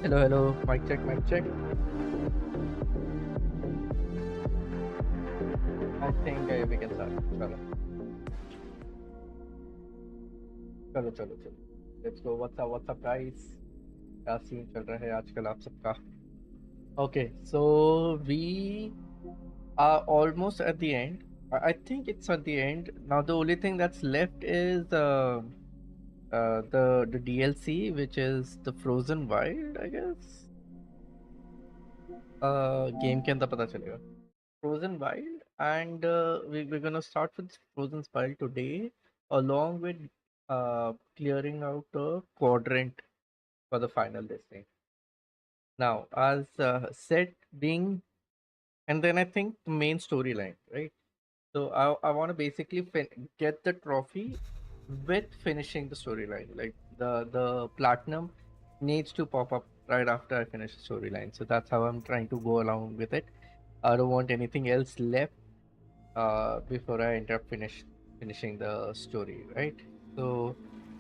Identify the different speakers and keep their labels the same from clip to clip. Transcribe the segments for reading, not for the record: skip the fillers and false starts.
Speaker 1: Hello, hello. Mic check, mic check. I think we can start. चलो चलो चलो चलो. Let's go. What's up, guys? क्या scene चल रहा है आजकल आप सबका? Okay, so we are almost at the end. I think it's at the end. Now the only thing that's left is the DLC, which is the Frozen Wild, I guess. Game के अंदर पता चलेगा. Frozen Wild, and we're gonna start with Frozen Wild today, along with clearing out a quadrant for the final Destiny. Now, as said, being, and then I think the main storyline, right? So I want to basically get the trophy with finishing the storyline. Like the platinum needs to pop up right after I finish the storyline. So that's how I'm trying to go along with it. I don't want anything else left before I end up finishing the story, right? So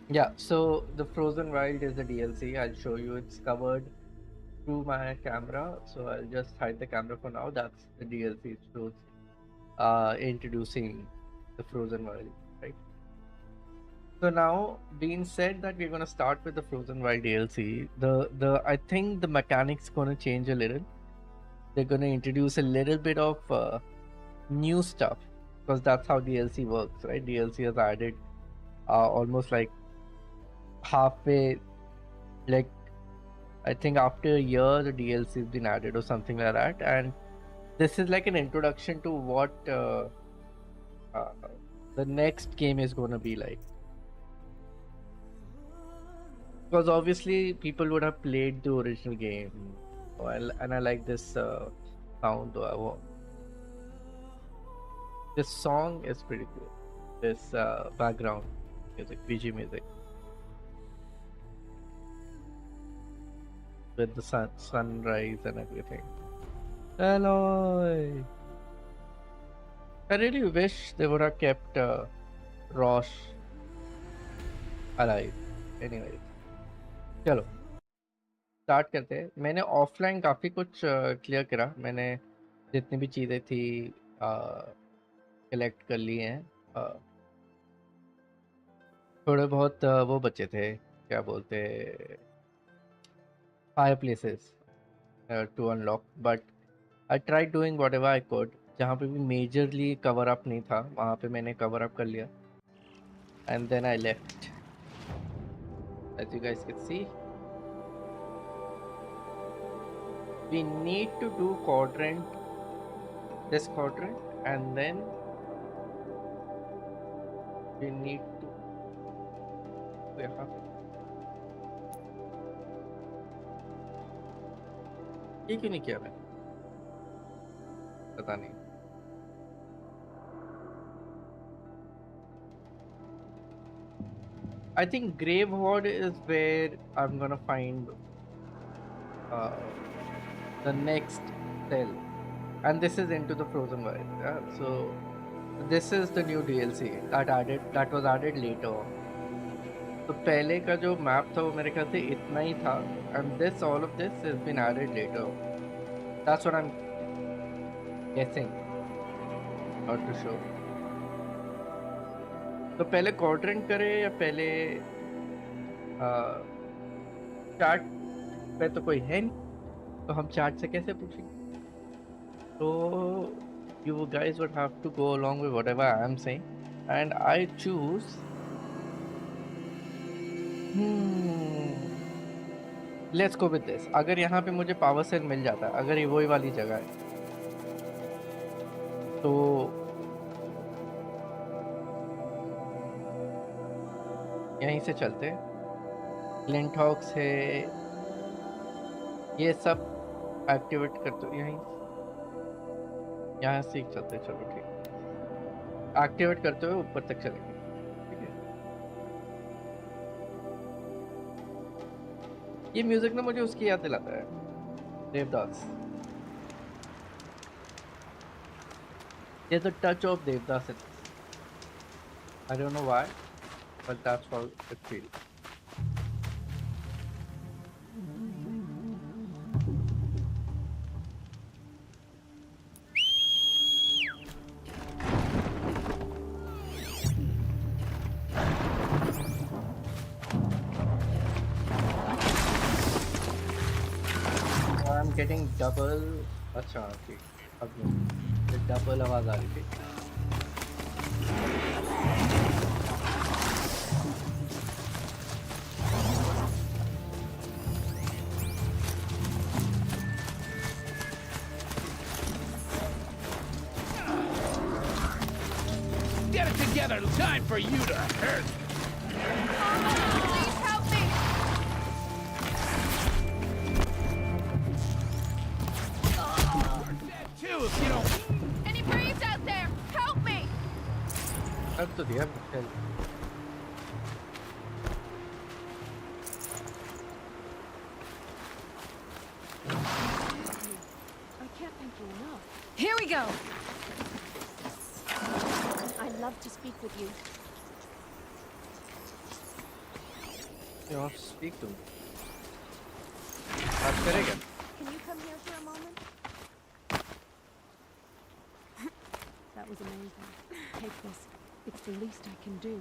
Speaker 1: yeah, so the Frozen Wild is the DLC. I'll show you. It's covered through my camera, so I'll just hide the camera for now. That's the DLC. It shows introducing the Frozen Wild, right? So now, being said that we're gonna start with the Frozen Wild DLC, the I think the mechanics gonna change a little. They're gonna introduce a little bit of new stuff because that's how DLC works, right? DLC has added almost like halfway, like I think after a year the DLC has been added or something like that, and this is like an introduction to what uh, the next game is going to be like. Because obviously people would have played the original game, and I like this sound. This song is pretty cool. This background music, BG music, with the sunrise and everything. Alloy. I really wish they would have kept Rosh alive. Anyway, चलो start करते हैं. मैंने offline काफ़ी कुछ clear करा. मैंने जितनी भी चीज़ें थी कलेक्ट कर ली हैं. थोड़े बहुत वो बचे थे, क्या बोलते, fire places to unlock, but I try doing whatever I could. जहाँ पे भी मेजरली कवर अप नहीं था वहाँ पे मैंने कवर अप कर लिया, and then I left. As you guys can see, we need to do this quadrant, and then we need to ये क्यों नहीं किया मैंने, पता नहीं. I think Grave Horde is where I'm gonna find the next cell, and this is into the Frozen Wild. Yeah? So this is the new DLC that was added later. तो पहले का जो मैप था वो मेरे ख्याल से इतना ही था, and all of this has been added later. That's what I'm guessing, not too sure. तो पहले क्वाड्रेंट करे या पहले चार्ट पे तो कोई है नहीं, तो हम चार्ट से कैसे पूछेंगे? तो you guys would have to go along with whatever I am saying, and I choose let's go with this. अगर यहाँ पे मुझे पावर सेल मिल जाता है, अगर ये वही वाली जगह है, तो यहीं से चलते. लिंट हॉक्स है, ये सब एक्टिवेट करते यहाँ से चलते. चलो ठीक, एक्टिवेट करते हुए ऊपर तक चलेंगे. ठीक है, ये म्यूजिक ना मुझे उसकी याद दिलाता है, Devdas. There's a touch of Devdas in this. I don't know why, but that's how it feels. getting double. अच्छा ठीक, अब नहीं, डबल आवाज आ रही थी.
Speaker 2: Get it together. Time for you to hurt.
Speaker 3: Please help me!
Speaker 2: Dead too if you don't.
Speaker 3: Any brains out there? Help me!
Speaker 1: अब तो दिया चल.
Speaker 3: I can't thank you enough. Here we go! I'd love to speak with you.
Speaker 1: You want to speak to me? बात करेगा?
Speaker 3: Can you come here for a moment? That was amazing. Take this. It's the least I can do.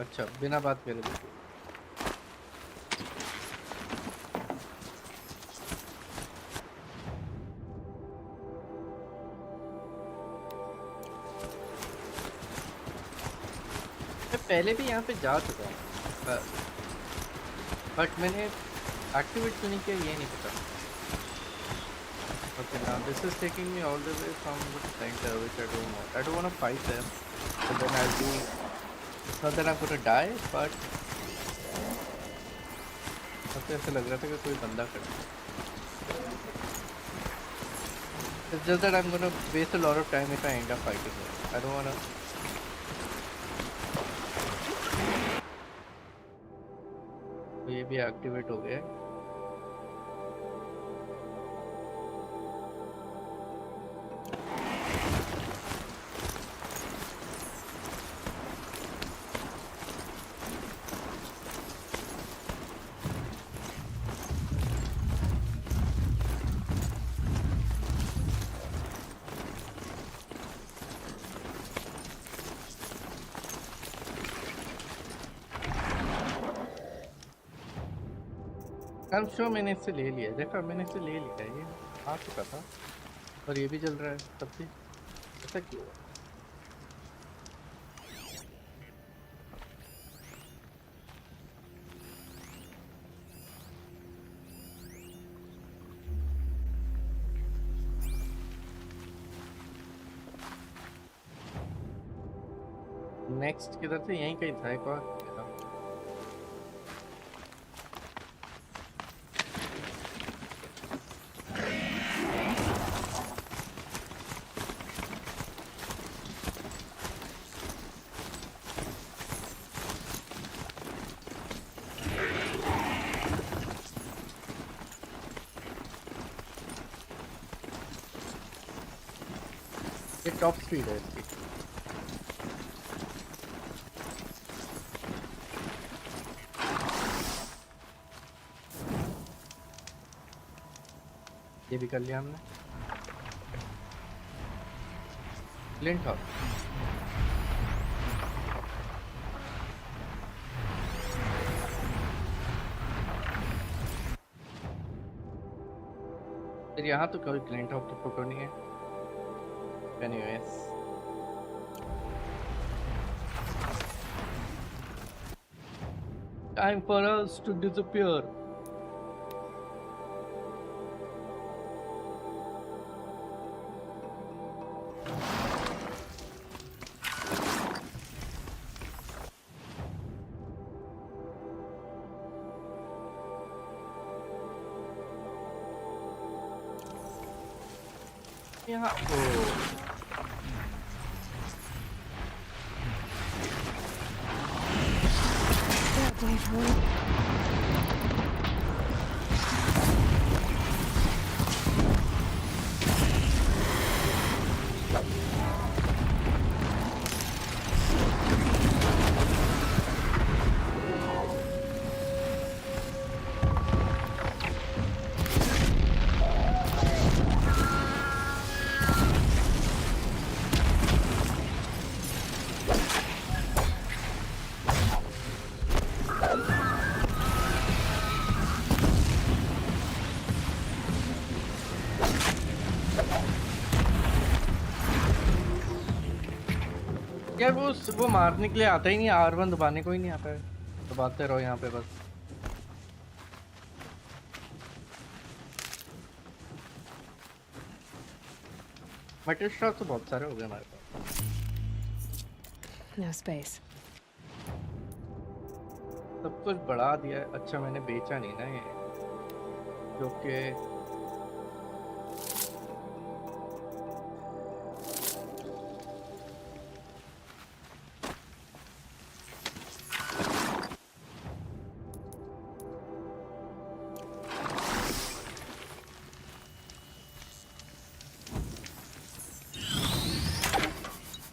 Speaker 1: अच्छा बिना बात करे देखो. मैं पहले भी यहाँ पे जा चुका हूँ, बट मैंने एक्टिवेट क्यों नहीं किया ये नहीं पता. Okay, now this is taking me all the way from the center, which I don't want. I don't want to fight them, but then I'll be. It's not that I'm gonna die, but मुझे ऐसा लग रहा था कि कोई बंदा खड़ा है. It's just that I'm gonna waste a lot of time if I end up fighting them. I don't wanna. तो ये भी एक्टिवेट हो गया है. I'm sure मैंने इससे ले लिया. देखा मैंने इससे ले लिया. ये आ चुका था और ये भी चल रहा है तब भी. ऐसा क्यों? नेक्स्ट किधर से? यहीं कहीं था एक और. ये टॉप स्पीड है इसकी. ये भी कर लिया हमने. Lint house. फिर यहाँ तो कोई क्लिंट हाउस की फोटो नहीं है. Anyways, time for us to disappear. यहाँ यार वो मारने के लिए आता ही नहीं, R1 दबाने को ही नहीं आता है, दबाते रहो यहाँ पे बस। मेटल शॉट तो बहुत सारे हो गए हमारे पास।
Speaker 3: No space.
Speaker 1: सब कुछ बढ़ा दिया है। अच्छा मैंने बेचा नहीं ना ये, क्योंकि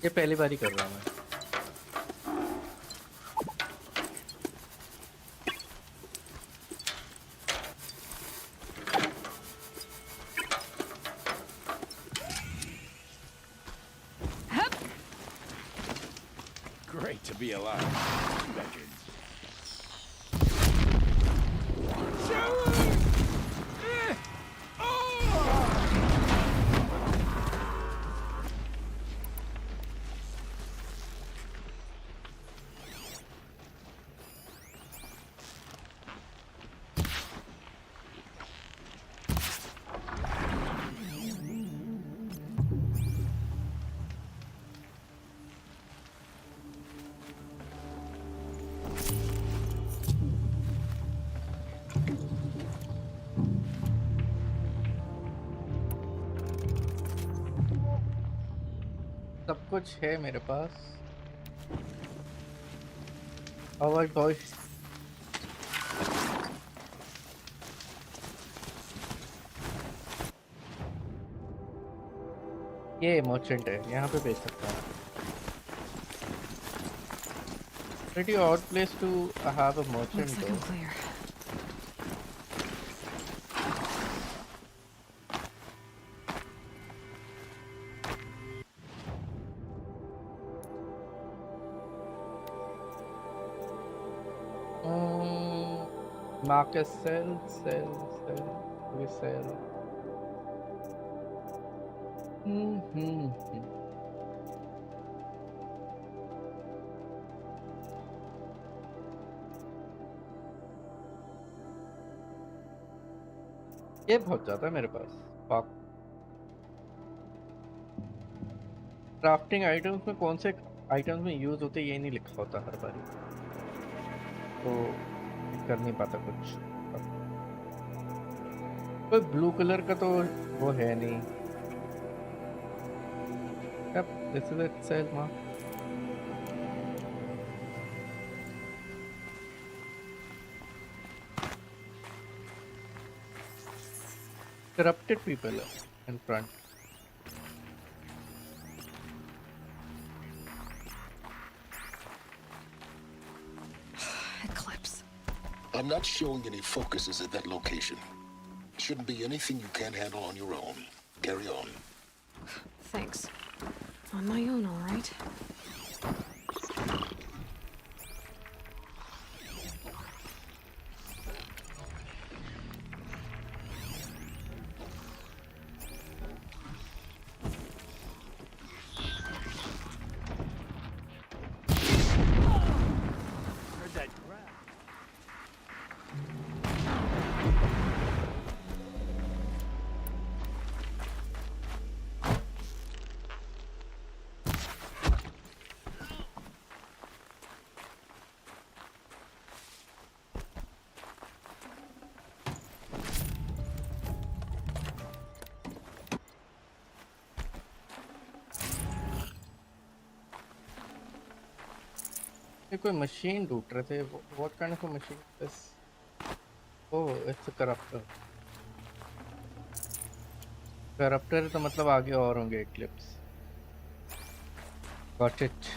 Speaker 1: ये पहली बार ही कर रहा हूँ मैं।
Speaker 2: Great to be alive. Legend.
Speaker 1: सब कुछ है मेरे पास। और बॉय ये मर्चेंट है, यहाँ पे बेच सकता हूँ। Pretty odd place to have a merchant
Speaker 3: Looks like
Speaker 1: though.
Speaker 3: I'm clear.
Speaker 1: Marcus sell. We sell. Mm-hmm. ये बहुत ज्यादा है मेरे पास। पाक क्राफ्टिंग आइटम्स में कौन से आइटम्स में यूज होते हैं ये नहीं लिखा होता हर बारी, तो कर नहीं पाता कुछ। कोई ब्लू कलर का तो वो है नहीं। Yep, this is it, says Mark. Corrupted people in front.
Speaker 3: Eclipse.
Speaker 4: I'm not showing any focuses at that location. Shouldn't be anything you can't handle on your own. Carry on.
Speaker 3: Thanks. On my own, all right.
Speaker 2: Heard that crap.
Speaker 1: ये कोई machine ढूंढ रहे थे। What kind of a machine is this? Oh, it's a corruptor. Corruptor तो मतलब आगे और होंगे Eclipse. Got it.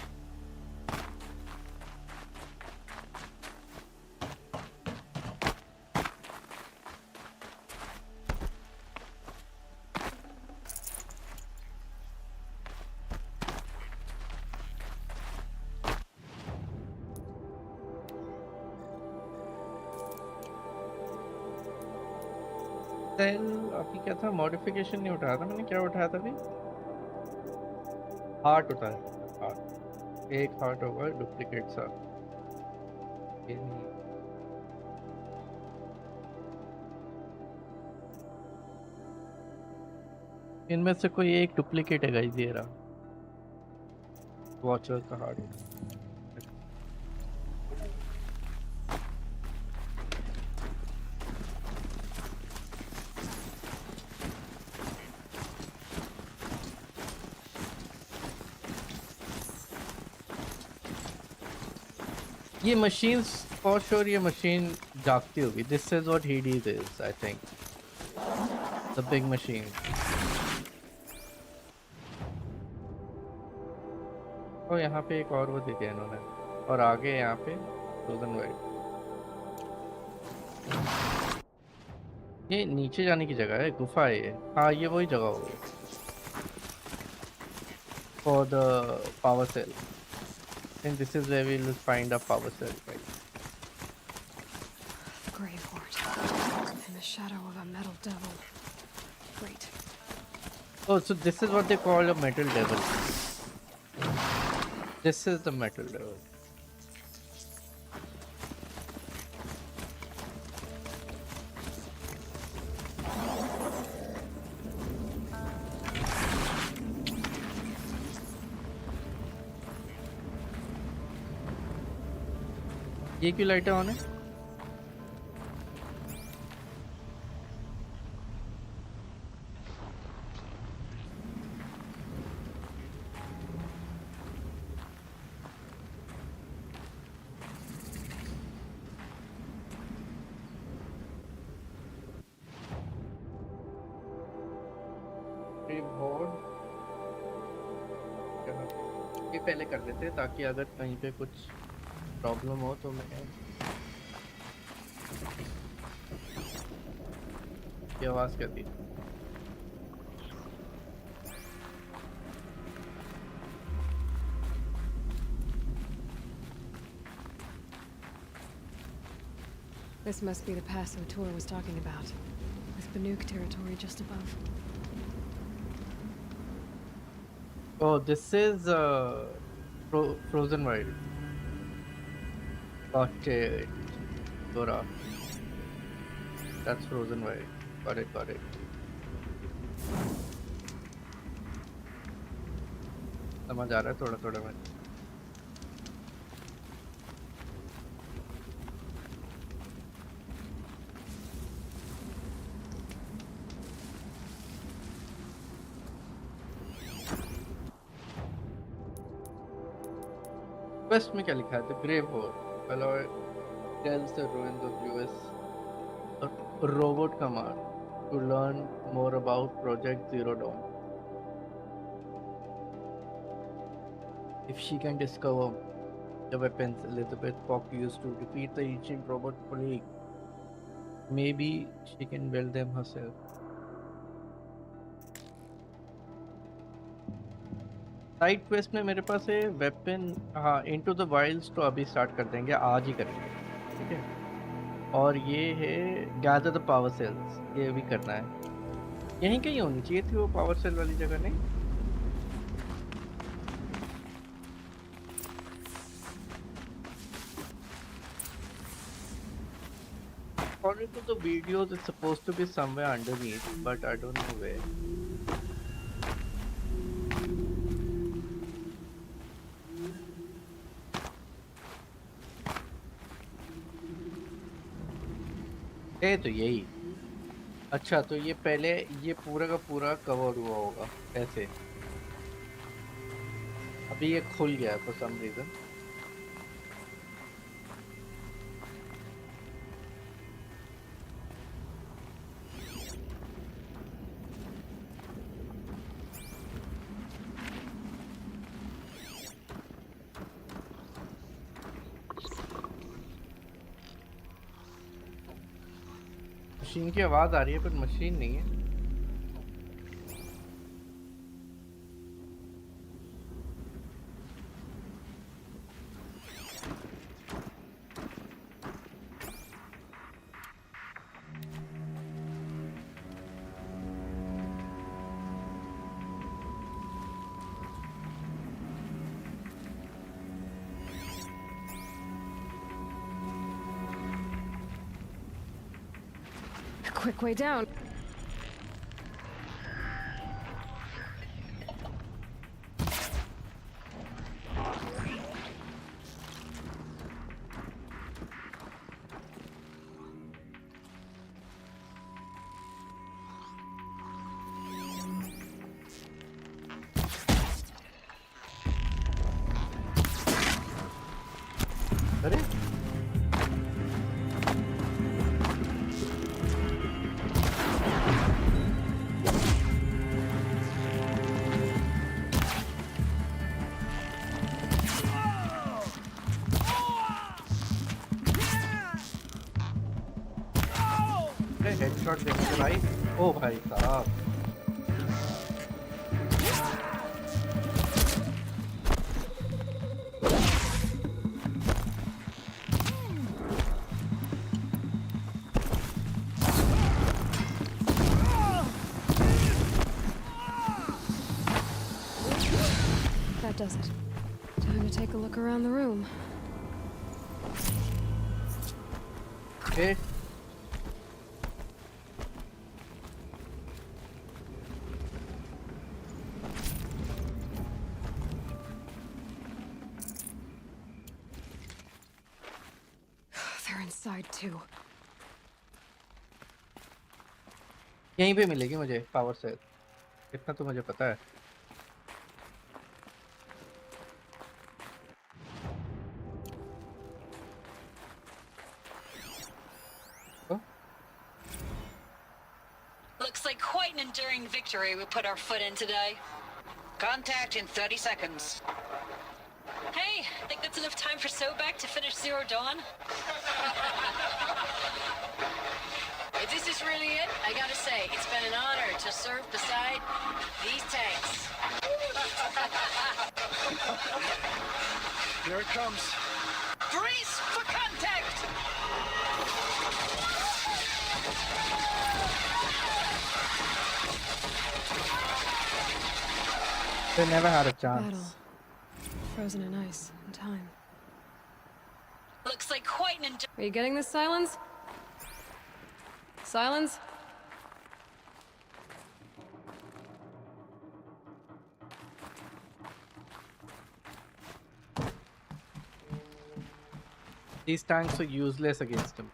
Speaker 1: सेल अभी क्या था, मॉडिफिकेशन नहीं उठाया था मैंने, क्या उठाया था अभी? हार्ट उठाया था, हार्ट। एक हार्ट होगा डुप्लीकेट सा, ये नहीं। इनमें से कोई एक डुप्लीकेट है गाइस, ये रहा वॉचर का हार्ट। ये मशीन फॉर श्योर, ये मशीन जागती होगी। This is what Hades is, I think, the big machine. और यहाँ पे एक और वो दे दिया इन्होंने, और आगे यहाँ पे फ्रोजन वाइट। ये नीचे जाने की जगह है, गुफा है ये। हाँ ये वही जगह होगी for the power cell, and this is where we will find a power cell, right?
Speaker 3: Grave hoard. In the shadow of a metal devil. Great.
Speaker 1: Oh, so this is what they call a metal devil. This is the metal devil. ये क्यों लाइटें on है? ये पहले कर लेते हैं ताकि अगर कहीं पे कुछ प्रॉब्लम हो तो मैं ये आवाज़ कर दी।
Speaker 3: This must be the pass O'Toole was talking about, with Banuk territory just above.
Speaker 1: Oh, this is frozen wild. Got it. Dora. That's frozen wild. Got it, got it. समझ आ रहा है थोड़ा थोड़ा मैं। क्वेस्ट में क्या लिखा है? The grave hole alloy tells the ruins of US robot command to learn more about Project Zero Dawn. If she can discover the weapons Elizabeth Fox used to defeat the ancient robot plague, maybe she can build them herself. Side quest में मेरे पास है weapon, हाँ into the Wilde's तो अभी start कर देंगे, आज ही करेंगे, ठीक है। और ये है गैदर द पावर सेल्स, ये भी करना है। यहीं कहीं होनी चाहिए थी वो पावर सेल वाली जगह, नहीं? According to the videos, it's supposed to be somewhere underneath, but I don't know where. है तो यही। अच्छा तो ये पहले ये पूरा का पूरा कवर हुआ होगा ऐसे, अभी ये खुल गया फॉर सम रीजन। मशीन की आवाज आ रही है पर मशीन नहीं है।
Speaker 3: quick way down.
Speaker 1: अरे हेडशॉट देने के भाई। ओ भाई साहब
Speaker 3: That does it. Time to take a look around the room.
Speaker 1: Okay.
Speaker 3: They're inside too.
Speaker 1: यहीं पे मिलेगी मुझे पावर सेल, इतना तो मुझे पता है।
Speaker 5: Looks like quite an enduring victory we put our foot in today. Contact in 30 seconds. Hey, think that's enough time for Sobek to finish Zero Dawn? If this is really it, I gotta say, it's been an honor to serve beside these tanks.
Speaker 2: Here it comes.
Speaker 5: Brace for contact!
Speaker 1: They never had a chance.
Speaker 3: Battle. Frozen in ice and time.
Speaker 5: Looks like quite an
Speaker 3: Are you getting this, Silence? Silence?
Speaker 1: These tanks are useless against him.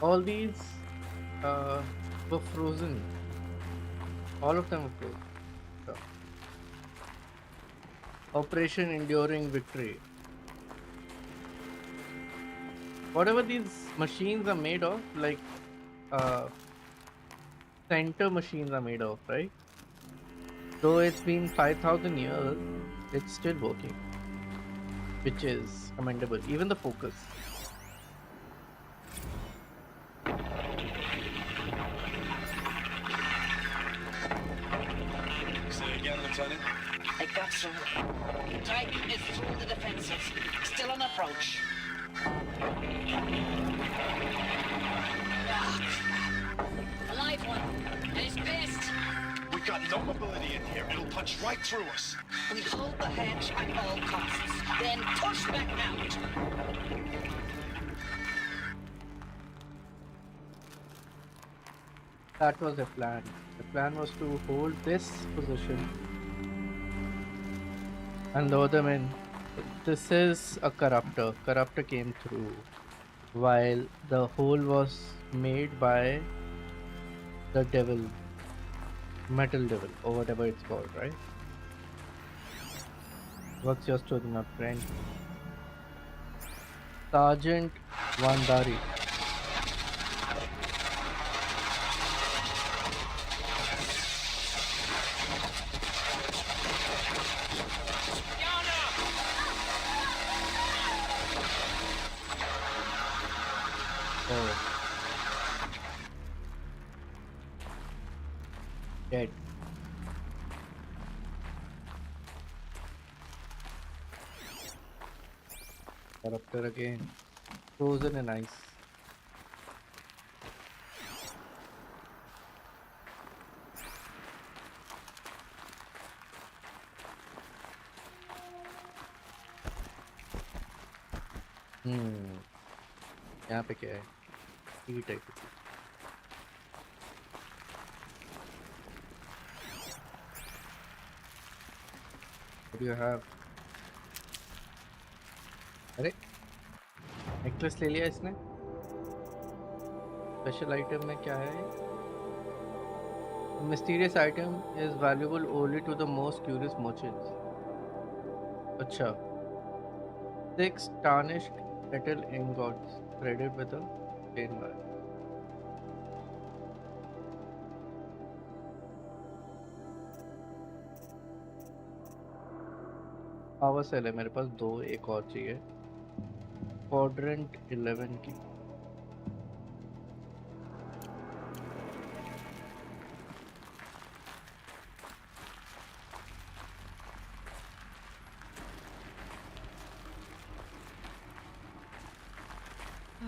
Speaker 1: All these were frozen. All of them were frozen. So, Operation Enduring Victory. Whatever these machines are made of, like center machines are made of, right? Though it's been 5,000 years, it's still working, which is commendable. Even the focus.
Speaker 2: Lieutenant?
Speaker 5: I got some. Titan is through the defensive. Still on approach. A live one. And he's pissed.
Speaker 2: We got no mobility in here. It'll punch right through us.
Speaker 5: We hold the hedge at all costs. Then push back out.
Speaker 1: That was the plan. The plan was to hold this position and lower them in. This is a corruptor. Corruptor came through while the hole was made by the devil, metal devil, or whatever it's called, right? What's your story, my friend? Sergeant Vandari. Corruptor again. Frozen in ice. यहाँ पे क्या है? E type. What do you have? अरे necklace ले लिया इसने. Special item में क्या है? Mysterious item is valuable only to the most curious merchants. अच्छा. 6 tarnished metal ingots threaded with a plain wire. Power cell है मेरे पास 2. एक और चाहिए. क्वाड्रेंट 11 की.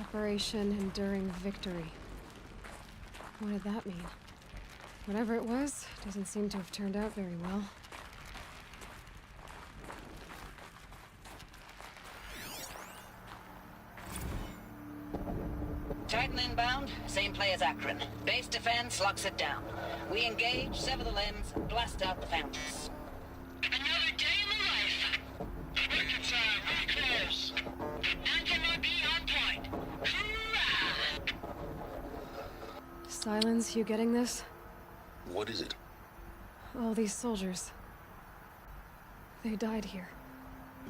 Speaker 3: Operation Enduring Victory. What did that mean? Whatever it was, doesn't seem to have turned out very well.
Speaker 5: Titan inbound, same play as Akron. Base defense locks it down. We engage, sever the limbs, blast out the foundries. Another day in the life. It's really close. Anker might be on point. Hoorah!
Speaker 3: Silence, you getting this?
Speaker 4: What is it?
Speaker 3: All these soldiers. They died here.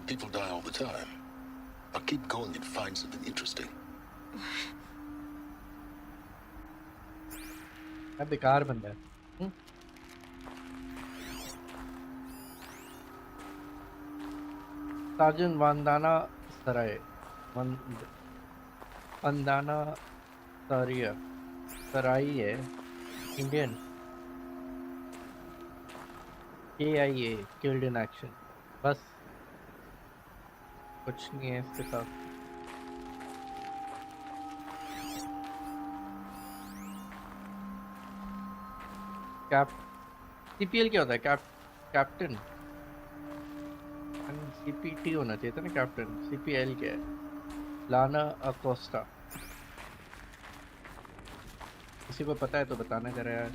Speaker 4: People die all the time. I'll keep going and find something interesting.
Speaker 1: क्या बेकार बंदा है. Surgeon वंदना सराय. वंदना सराई है. Indian. KIA killed in action. बस कुछ नहीं है इसके साथ. CPL क्या होता है? कैप्टन. CPT होना चाहिए था ना कैप्टन. CPL क्या है? लाना अकोस्टा. किसी को पता है तो बताना जरा यार.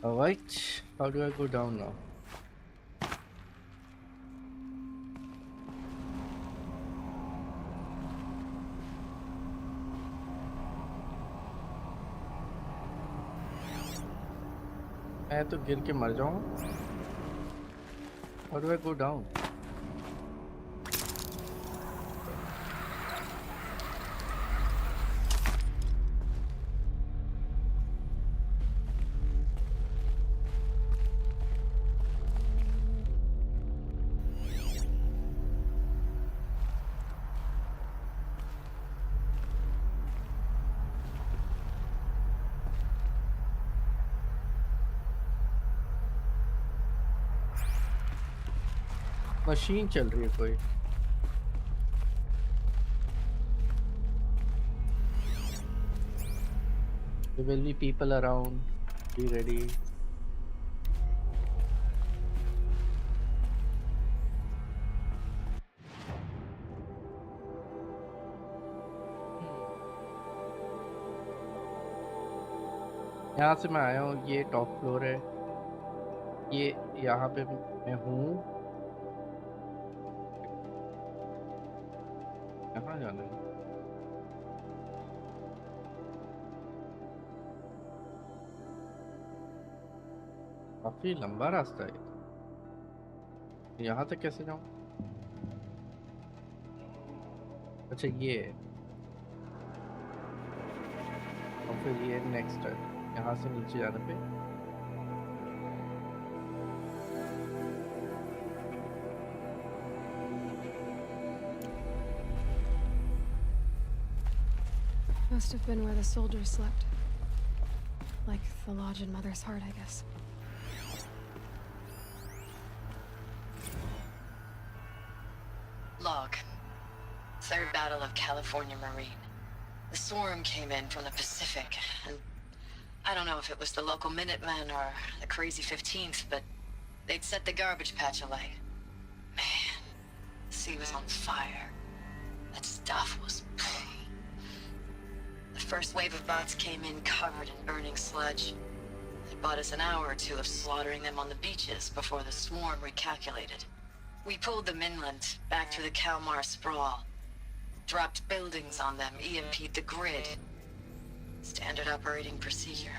Speaker 1: Alright, how do I go down now? मैं तो गिर के मर जाऊँ. How do I go down? Machine चल रही है कोई. There will be people around. Be ready. यहाँ से मैं आया हूँ. ये टॉप फ्लोर है. ये यहाँ पे मैं हूँ. कहाँ जाना है? काफी लंबा रास्ता है. यहाँ तक कैसे जाऊँ? अच्छा ये है. और फिर ये नेक्स्ट है. यहाँ से नीचे जाने पे.
Speaker 3: Must have been where the soldiers slept. Like the lodge in Mother's Heart, I guess.
Speaker 5: Log. Third Battle of California Marine. The swarm came in from the Pacific, and I don't know if it was the local Minutemen or the crazy 15th, but they'd set the garbage patch alight. Man, the sea was on fire. That stuff was... The first wave of bots came in covered in burning sludge. It bought us an hour or two of slaughtering them on the beaches before the swarm recalculated. We pulled them inland, back through the Kalmar sprawl. Dropped buildings on them, EMP'd the grid. Standard operating procedure.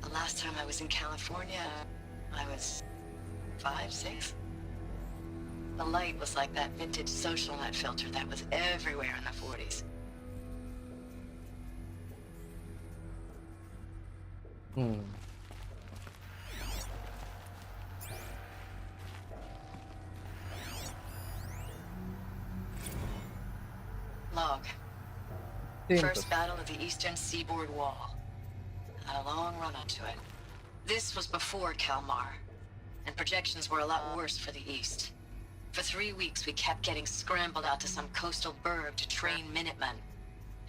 Speaker 5: The last time I was in California, I was 5, 6? The light was like that vintage social net filter that was everywhere in the 40s. Log. First battle of the eastern seaboard wall. Had a long run up to it. This was before Kalmar, and projections were a lot worse for the east. For 3 weeks, we kept getting scrambled out to some coastal burg to train Minutemen.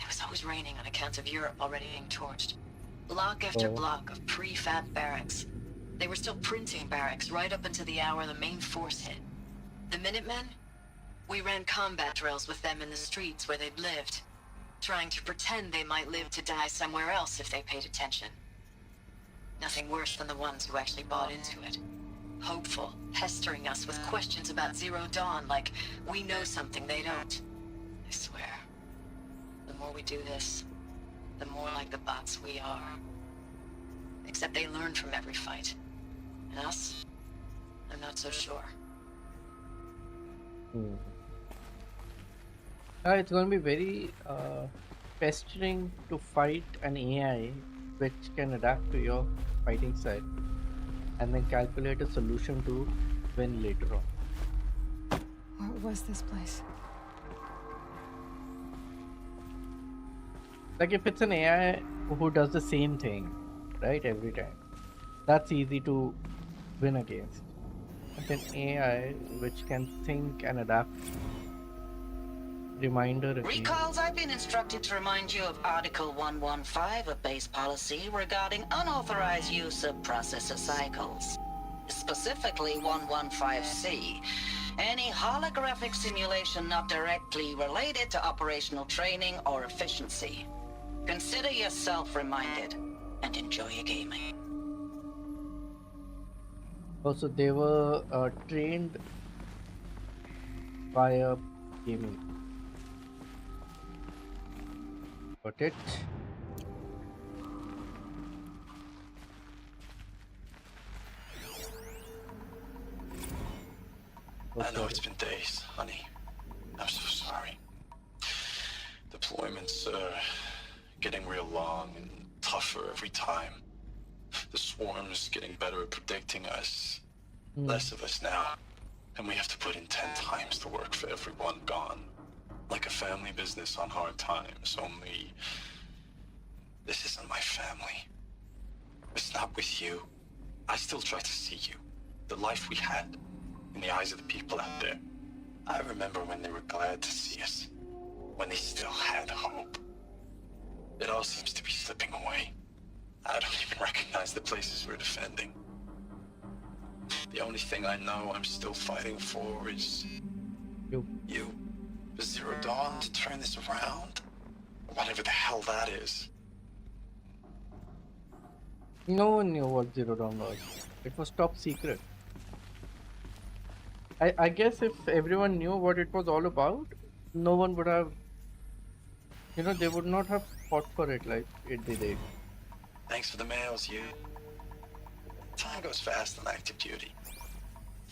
Speaker 5: It was always raining on account of Europe already being torched. Block after block of prefab barracks. They were still printing barracks right up until the hour the main force hit. The Minutemen? We ran combat drills with them in the streets where they'd lived, trying to pretend they might live to die somewhere else if they paid attention. Nothing worse than the ones who actually bought into it. Hopeful, pestering us with questions about Zero Dawn like we know something they don't. I swear, the more we do this, the more like the bots we are. Except they learn from every fight. And us? I'm not so sure.
Speaker 1: It's going to be very pestering to fight an AI which can adapt to your fighting style and then calculate a solution to win later on.
Speaker 3: What was this place?
Speaker 1: Like if it's an AI who does the same thing, right, every time, that's easy to win against. But an AI which can think and adapt. Reminder again.
Speaker 5: Recalls, I've been instructed to remind you of Article 115 of base policy regarding unauthorized use of processor cycles. Specifically 115C. Any holographic simulation not directly related to operational training or efficiency. Consider yourself reminded and enjoy your gaming.
Speaker 1: Also, they were trained via gaming. Got it.
Speaker 6: I know it's been days, honey. I'm so sorry. Deployments are getting real long and tougher every time. The swarm's getting better at predicting us. Less of us now. And we have to put in 10 times the work for everyone gone. Like a family business on hard times, only... This isn't my family. It's not with you. I still try to see you. The life we had. In the eyes of the people out there. I remember when they were glad to see us. When they still had hope. It all seems to be slipping away. I don't even recognize the places we're defending. The only thing I know I'm still fighting for is... You. For Zero Dawn to turn this around? Whatever the hell that is.
Speaker 1: No one knew what Zero Dawn was. It was top secret. I guess if everyone knew what it was all about, no one would have... You know, they would not have fought for it like it did.
Speaker 6: Thanks for the mails, you. Time goes fast on active duty.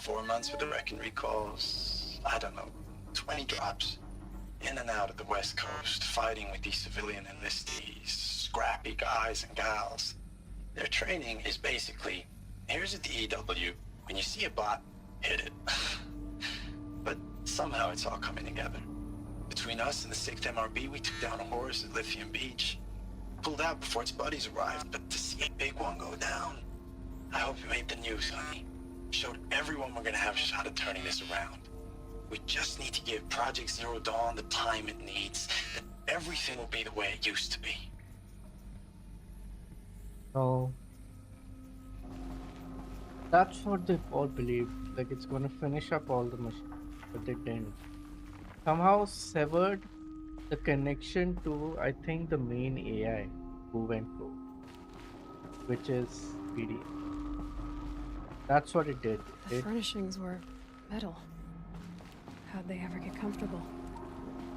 Speaker 6: 4 months with the wreck and recalls, I don't know, 20 drops. In and out of the West Coast, fighting with these civilian enlistees, scrappy guys and gals. Their training is basically, here's a DEW, when you see a bot, hit it. But somehow it's all coming together. Between us and the 6th MRB, we took down a horse at Lithium Beach. Pulled out before its buddies arrived, but to see a big one go down, I hope you made the news, honey. Showed everyone we're gonna have a shot at turning this around. We just need to give Project Zero Dawn the time it needs. Then everything will be the way it used to be.
Speaker 1: So that's what they all believed. Like it's gonna finish up all the machines, but they didn't. Somehow severed the connection to, I think, the main AI who went through, which is PD. That's what it did.
Speaker 3: The
Speaker 1: It
Speaker 3: furnishings were metal. How'd they ever get comfortable?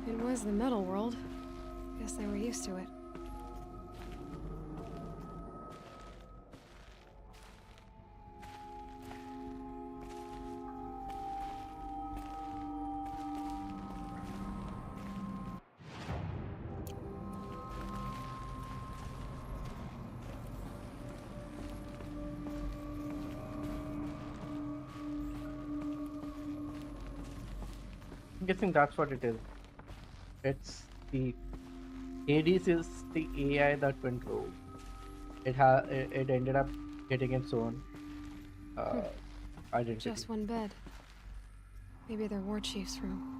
Speaker 3: It was the metal world. Guess they were used to it.
Speaker 1: I'm guessing that's what it is. It's the Hades is the AI that went rogue. It ended up getting its own identity.
Speaker 3: Just one bed. Maybe their war chief's room.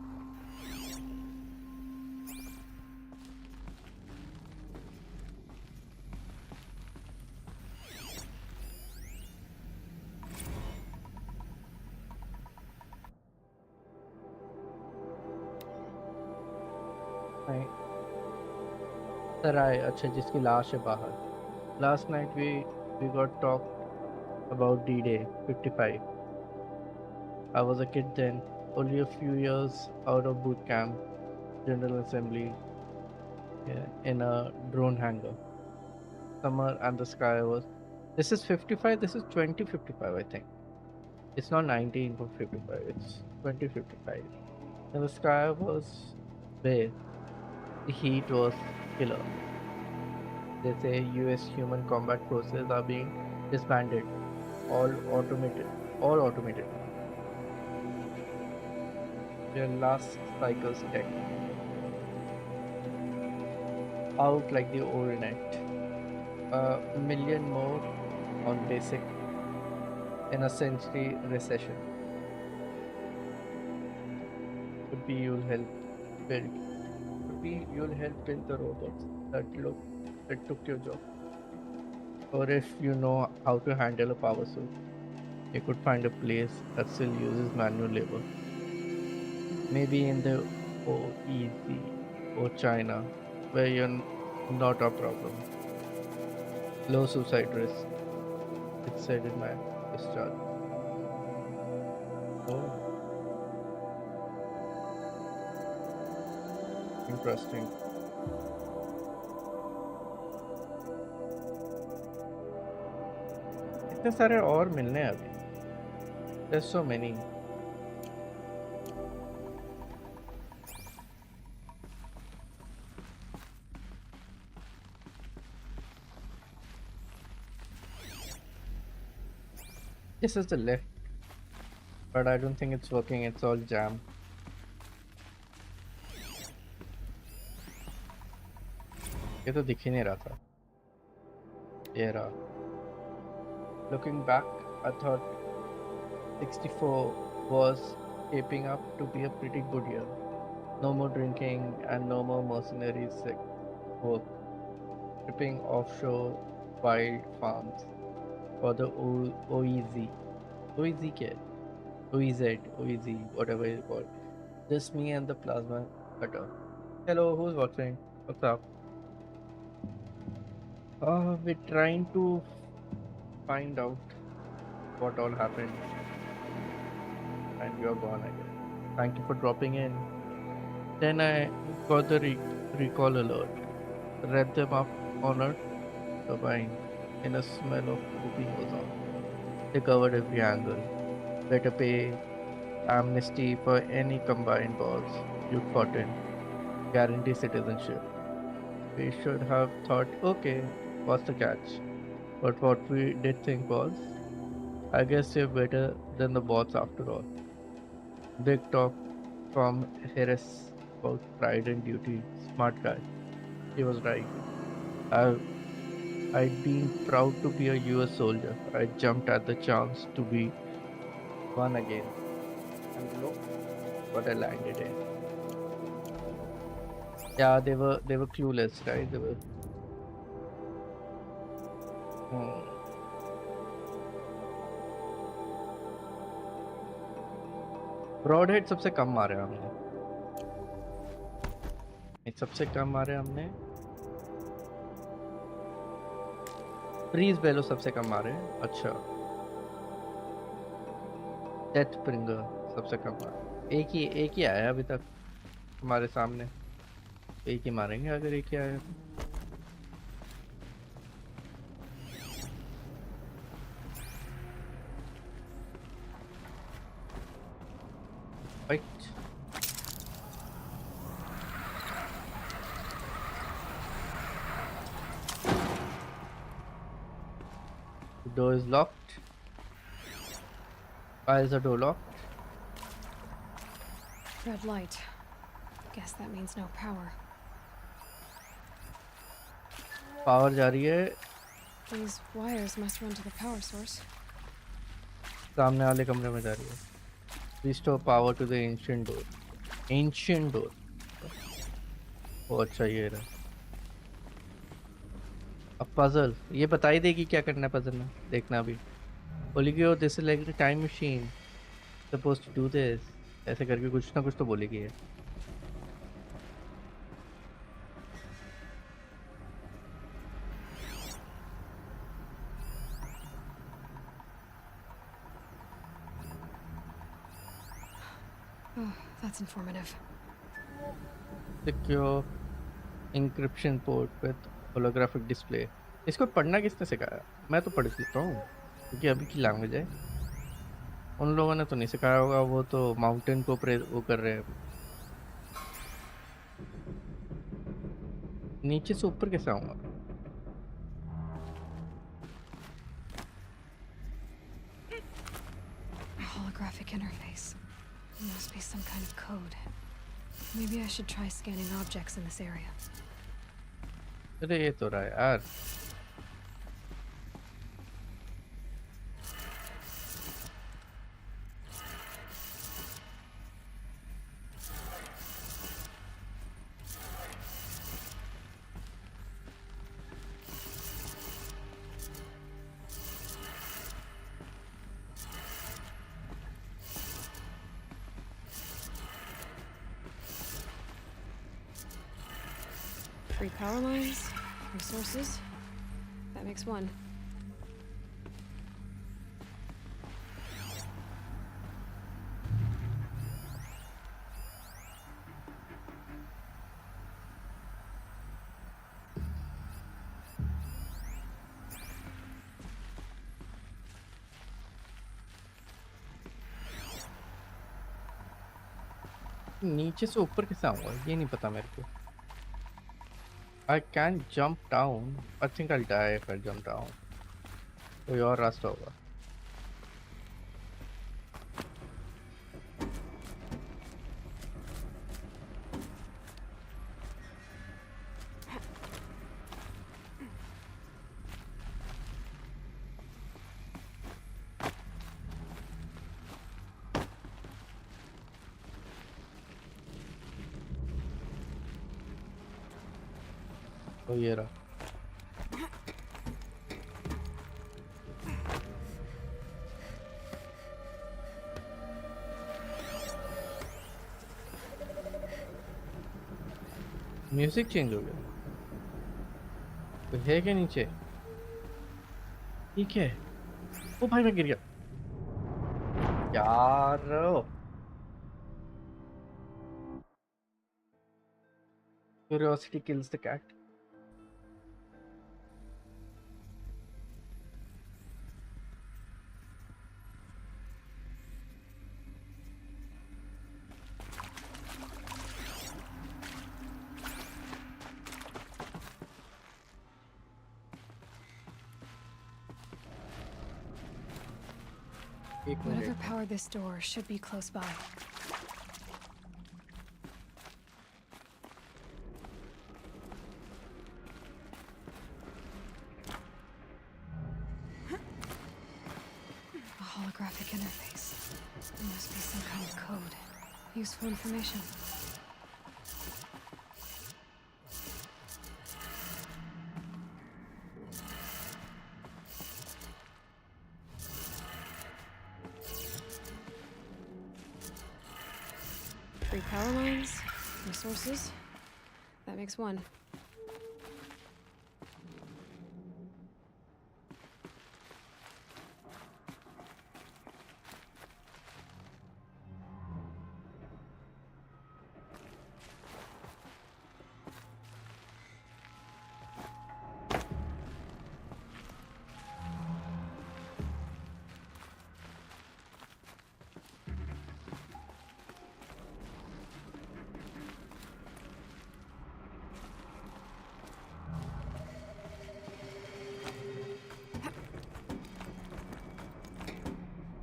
Speaker 1: नहीं सराय अच्छा जिसकी लाश है बाहर. Last night we got talked about D-Day 55. I was a kid then, only a few years out of boot camp, General Assembly, in a drone hangar. Summer and the sky was. This is 55. This is 2055, I think. It's not 1955. It's 2055. And the sky was bare. The heat was killer. They say US human combat forces are being disbanded. All automated. All automated. Their last cycle's tech. Out like the overnight. A million more on basic in a century recession. Could be you'll help build. Could be you'll help build the robots that took your job. Or if you know how to handle a power suit, you could find a place that still uses manual labor. Maybe in the OEZ or China, where you're not a problem. Low suicide risk. It said in my discharge. Oh, interesting. इतने सारे और मिलने हैं अभी. There's so many. This is the lift, but I don't think it's working. It's all jam. ये तो दिख ही नहीं रहा था. ये रहा. Looking back, I thought 64 was shaping up to be a pretty good year. No more drinking and no more mercenaries work. Tripping offshore wild farms for the OEZ. OEZ क्या? OEZ, OEZ, whatever it's called. Just me and the plasma cutter. Hello, who's watching? What's up? We're trying to find out what all happened. And you're gone, I guess. Thank you for dropping in. Then I got the recall alert. Read them up on a turbine in a smell of pooping ozone. They covered every angle. Better pay amnesty for any combined balls you fought in. Guarantee citizenship. We should have thought, okay, what's the catch? But what we did think was, I guess you're better than the bots after all. Big talk from Harris about pride and duty. Smart guy. He was right. I'd been proud to be a US soldier. I jumped at the chance to be one again. And look, what I landed in. Yeah, they were clueless, right? They were. Hmm. ब्रॉडहेड सबसे कम मारे हमने, सबसे कम मारे हमने। Freeze बेलो सबसे कम मारे। अच्छा, death Springer सबसे कम मारे। एक ही आया अभी तक हमारे सामने, एक ही मारेंगे अगर एक ही आया तो। Right. The door is locked. Why is the door locked?
Speaker 3: Red light. Guess that means no power.
Speaker 1: Power जा रही है
Speaker 3: These wires must run to the power source.
Speaker 1: सामने वाले कमरे में जा रही है। Restore power to the ancient door. Ancient door. ओ अच्छा ये रहा। अब पजल ये बता ही देगी क्या करना है पजल में, देखना अभी। बोलेगी oh this is like the time machine, supposed to do this, ऐसे करके कुछ ना कुछ तो बोलेगी ये।
Speaker 3: Oh, that's informative.
Speaker 1: Secure encryption port with holographic display. इसको पढ़ना किसने सिखाया? मैं तो पढ़ लेता हूँ क्योंकि अभी की लैंग्वेज है। उन लोगों ने तो नहीं सिखाया होगा, वो तो माउंटेन को वो कर रहे हैं। नीचे से ऊपर कैसे आऊँगा?
Speaker 3: A holographic interface. It must be some kind of code. Maybe I should try scanning objects in this area.
Speaker 1: अरे ये तो रहा है यार।
Speaker 3: Three power lines, resources. That makes one.
Speaker 1: नीचे से ऊपर कैसे आऊँगा ये नहीं पता मेरे को। I can jump down. I think I'll die if I jump down. कोई और रास्ता होगा। तो ये रहा। म्यूजिक चेंज हो गया। तो है क्या नीचे? ठीक है। ओ भाई मैं गिर गया यार। Curiosity kills the cat.
Speaker 3: Whatever powered this door should be close by. A holographic interface. There must be some kind of code. Useful information. Three power lines, resources. That makes one.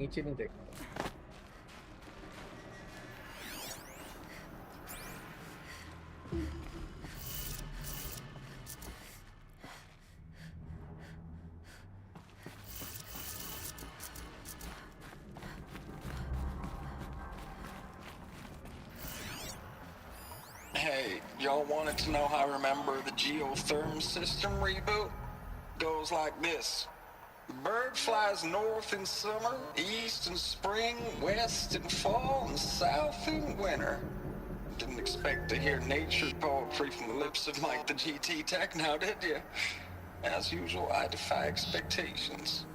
Speaker 1: नीचे नहीं देखना।
Speaker 6: Hey, y'all wanted to know how I remember the geotherm system reboot? Goes like this. Bird flies north in summer, east in spring, west in fall, and south in winter. Didn't expect to hear nature poetry from the lips of Mike the GT Tech now, did you? As usual, I defy expectations.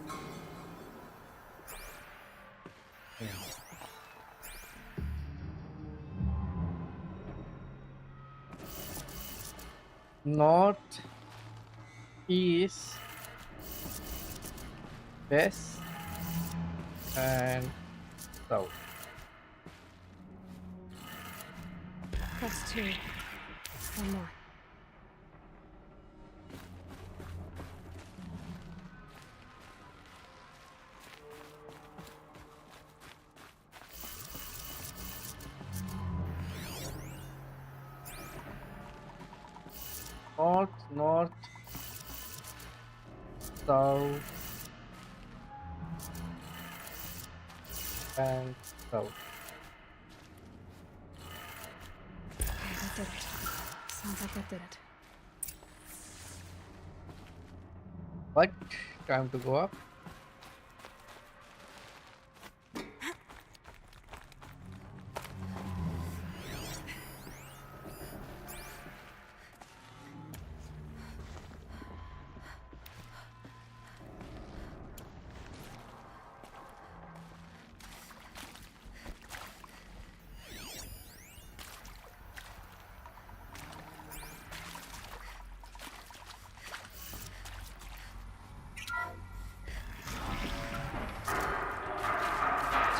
Speaker 1: North, east, west, and south.
Speaker 3: That's two. One more.
Speaker 1: North, south, and south.
Speaker 3: Okay, that did it. Sounds like that did it.
Speaker 1: But time to go up.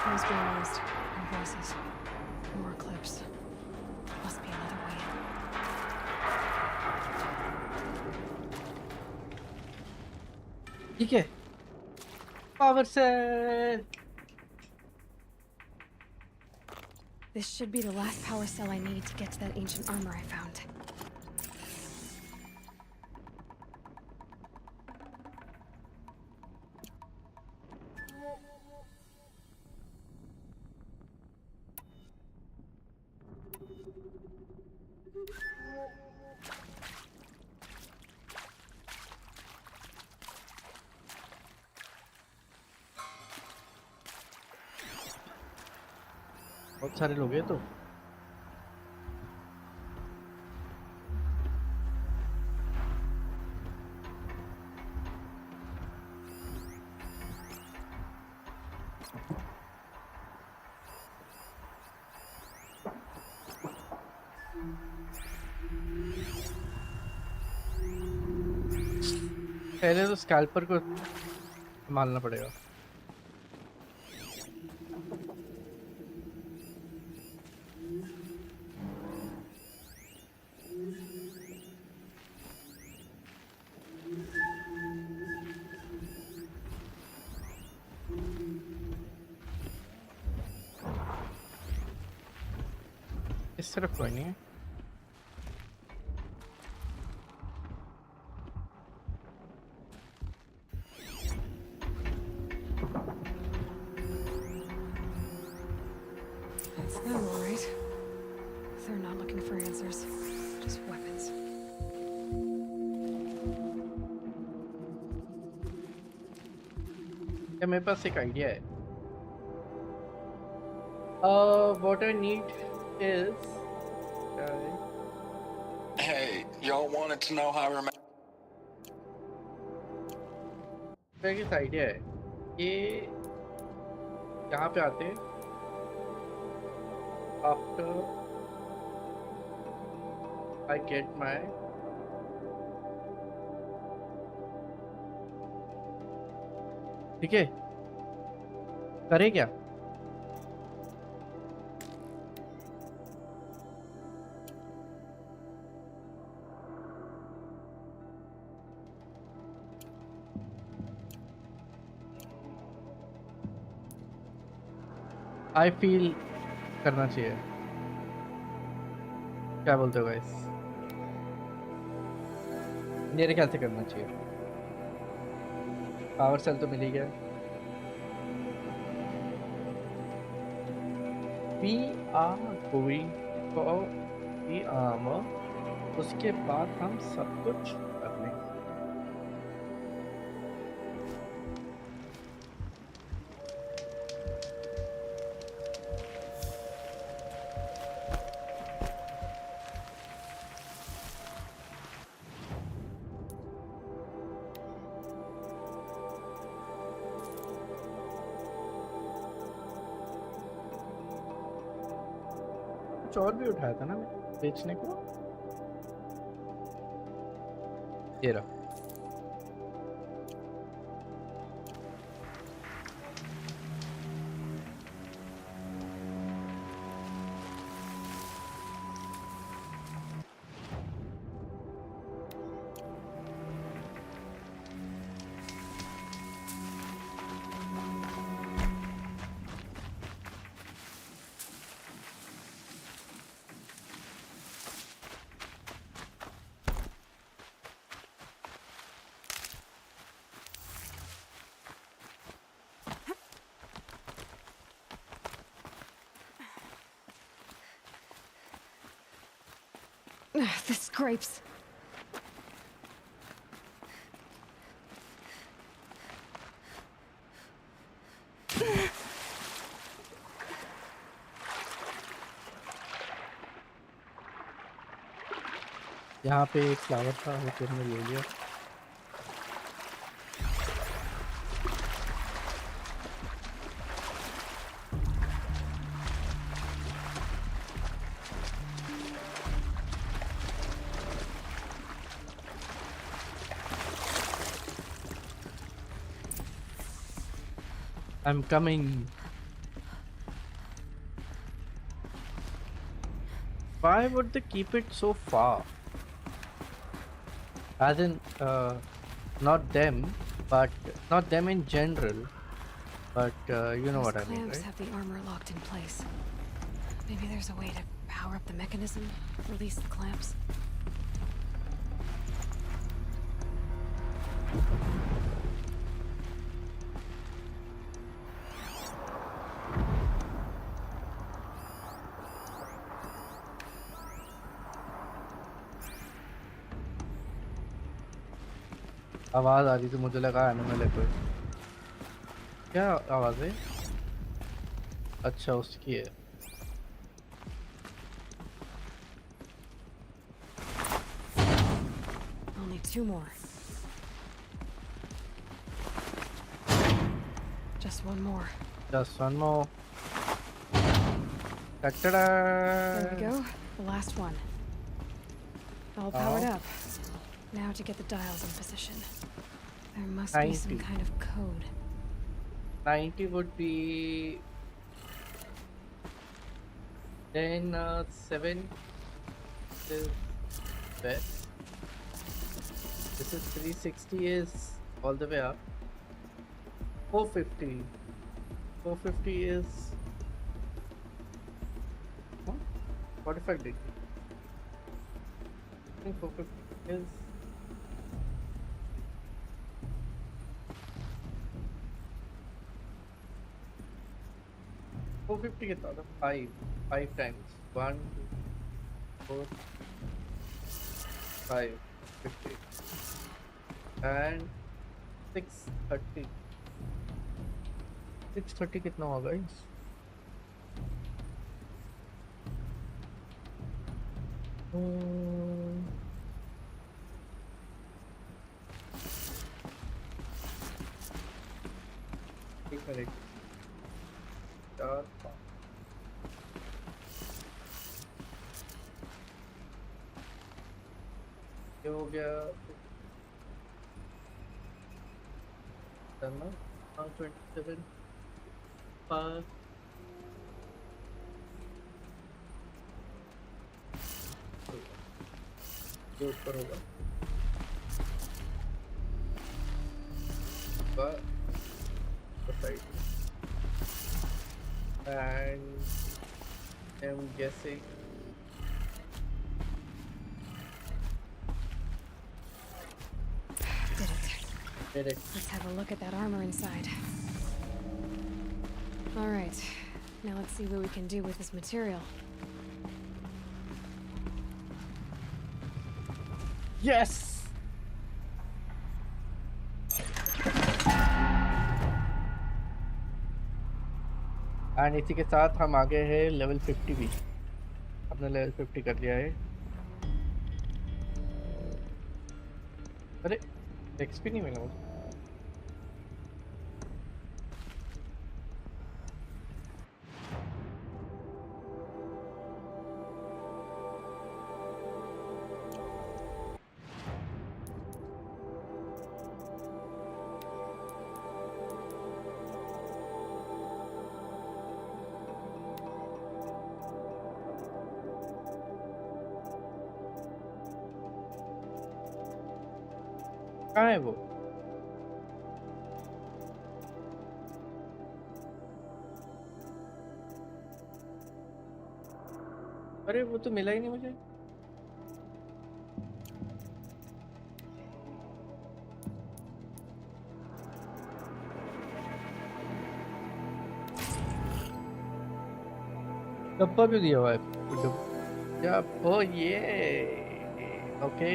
Speaker 3: Screens being raised. More voices. More clips. Must be another way in.
Speaker 1: ठीक है power cell
Speaker 3: This should be the last power cell I need to get to that ancient armor I found.
Speaker 1: बहुत सारे लोग हैं तो पहले तो scalper को संभालना पड़ेगा इस तरफ कोई नहीं है
Speaker 3: That's them, all right. answers. Just weapons.
Speaker 1: Yeah, मेरे पास एक idea है. What I need is
Speaker 6: Hey, y'all wanted to know how I remember?
Speaker 1: मेरे पास idea है. ये यहाँ पे आते हैं. After I get my ठीक है करे क्या आई फील करना चाहिए क्या बोलते हो गाइस मेरे ख्याल से करना चाहिए पावर सेल तो मिल ही गया we are going for the armor उसके बाद हम सब कुछ कर लेंगे कुछ और भी उठाया था ना मैं बेचने को ये रहा
Speaker 3: This scrapes.
Speaker 1: यहाँ पे एक फ्लावर था वो फिर मैं ले लिया I'm coming. Why would they keep it so far? As in, not them, but not them in general, but you know what I mean,
Speaker 3: Clamps
Speaker 1: right?
Speaker 3: have the armor locked in place. Maybe there's a way to power up the mechanism, release the clamps.
Speaker 1: आवाज आ रही थी मुझे लगा animal है कोई क्या आवाज है अच्छा उसकी है
Speaker 3: Only 2 more. Just 1 more.
Speaker 1: just one more Ta-da!
Speaker 3: There we go. The last one. All powered
Speaker 1: Oh.
Speaker 3: up. Now to get the dials in position. There must be some
Speaker 1: 90.
Speaker 3: kind of code.
Speaker 1: 90 would be then 7 is best. This is 360 is all the way up. 450. 450 is huh? 45 degree. I think 450 is 450 कितना था 5 times 1 2 4 550 and 630. 630 कितना होगा इस? एक minute, 4 5 ये हो गया करना 27 5 जो ऊपर होगा side and I'm guessing
Speaker 3: Did it. Let's have a look at that armor inside. All right, now let's see what we can do with this material.
Speaker 1: yes. And इसी के साथ हम आगे हैं लेवल 50 भी, अपने लेवल 50 कर लिया है। अरे एक्सपी नहीं मिला मुझे। कहाँ है वो? अरे वो तो मिला ही नहीं मुझे। डब्बा क्यों दिया हुआ है? क्या? ओ ये okay,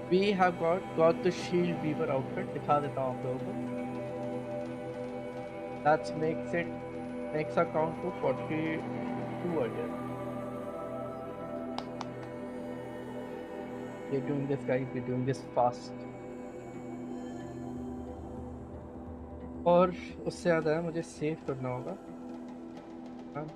Speaker 1: we have got the shield weaver outfit। दिखा देता हूँ आप लोगों को। that makes our count to 42 again। we're doing this guys, we're doing this fast। और उससे ज़्यादा है मुझे सेव करना होगा। हाँ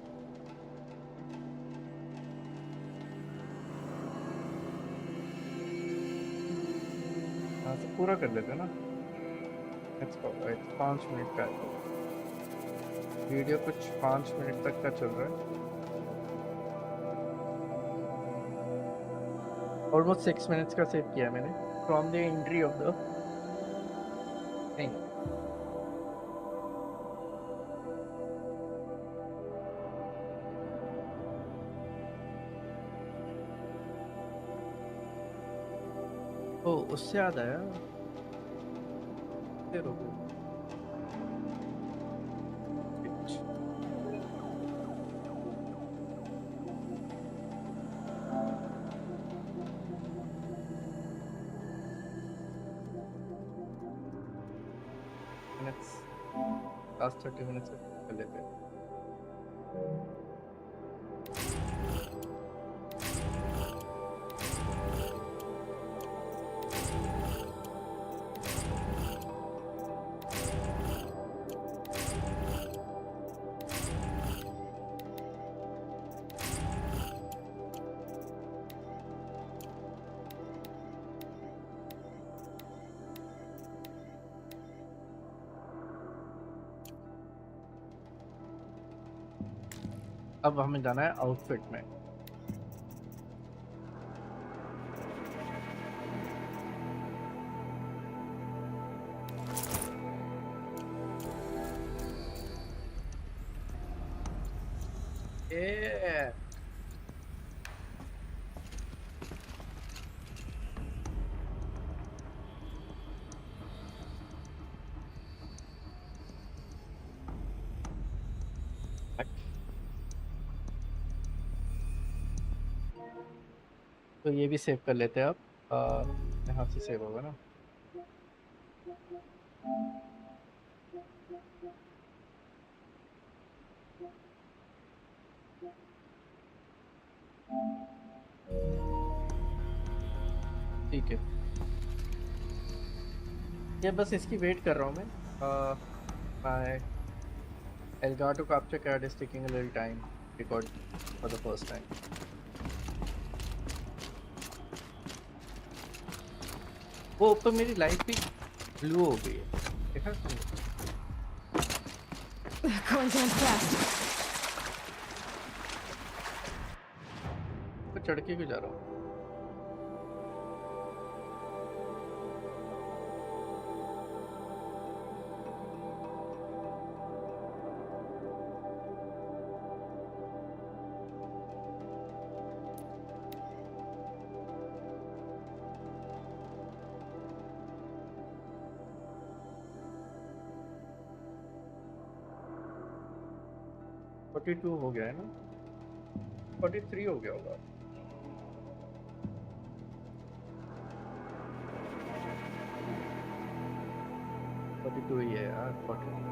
Speaker 1: पूरा कर लेते हैं ना। 5 मिनट का है, वीडियो कुछ 5 मिनट तक का चल रहा है। ऑलमोस्ट 6 मिनट्स का सेव किया मैंने from the entry of the thing. Oh उससे याद आया, लास्ट 30 मिनट्स कर लेते हैं। अब हमें जाना है आउटफिट में। तो ये भी सेव कर लेते हैं अब। यहाँ से सेव होगा ना। ठीक है, ये बस इसकी वेट कर रहा हूँ मैं। My Elgato capture card is taking a little time to record for the first time. वो ऊपर मेरी लाइट भी ब्लू हो गई है, देखा तुमने?
Speaker 3: Going down fast.
Speaker 1: तो चढ़ के क्यों जा रहा हूँ? टू हो गया है ना, 43 हो गया होगा। टू ही है यार, 40।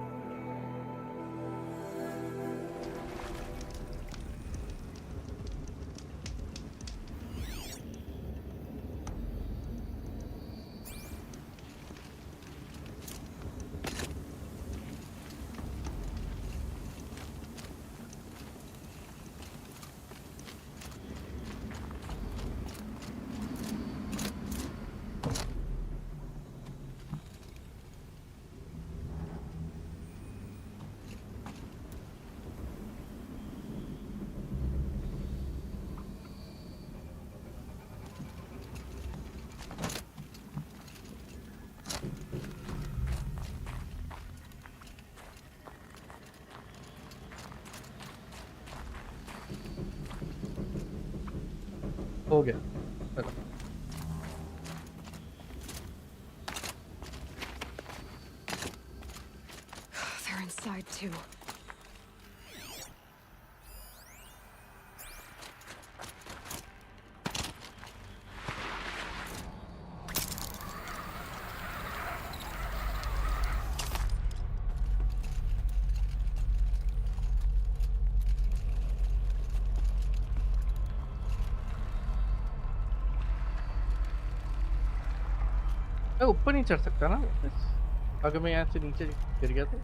Speaker 1: हो गया, चलो।
Speaker 3: They're inside too.
Speaker 1: मैं ऊपर नहीं चढ़ सकता ना अगर मैं यहाँ से नीचे गिर गया तो?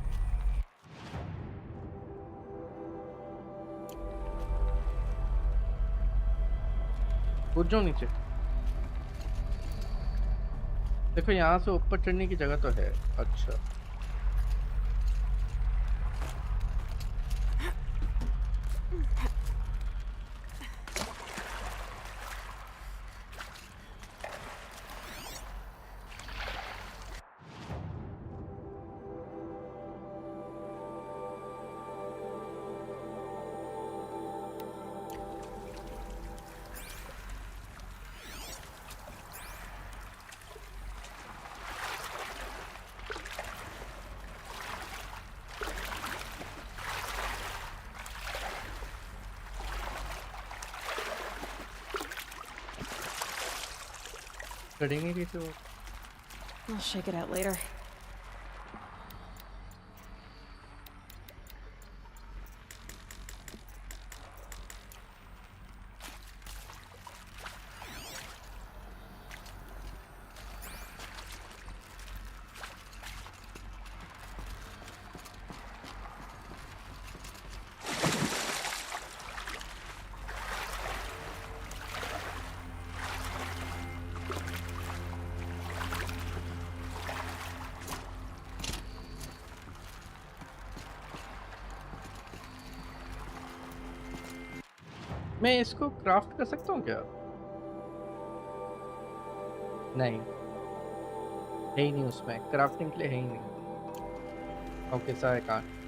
Speaker 1: कूद जाओ नीचे। देखो यहाँ से ऊपर चढ़ने की जगह तो है। अच्छा, चढ़ेंगे कैसे वो?
Speaker 3: I'll shake it out later.
Speaker 1: मैं इसको क्राफ्ट कर सकता हूँ क्या? नहीं, है ही नहीं उसमें, क्राफ्टिंग के लिए है ही नहीं। Okay sir, I can't.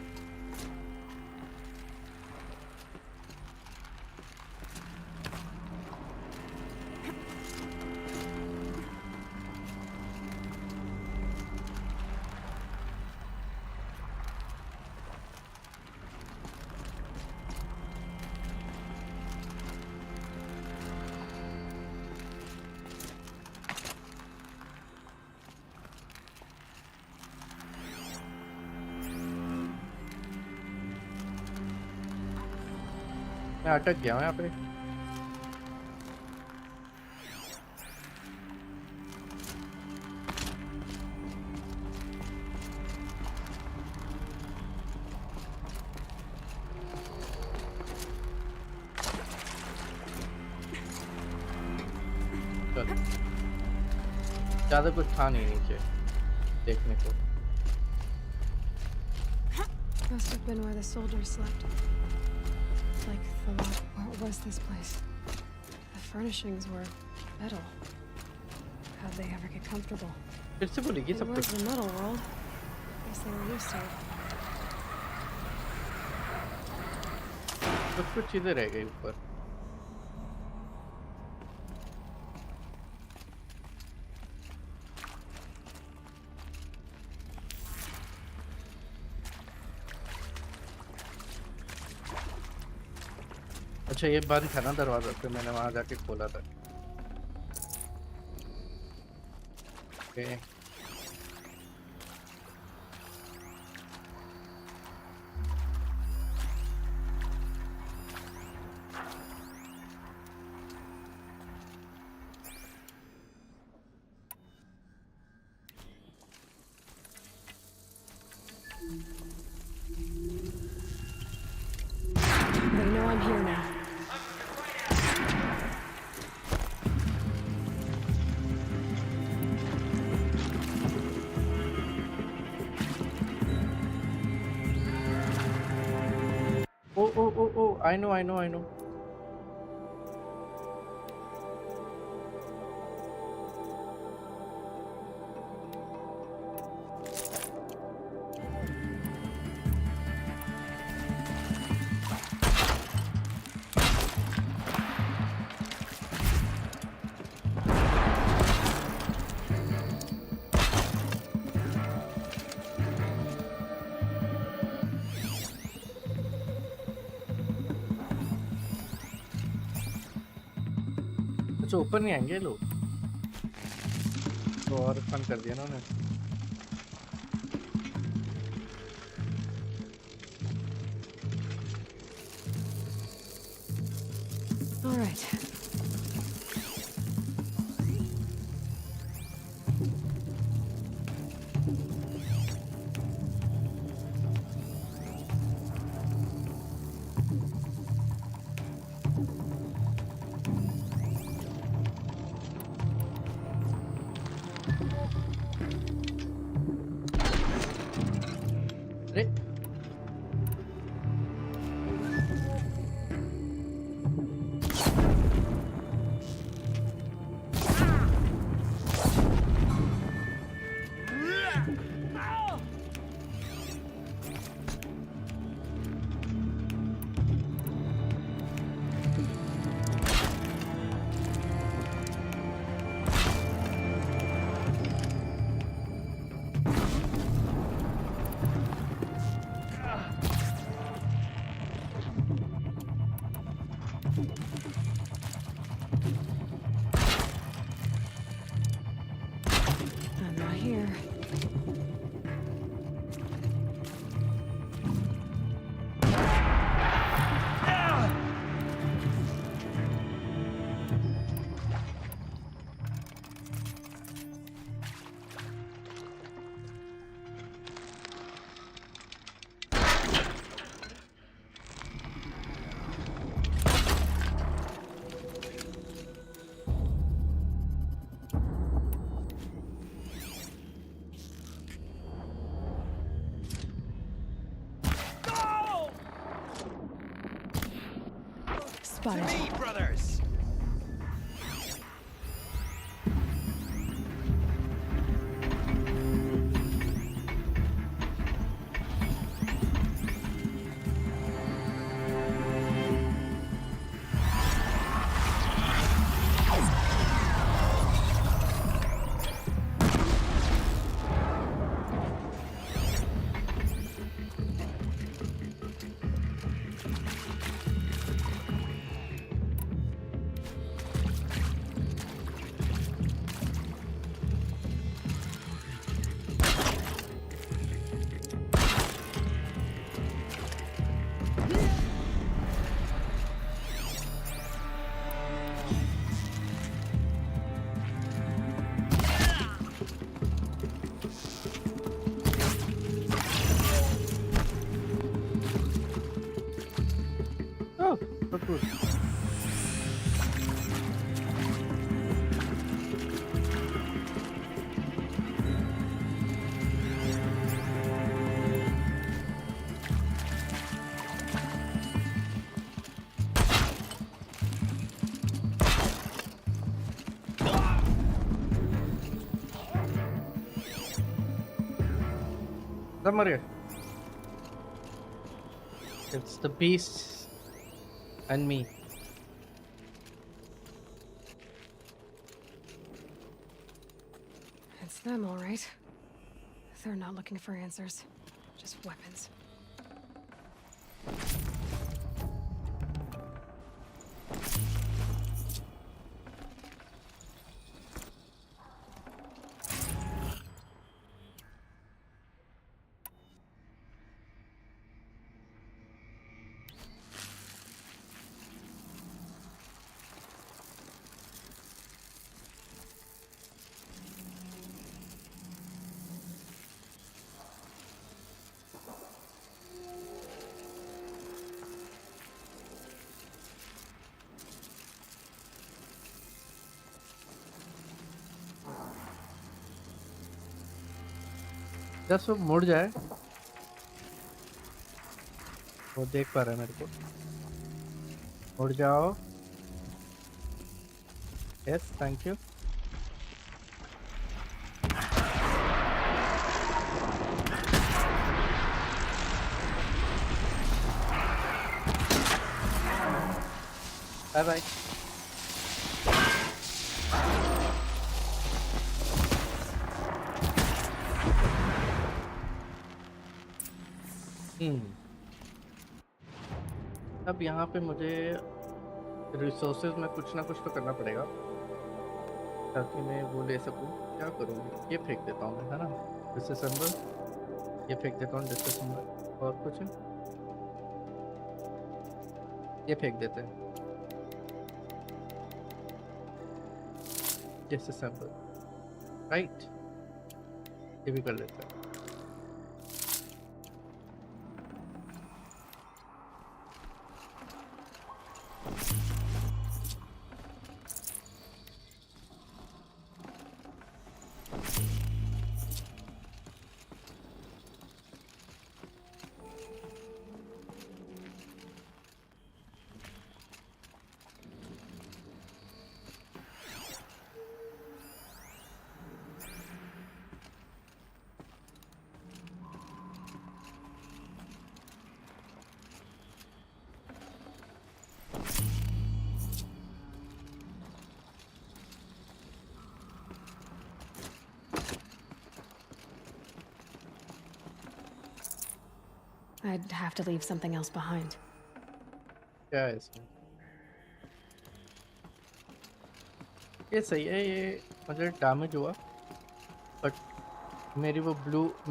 Speaker 1: मैं अटक गया हूँ यहाँ पे। चल, ज़्यादा कुछ था नहीं नीचे देखने को।
Speaker 3: Must have been where the soldiers slept. Like the lot. What was this place? The furnishings were metal. How'd they ever get comfortable?
Speaker 1: फिर से बोलेगी
Speaker 3: It
Speaker 1: सब
Speaker 3: was
Speaker 1: कुछ।
Speaker 3: the metal world. Guess they were used to it.
Speaker 1: कुछ चीज़ें रह गई ऊपर। अच्छा ये बंद था ना दरवाजा, फिर मैंने वहां जाके खोला था। Okay
Speaker 3: They know I'm here now.
Speaker 1: Oh, I know. अच्छा ऊपर नहीं आएंगे लोग, तो और फन कर दिया ना उन्हें।
Speaker 3: All right.
Speaker 1: अरे
Speaker 3: I'm not here. Spotted.
Speaker 2: Me, brothers!
Speaker 1: So cool. सब मर गए. It's the beast and me.
Speaker 3: It's them, all right. They're not looking for answers, just weapons.
Speaker 1: Just वो मुड़ जाए. वो देख पा रहा है मेरे को. मुड़ जाओ. Yes thank you. Bye bye. अब यहाँ पे मुझे रिसोर्सेज में कुछ ना कुछ तो करना पड़ेगा ताकि मैं वो ले सकूँ. क्या करूँगी? ये फेंक देता हूँ मैं, है ना. डिसअसेंबल. ये फेंक देता हूँ डिसअसेंबल. और कुछ है? ये फेंक देते हैं. डिसअसेंबल. राइट. ये भी कर लेते हैं.
Speaker 3: I'd have to leave something else behind.
Speaker 1: क्या है इसमें? ये सही है. ये मुझे डैमेज हुआ बट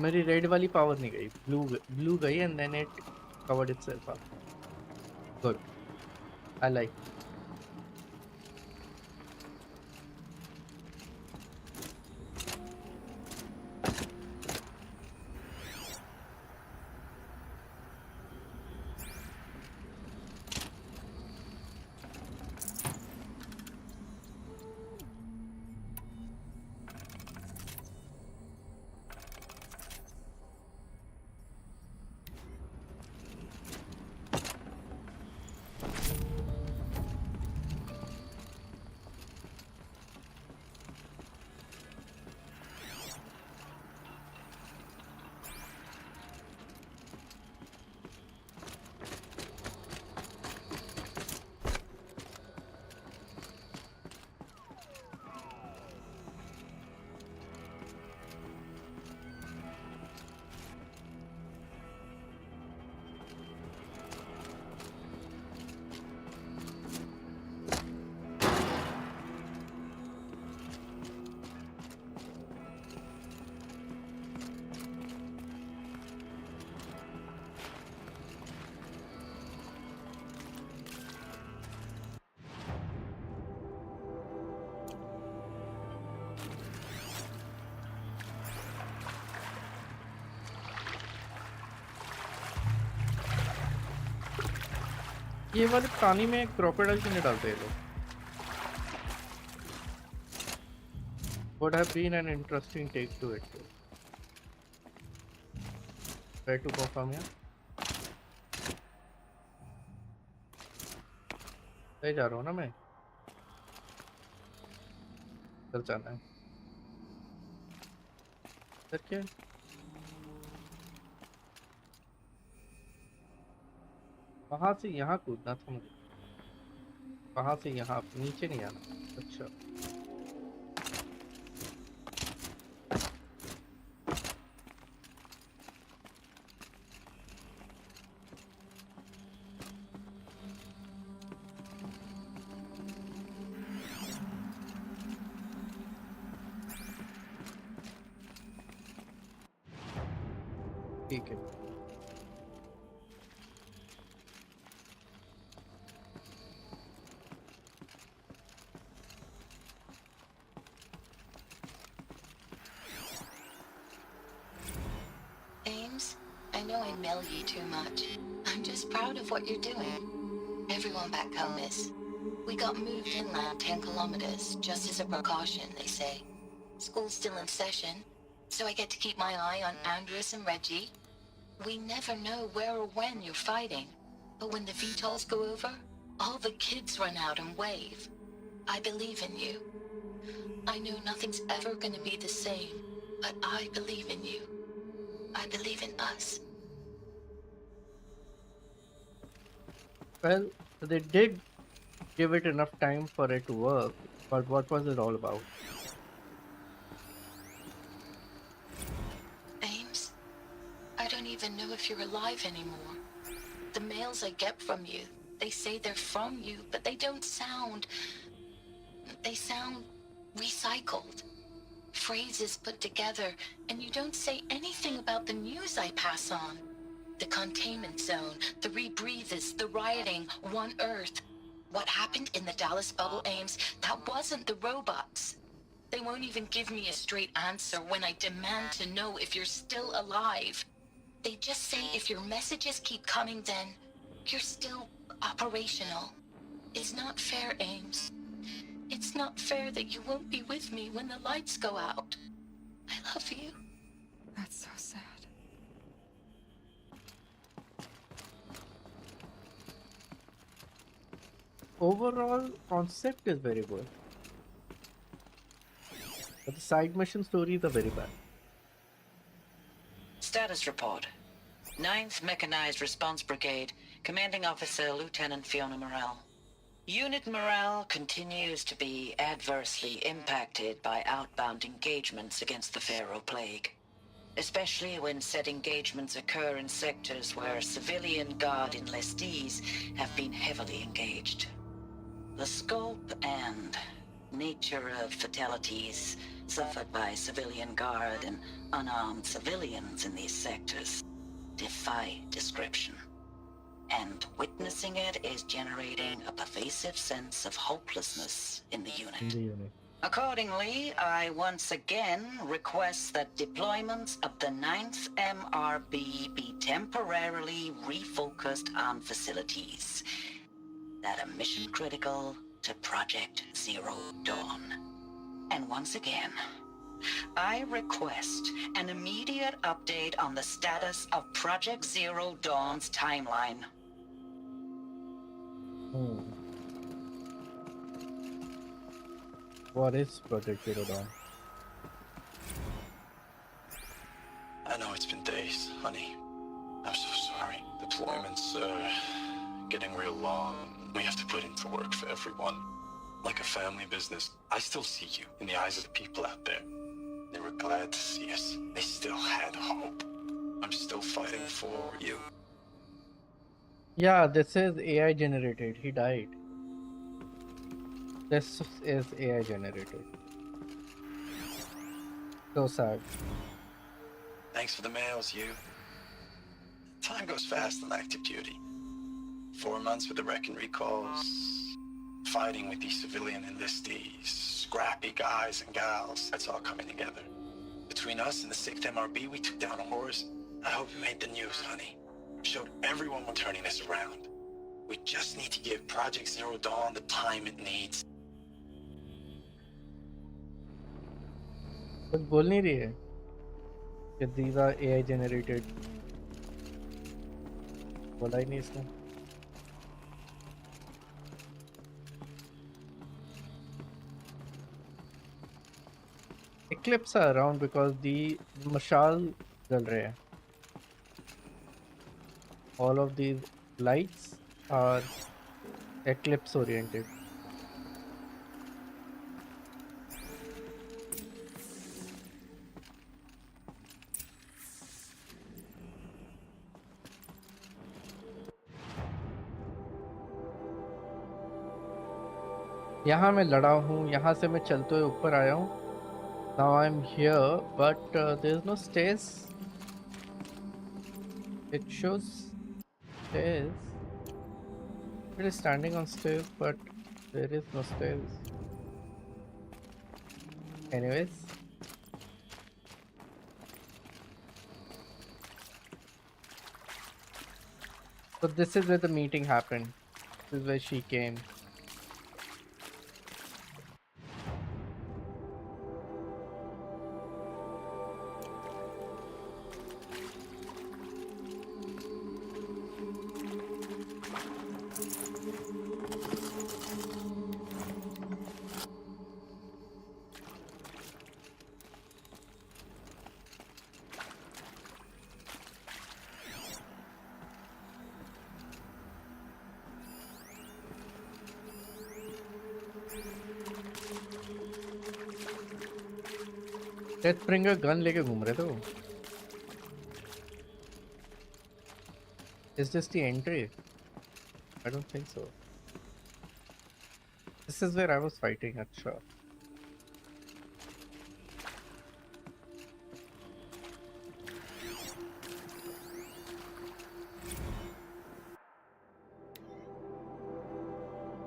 Speaker 1: मेरी रेड वाली पावर नहीं गई. ब्लू गई and then it covered itself up. Good. I like. ये वाले पानी में क्रोकोडाइल क्यों नहीं डालते ये लोग? Would have been an interesting take to it. Try to go from here. सही जा रहा हूँ ना मैं? चल जाना है। सर क्या? वहाँ से यहाँ कूदना था मुझे। वहाँ से यहाँ नीचे नहीं आना। अच्छा। ठीक है।
Speaker 5: Ames, I know I mail you too much. I'm just proud of what you're doing. Everyone back home is. We got moved inland 10 kilometers, just as a precaution, they say. School's still in session, so I get to keep my eye on Andres and Reggie. We never know where or when you're fighting, but when the VTOLs go over, all the kids run out and wave. I believe in you. I know nothing's ever gonna be the same, but I believe in you. I believe in us.
Speaker 1: Well, they did give it enough time for it to work, but what was it all about?
Speaker 5: Ames, I don't even know if you're alive anymore. The mails I get from you, they say they're from you, but they don't sound... They sound recycled. Phrases put together, and you don't say anything about the news I pass on. The containment zone, the rebreathers, the rioting, One Earth. What happened in the Dallas bubble, Ames, that wasn't the robots. They won't even give me a straight answer when I demand to know if you're still alive. They just say if your messages keep coming, then you're still operational. It's not fair, Ames. It's not fair that you won't be with me when the lights go out. I love you.
Speaker 3: That's so sad.
Speaker 1: Overall concept is very good, but the side mission stories are very bad.
Speaker 5: Status report. 9th Mechanized Response Brigade, Commanding Officer Lieutenant Fiona Morrell. Unit morale continues to be adversely impacted by outbound engagements against the Pharaoh Plague, especially when said engagements occur in sectors where civilian guard enlistees have been heavily engaged. The scope and nature of fatalities suffered by civilian guard and unarmed civilians in these sectors defy description. And witnessing it is generating a pervasive sense of hopelessness in the unit. Accordingly, I once again request that deployments of the 9th MRB be temporarily refocused on facilities that are mission critical to Project Zero Dawn. And once again, I request an immediate update on the status of Project Zero Dawn's timeline.
Speaker 1: What is Project Zero Dawn?
Speaker 6: I know it's been days, honey. I'm so sorry. Deployments are getting real long. We have to put into work for everyone. Like a family business. I still see you in the eyes of the people out there. They were glad to see us. They still had hope. I'm still fighting for you.
Speaker 1: Yeah, this is AI generated. He died. This is AI generated. So sad.
Speaker 6: Thanks for the mails, you. Time goes fast on active duty. 4 months with the wreck and recalls. Fighting with these civilian enlistees. Scrappy guys and gals. That's all coming together. Between us and the 6th MRB, we took down a horse. I hope you made the news, honey. Showed everyone we're turning this around. We just need to give Project Zero Dawn the time it needs.
Speaker 1: कुछ बोल नहीं रही है कि these are AI generated. बोला ही नहीं इसने. Eclipse are around because the mashal जल रहे हैं. All of these lights are eclipse oriented. यहाँ मैं लड़ा हूँ, यहाँ से मैं चलते हुए ऊपर आया हूँ. Now I'm here, but there's no stairs. It shows stairs. It is standing on stairs, but there is no stairs. Anyways. So this is where the meeting happened. This is where she came. Let's bring a gun लेके घूम रहे थे वो. Is this the entry? I don't think so. This is where I was fighting. अच्छा.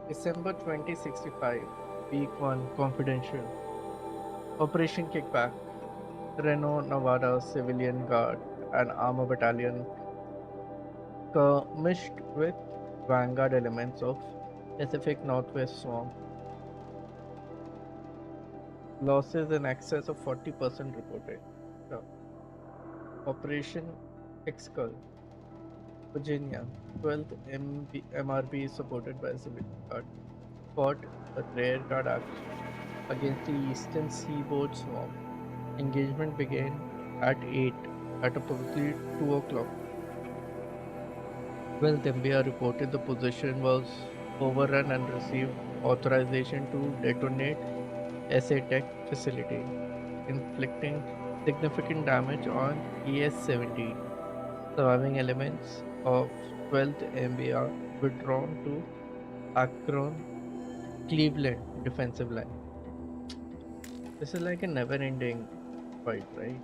Speaker 1: December 2065, week 1, confidential. Operation Kickback. Reno, Nevada Civilian Guard and Armor Battalion skirmished with Vanguard elements of Pacific Northwest Swarm. Losses in excess of 40% reported. Yeah. Operation Excel. Virginia, 12th MRB supported by Civilian Guard, fought a rear guard action against the Eastern Seaboard Swarm. Engagement began at 8 at approximately 2 o'clock. 12th MBR reported the position was overrun and received authorization to detonate SA Tech facility, inflicting significant damage on ES-70. Surviving elements of 12th MBR withdrawn to Akron, Cleveland defensive line. This is like a never-ending fight, right?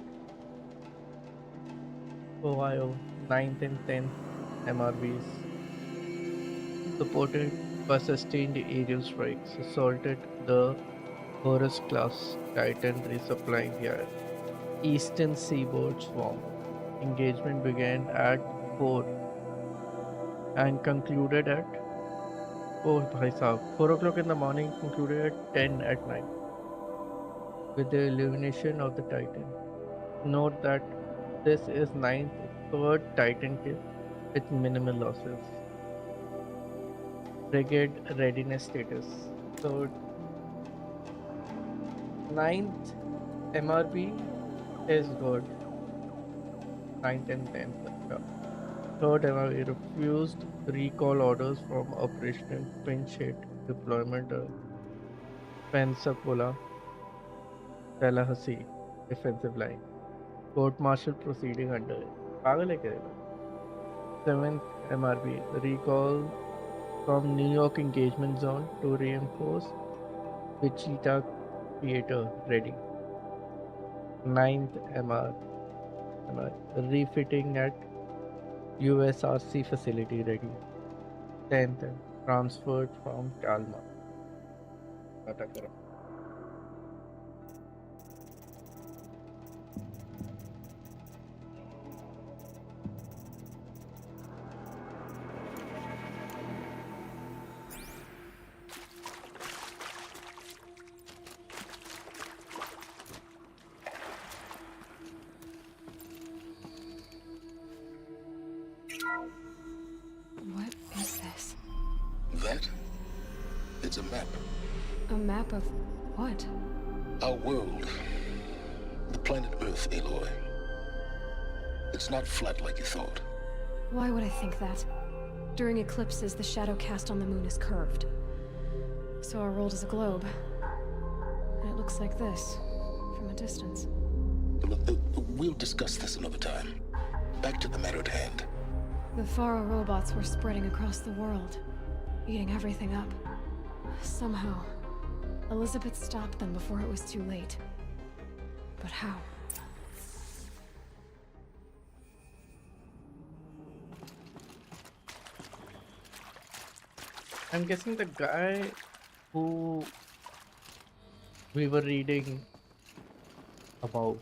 Speaker 1: Ohio, 9th and 10th MRBs supported by sustained aerial strikes, assaulted the Horus class Titan resupplying the Eastern Seaboard Swarm. Engagement began at 4 and concluded at 4 o'clock in the morning, concluded at 10 at night with the elimination of the Titan. Note that this is 9th third Titan kill with minimal losses. Brigade readiness status. So 9th MRB is good. 9th and 10th. Third MRB refused recall orders from operational pinch hit deployment Pensacola, Tallahassee defensive line. Court martial proceeding under it. पागल है क्या ये? 7th MRB recall from New York engagement zone to reinforce Wichita theater ready. 9th MR refitting at USRC facility ready. 10th transferred from Kalmar. पता करो.
Speaker 4: It's a map.
Speaker 3: A map of what?
Speaker 4: Our world. The planet Earth, Aloy. It's not flat like you thought.
Speaker 3: Why would I think that? During eclipses, the shadow cast on the moon is curved. So our world is a globe. And it looks like this, from a distance.
Speaker 4: We'll discuss this another time. Back to the matter at hand.
Speaker 3: The Faro robots were spreading across the world, eating everything up. Somehow, Elizabeth stopped them before it was too late. But how?
Speaker 1: I'm guessing the guy who we were reading about.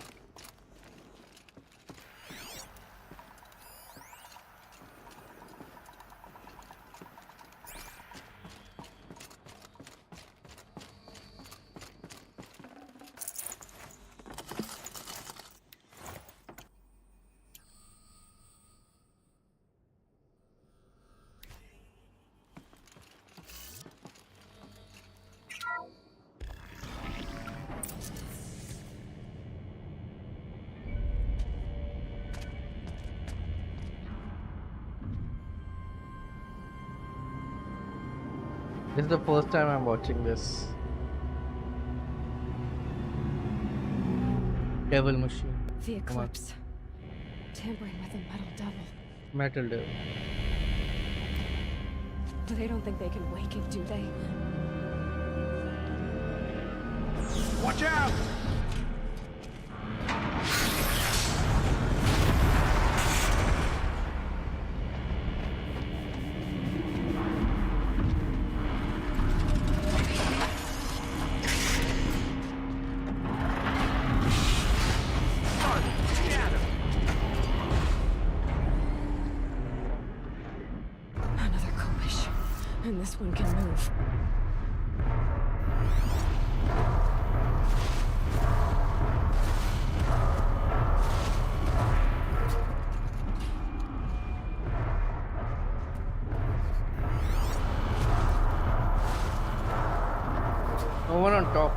Speaker 1: This is the first time I'm watching this. Devil machine.
Speaker 3: The
Speaker 1: Come on.
Speaker 3: eclipse. Tampering with a metal devil.
Speaker 1: Metal devil.
Speaker 3: But they don't think they can wake it, do they?
Speaker 2: Watch out!
Speaker 3: Another Kobish. And this one can move.
Speaker 1: No one on top.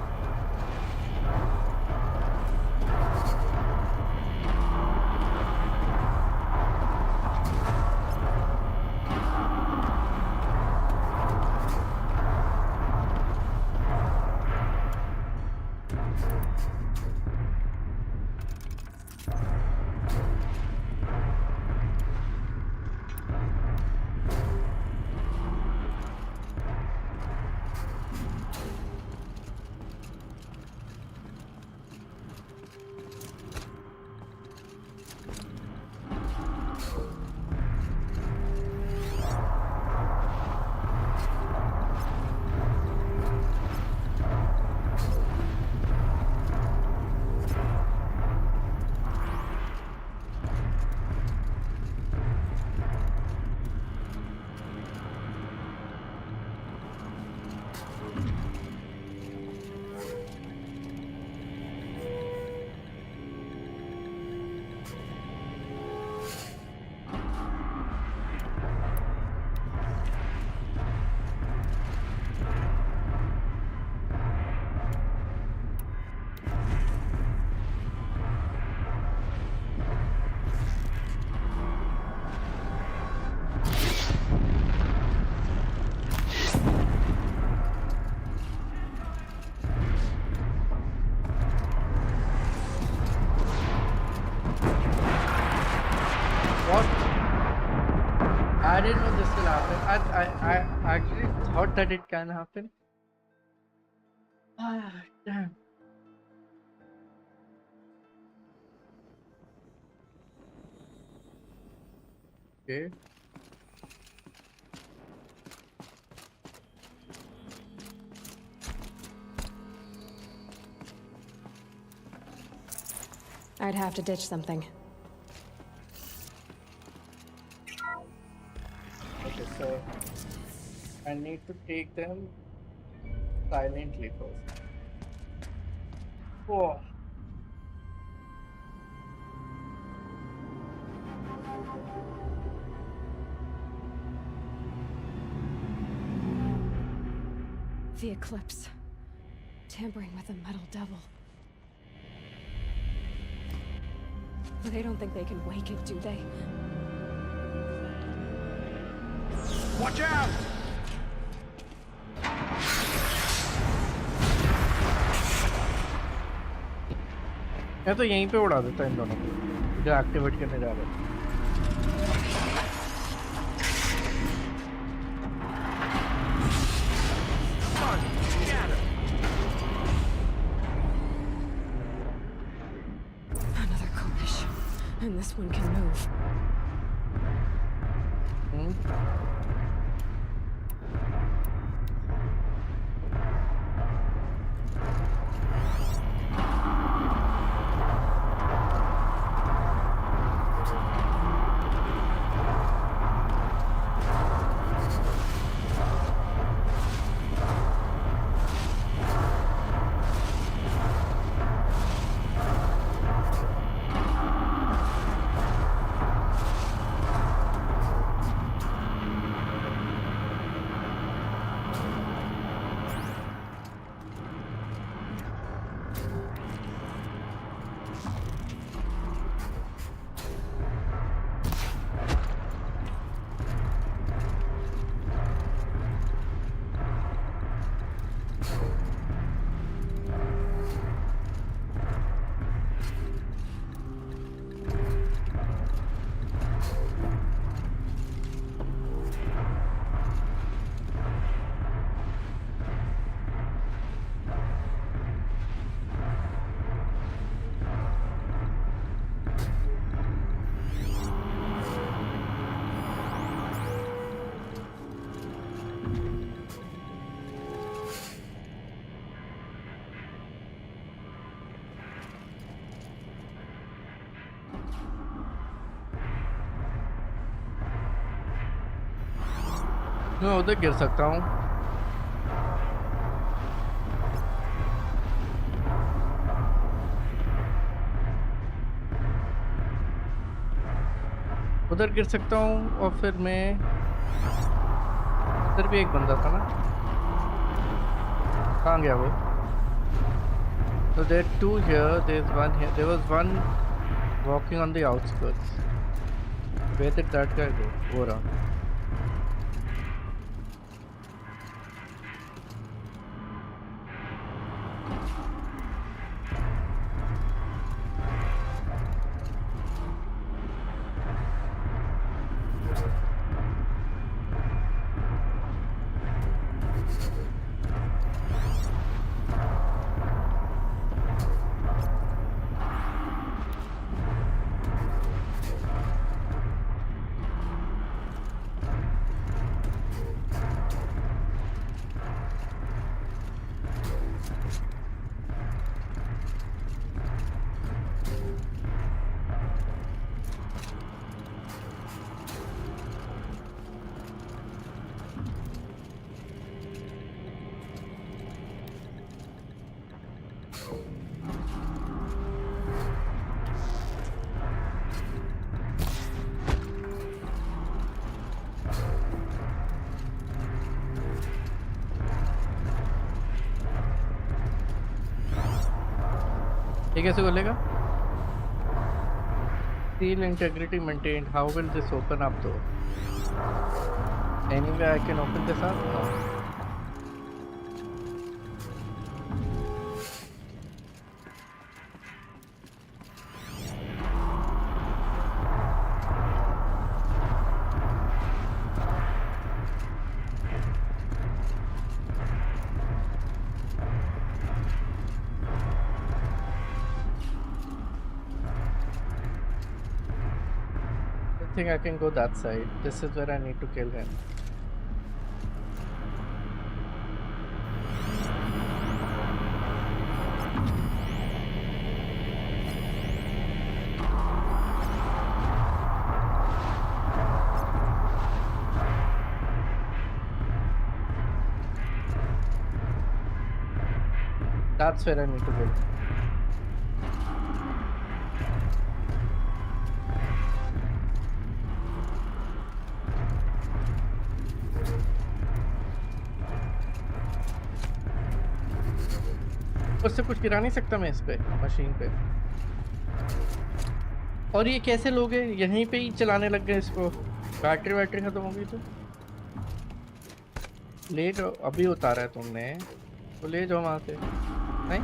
Speaker 1: What? I didn't know this will happen. I actually thought that it can happen. Ah, damn. Okay.
Speaker 3: I'd have to ditch something.
Speaker 1: Okay, so I need to take them silently first. Whoa.
Speaker 3: The eclipse. Tampering with the metal devil. But they don't think they can wake it, do they?
Speaker 2: Watch out!
Speaker 1: मैं तो यहीं पे उड़ा देता इन दोनों को जो activate करने जा रहे हैं।
Speaker 3: Another Kopish. And this one can move.
Speaker 1: मैं उधर गिर सकता हूँ। उधर गिर सकता हूँ और फिर मैं उधर भी एक बंदा था ना, कहाँ गया वो? So there are two here. There's one here. There was one walking on the outskirts. Where did that guy go? वो रहा। ये कैसे खोलेगा? Seal integrity maintained. How will this open up though? Anyway, I can open this up? No. I think I can go that side. This is where I need to kill him. That's where I need to go. उससे कुछ गिरा नहीं सकता मैं इस पे machine पे। और ये कैसे लोगे? यहीं पे ही चलाने लग गए इसको। बैटरी वैटरी खत्म हो गई तो ले जाओ। अभी उतारा है तुमने तो ले जाओ वहां से। नहीं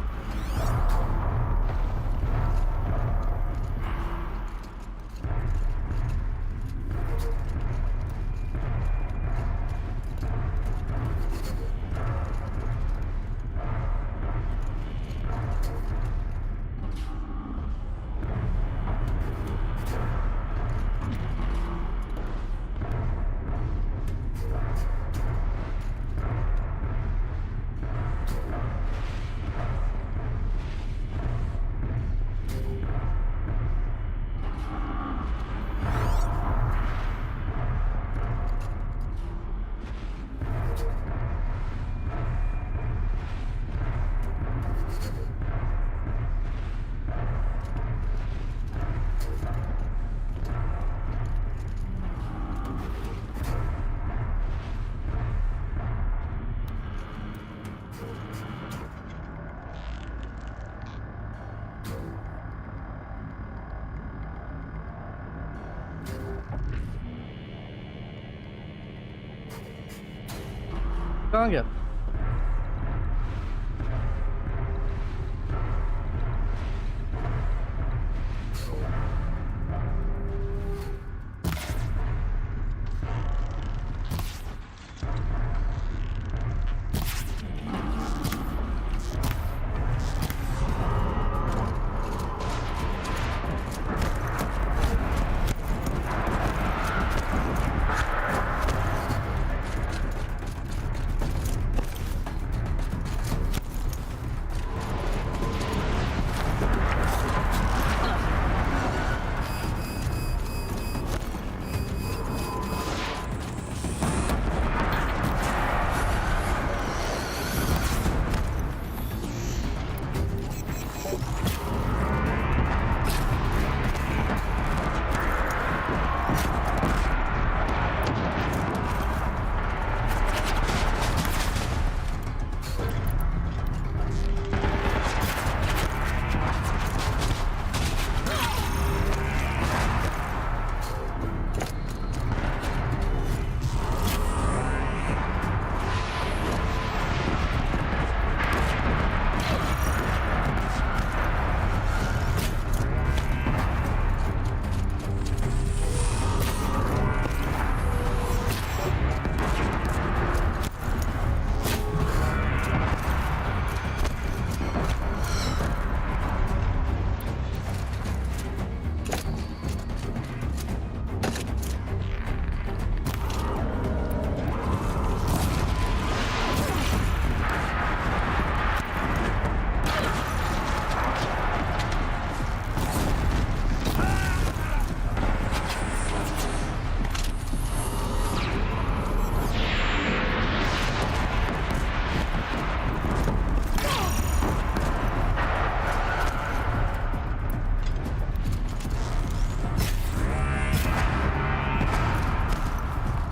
Speaker 1: कहाँ गया?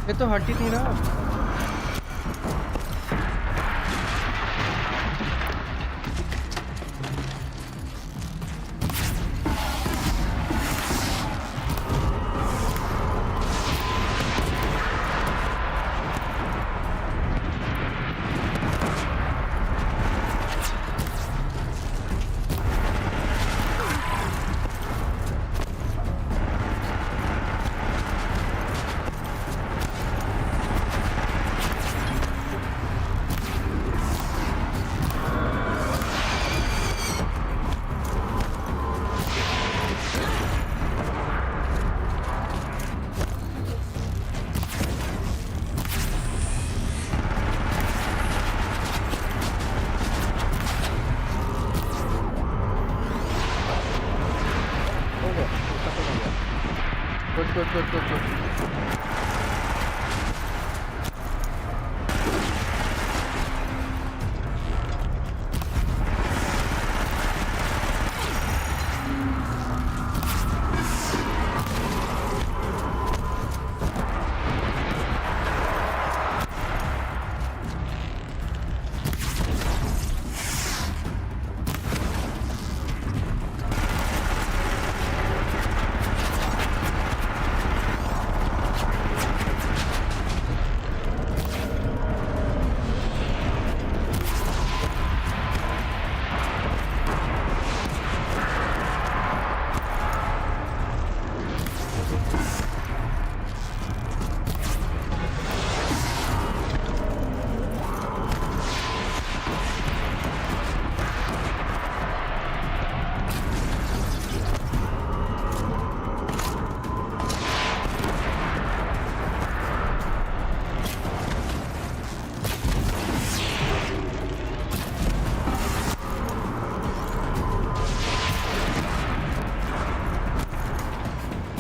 Speaker 1: ये तो हट ही नहीं रहा। Good.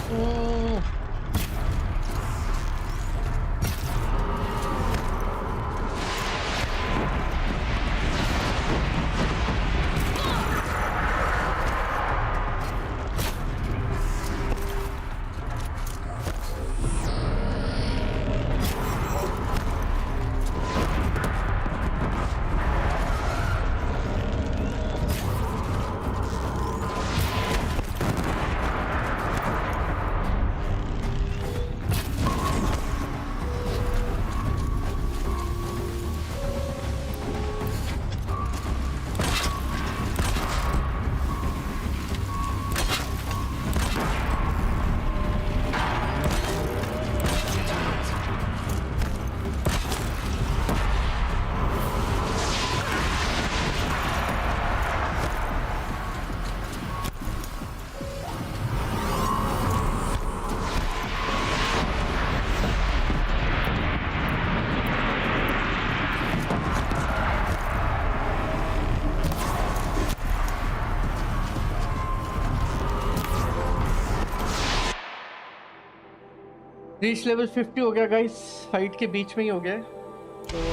Speaker 1: Mm. रीच लेवल 50 हो गया गाइस, फाइट के बीच में ही हो गया तो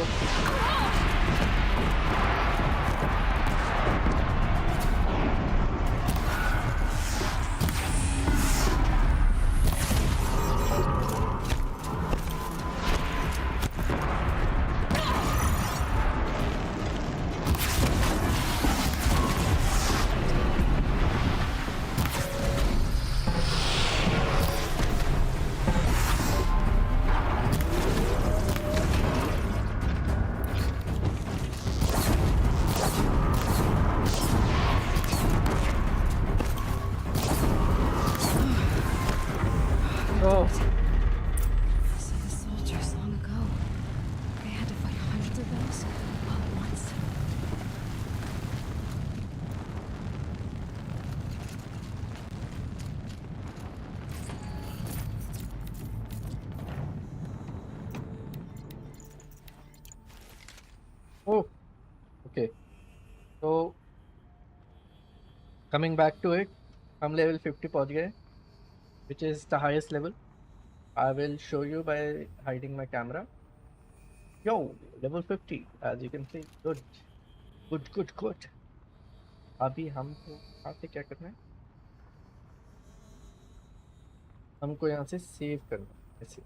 Speaker 3: So the soldiers long ago, they had to fight hundreds of those all at once.
Speaker 1: oh okay, so coming back to it, हम level 50 पहुंच गए, which is the highest level. I will show you by hiding my camera. Yo, level 50, as you can see. Good. अभी हमको यहाँ से क्या करना है, हमको यहाँ से सेव करना है, ऐसे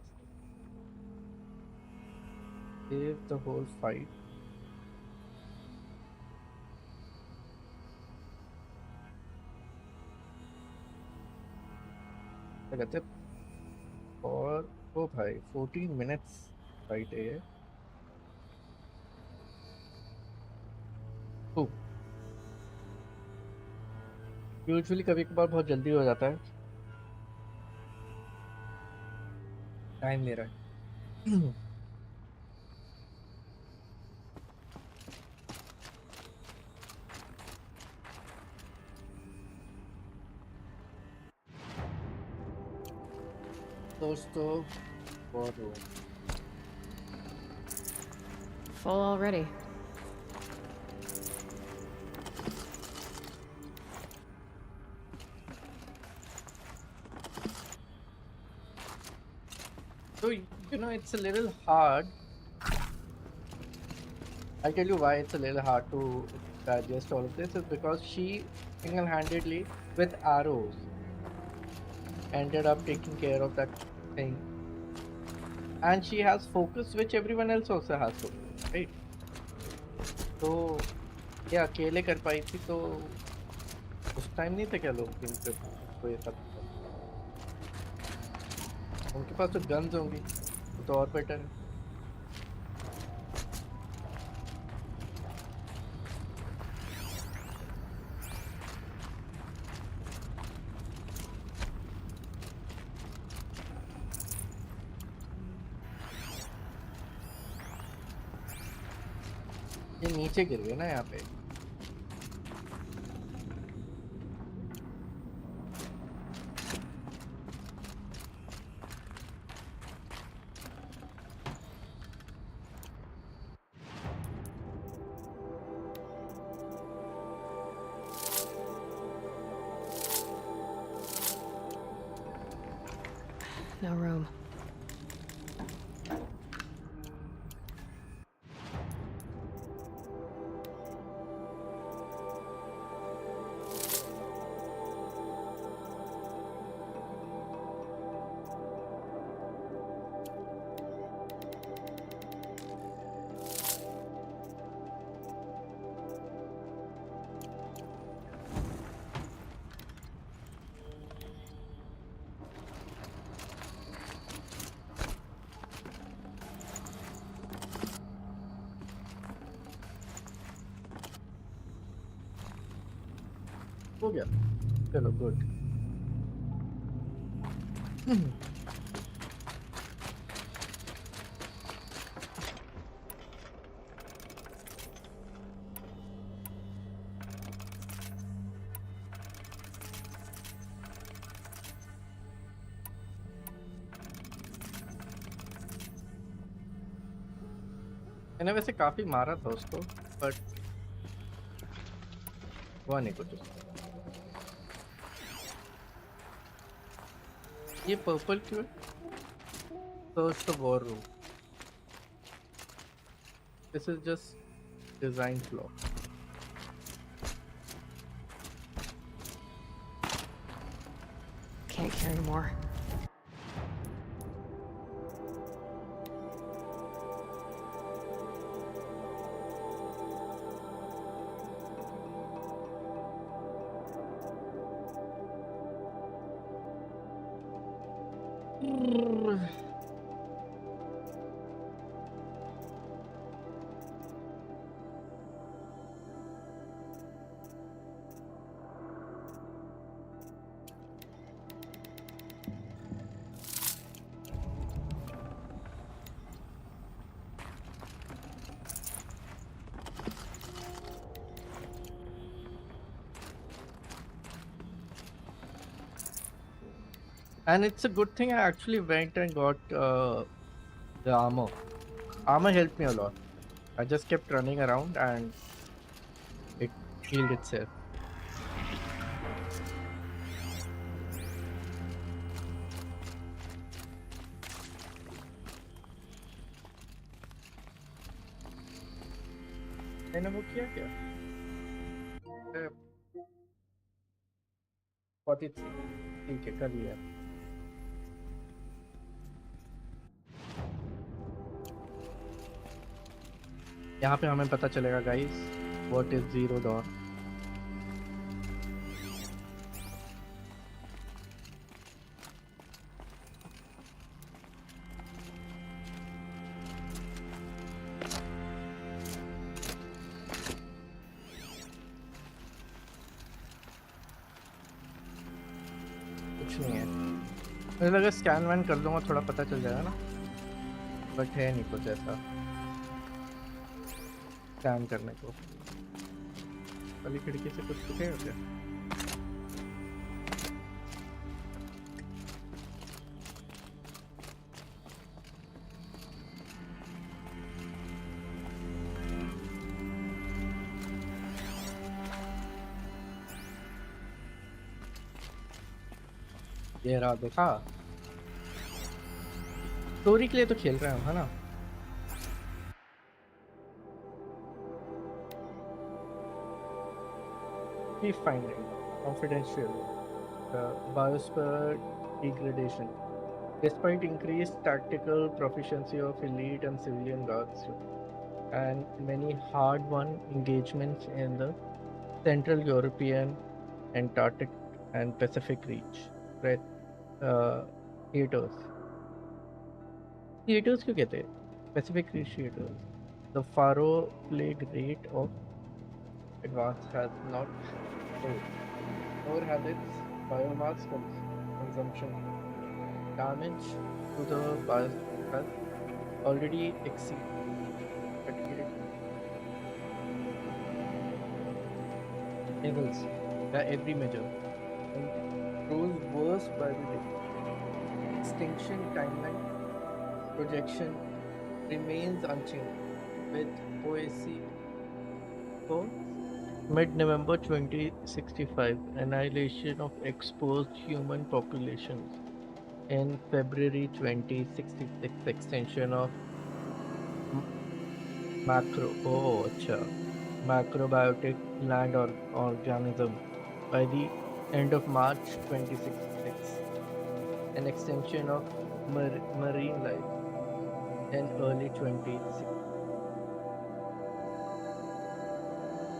Speaker 1: सेव द होल फाइट. क्या कहते हैं, और ओ भाई 14 मिनट्स फाइट है ये. यूजुअली कभी कभार बहुत जल्दी हो जाता है, टाइम ले रहा है. दोस्तों बहुत हो
Speaker 3: Full already.
Speaker 1: So it's a little hard. I'll tell you why it's a little hard to digest all of this. Is because she single-handedly with arrows ended up taking care of that thing, and she has focus which everyone else also has focus, right? तो ये अकेले कर पाई थी, तो उस time नहीं था क्या लोग जिनके को ये सब, उनके पास तो गन्स होंगी तो और बेटर है. ये नीचे गिर गए ना यहाँ पे.
Speaker 3: No room.
Speaker 1: हो गया चलो गुड मैंने वैसे काफी मारा था उसको बट हुआ नहीं कुछ उसको ये पर्पल क्यों है Search the war room. This is just design flaw.
Speaker 3: Can't carry more.
Speaker 1: And it's a good thing I actually went and got the armor. Armor helped me a lot. I just kept running around and it healed itself. मैंने वो किया क्या? 43 ठीक है कर लिया यहाँ पे हमें पता चलेगा guys what is Zero Dawn कुछ नहीं है मुझे लगा स्कैन वैन कर दूंगा थोड़ा पता चल जाएगा ना बट है नहीं कुछ ऐसा स्कैन करने को वाली खिड़की से कुछ दिखेगा क्या ये रहा देखा स्टोरी के लिए तो खेल रहे हैं है ना Fifine, confidential, biosphere degradation. Despite increased tactical proficiency of elite and civilian guards and many hard-won engagements in the Central European, Antarctic, and Pacific reach, right? Theaters. Theaters क्यों कहते हैं? Pacific reach theaters. The Faro plague rate of advance has not slowed, nor has its biomass consumption. Damage to the biosphere has already exceeded levels by every measure and grows worse by the day. Extinction timeline projection remains unchanged with OAC for mid-November 2065 annihilation of exposed human populations in February 2066 extension of macrobiotic land organism by the end of March 2066, an extension of marine life in early 2060,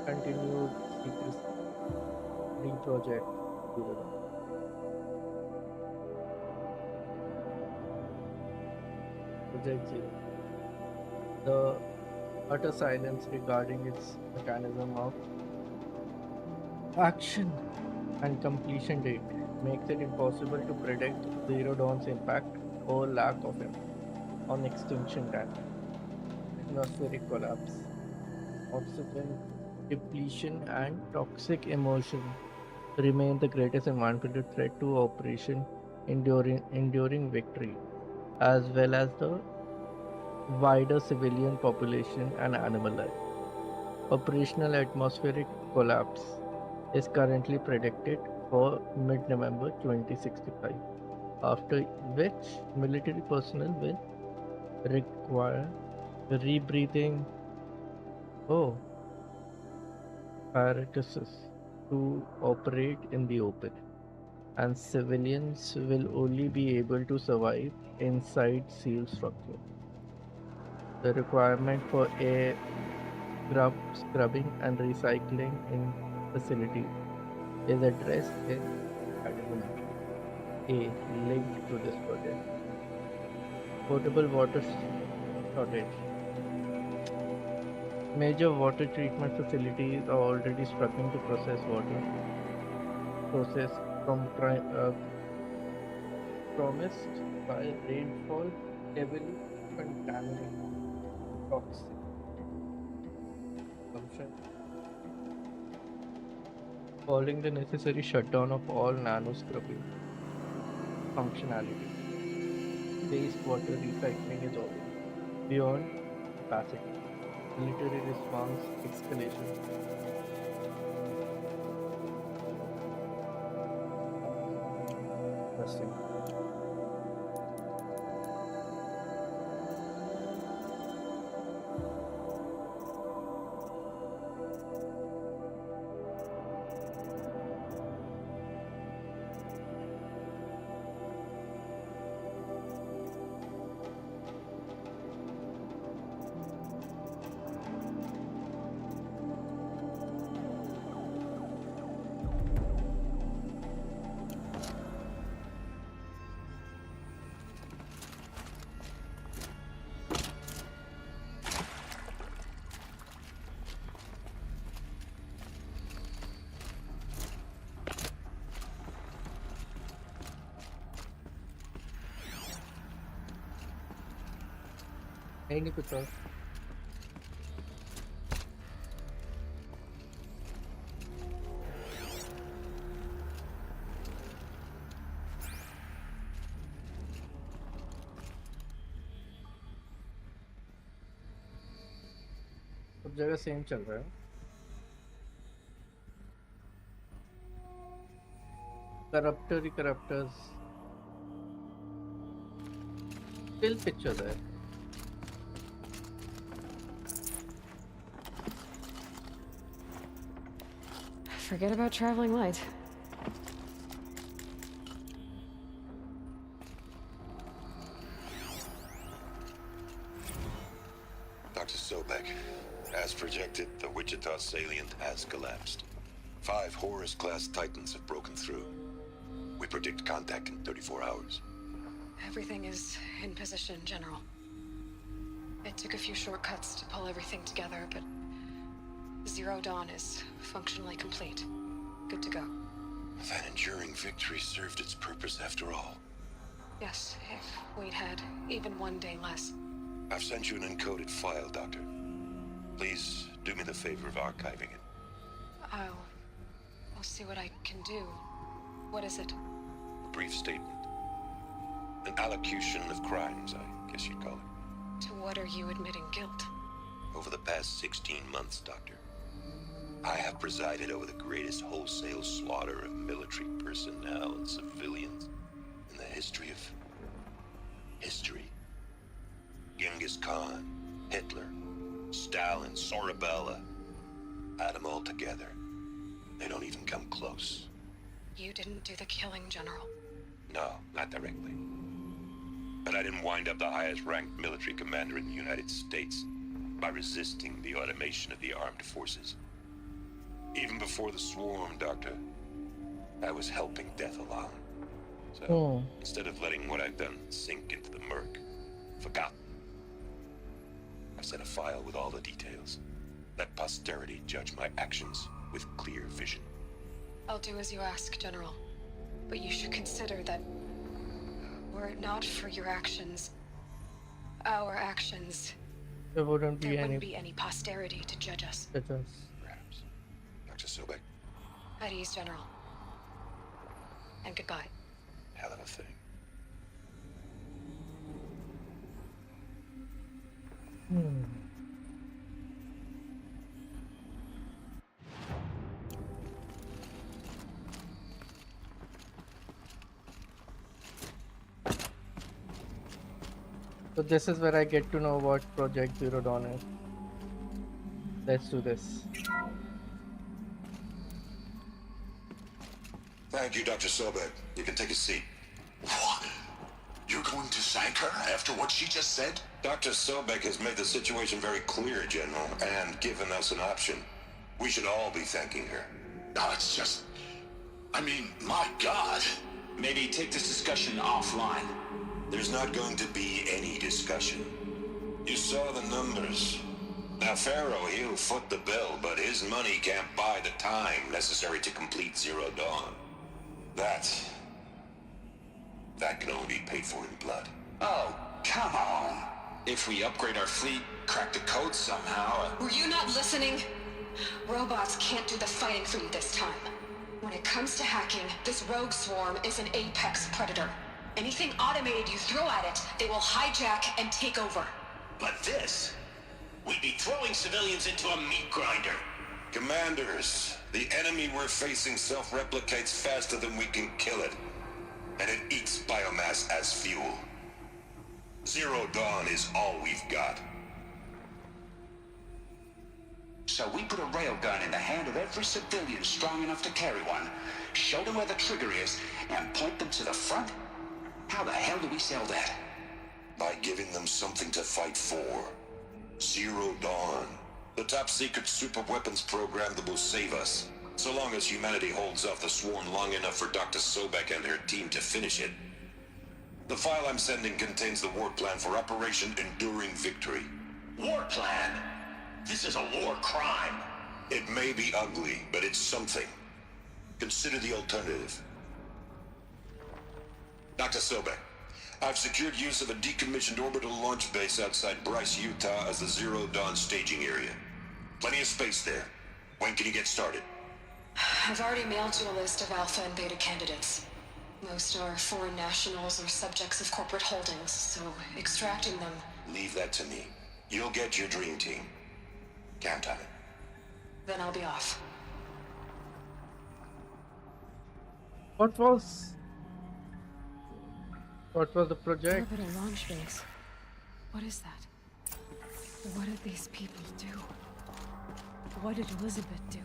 Speaker 1: continued secrecy, project Zero Dawn. Project Zero. The utter silence regarding its mechanism of action and completion date makes it impossible to predict Zero Dawn's impact or lack of it on extinction time, atmospheric collapse, oxygen depletion, and toxic emulsion remain the greatest environmental threat to operation enduring victory, as well as the wider civilian population and animal life. Operational atmospheric collapse is currently predicted for mid-November 2065, after which military personnel will require rebreathing apparatus to operate in the open, and civilians will only be able to survive inside sealed structures. The requirement for air scrubbing and recycling in facilities is addressed in Item A linked to this project. Potable water shortage. Major water treatment facilities are already struggling to process water process from promised by rainfall heavily contaminated toxic consumption, following the necessary shutdown of all nano scrubbing functionality. Wastewater recycling is already beyond capacity. Military response escalation. Interesting. नहीं कुछ और सब जगह same चल रहा है करप्टर्स still picture है
Speaker 3: Forget about traveling light.
Speaker 7: Dr. Sobek, as projected, the Wichita salient has collapsed. 5 Horus-class Titans have broken through. We predict contact in 34 hours.
Speaker 3: Everything is in position, General. It took a few shortcuts to pull everything together, but Zero Dawn is functionally complete. Good to go.
Speaker 7: That enduring victory served its purpose after all.
Speaker 3: Yes, if we'd had even one day less.
Speaker 7: I've sent you an encoded file, Doctor. Please do me the favor of archiving it.
Speaker 3: I'll see what I can do. What is it?
Speaker 7: A brief statement. An allocution of crimes, I guess you'd call it.
Speaker 3: To what are you admitting guilt?
Speaker 7: Over the past 16 months, Doctor, I have presided over the greatest wholesale slaughter of military personnel and civilians in the history of history. Genghis Khan, Hitler, Stalin, Sorabella. Add them all together. They don't even come close.
Speaker 3: You didn't do the killing, General.
Speaker 7: No, not directly. But I didn't wind up the highest ranked military commander in the United States by resisting the automation of the armed forces. Even before the swarm, Doctor, I was helping death along. So, instead of letting what I've done sink into the murk, forgotten, I set a file with all the details. Let posterity judge my actions with clear vision.
Speaker 3: I'll do as you ask, General. But you should consider that were it not for your actions, our actions,
Speaker 1: There wouldn't
Speaker 3: there
Speaker 1: be
Speaker 3: wouldn't
Speaker 1: any
Speaker 3: be any posterity to judge us.
Speaker 1: judges.
Speaker 7: Perhaps. Dr. Sobek,
Speaker 3: At ease, General. And goodbye.
Speaker 7: hell of a thing.
Speaker 1: So this is where I get to know what Project Zero Dawn is. Let's do this.
Speaker 7: Thank you, Dr. Sobek. You can take a seat.
Speaker 2: What? You're going to thank her after what she just said?
Speaker 7: Dr. Sobek has made the situation very clear, General, and given us an option. We should all be thanking her.
Speaker 2: No, it's just... I mean, my God.
Speaker 8: Maybe take this discussion offline.
Speaker 7: There's not going to be any discussion. You saw the numbers. Now, Pharaoh, he'll foot the bill, but his money can't buy the time necessary to complete Zero Dawn. That can only be paid for in blood.
Speaker 8: Oh, come on. If we upgrade our fleet, crack the code somehow...
Speaker 3: Were you not listening? Robots can't do the fighting for you this time. When it comes to hacking, this rogue swarm is an apex predator. Anything automated you throw at it, they will hijack and take over.
Speaker 2: But this... We'd be throwing civilians into a meat grinder.
Speaker 7: Commanders, the enemy we're facing self-replicates faster than we can kill it. And it eats biomass as fuel. Zero Dawn is all we've got.
Speaker 8: So we put a railgun in the hand of every civilian strong enough to carry one, show them where the trigger is, and point them to the front? How the hell do we sell that?
Speaker 7: By giving them something to fight for. Zero Dawn. The top secret super weapons program that will save us. So long as humanity holds off the swarm long enough for Dr. Sobek and her team to finish it. The file I'm sending contains the war plan for Operation Enduring Victory.
Speaker 2: War plan? This is a war crime.
Speaker 7: It may be ugly, but it's something. Consider the alternative. Dr. Sobek, I've secured use of a decommissioned orbital launch base outside Bryce, Utah as the Zero Dawn staging area. Plenty of space there. When can you get started?
Speaker 3: I've already mailed you a list of alpha and beta candidates. Most are foreign nationals or subjects of corporate holdings, so extracting them...
Speaker 7: Leave that to me. You'll get your dream team. Count on it.
Speaker 3: Then I'll be off.
Speaker 1: What was the project?
Speaker 3: Orbital launch base. What is that? What did these people do? What did Elizabeth do?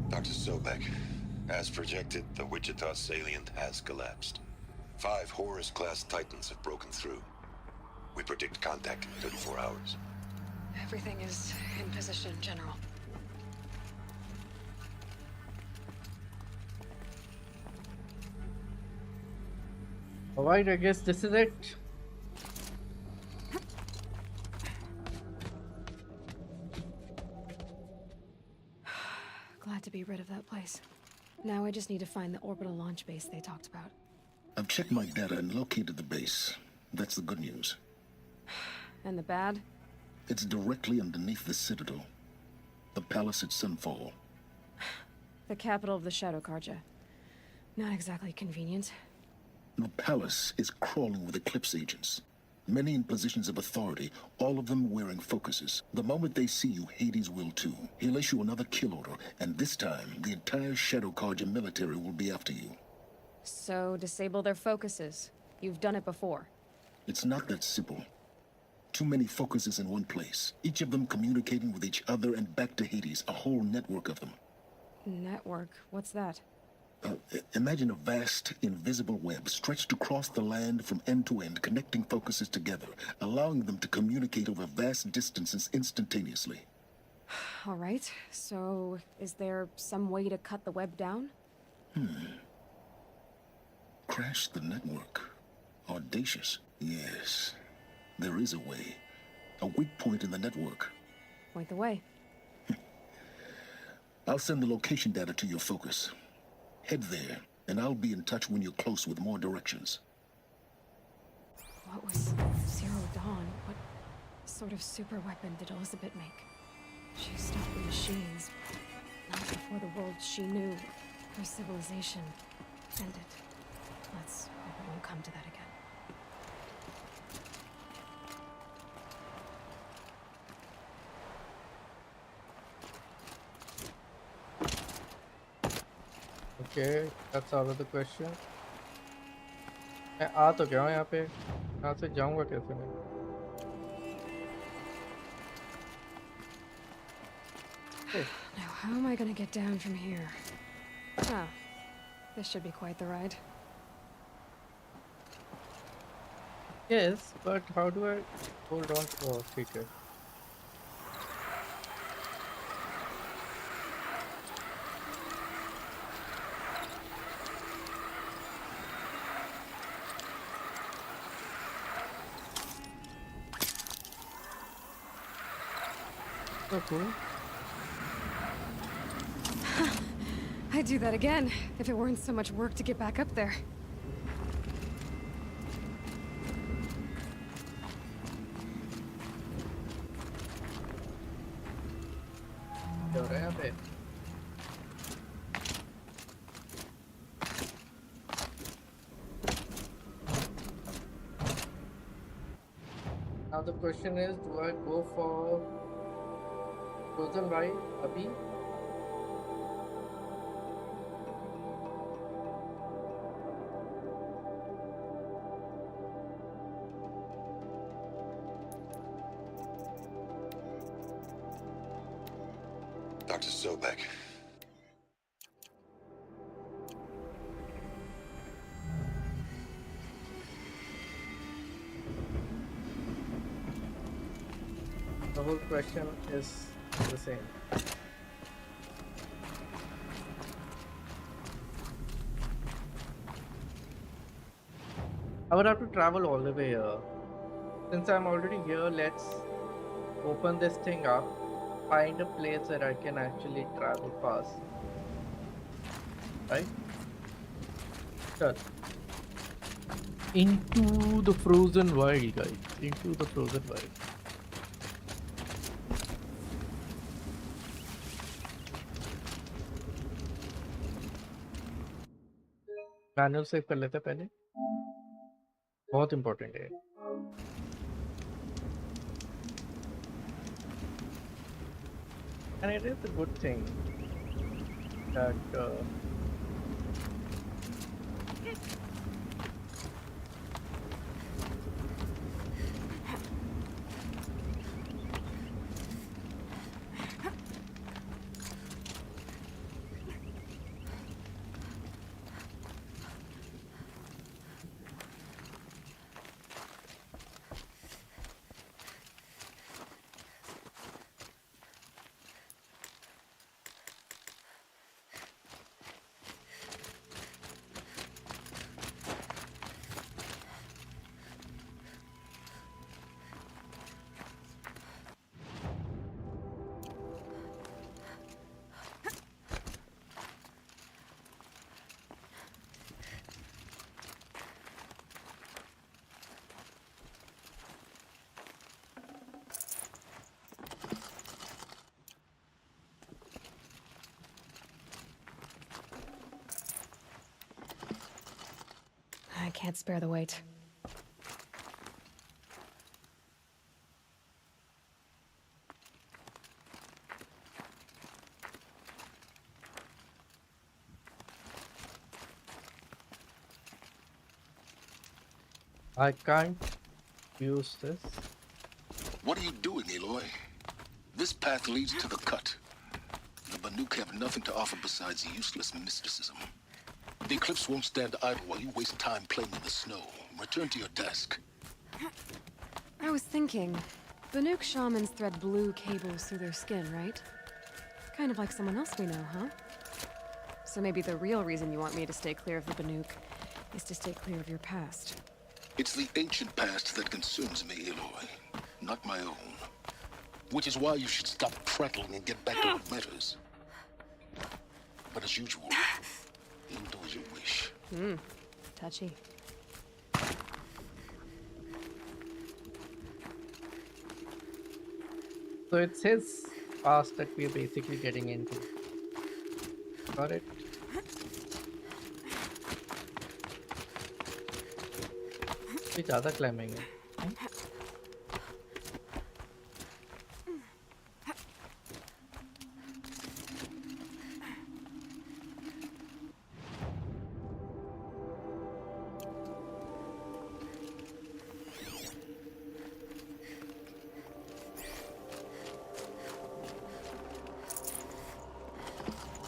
Speaker 7: Dr. Sobek, as projected, the Wichita salient has collapsed. 5 Horus-class Titans have broken through. We predict contact in 34 hours.
Speaker 3: Everything is in position, General.
Speaker 1: Alright, I guess this is it.
Speaker 3: Glad to be rid of that place. Now I just need to find the orbital launch base they talked about.
Speaker 4: I've checked my data and located the base. That's the good news.
Speaker 3: And the bad?
Speaker 4: It's directly underneath the Citadel. The palace at Sunfall.
Speaker 3: The capital of the Shadow Carja. Not exactly convenient.
Speaker 4: The palace is crawling with Eclipse agents. Many in positions of authority, all of them wearing focuses. The moment they see you, Hades will too. He'll issue another kill order, and this time, the entire Shadow Carja military will be after you.
Speaker 9: So, disable their focuses. You've done it before.
Speaker 4: It's not that simple. Too many focuses in one place, each of them communicating with each other and back to Hades, a whole network of them.
Speaker 9: Network? What's that?
Speaker 4: Imagine a vast, invisible web stretched across the land from end to end, connecting focuses together, allowing them to communicate over vast distances instantaneously.
Speaker 9: All right, so is there some way to cut the web down?
Speaker 4: Crash the network. Audacious. Yes, there is a way. A weak point in the network.
Speaker 9: Point the way.
Speaker 4: I'll send the location data to your focus. Head there, and I'll be in touch when you're close with more directions.
Speaker 9: What was Zero Dawn? What sort of super weapon did Elizabeth make? She stopped the machines, not before the world she knew, her civilization, ended. Let's hope it won't come to that again.
Speaker 1: Okay, that's out of the question. मैं आ तो गया हूँ यहाँ पे, यहाँ से जाऊँगा कैसे मैं?
Speaker 9: Now, how am I gonna get down from here? Ah, this should be quite the ride.
Speaker 1: Yes, but how do I hold on to a feature? So cool.
Speaker 9: I'd do that again, if it weren't so much work to get back up there.
Speaker 1: क्या हो रहा है यहाँ पे? Now the question is, do I go for Frozen Wild अभी?
Speaker 7: Dr. Sobek.
Speaker 1: The whole question is the same. I would have to travel all the way here. Since I'm already here, let's open this thing up, find a place where I can actually travel fast. Right? Sure. Into the frozen wild, guys. Into the frozen wild. Manual save कर लेते हैं पहले, बहुत important है. And it is a good thing that
Speaker 9: I can't spare the wait.
Speaker 1: I can't use this.
Speaker 4: What are you doing, Aloy? This path leads to the cut. The Banuk have nothing to offer besides useless mysticism. The Eclipse won't stand idle while you waste time playing in the snow. Return to your desk.
Speaker 9: I was thinking, Banuk shamans thread blue cables through their skin, right? Kind of like someone else we know, huh? So maybe the real reason you want me to stay clear of the Banuk is to stay clear of your past.
Speaker 4: It's the ancient past that consumes me, Aloy, not my own. Which is why you should stop prattling and get back to what matters. But as usual, you'll do as you wish.
Speaker 9: Touchy.
Speaker 1: So it's his past that we're basically getting into. Got it? ये ज़्यादा climbing है.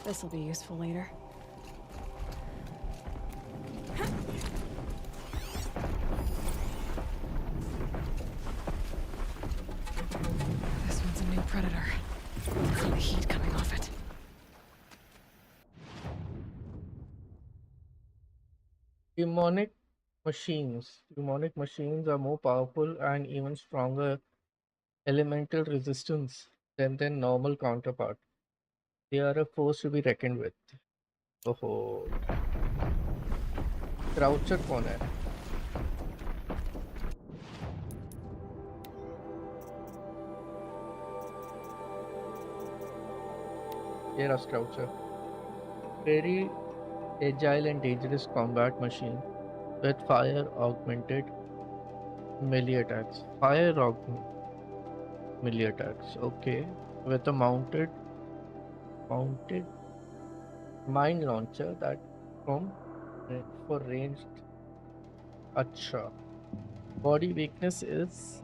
Speaker 9: This will be useful later. This one's a new predator. Feel the heat coming off it.
Speaker 1: Demonic machines. Demonic machines are more powerful and even stronger elemental resistance than their normal counterpart. They are a force to be reckoned with. Oh, Croucher कौन है? ये रहा Croucher. Very agile and dangerous combat machine with fire augmented melee attacks. Fire augmented melee attacks. Okay, with a mounted mine launcher that from for ranged. Acha. Body weakness is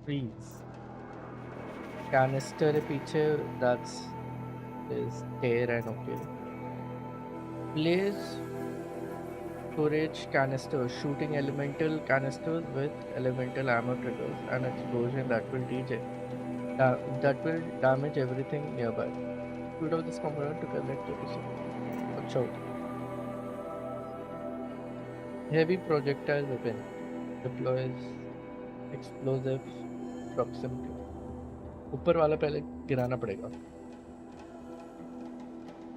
Speaker 1: freeze. Canister है पीछे, that's is tear and okay. Blaze storage canister, shooting elemental canisters with elemental ammo triggers and explosion that will that will damage everything nearby. Shoot out this component to collect the result. अच्छा. Heavy projectile weapon deploys explosive proximity. ऊपर वाला पहले गिराना पड़ेगा.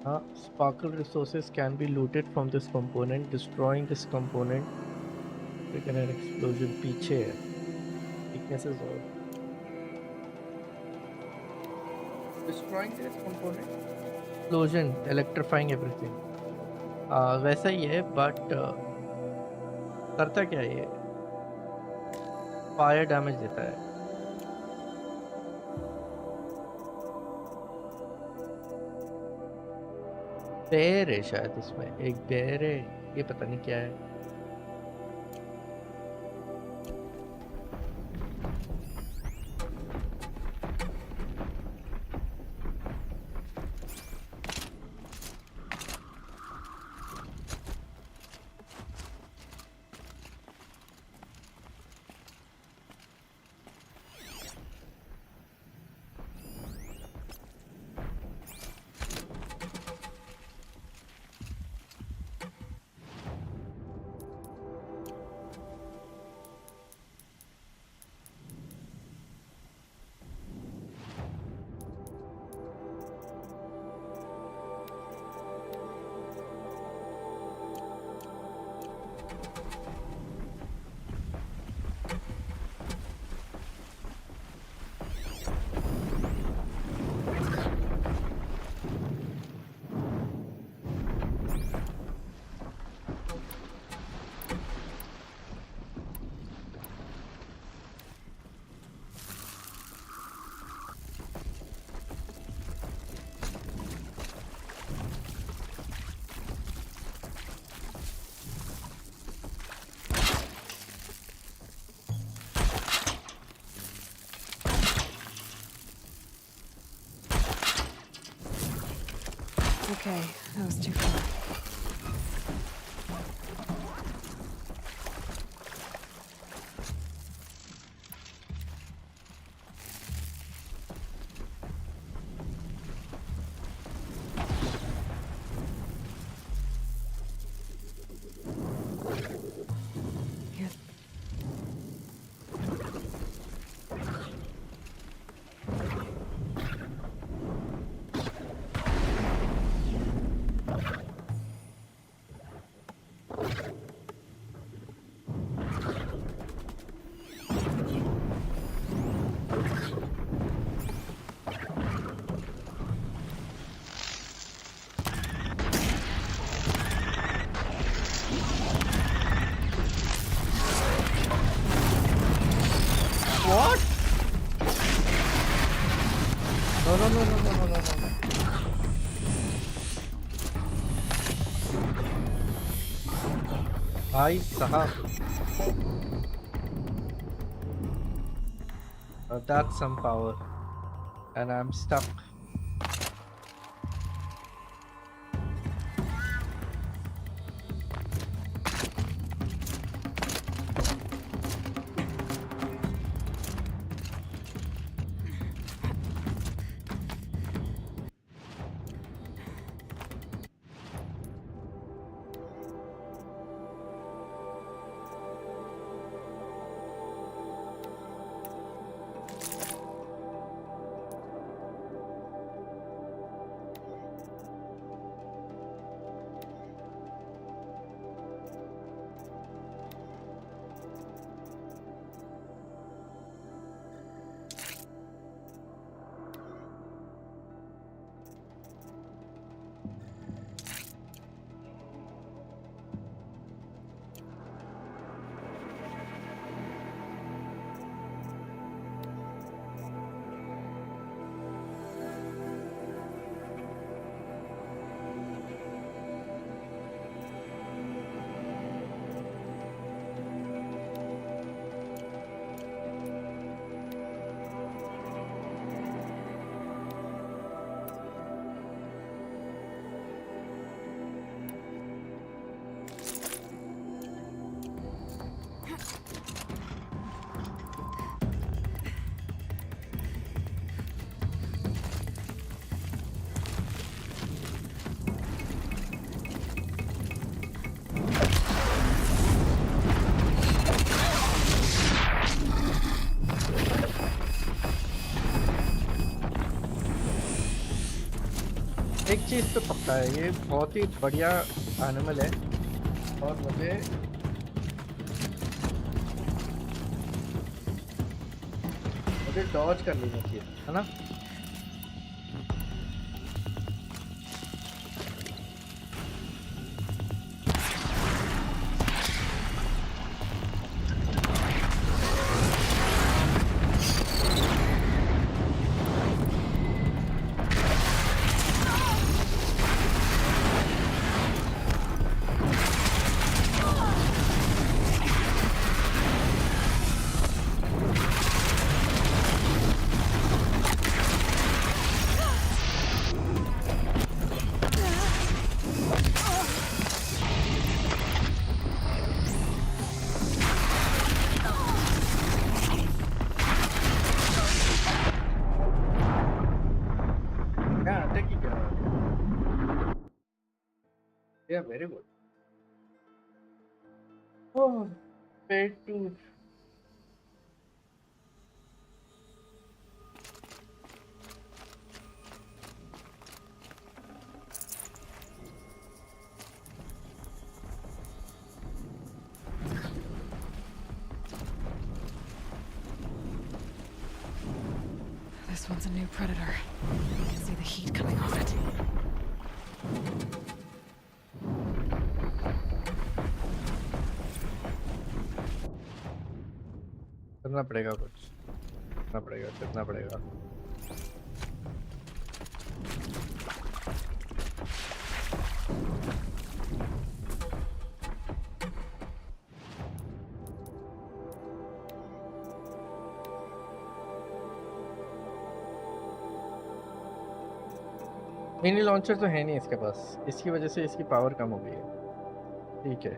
Speaker 1: हाँ, sparkle resources can be looted from this component. Destroying this component trigger an explosion. पीछे है. Weaknesses और destroying this component. Explosion, electrifying everything. वैसा ही है, but करता क्या है ये? फायर डैमेज देता है. बेर है शायद इसमें, एक बेर है, ये पता नहीं क्या है.
Speaker 9: Okay, that was too far. Here.
Speaker 1: What? No. भाई साहब. That's some power. And I'm stuck. एक चीज तो पक्का है, ये बहुत ही बढ़िया एनिमल है और मुझे डॉज कर लेना चाहिए, है ना? Yeah, very good. Oh, paid to.
Speaker 9: This one's a new predator. I can see the heat coming off it.
Speaker 1: करना पड़ेगा कुछ, करना पड़ेगा. मिनी लॉन्चर तो है नहीं इसके पास, इसकी वजह से इसकी पावर कम हो गई है। ठीक है,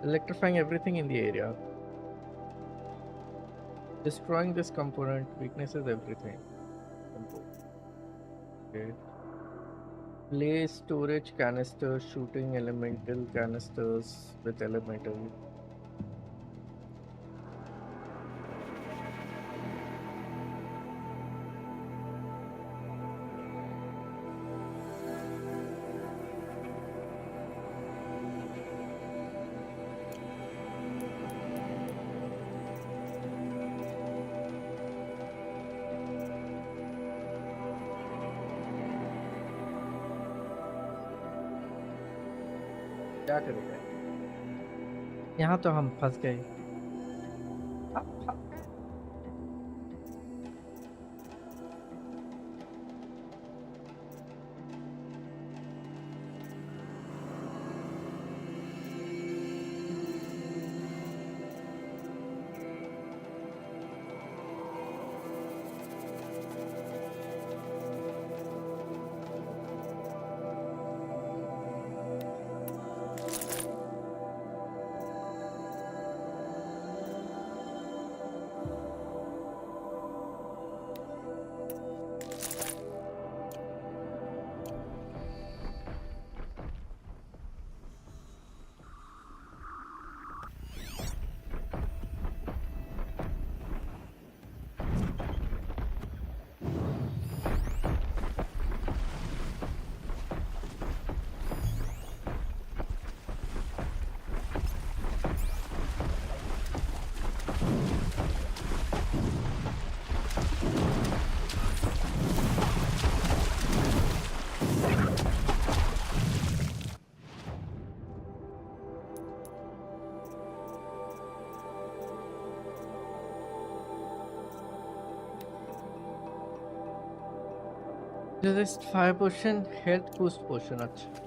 Speaker 1: electrifying everything in the area, destroying this component, weaknesses everything. Okay. Place storage canisters, shooting elemental canisters with elemental. क्या करेंगे? यहाँ तो हम फंस गए। Resist fire potion, health boost potion. अच्छा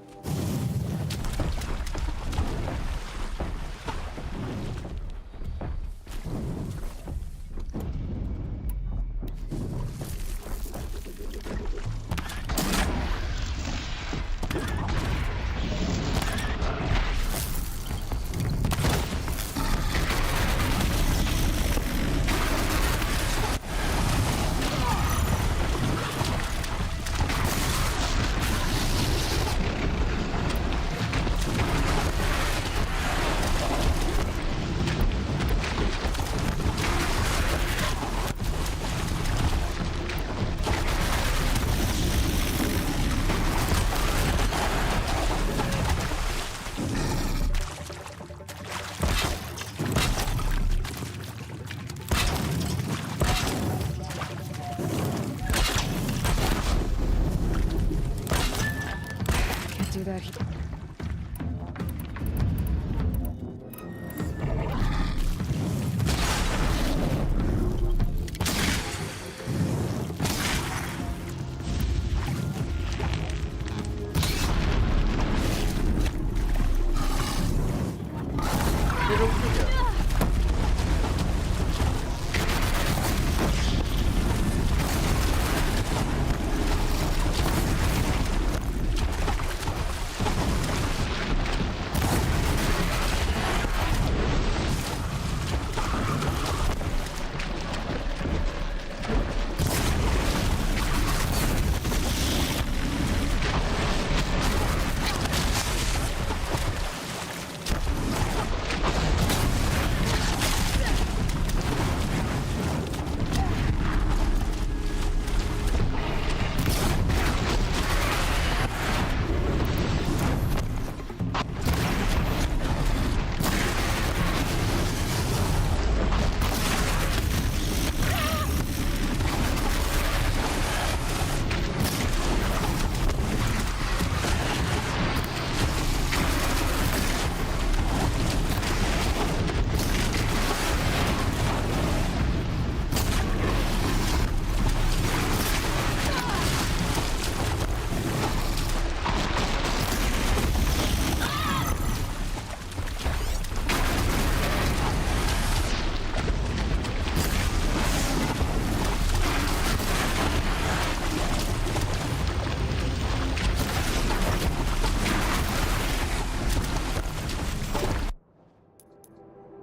Speaker 9: do that.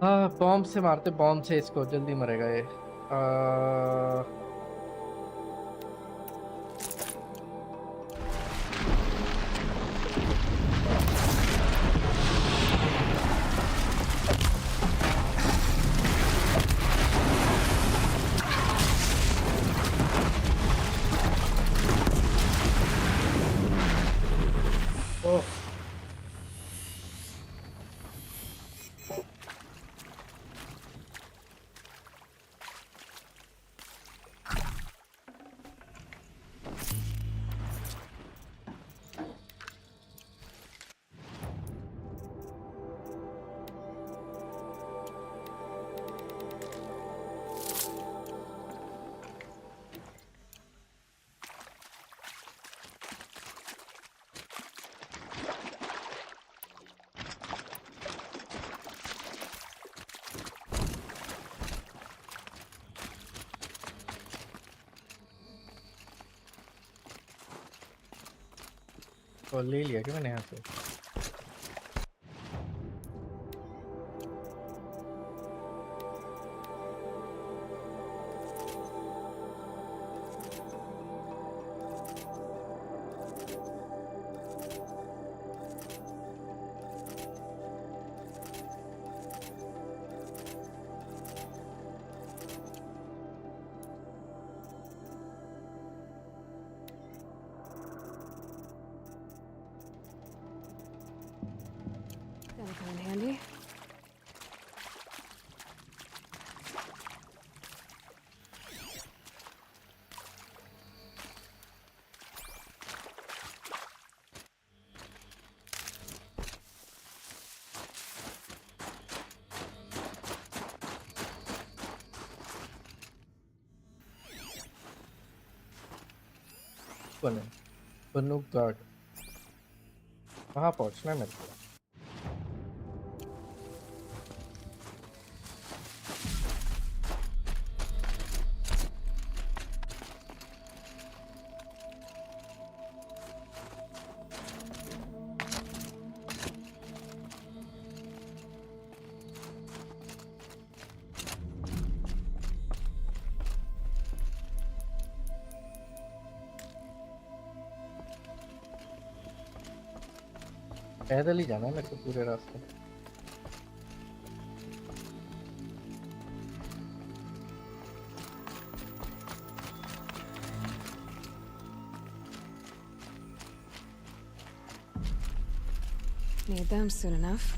Speaker 1: हाँ बॉम्ब से मारते, बॉम्ब से इसको जल्दी मरेगा ये। ओह तो ले लिया क्या मैंने यहाँ से?
Speaker 9: That'll come in handy.
Speaker 1: कौन है? बनुक गार्ड। वहाँ पहुँचना है मेरे को। पैदल ही जाना है मेरे को पूरे रास्ते।
Speaker 9: Need them soon enough.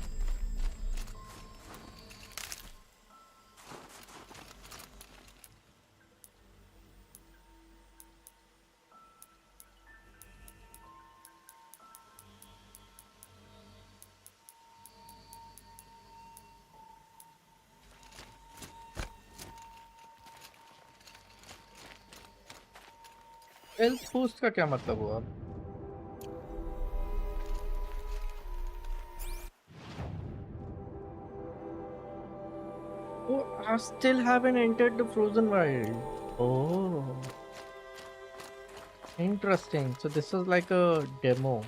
Speaker 1: Health boost का क्या मतलब हुआ? Oh, I still haven't entered the frozen wild. Oh, interesting. So this is like a demo.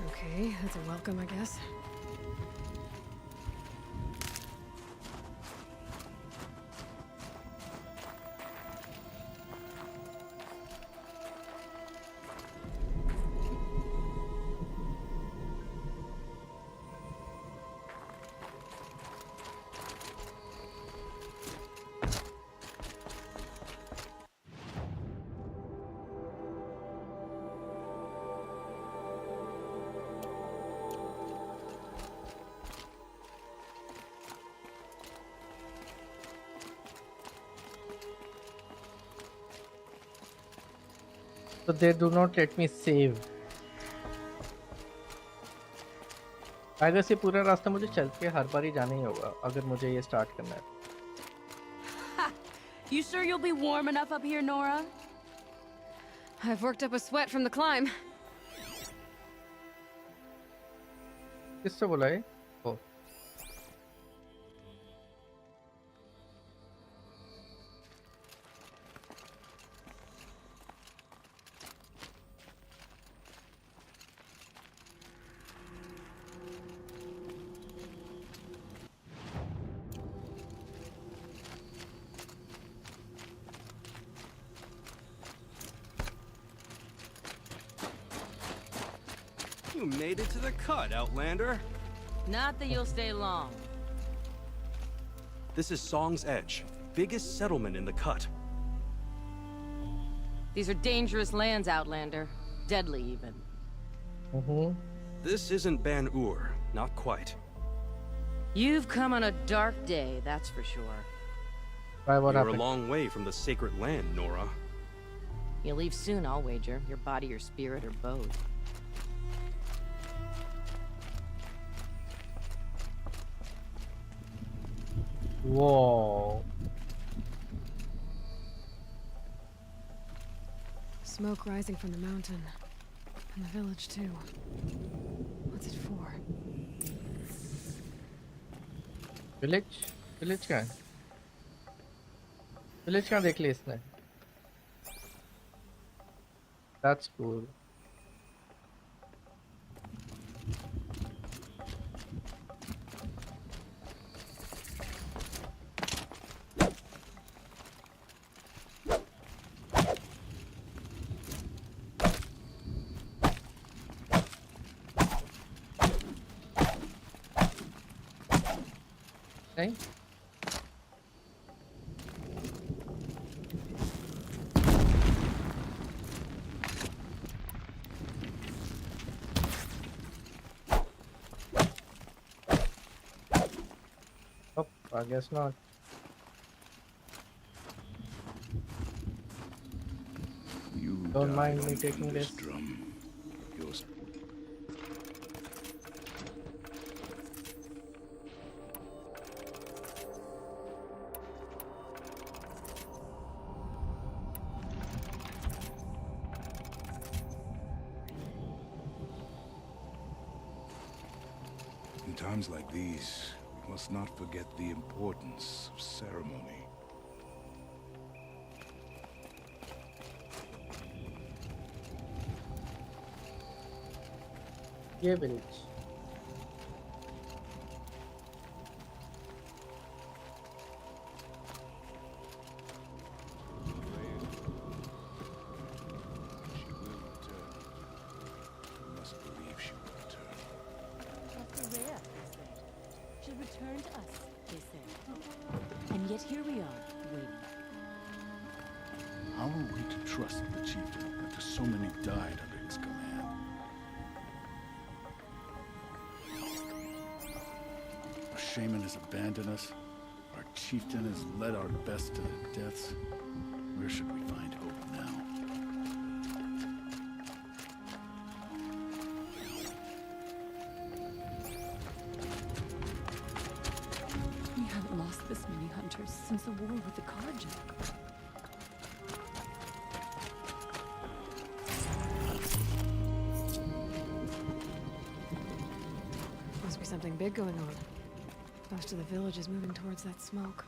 Speaker 9: Okay, that's a welcome, I guess.
Speaker 1: So they do not let me save. I guess ये पूरा रास्ता मुझे चल के हर बार ही जाना ही होगा अगर मुझे ये स्टार्ट करना है।
Speaker 10: You sure you'll be warm enough up here, Nora?
Speaker 9: I've worked up a sweat from the climb.
Speaker 1: किससे बोला है? ओ
Speaker 11: You made it to the cut, Outlander.
Speaker 10: Not that you'll stay long.
Speaker 11: This is Song's Edge, biggest settlement in the cut.
Speaker 10: These are dangerous lands, Outlander. Deadly, even.
Speaker 11: This isn't Ban-Ur, not quite.
Speaker 10: You've come on a dark day, that's for sure.
Speaker 1: why what
Speaker 11: You're a
Speaker 1: happened?
Speaker 11: long way from the sacred land, Nora.
Speaker 10: You'll leave soon, I'll wager. Your body, your spirit, or both.
Speaker 1: Whoa.
Speaker 9: Smoke rising from the mountain. And the village, too. What's it for?
Speaker 1: Village? Village कहाँ है? Village कहाँ देख लिया इसने? That's cool. नहीं? Oh, I guess not.
Speaker 8: You
Speaker 1: Don't
Speaker 8: died
Speaker 1: mind me
Speaker 8: on
Speaker 1: taking
Speaker 8: this
Speaker 1: this.
Speaker 8: drum. Yours. In times like these, we must not forget the importance of ceremony.
Speaker 1: ये village.
Speaker 8: She will return. We must believe she will return.
Speaker 12: That's rare, they said. She'll return to us, they said. And yet here we are, waiting.
Speaker 8: How are we to trust the chieftain after so many died under his command? Our shaman has abandoned us. Our chieftain has led our best to their deaths. Where should we find hope now?
Speaker 12: We haven't lost this many hunters since the war with the Carja.
Speaker 9: Must be something big going on. Most of the village is moving towards that smoke.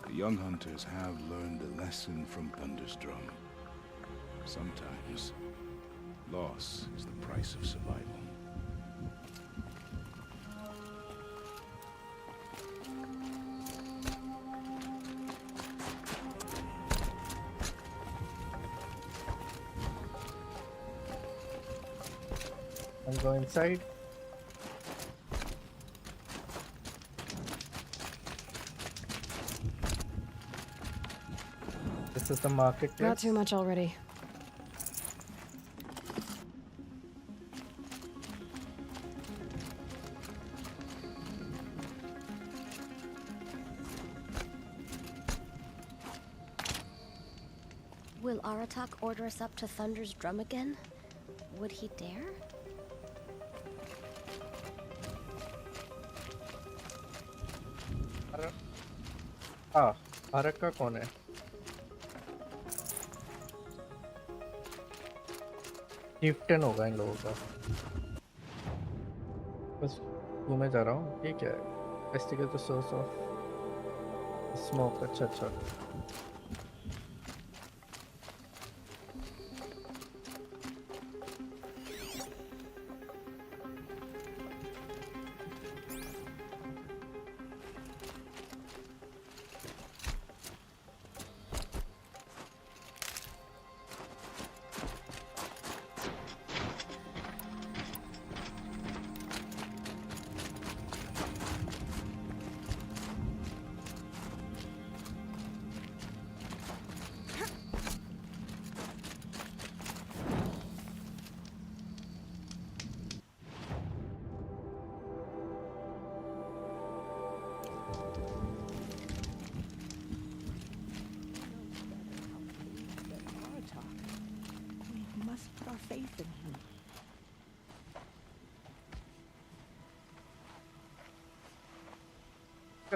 Speaker 8: The young hunters have learned a lesson from Thunderstrom. Sometimes, loss is the price of survival.
Speaker 1: I'll go inside. This is the marketplace.
Speaker 9: Not too much already.
Speaker 13: Will Aratak order us up to Thunder's drum again? Would he dare?
Speaker 1: Bharat का कौन है? Chieftain होगा इन लोगों का। बस घूमे जा रहा हूँ। ये क्या है? Investigate the source of smoke. अच्छा अच्छा।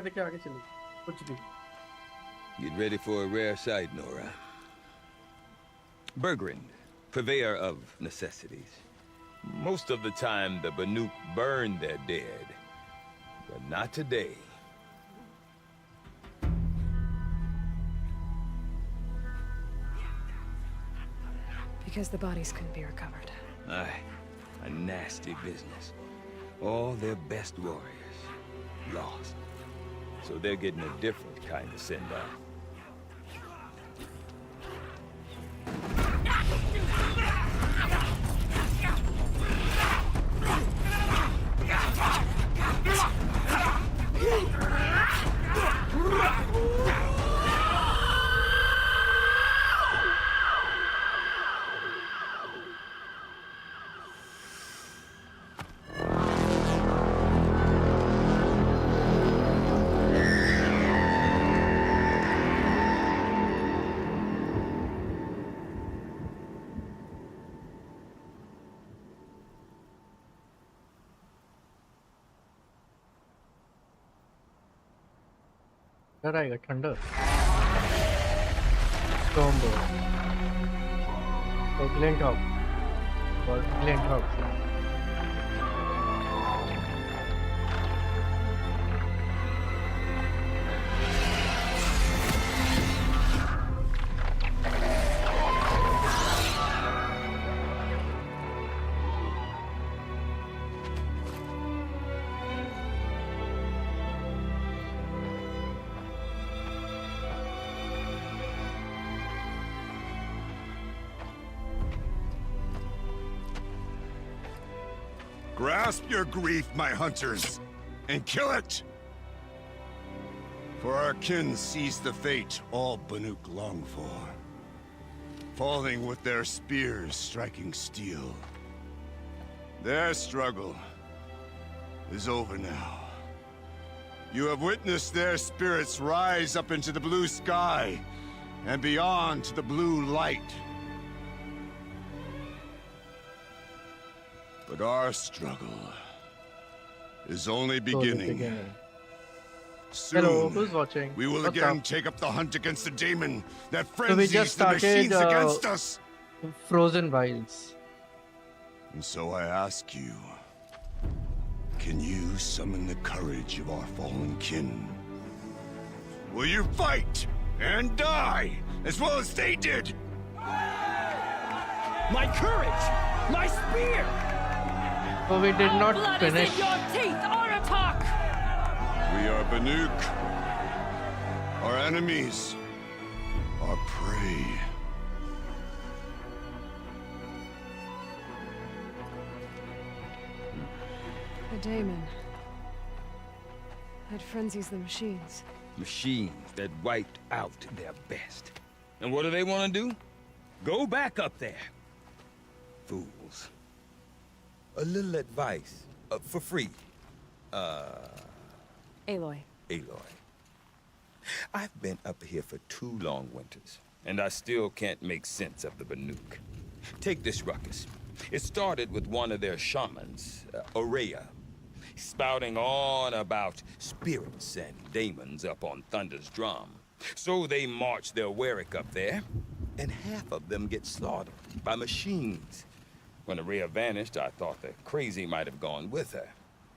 Speaker 1: देखिए आगे चलिए कुछ भी।
Speaker 14: Get ready for a rare sight, Nora. Bergrind, purveyor of necessities. Most of the time, the Banuk burn their dead. But not today.
Speaker 3: Because the bodies couldn't be recovered.
Speaker 14: Aye, a nasty business. All their best warriors lost. So they're getting a different kind of send-off.
Speaker 1: डर आएगा ठंडा। Stormbird और Glint Hawk
Speaker 15: Grasp your grief, my hunters, and kill it! For our kin sees the fate all Banuk long for. Falling with their spears striking steel. Their struggle is over now. You have witnessed their spirits rise up into the blue sky, and beyond to the blue light. But our struggle is only beginning. Soon,
Speaker 1: Hello, who's watching?
Speaker 15: we will
Speaker 1: What's
Speaker 15: again
Speaker 1: up?
Speaker 15: take up the hunt against the daemon that
Speaker 1: So we just
Speaker 15: frenzies the
Speaker 1: started
Speaker 15: machines against us.
Speaker 1: Frozen Wilds.
Speaker 15: And so I ask you, can you summon the courage of our fallen kin? Will you fight and die as well as they did?
Speaker 16: My courage! My spear!
Speaker 1: So we did not
Speaker 16: Blood
Speaker 1: finish.
Speaker 16: is in your teeth, Aratak!
Speaker 15: We are Banuk. Our enemies. Our prey.
Speaker 3: The daemon. It frenzies the machines.
Speaker 14: Machines that wiped out their best. And what do they want to do? Go back up there. Fools. A little advice, for free.
Speaker 3: Aloy.
Speaker 14: Aloy. I've been up here for 2 long winters, and I still can't make sense of the Banuk. Take this ruckus. It started with one of their shamans, Aurea, spouting on about spirits and demons up on Thunder's drum. So they march their Warwick up there, and half of them get slaughtered by machines. When Aurea vanished, I thought the crazy might have gone with her.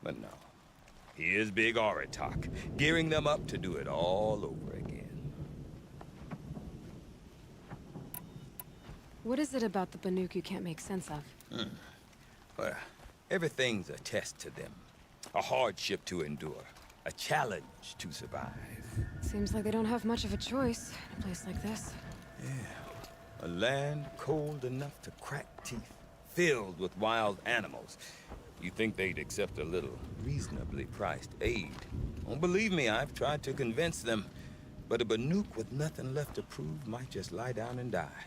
Speaker 14: But no. Here's Big Aratak, gearing them up to do it all over again.
Speaker 9: What is it about the Banuk you can't make sense of?
Speaker 14: Well, everything's a test to them. A hardship to endure. A challenge to survive.
Speaker 9: Seems like they don't have much of a choice in a place like this.
Speaker 14: Yeah. A land cold enough to crack teeth, filled with wild animals. You think they'd accept a little reasonably priced aid. Oh, believe me, I've tried to convince them. But a Banuk with nothing left to prove might just lie down and die.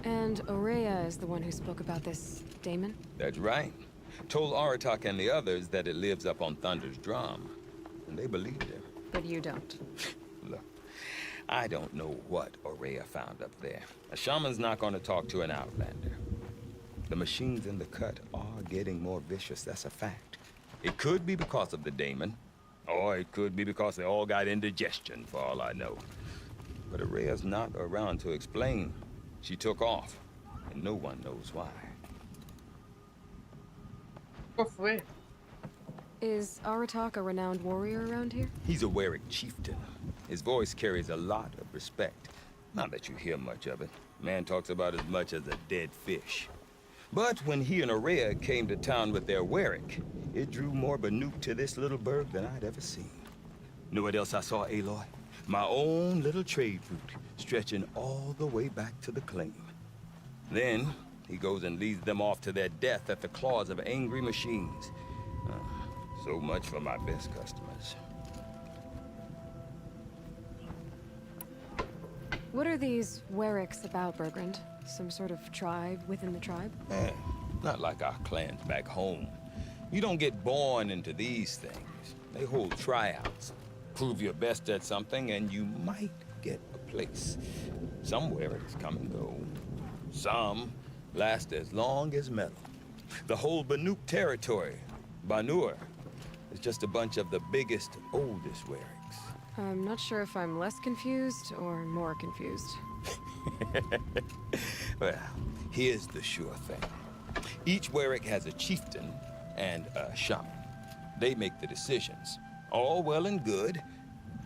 Speaker 9: And Aurea is the one who spoke about this daemon?
Speaker 14: That's right. Told Aratak and the others that it lives up on Thunder's drum. And they believed him.
Speaker 9: But you don't.
Speaker 14: Look, I don't know what Aurea found up there. A shaman's not going to talk to an outlander. The machines in the cut are getting more vicious, that's a fact. It could be because of the daemon, or it could be because they all got indigestion, for all I know. But Aurea's not around to explain. She took off, and no one knows why.
Speaker 1: Off where?
Speaker 9: Is Aratak a renowned warrior around here?
Speaker 14: He's a Werik chieftain. His voice carries a lot of respect. Not that you hear much of it. Man talks about as much as a dead fish. But when he and Aurea came to town with their Werik, it drew more Banuk to this little burg than I'd ever seen. Know what else I saw, Aloy? My own little trade route, stretching all the way back to the claim. Then, he goes and leads them off to their death at the claws of angry machines. So much for my best customers.
Speaker 9: What are these Weriks about, Bergrand? Some sort of tribe within the tribe?
Speaker 14: Not like our clans back home. You don't get born into these things. They hold tryouts. Prove your best at something and you might get a place. Some Weriks come and go. Some last as long as metal. The whole Banuk territory, Banur, is just a bunch of the biggest, oldest Weriks.
Speaker 9: I'm not sure if I'm less confused or more confused.
Speaker 14: Well, here's the sure thing. Each Werik has a chieftain and a shaman. They make the decisions. All well and good,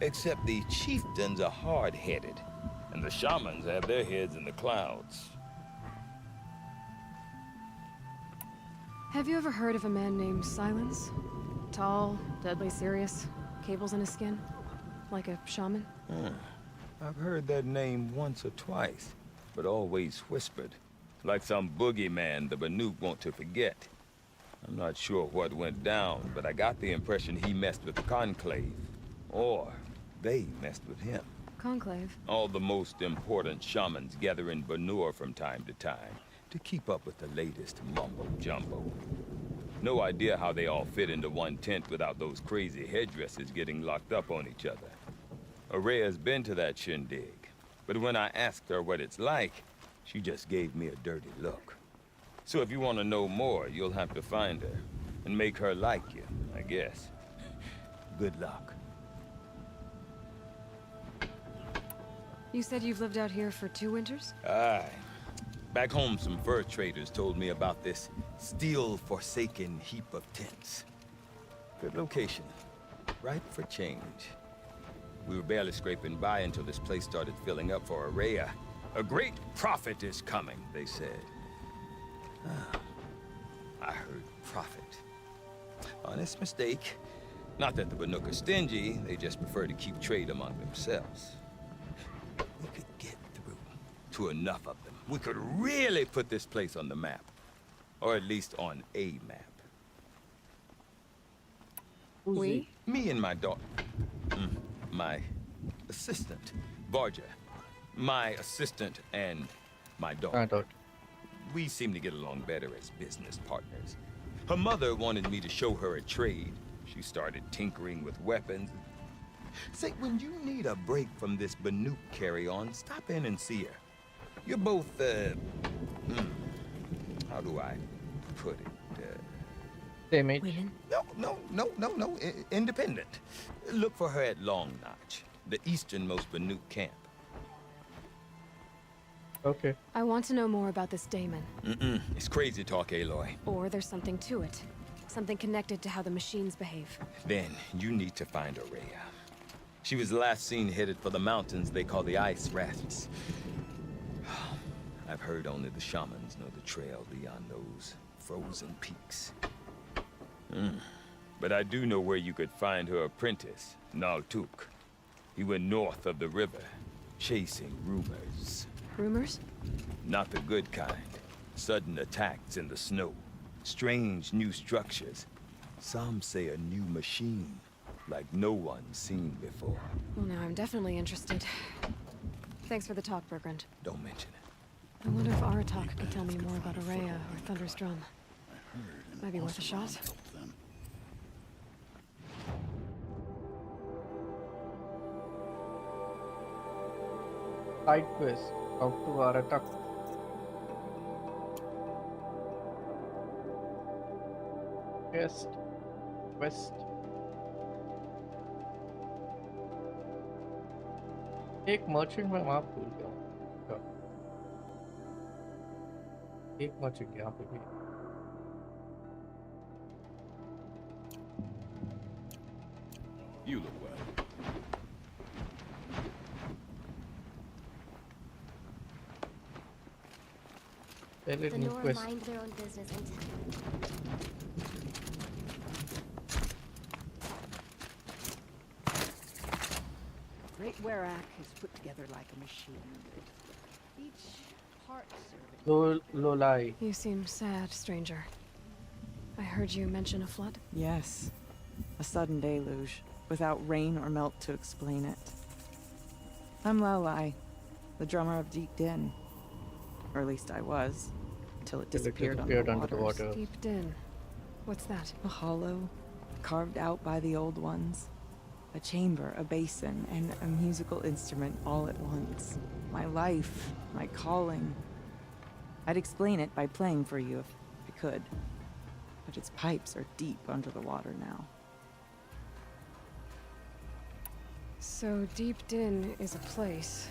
Speaker 14: except the chieftains are hard-headed, and the shamans have their heads in the clouds.
Speaker 9: Have you ever heard of a man named Silence? Tall, deadly serious, cables in his skin, like a shaman?
Speaker 14: I've heard that name once or twice, but always whispered, like some boogeyman the Banuk want to forget. I'm not sure what went down, but I got the impression he messed with the Conclave. Or they messed with him.
Speaker 9: Conclave?
Speaker 14: All the most important shamans gather in Banur from time to time to keep up with the latest mumbo-jumbo. No idea how they all fit into one tent without those crazy headdresses getting locked up on each other. Aurea's been to that shindig, but when I asked her what it's like, she just gave me a dirty look. So if you want to know more, you'll have to find her and make her like you, I guess. Good luck.
Speaker 9: You said you've lived out here for 2 winters?
Speaker 14: Aye. Back home, some fur traders told me about this steel-forsaken heap of tents. Good location. Ripe for change. We were barely scraping by until this place started filling up for Aurea. A great prophet is coming, they said. I heard prophet. Honest mistake. Not that the Banuk are stingy, they just prefer to keep trade among themselves. We could get through to enough of them. We could really put this place on the map. Or at least on a map.
Speaker 9: We?
Speaker 14: Me and my daughter. My assistant, Varja. My assistant and my daughter. We seem to get along better as business partners. Her mother wanted me to show her a trade. She started tinkering with weapons. Say, when you need a break from this Banuk carry-on, stop in and see her. You're both, how do I put it?
Speaker 1: Women?
Speaker 14: No, independent. Look for her at Long Notch, the easternmost Banuk camp.
Speaker 1: Okay.
Speaker 9: I want to know more about this Damon.
Speaker 14: It's crazy talk, Aloy.
Speaker 9: Or there's something to it. Something connected to how the machines behave.
Speaker 14: Then you need to find Aurea. She was last seen headed for the mountains they call the Ice Rafts. I've heard only the shamans know the trail beyond those frozen peaks. But I do know where you could find her apprentice, Naltuk. He went north of the river, chasing rumors.
Speaker 9: Rumors?
Speaker 14: Not the good kind. Sudden attacks in the snow. Strange new structures. Some say a new machine, like no one's seen before.
Speaker 9: Well, now I'm definitely interested. Thanks for the talk, Bergrand.
Speaker 14: Don't mention it.
Speaker 9: I wonder if Aratak could tell me more about Aurea or Thunder's Drum. Might be worth a shot.
Speaker 1: Side quest. Talk to Aratak. Quest. एक merchant मैं वहाँ भूल गया हूँ। एक merchant यहाँ पे भी है।
Speaker 14: You look well.
Speaker 1: पहले
Speaker 13: The
Speaker 1: new
Speaker 13: Nora
Speaker 1: quest.
Speaker 13: mind their own business and
Speaker 12: Great Werak is put together like a machine. Each part serving.
Speaker 1: Lolai.
Speaker 9: You seem sad, stranger. I heard you mention a flood?
Speaker 17: Yes. A sudden deluge, without rain or melt to explain it. I'm Lolai, the drummer of Deep Din. Or at least I was, until it disappeared under the waters.
Speaker 9: Deep Din. What's that?
Speaker 17: A hollow, carved out by the old ones. A chamber, a basin, and a musical instrument all at once. My life, my calling. I'd explain it by playing for you if I could. But its pipes are deep under the water now.
Speaker 9: So Deep Din is a place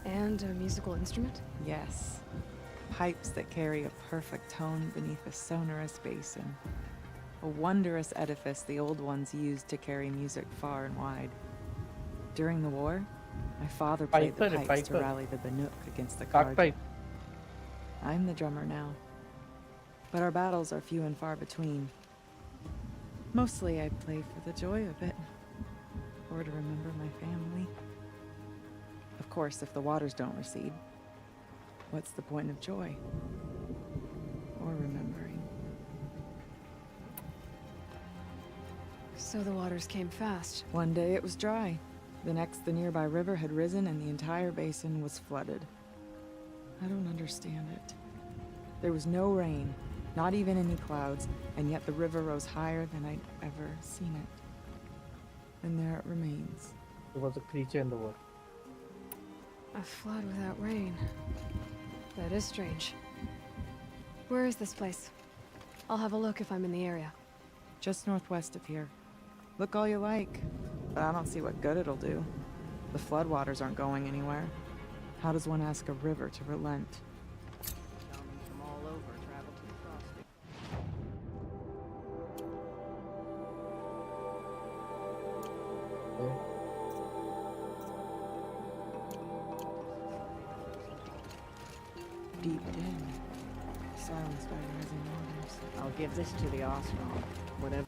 Speaker 9: and a musical instrument?
Speaker 17: Yes. Pipes that carry a perfect tone beneath a sonorous basin. A wondrous edifice the old ones used to carry music far and wide. During the war, my father played the pipes to rally the Banuk against the Karja. I'm the drummer now. But our battles are few and far between. Mostly I play for the joy of it. Or to remember my family. Of course, if the waters don't recede, what's the point of joy? Or remembering?
Speaker 9: So the waters came fast.
Speaker 17: One day it was dry. The next, the nearby river had risen and the entire basin was flooded. I don't understand it. There was no rain, not even any clouds, and yet the river rose higher than I'd ever seen it. And there it remains.
Speaker 1: There was a creature in the water.
Speaker 9: A flood without rain. That is strange. Where is this place? I'll have a look if I'm in the area.
Speaker 17: Just northwest of here. Look all you like, but I don't see what good it'll do. The floodwaters aren't going anywhere. How does one ask a river to relent?
Speaker 12: Gentlemen from all over travel to the crossing.
Speaker 17: Deep Din. Silenced by rising waters.
Speaker 12: I'll give this to the Osmo. Whatever.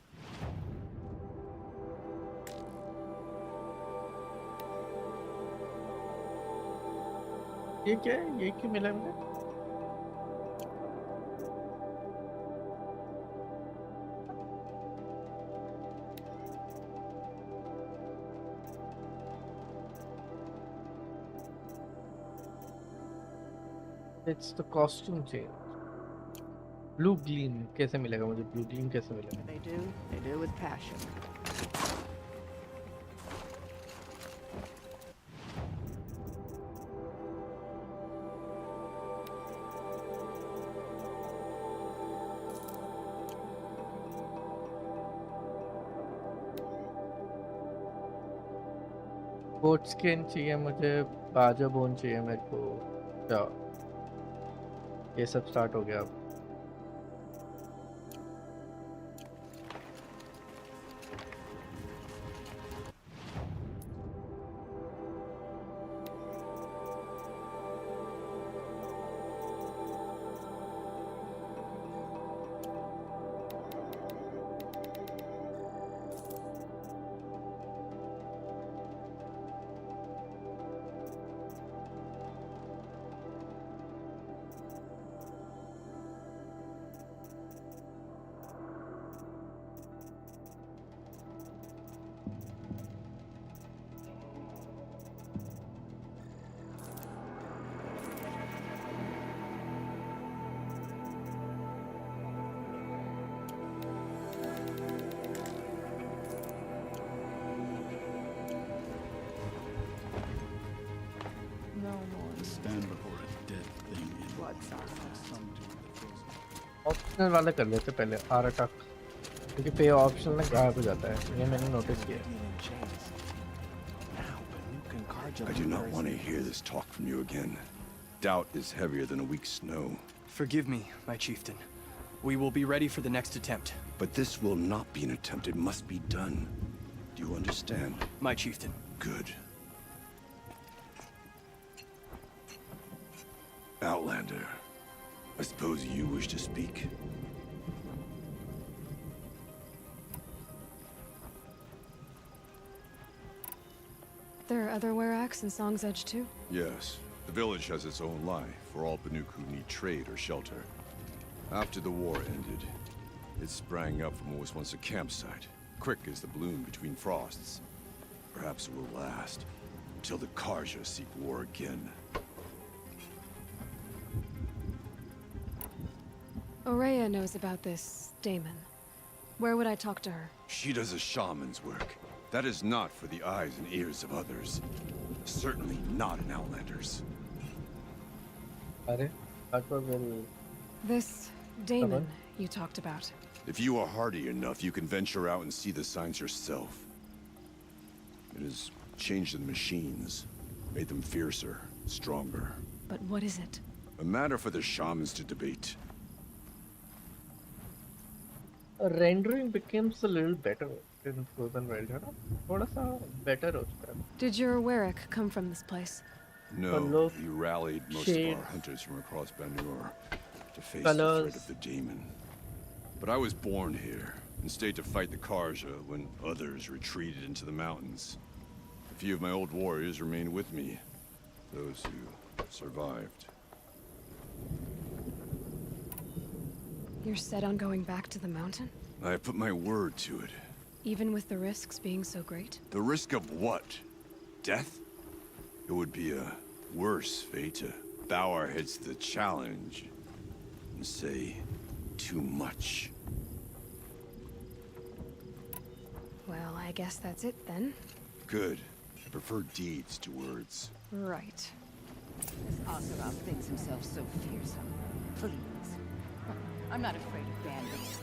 Speaker 1: ये क्या है? ये क्यों मिला मुझे? It's the costume change. Blue gleam कैसे मिलेगा मुझे? Blue gleam कैसे मिलेगा?
Speaker 12: They do with passion.
Speaker 1: Goat skin चाहिए मुझे, बाजा बोन चाहिए मेरे को, क्या ये सब स्टार्ट हो गया अब। ऑप्शनल वाला कर लेते पहले आर तक, क्योंकि पे ऑप्शनल में गायब हो जाता है, ये मैंने नोटिस किया।
Speaker 15: I do not want to hear this talk from you again. Doubt is heavier than a week's snow.
Speaker 18: Forgive me, my chieftain. We will be ready for the next attempt.
Speaker 15: But this will not be an attempt. It must be done. Do you understand?
Speaker 18: My chieftain.
Speaker 15: Good. Outlander, I suppose you wish to speak?
Speaker 9: There are other Weraks in Song's Edge too?
Speaker 15: Yes. The village has its own life for all Banuk who need trade or shelter. After the war ended, it sprang up from what was once a campsite, quick as the bloom between frosts. Perhaps it will last, until the Karja seek war again.
Speaker 9: Aurea knows about this, Damon. Where would I talk to her?
Speaker 15: She does a shaman's work. That is not for the eyes and ears of others. Certainly not an Outlander's.
Speaker 1: That was very...
Speaker 9: This Damon you talked about.
Speaker 15: If you are hardy enough, you can venture out and see the signs yourself. It has changed the machines, made them fiercer, stronger.
Speaker 9: But what is it?
Speaker 15: A matter for the shamans to debate.
Speaker 1: Rendering becomes a little better in Frozen Wild, है ना? थोड़ा सा better हो चुका है।
Speaker 9: Did your Werak come from this place?
Speaker 15: No, he rallied most of our hunters from across Banur to face the threat of the demon. But I was born here and stayed to fight the Karja when others retreated into the mountains. A few of my old warriors remained with me, those who survived.
Speaker 9: You're set on going back to the mountain?
Speaker 15: I have put my word to it.
Speaker 9: Even with the risks being so great?
Speaker 15: The risk of what? Death? It would be a worse fate to bow our heads to the challenge and say too much.
Speaker 9: Well, I guess that's it then.
Speaker 15: Good. I prefer deeds to words.
Speaker 9: Right.
Speaker 12: This Oseram thinks himself so fearsome. Please. I'm not afraid of bandits.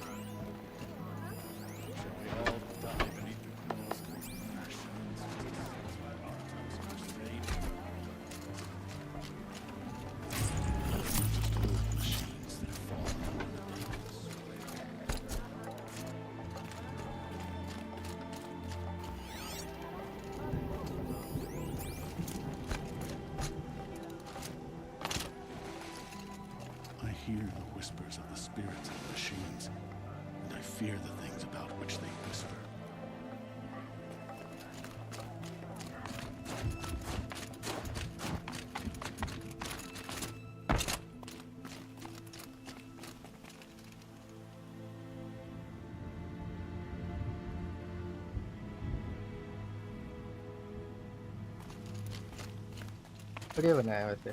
Speaker 19: I hear the whispers of the spirits of the machines, and I fear the things about which they whisper.
Speaker 1: बढ़िया बनाया वैसे।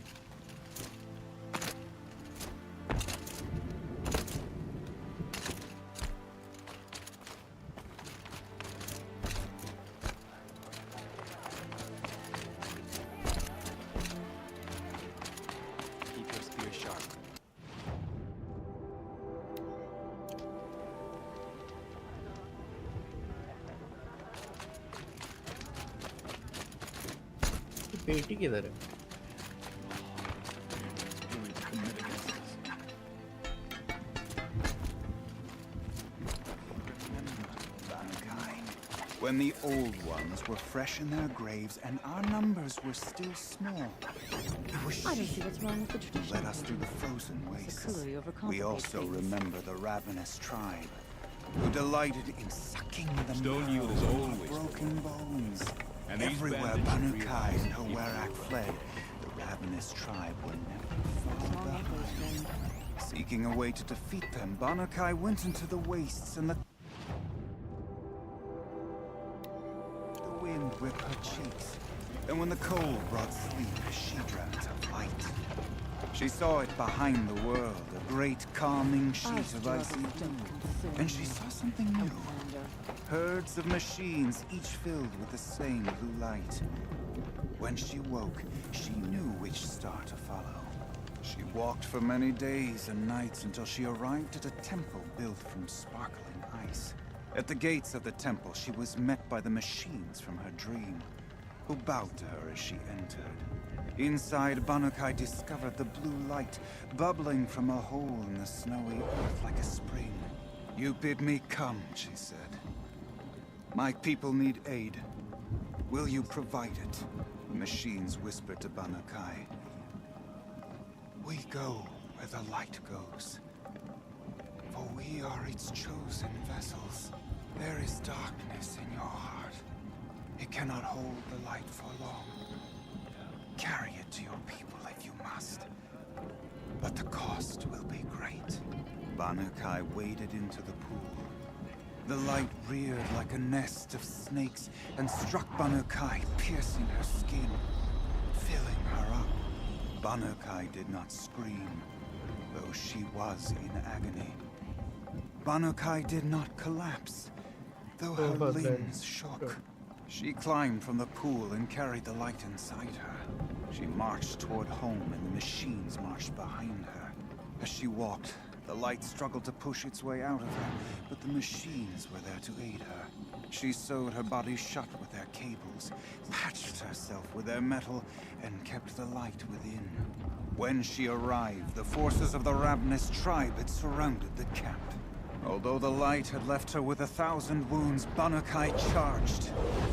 Speaker 18: Keep your spear sharp.
Speaker 1: बेटी किधर है?
Speaker 20: when the old ones were fresh in their graves and our numbers were still small. It was
Speaker 12: I don't see what's wrong with the tradition.
Speaker 20: who led us through the frozen wastes. We also remember the ravenous tribe, who delighted in sucking the marrow from our broken bones. And everywhere Banukai and Hawerak fled, the ravenous tribe were never far behind. Seeking a way to defeat them, Banukai went into the wastes and the wind whipped her cheeks. And when the cold brought sleep, she dreamt of light. She saw it behind the world, a great calming sheet of icy dew. And she saw something new. Herds of machines, each filled with the same blue light. When she woke, she knew which star to follow. She walked for many days and nights until she arrived at a temple built from sparkling ice. At the gates of the temple, she was met by the machines from her dream, who bowed to her as she entered. Inside, Banukai discovered the blue light bubbling from a hole in the snowy earth like a spring. "You bid me come," she said. "My people need aid. Will you provide it?" The machines whispered to Banukai. "We go where the light goes, for we are its chosen vessels. There is darkness in your heart. It cannot hold the light for long. Carry it to your people if you must, but the cost will be great." Banukai waded into the pool. The light reared like a nest of snakes and struck Banukai, piercing her skin, filling her up. Banukai did not scream, though she was in agony. Banukai did not collapse, though her limbs shook. She climbed from the pool and carried the light inside her. She marched toward home, and the machines marched behind her. As she walked, the light struggled to push its way out of her, but the machines were there to aid her. She sewed her body shut with their cables, patched herself with their metal, and kept the light within. When she arrived, the forces of the ravenous tribe had surrounded the camp. Although the light had left her with 1,000 wounds, Banukai charged.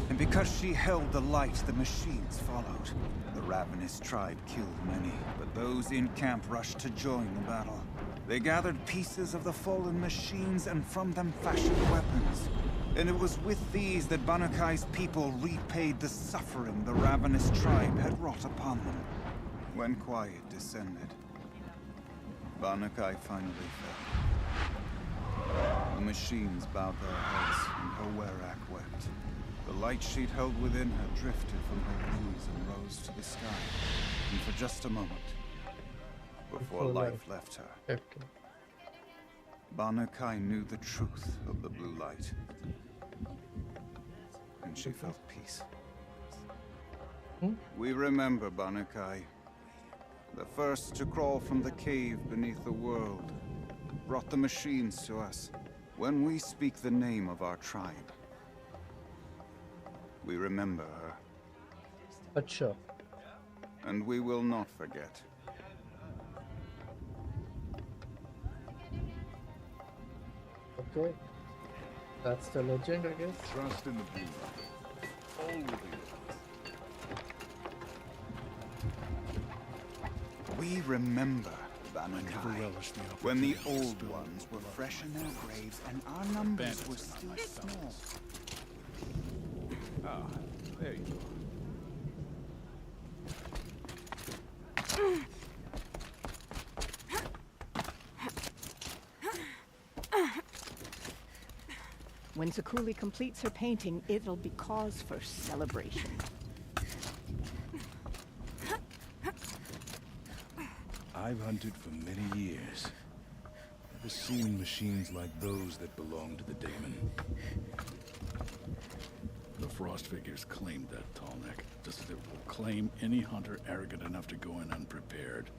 Speaker 20: And because she held the light, the machines followed. The ravenous tribe killed many, but those in camp rushed to join the battle. They gathered pieces of the fallen machines and from them fashioned weapons. And it was with these that Banukai's people repaid the suffering the ravenous tribe had wrought upon them. When quiet descended, Banukai finally fell. The machines bowed their heads, and Hawerak wept. The light sheet held within her drifted from her wings and rose to the sky. And for just a moment, before life left her, Banukai knew the truth of the blue light. And she felt peace. We remember Banukai, the first to crawl from the cave beneath the world, brought the machines to us. When we speak the name of our tribe, we remember her.
Speaker 1: Acha.
Speaker 20: And we will not forget.
Speaker 1: Okay. That's the legend, I guess.
Speaker 15: Trust in the blue light. All will be well.
Speaker 20: We remember Banukai, when the old ones were fresh in their graves and our numbers were still small.
Speaker 14: Ah, there you
Speaker 21: When Zakuli completes her painting, it'll be cause for celebration.
Speaker 19: I've hunted for many years. Never seen machines like those that belong to the daemon. The Frost figures claimed that Tallneck, just as it will claim any hunter arrogant enough to go in unprepared.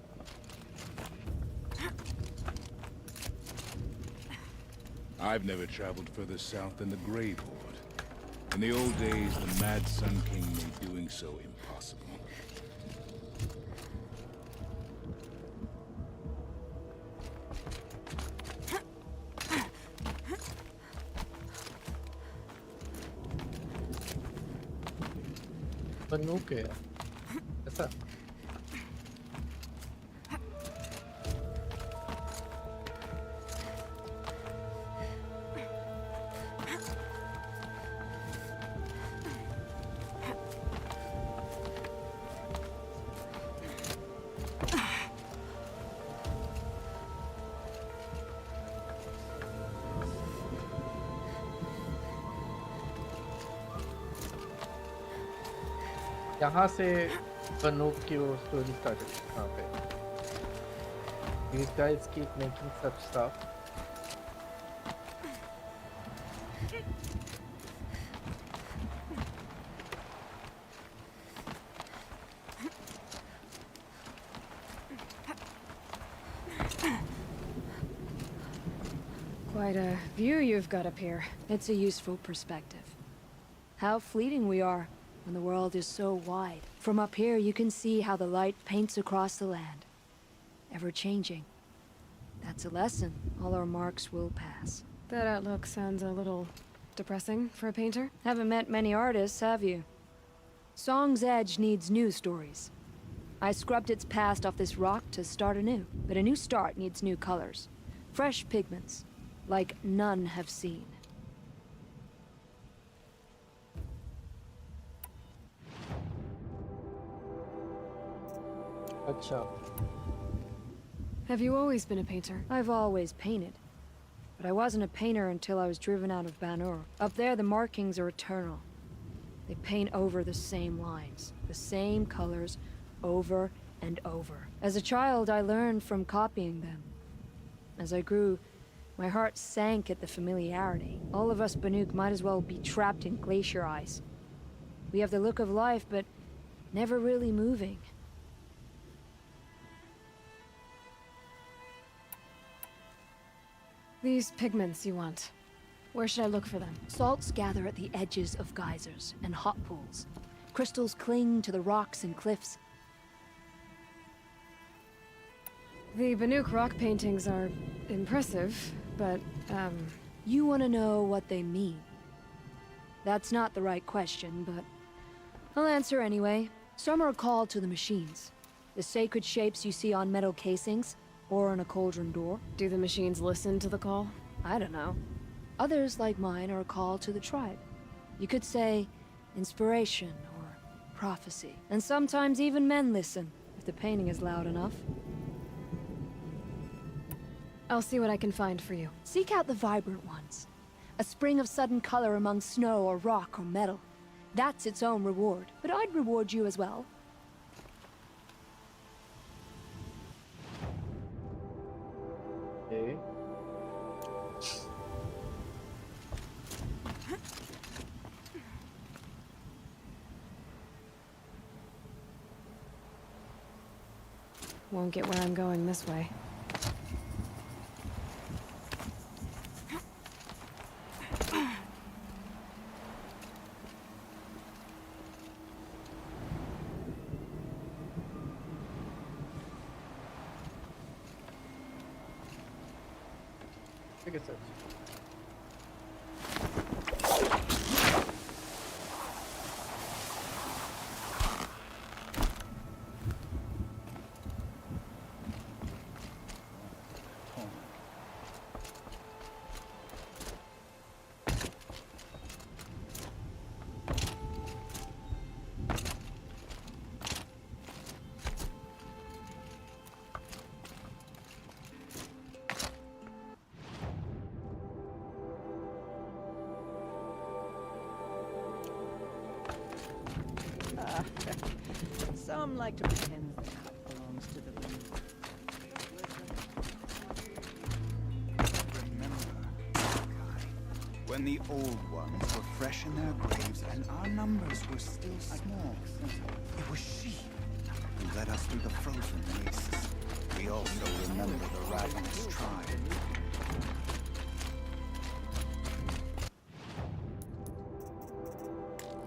Speaker 19: I've never traveled further south than the Grave Horde. In the old days, the Mad Sun King made doing so impossible.
Speaker 1: बनूक है ऐसा। यहाँ से बनूक की वो story start है यहाँ पे। These guys keep making such stuff.
Speaker 9: Quite a view you've got up here.
Speaker 5: It's a useful perspective. How fleeting we are when the world is so wide. From up here, you can see how the light paints across the land. Ever changing. That's a lesson. All our marks will pass.
Speaker 9: That outlook sounds a little depressing for a painter.
Speaker 5: Haven't met many artists, have you? Song's Edge needs new stories. I scrubbed its past off this rock to start anew. But a new start needs new colors. Fresh pigments. Like none have seen.
Speaker 1: अच्छा।
Speaker 9: Have you always been a painter?
Speaker 5: I've always painted. But I wasn't a painter until I was driven out of Ban-Ur. Up there, the markings are eternal. They paint over the same lines, the same colors, over and over. As a child, I learned from copying them. As I grew, my heart sank at the familiarity. All of us Banuk might as well be trapped in glacier ice. We have the look of life, but never really moving.
Speaker 9: These pigments you want. Where should I look for them?
Speaker 5: Salts gather at the edges of geysers and hot pools. Crystals cling to the rocks and cliffs.
Speaker 9: The Banuk rock paintings are impressive, but,
Speaker 5: You want to know what they mean. That's not the right question, but I'll answer anyway. Some are called to the machines. The sacred shapes you see on metal casings, or on a cauldron door.
Speaker 9: Do the machines listen to the call?
Speaker 5: I don't know. Others, like mine, are called to the tribe. You could say inspiration or prophecy. And sometimes even men listen, if the painting is loud enough.
Speaker 9: I'll see what I can find for you.
Speaker 5: Seek out the vibrant ones. A spring of sudden color among snow or rock or metal. That's its own reward. But I'd reward you as well.
Speaker 1: Okay.
Speaker 9: Won't get where I'm going this way.
Speaker 1: Take a search.
Speaker 21: Some like to pretend the cut belongs to the blue. Remember, Kai, when the old ones were fresh in their graves and our numbers were still small, it was she who led us through the frozen wastes. We also remember the ravenous tribe.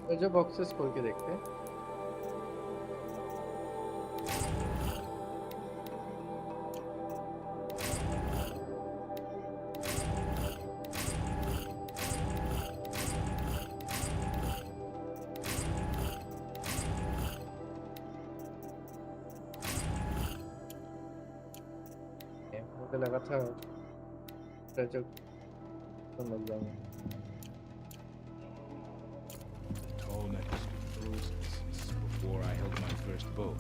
Speaker 1: तो जो boxes खोल के देखते हैं। मुझे लगा था treasure तो मिल जाएंगे.
Speaker 19: Tall neck is frozen since before I held my first bow.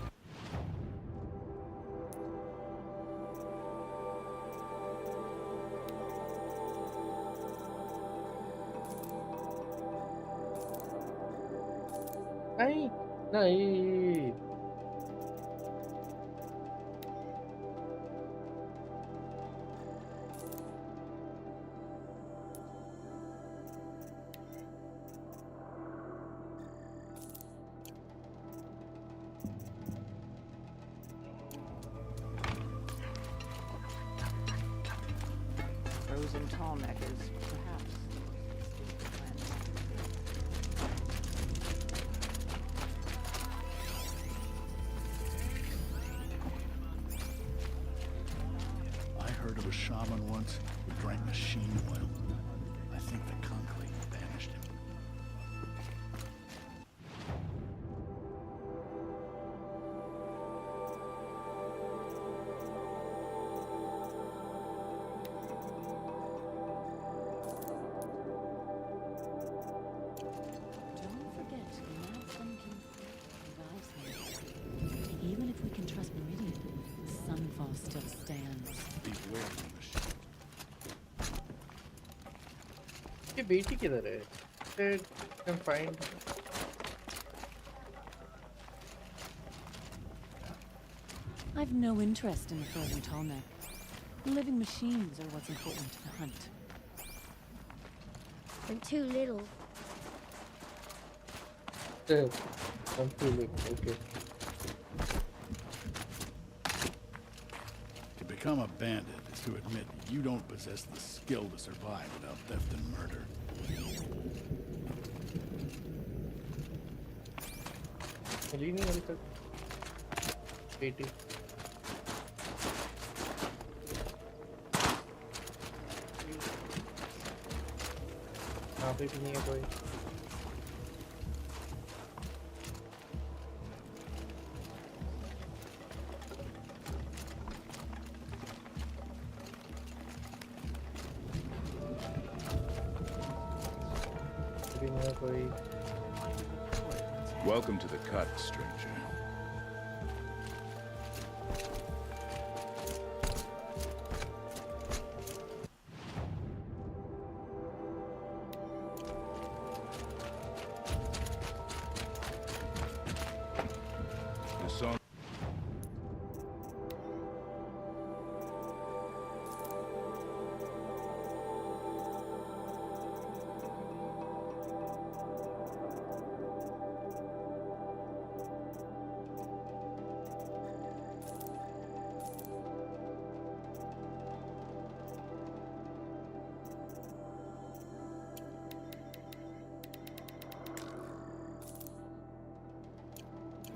Speaker 1: नहीं नहीं.
Speaker 17: Frozen tall neck is perhaps.
Speaker 6: I heard of a shaman once who drank machine oil. I think the conclave banished him.
Speaker 12: Don't forget, the Mad Sun King revives him. Even if we can trust Meridian, Sunfall still stands.
Speaker 6: Beware of the machine.
Speaker 1: ये बेटी किधर है? Can find.
Speaker 12: I've no interest in the frozen tall neck. Living machines are what's important to the hunt.
Speaker 13: I'm too little.
Speaker 1: I'm feeling okay.
Speaker 6: To become a bandit is to admit you don't possess the skill to survive without theft and murder.
Speaker 1: मिली नहीं अभी तक बेटी. यहाँ पे भी नहीं है कोई. अभी नहीं है कोई.
Speaker 19: Welcome to the cut, stranger. The song.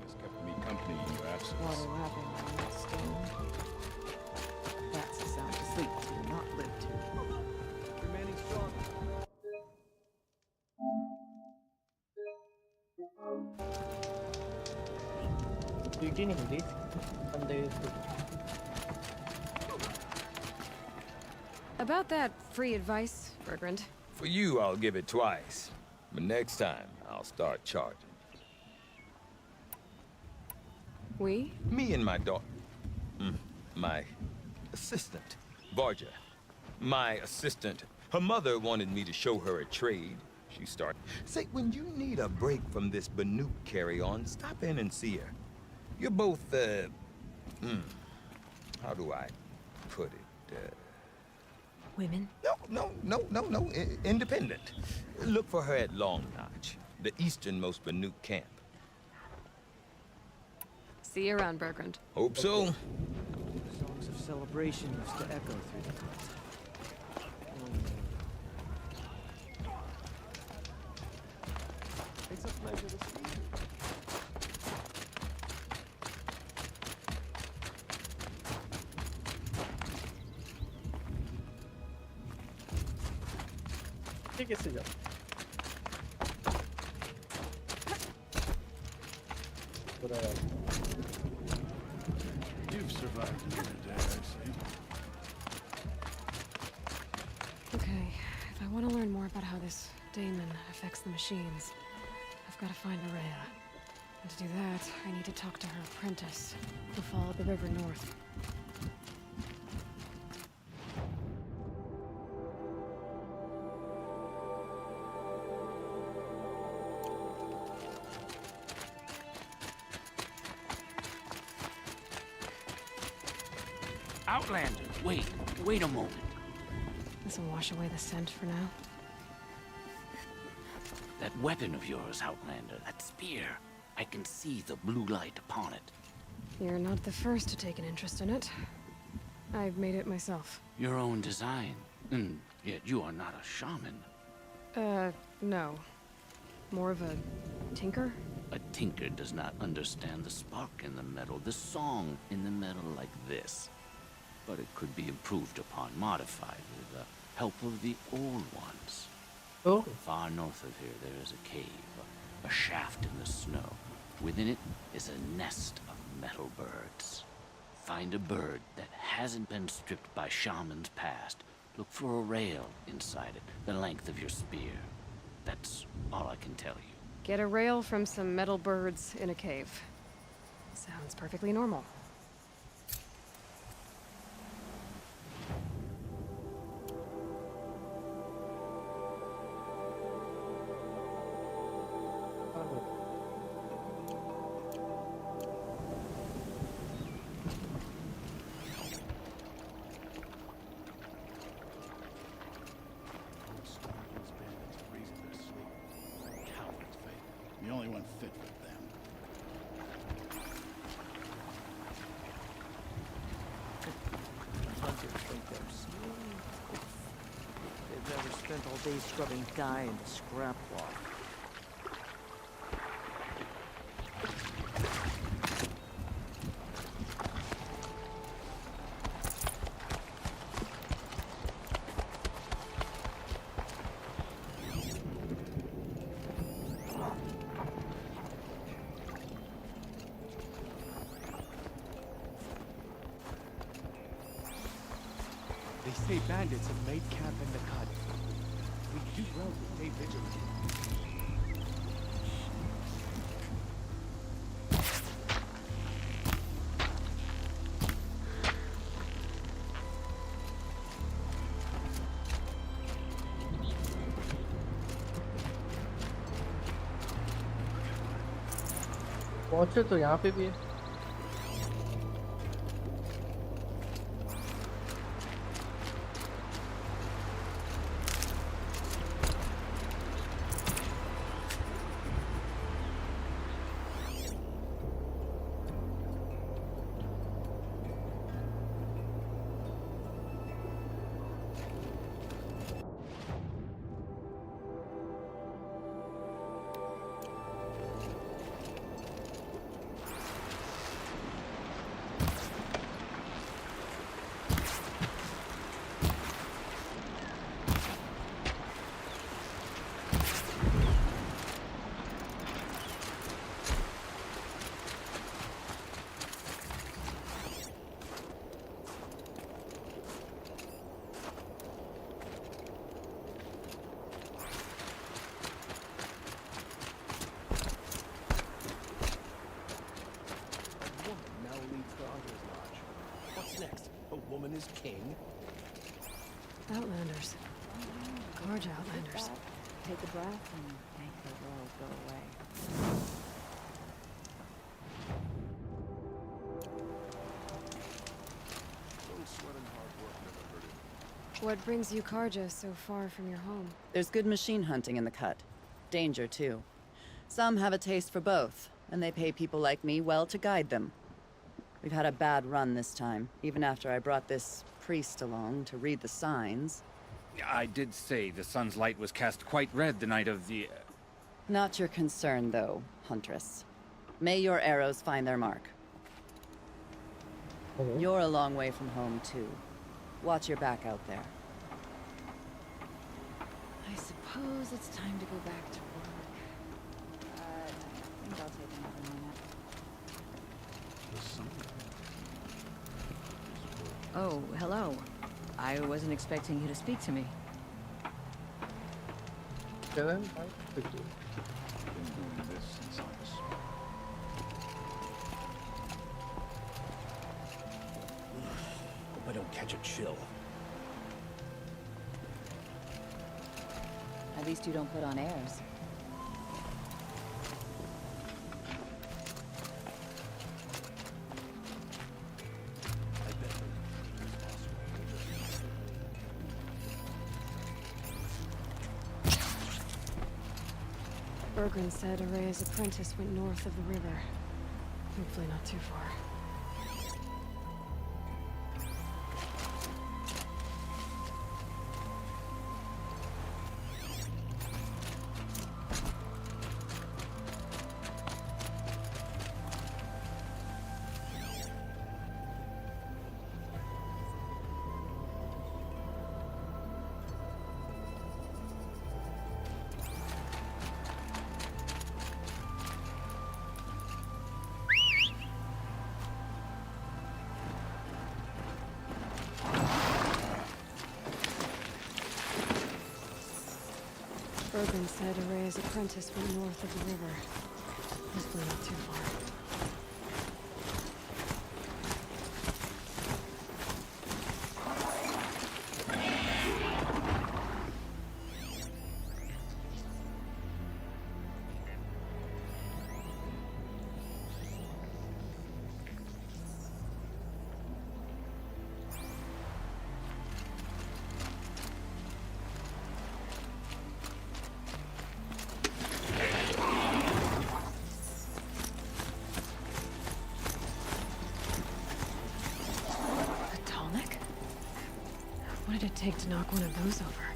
Speaker 19: Has kept me company in your absence.
Speaker 17: Water wrapping on that stone. That's a sound asleep to, not live to.
Speaker 18: Remaining strong.
Speaker 1: बेटी नहीं मिली. बंदे
Speaker 5: About that free advice, Bergrand.
Speaker 14: For you, I'll give it twice. But next time, I'll start charging.
Speaker 5: We?
Speaker 14: Me and my daughter. My assistant, Varja. My assistant. Her mother wanted me to show her a trade. She started. Say, when you need a break from this Banuk carry-on, stop in and see her. You're both, how do I put it?
Speaker 5: Women?
Speaker 14: No. Independent. Look for her at Long Notch, the easternmost Banuk camp.
Speaker 5: See you around, Bergrand.
Speaker 14: Hope so.
Speaker 18: Songs of celebration used to echo through the cut. It's a pleasure to see you.
Speaker 1: ठीक है से जाओ.
Speaker 6: You've survived another day, I see.
Speaker 9: I want to learn more about how this daemon affects the machines. I've got to find Maria. And to do that, I need to talk to her apprentice, who followed the river north.
Speaker 8: Outlander, wait a moment.
Speaker 9: This will wash away the scent for now.
Speaker 8: That weapon of yours, Outlander, that spear. I can see the blue light upon it.
Speaker 9: You're not the first to take an interest in it. I've made it myself.
Speaker 8: Your own design. And yet you are not a shaman.
Speaker 9: No. More of a tinker?
Speaker 8: A tinker does not understand the spark in the metal, the song in the metal like this. But it could be improved upon, modified with the help of the old ones.
Speaker 1: Oh.
Speaker 8: Far north of here, there is a cave, a shaft in the snow. Within it is a nest of metal birds. Find a bird that hasn't been stripped by shamans past. Look for a rail inside it, the length of your spear. That's all I can tell you.
Speaker 9: Get a rail from some metal birds in a cave. Sounds perfectly normal.
Speaker 6: The only one fit with them.
Speaker 2: Hunters think they're smooth. They've never spent all day scrubbing dye into scrap cloth.
Speaker 18: They say bandits have made camp in the cut. We do well to stay vigilant.
Speaker 1: पहुंचे तो यहाँ पे भी है।
Speaker 18: Woman is king.
Speaker 9: Outlanders. Gorge Outlanders.
Speaker 12: Take a breath and make the world go away.
Speaker 9: What brings you Karja so far from your home?
Speaker 22: There's good machine hunting in the cut. Danger, too. Some have a taste for both, and they pay people like me well to guide them. We've had a bad run this time, even after I brought this priest along to read the signs.
Speaker 23: I did say the sun's light was cast quite red the night of the...
Speaker 22: Not your concern, though, Huntress. May your arrows find their mark. You're a long way from home, too. Watch your back out there.
Speaker 12: I suppose it's time to go back to work. I think I'll take another minute.
Speaker 24: Oh, hello. I wasn't expecting you to speak to me.
Speaker 1: 7 by 15.
Speaker 6: Been doing this since I was small.
Speaker 18: Hope I don't catch a chill.
Speaker 12: At least you don't put on airs.
Speaker 9: Bergren said Araya's apprentice went north of the river. Hopefully not too far. Bergren said Araya's apprentice went north of the river. Hopefully not too far. What did it take to knock one of those over?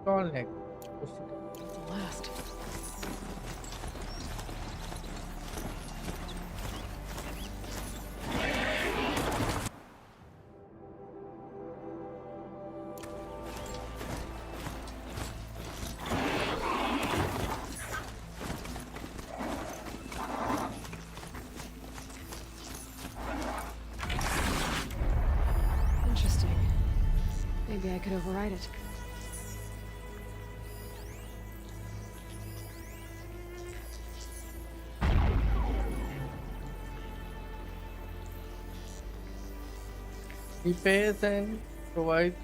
Speaker 1: Tall neck.
Speaker 9: The last. Maybe I could override it.
Speaker 1: Repairs and provides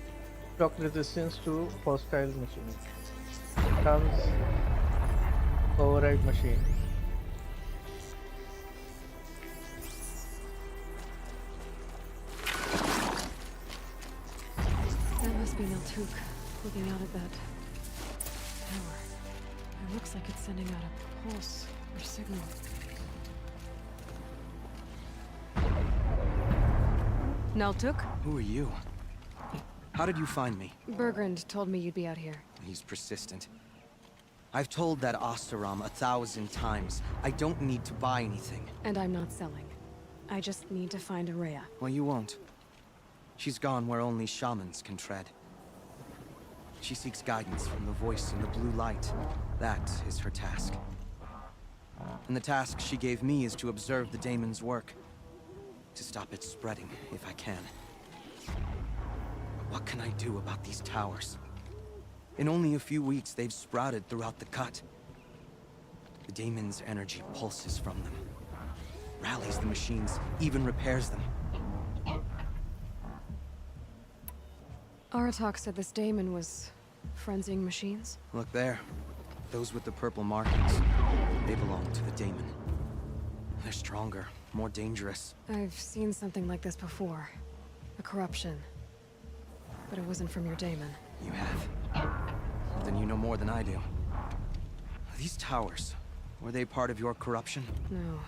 Speaker 1: shock resistance to hostile machines. Comes override machine.
Speaker 9: Be Naltuk looking out at that tower. It looks like it's sending out a pulse or signal. Naltuk?
Speaker 4: Who are you? How did you find me?
Speaker 9: Bergrand told me you'd be out here.
Speaker 4: He's persistent. I've told that Osterom 1,000 times. I don't need to buy anything.
Speaker 9: And I'm not selling. I just need to find Araya.
Speaker 4: Well, you won't. She's gone where only shamans can tread. She seeks guidance from the voice in the blue light. That is her task. And the task she gave me is to observe the daemon's work. To stop it spreading, if I can. But what can I do about these towers? In only a few weeks, they've sprouted throughout the cut. The daemon's energy pulses from them. Rallies the machines, even repairs them.
Speaker 9: Aratok said this daemon was frenzying machines.
Speaker 4: Look there. Those with the purple markings. They belong to the daemon. They're stronger, more dangerous.
Speaker 9: I've seen something like this before. A corruption. But it wasn't from your daemon.
Speaker 4: You have? Then you know more than I do. These towers, were they part of your corruption?
Speaker 9: No.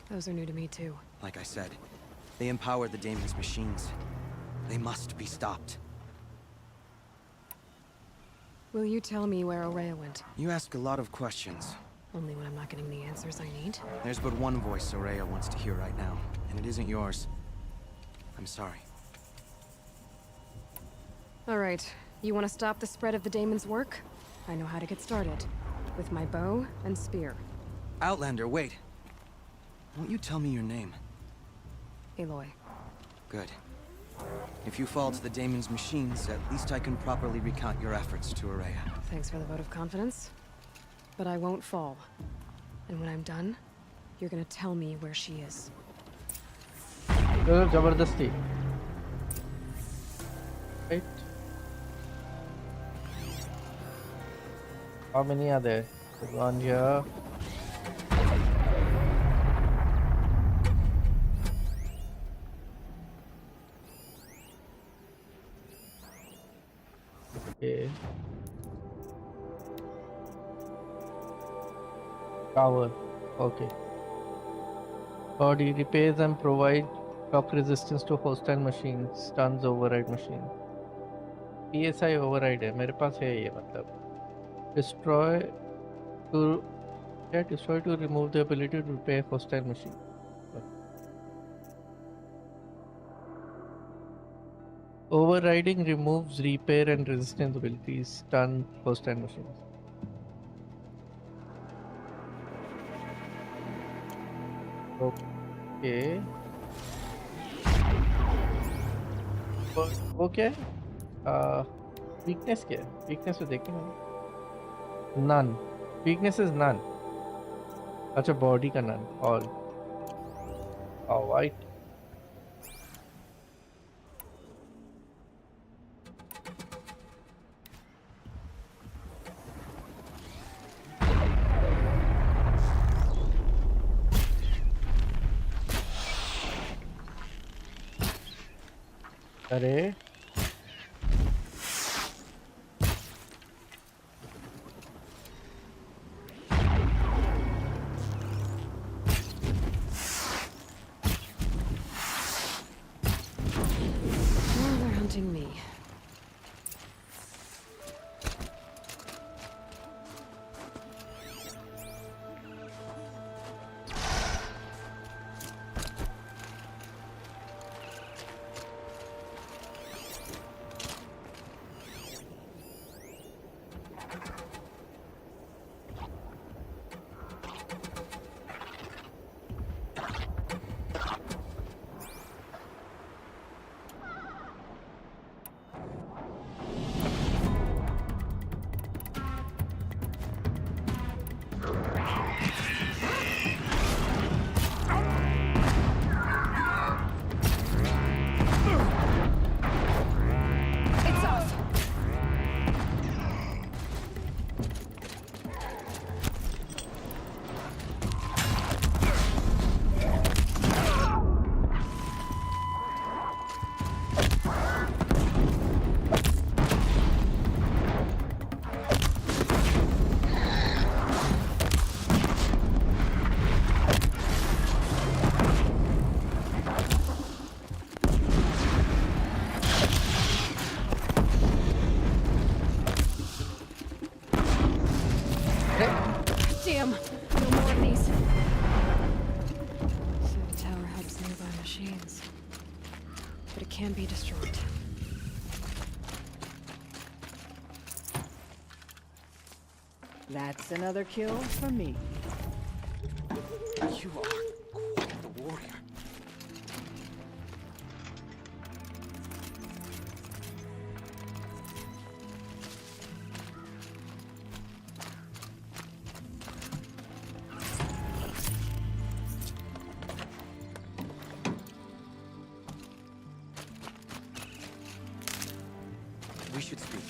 Speaker 9: Those are new to me too.
Speaker 4: Like I said, they empower the daemon's machines. They must be stopped.
Speaker 9: Will you tell me where Araya went?
Speaker 4: You ask a lot of questions.
Speaker 9: Only when I'm not getting the answers I need.
Speaker 4: There's but one voice Araya wants to hear right now, and it isn't yours. I'm sorry.
Speaker 9: Alright, you want to stop the spread of the daemon's work? I know how to get started. With my bow and spear.
Speaker 4: Outlander, wait. Won't you tell me your name?
Speaker 9: Aloy.
Speaker 4: Good. If you fall to the Daemon's machines, at least I can properly recount your efforts to Araya.
Speaker 9: Thanks for the vote of confidence. But I won't fall. And when I'm done, you're gonna tell me where she is.
Speaker 1: Jabardasti. Right? How many are there? There's one here. Okay. Tower. Okay. Body repairs and provide shock resistance to hostile machines. Stuns override machine. PSI override है मेरे पास है ये मतलब. Destroy to remove the ability to repair hostile machine. Overriding removes repair and resistance abilities. Stun hostile machines. Okay. वो क्या है? Weakness क्या है? Weakness तो देखें ना. None. Weakness is none. अच्छा body का none. All. Alright. अरे
Speaker 9: They're hunting me. Damn! No more of these. So the tower helps nearby machines. But it can be destroyed.
Speaker 2: That's another kill for me.
Speaker 4: You are quite the warrior. We should speak.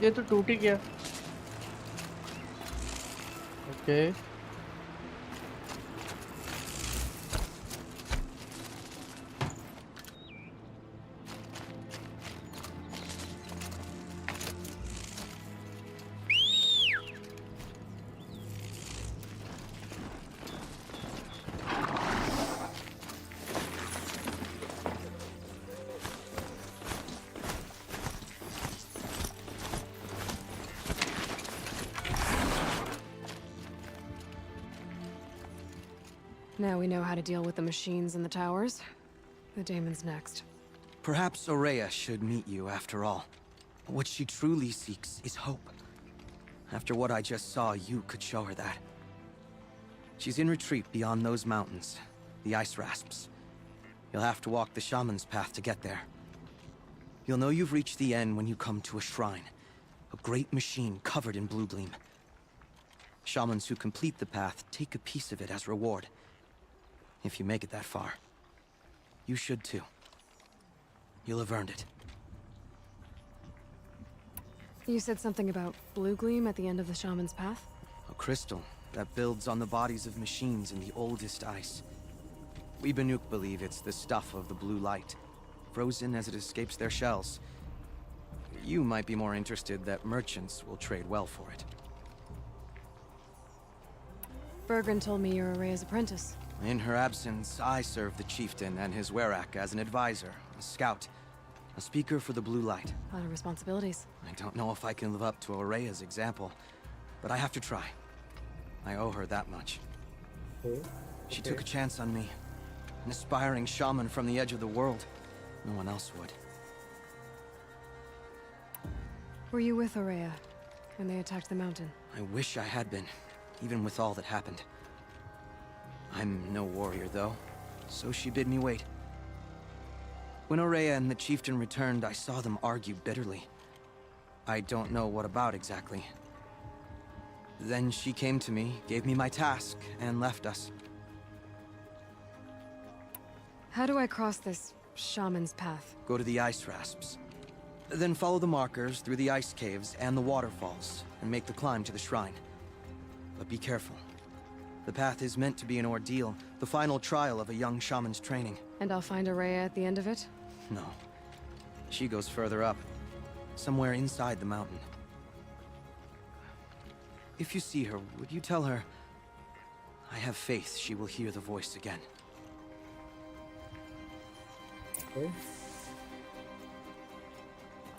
Speaker 1: ये तो टूट ही गया. Okay.
Speaker 9: Now we know how to deal with the machines in the towers. The daemon's next.
Speaker 4: Perhaps Aurea should meet you after all. What she truly seeks is hope. After what I just saw, you could show her that. She's in retreat beyond those mountains, the ice rasps. You'll have to walk the shaman's path to get there. You'll know you've reached the end when you come to a shrine. A great machine covered in blue gleam. Shamans who complete the path take a piece of it as reward. If you make it that far. You should too. You'll have earned it.
Speaker 9: You said something about blue gleam at the end of the shaman's path?
Speaker 4: A crystal that builds on the bodies of machines in the oldest ice. We Banuk believe it's the stuff of the blue light, frozen as it escapes their shells. You might be more interested that merchants will trade well for it.
Speaker 9: Bergren told me you're Aurea's apprentice.
Speaker 4: In her absence, I serve the chieftain and his werak as an advisor, a scout, a speaker for the blue light.
Speaker 9: A lot of responsibilities.
Speaker 4: I don't know if I can live up to Aurea's example, but I have to try. I owe her that much. She took a chance on me. An aspiring shaman from the edge of the world. No one else would.
Speaker 9: Were you with Aurea when they attacked the mountain?
Speaker 4: I wish I had been, even with all that happened. I'm no warrior, though, so she bid me wait. When Aurea and the chieftain returned, I saw them argue bitterly. I don't know what about exactly. Then she came to me, gave me my task, and left us.
Speaker 9: How do I cross this shaman's path?
Speaker 4: Go to the ice rasps. Then follow the markers through the ice caves and the waterfalls, and make the climb to the shrine. But be careful. The path is meant to be an ordeal, the final trial of a young shaman's training.
Speaker 9: And I'll find Aurea at the end of it?
Speaker 4: No. She goes further up, somewhere inside the mountain. If you see her, would you tell her, I have faith she will hear the voice again.
Speaker 1: Okay.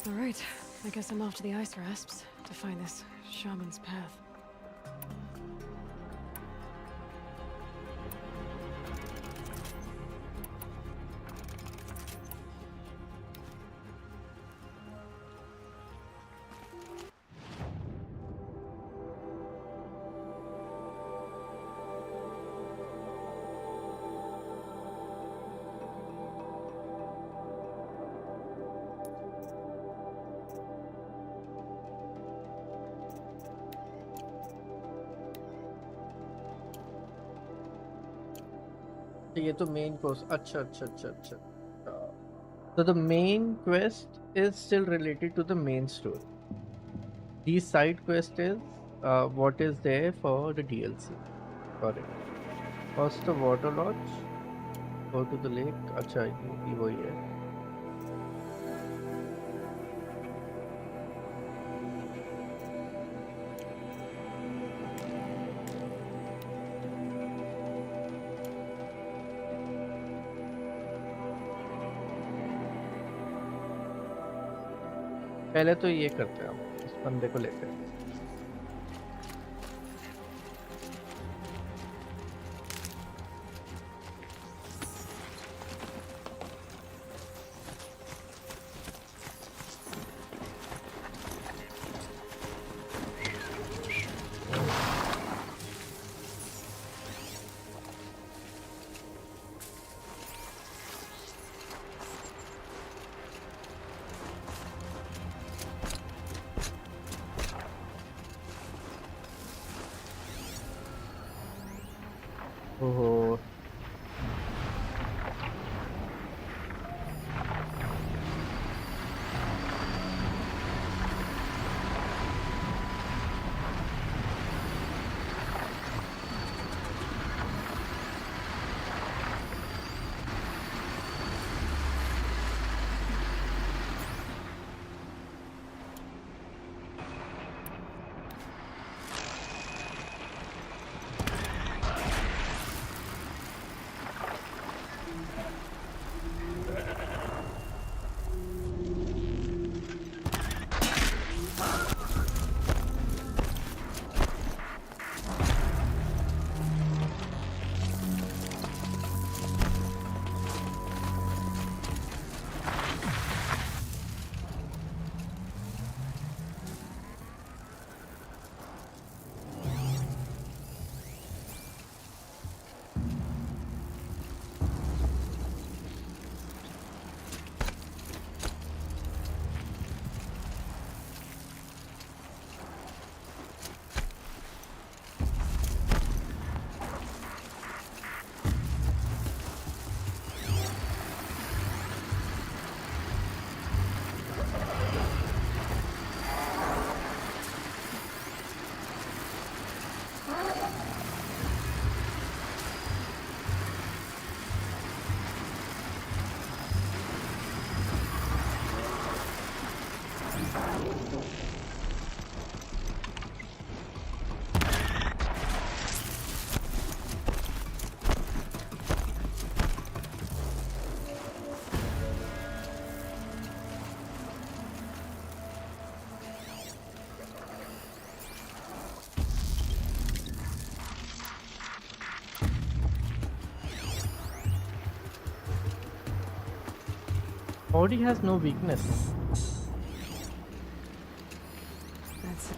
Speaker 9: All right, I guess I'm off to the ice rasps to find this shaman's path.
Speaker 1: ये तो main quest. अच्छा. So the main quest is still related to the main story. The side quest is what is there for the DLC. Got it. First the water lodge. Go to the lake. अच्छा ये वही है. पहले तो ये करते हैं हम इस बंदे को लेकर. ओहो Body has no weakness.
Speaker 5: That's it.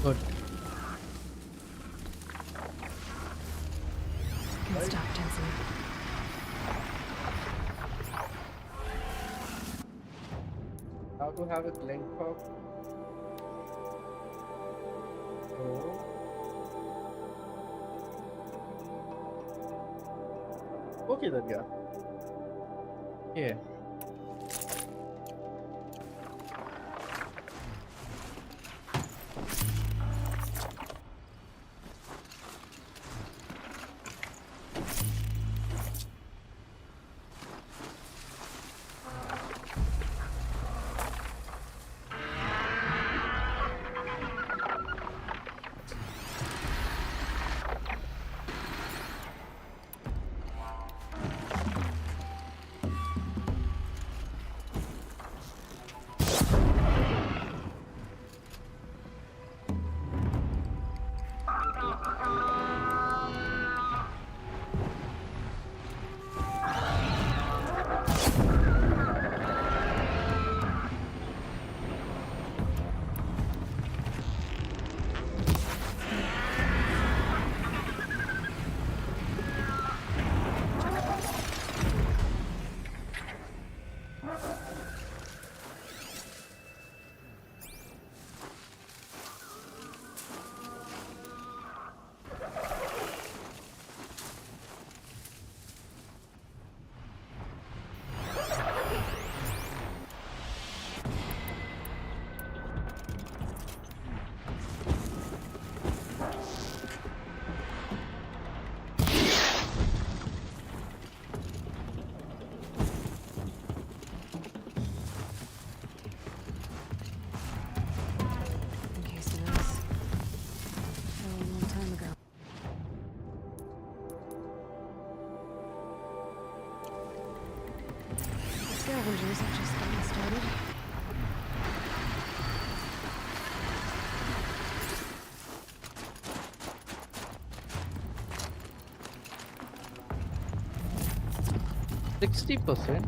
Speaker 1: Good.
Speaker 5: Can stop tensing.
Speaker 1: How to have a blink pop? Oh. Okay then, yeah. Yeah. Scavengers have just gotten started. %60%.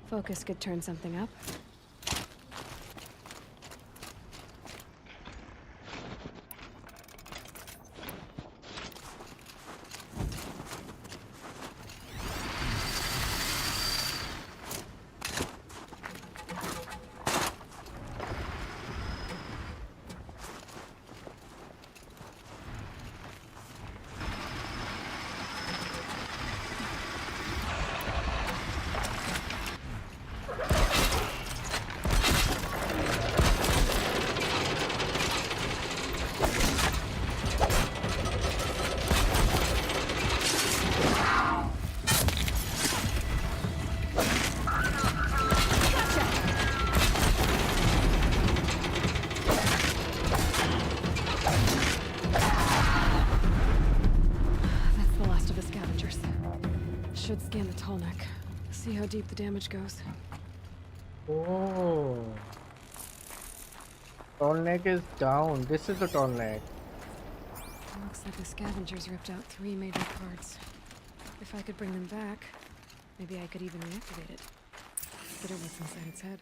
Speaker 5: Focus could turn something up.
Speaker 9: should scan the tall neck. See how deep the damage goes.
Speaker 1: Oh. Tall neck is down. This is the tall neck.
Speaker 9: Looks like the scavengers ripped out 3 major parts. If I could bring them back, maybe I could even reactivate it. Consider what's inside its head.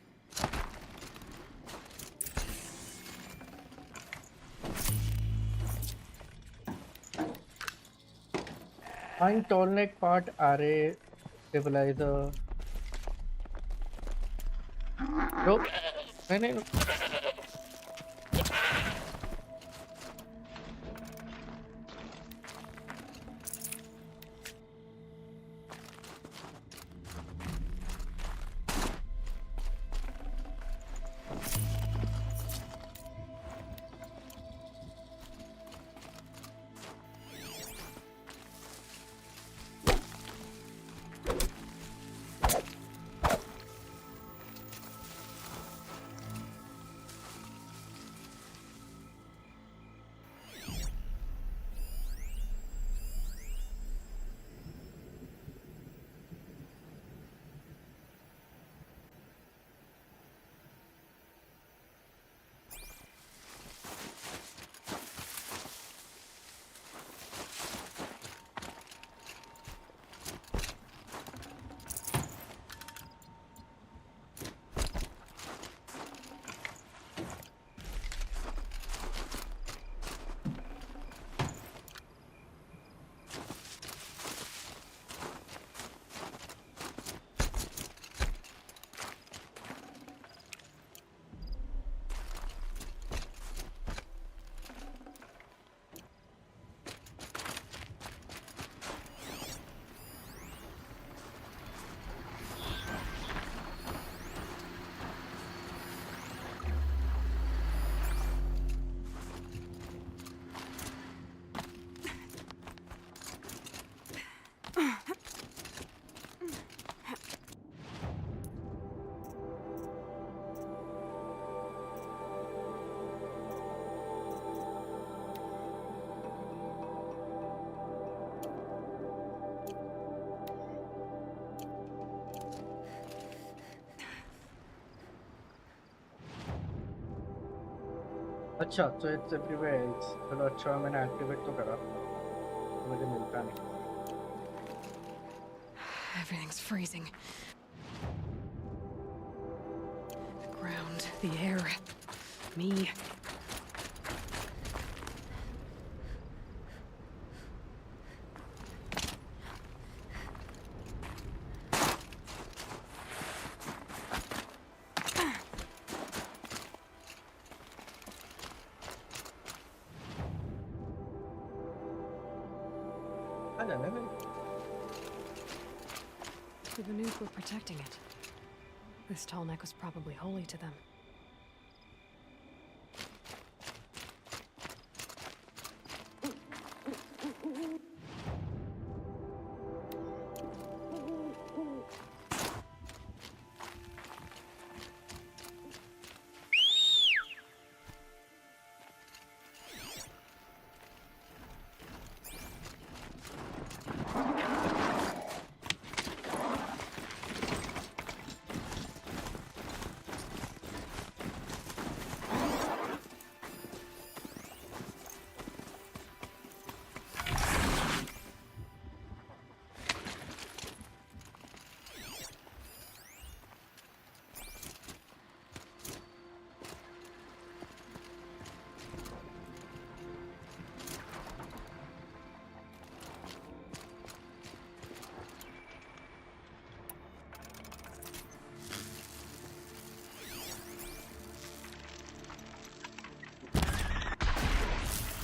Speaker 1: Find tall neck part, array, stabilizer. No. No. अच्छा तो it's everywhere else चलो अच्छा मैंने activate तो करा मुझे मिलता नहीं
Speaker 9: Everything's freezing. The ground, the air, me. The Banuk were protecting it. This tall neck was probably holy to them.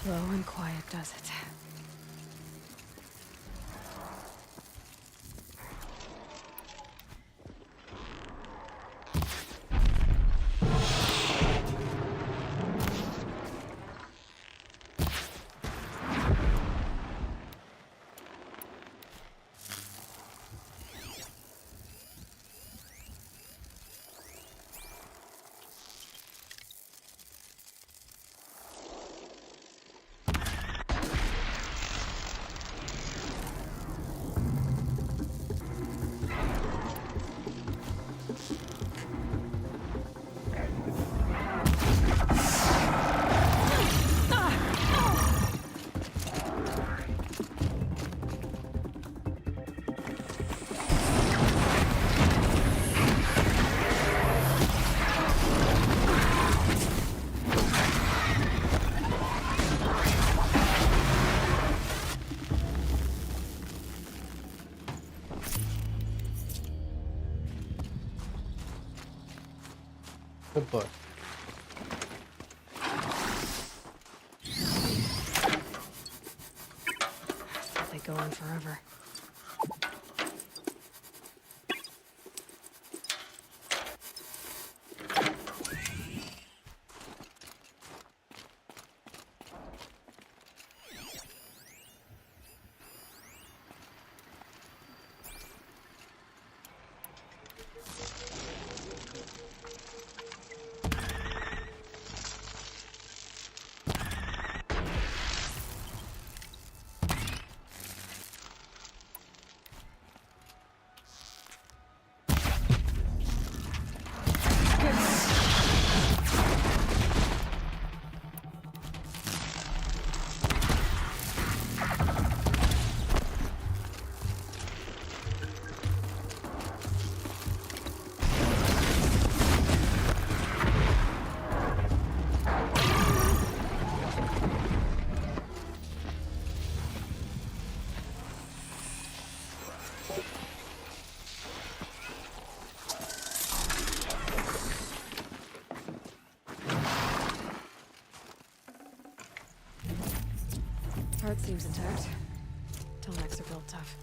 Speaker 9: Slow and quiet does it.
Speaker 1: Good boy.
Speaker 5: They go on forever. Heart seems intact. Tomacs are built tough.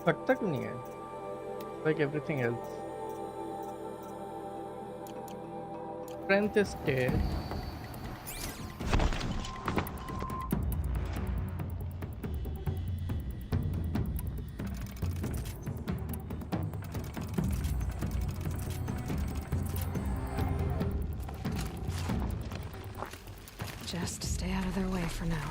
Speaker 1: फटता क्यों नहीं है? Like everything else. Strength is there.
Speaker 9: Just stay out of their way for now.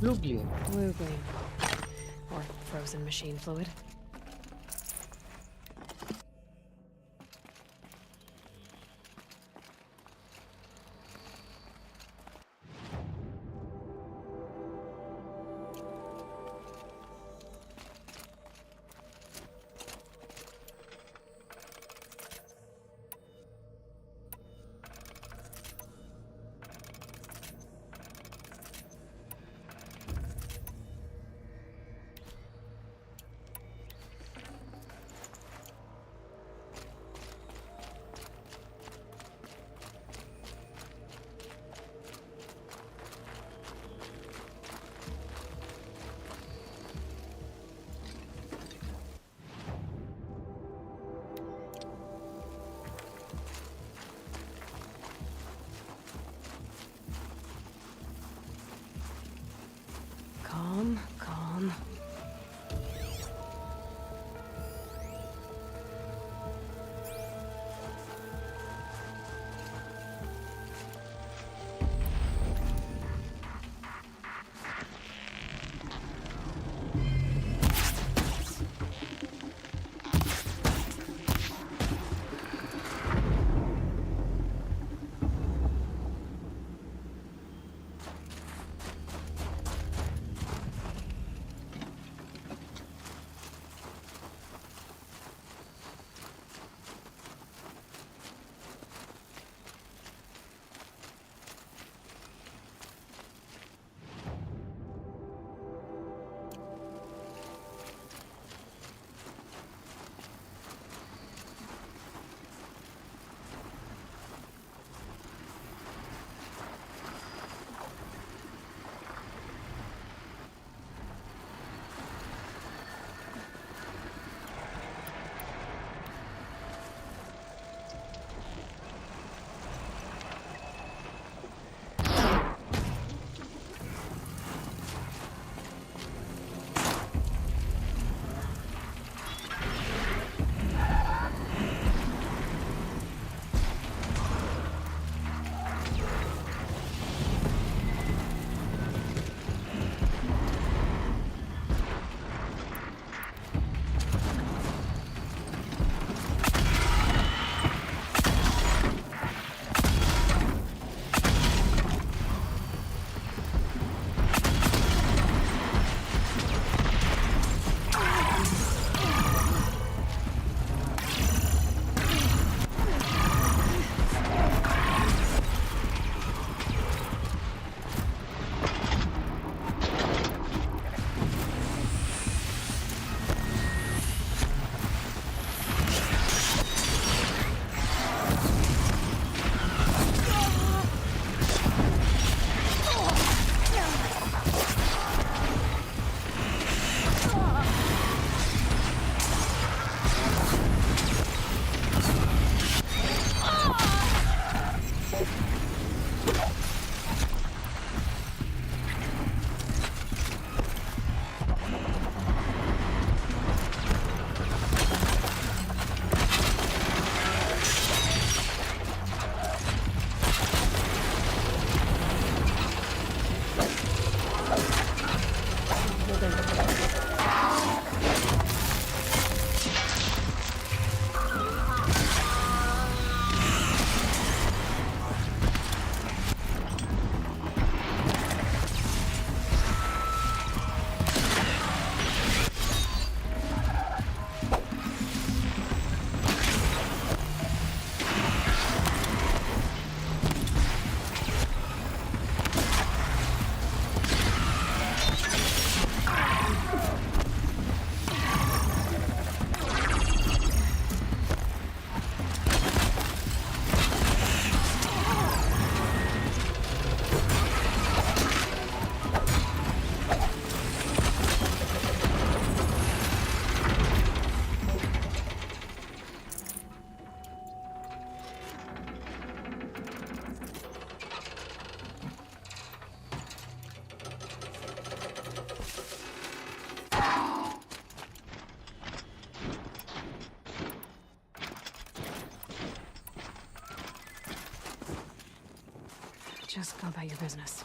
Speaker 1: Blue gleam.
Speaker 9: Blue gleam. Or frozen machine fluid. Just go about your business.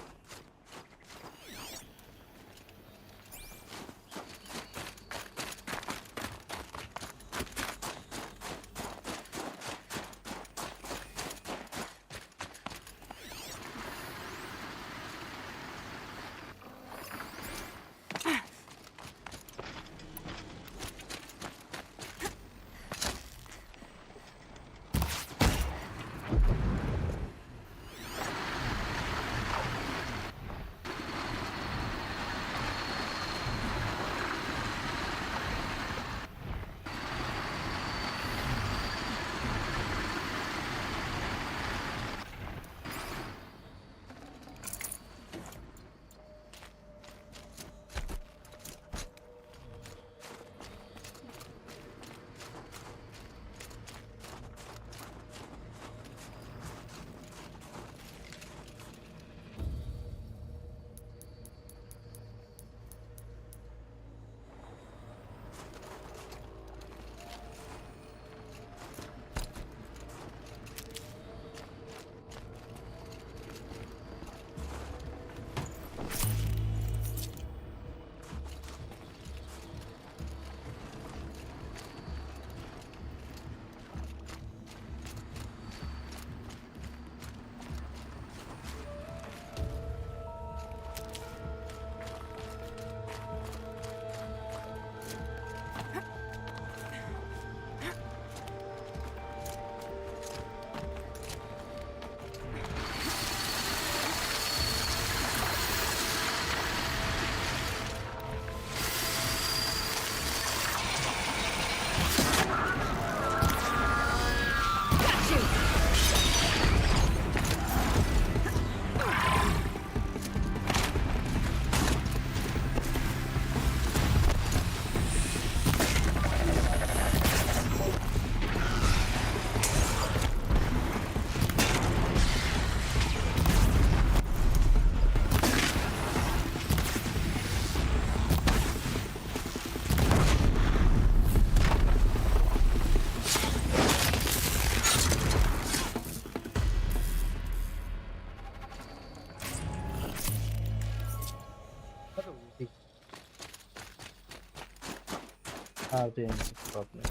Speaker 1: How to end this problem?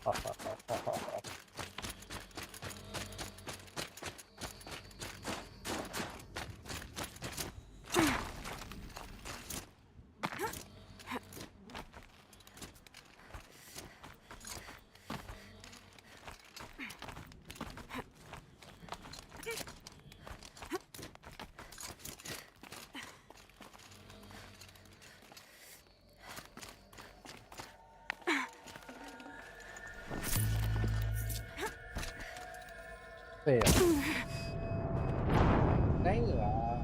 Speaker 1: Ha ha ha ha ha ha. Fail. नहीं यार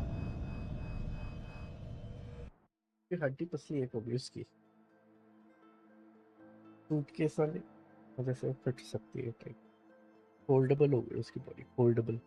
Speaker 1: ये हड्डी पसली एक होगी उसकी suitcase वाली वजह से फिट सकती है टाइप फोल्डेबल हो गई उसकी बॉडी फोल्डेबल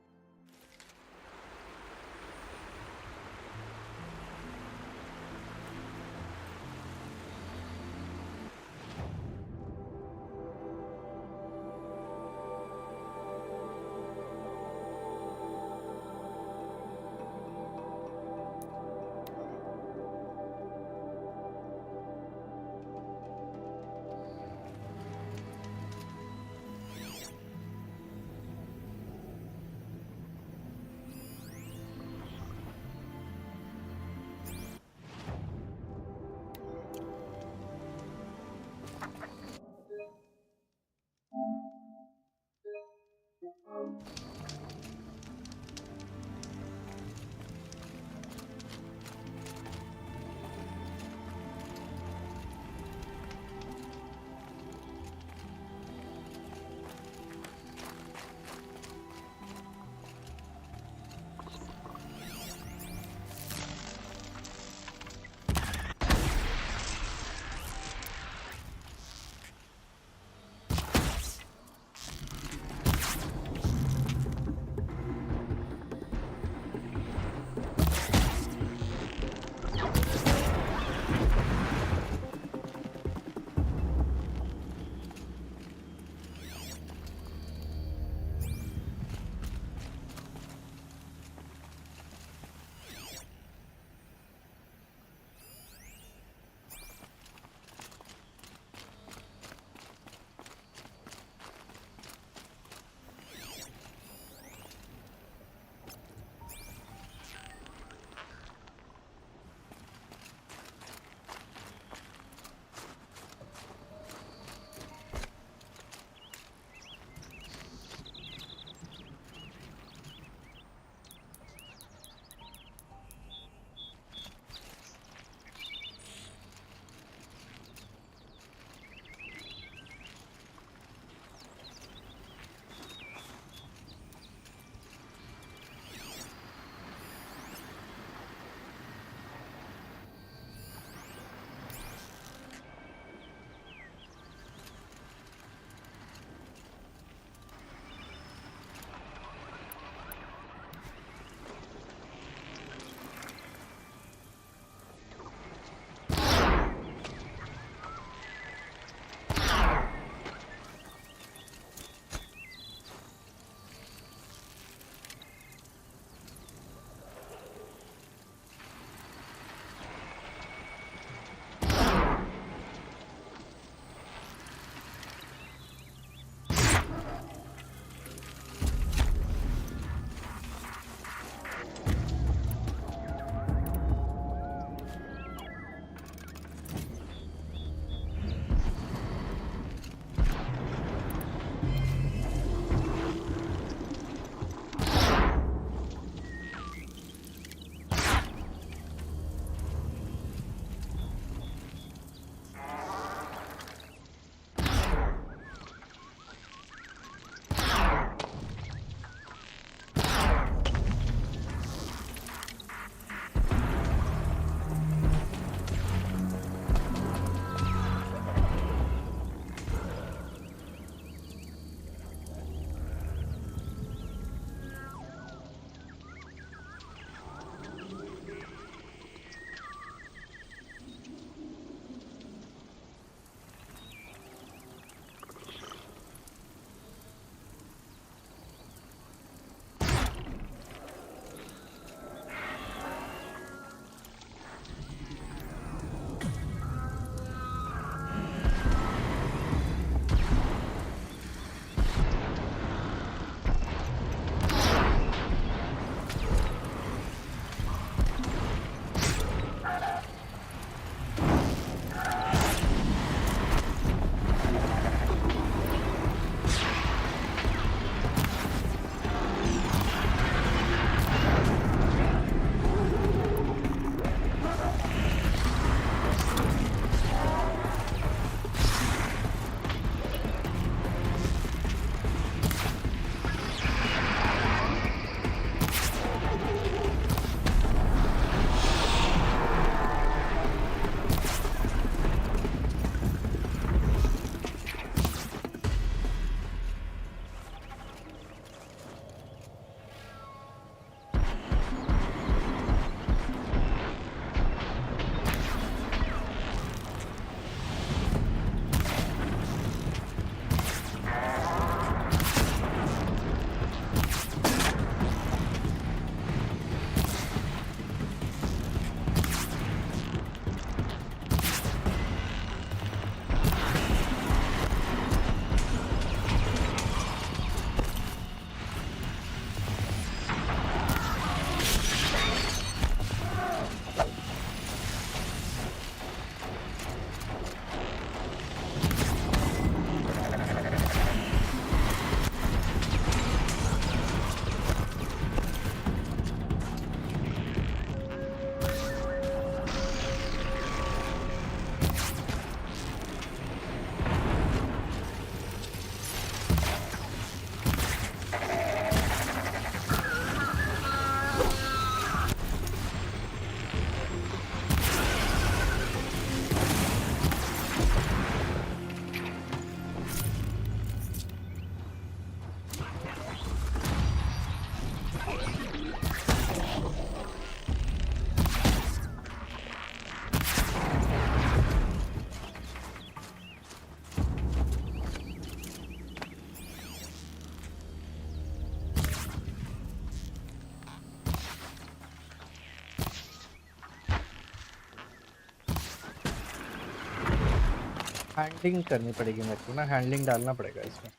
Speaker 1: हैंडलिंग करनी पड़ेगी मेरे को ना, हैंडलिंग डालना पड़ेगा इसमें।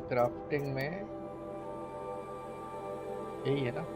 Speaker 1: क्राफ्टिंग में यही है ना।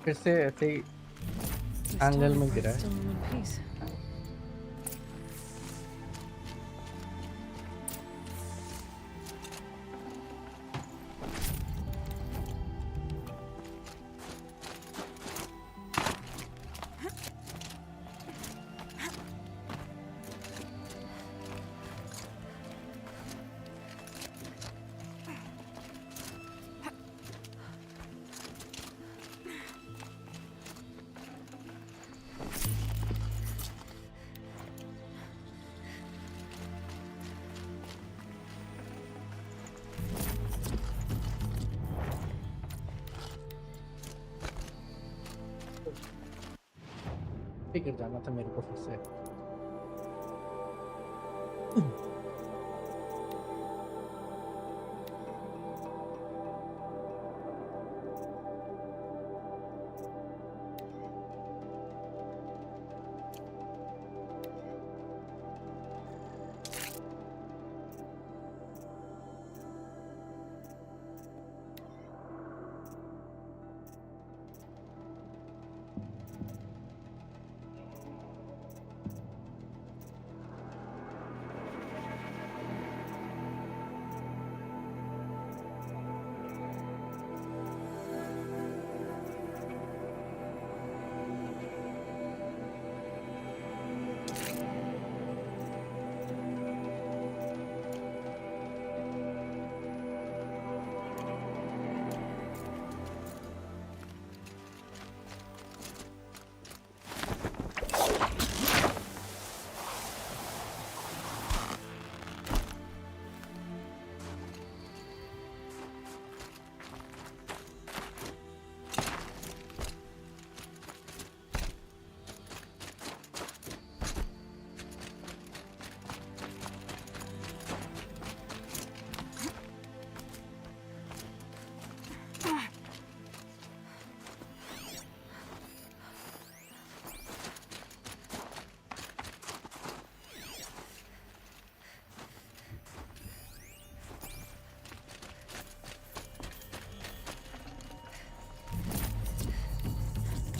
Speaker 1: फिर से ऐसे ही एंगल में गिरा है। गिर जाना था मेरे को फिर से।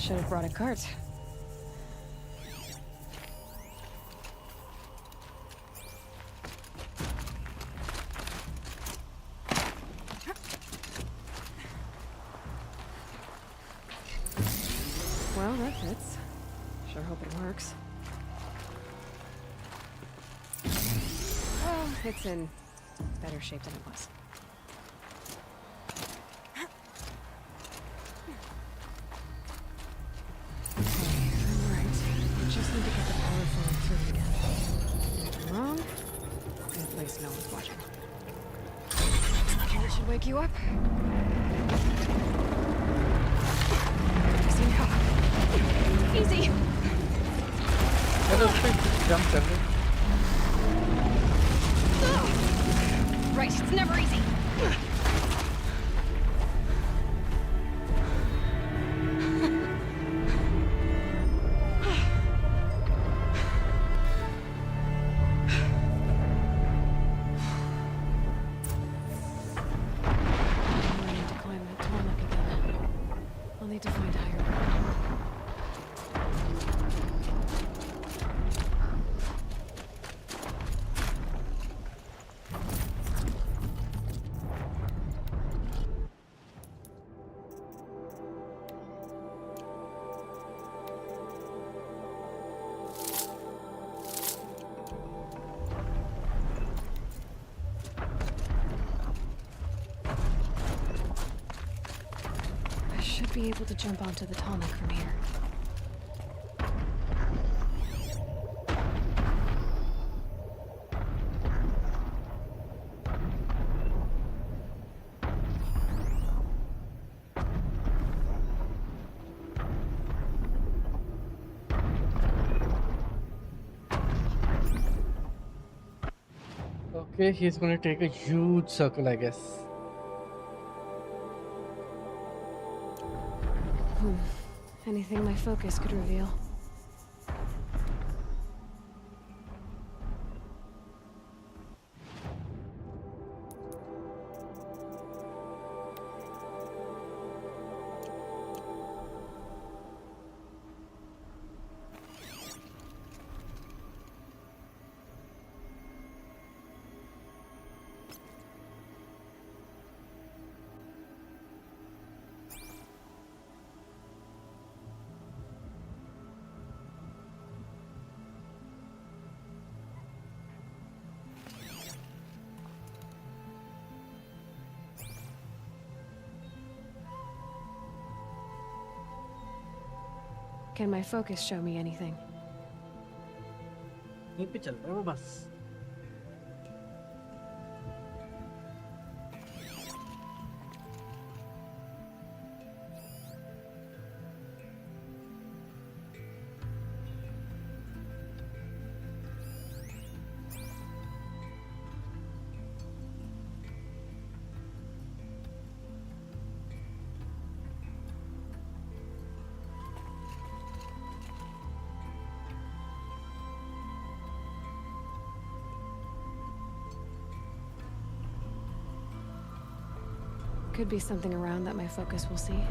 Speaker 9: Should have brought a cart. Well, that fits. Sure hope it works. Well, it's in better shape than it was.
Speaker 5: place no one's watching. Okay, it should wake you up. Easy now. Easy!
Speaker 1: Jump कर ले.
Speaker 5: Right, it's never easy. Be able to jump onto the tonic from here.
Speaker 1: Okay, he's gonna take a huge circle, I guess.
Speaker 5: Anything my focus could reveal. Can my focus show me anything?
Speaker 1: यहीं पे चल रहा है वो बस.
Speaker 5: Could be something around that my focus will see.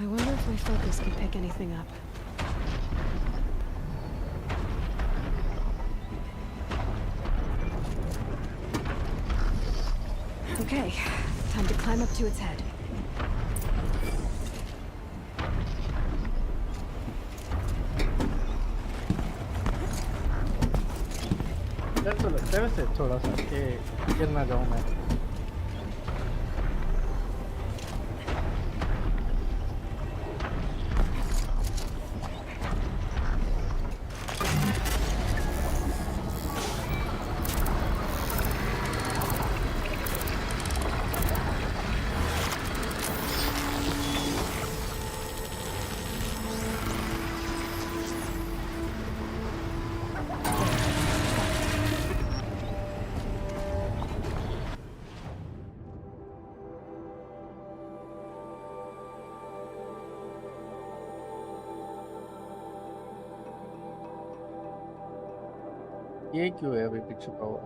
Speaker 5: I wonder if my focus can pick anything up. Okay, time to climb up to its head.
Speaker 1: तो लगता है वैसे थोड़ा सा कि गिर ना जाऊं मैं. ये क्यों है अभी भी छुपा हुआ?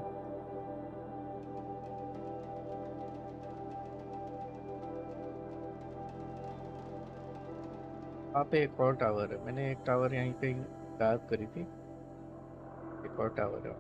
Speaker 1: वहाँ पे एक और टावर है, मैंने एक टावर यहीं पे गायब करी थी, एक और टावर है।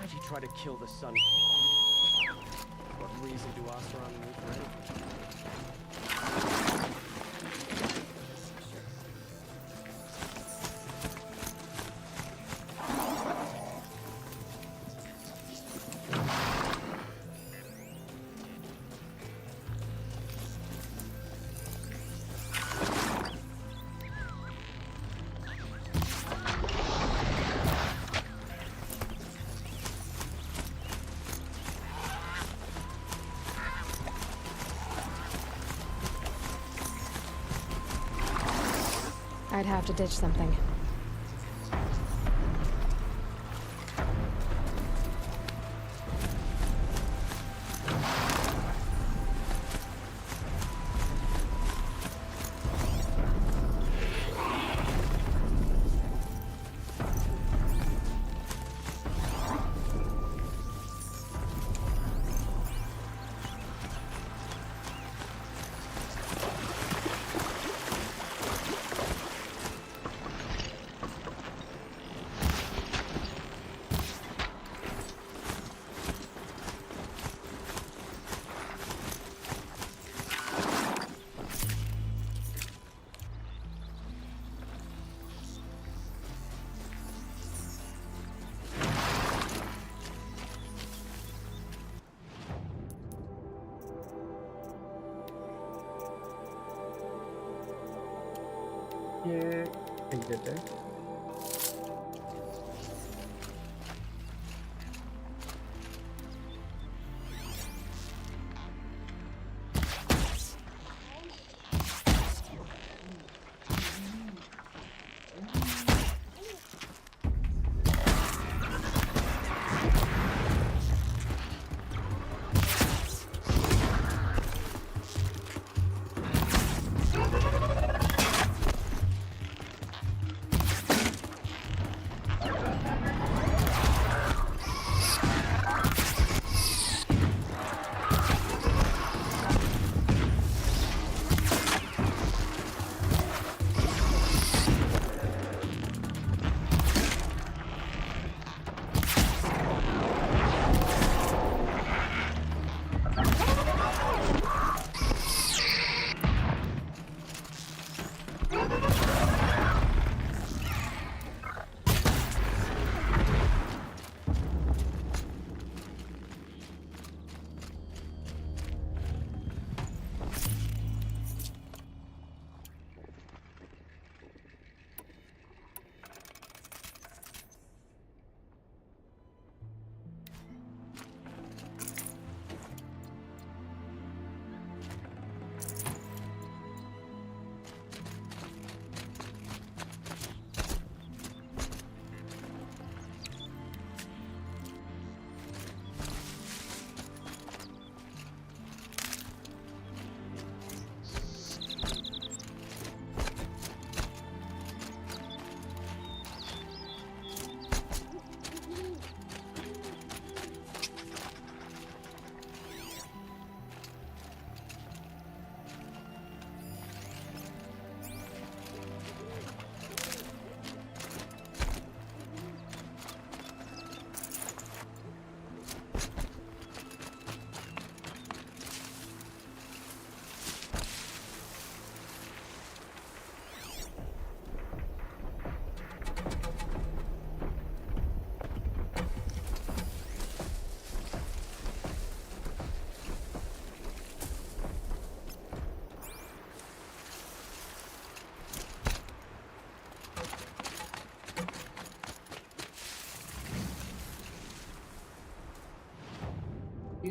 Speaker 18: Why'd you try to kill the Sun King? What reason do Oseram need for anything?
Speaker 9: I'd have to ditch something.
Speaker 1: ये एग्जिट है।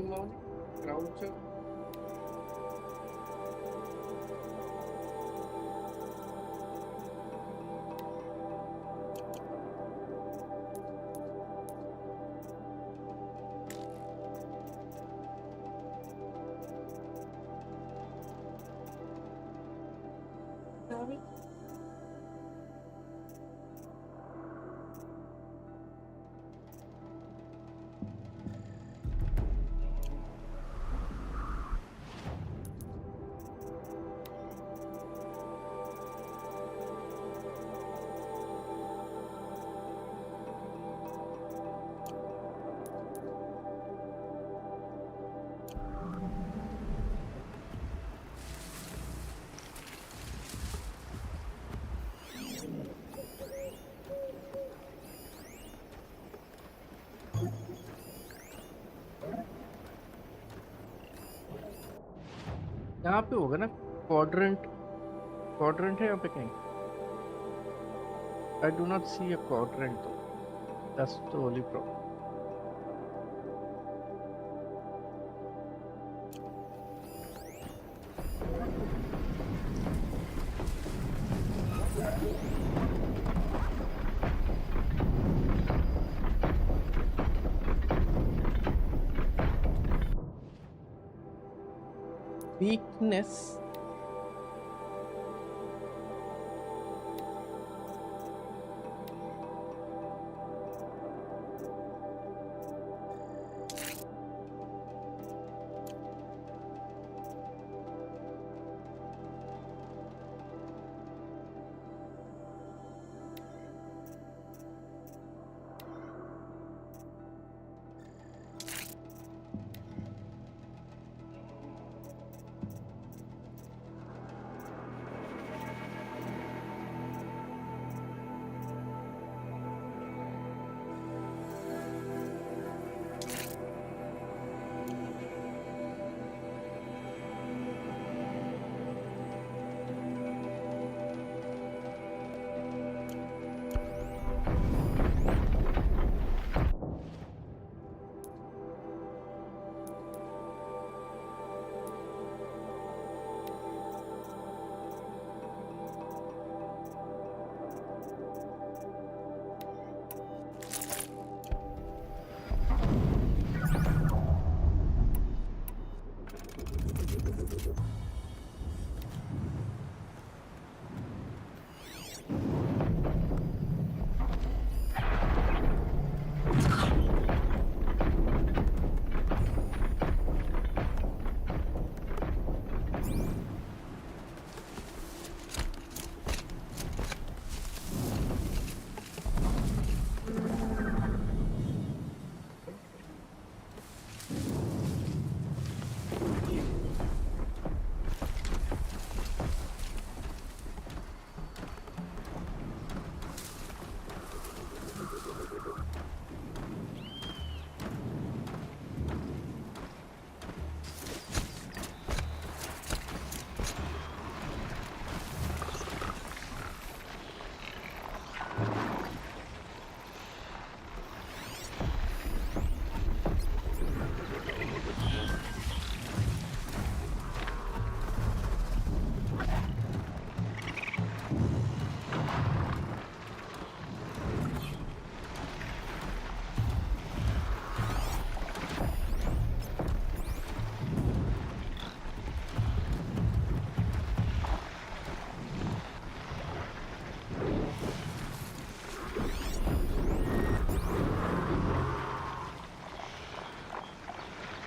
Speaker 1: mount, croucher. Have it. यहाँ पे होगा ना quadrant है यहाँ पे कहीं? I do not see a quadrant though. That's the only problem. Weakness.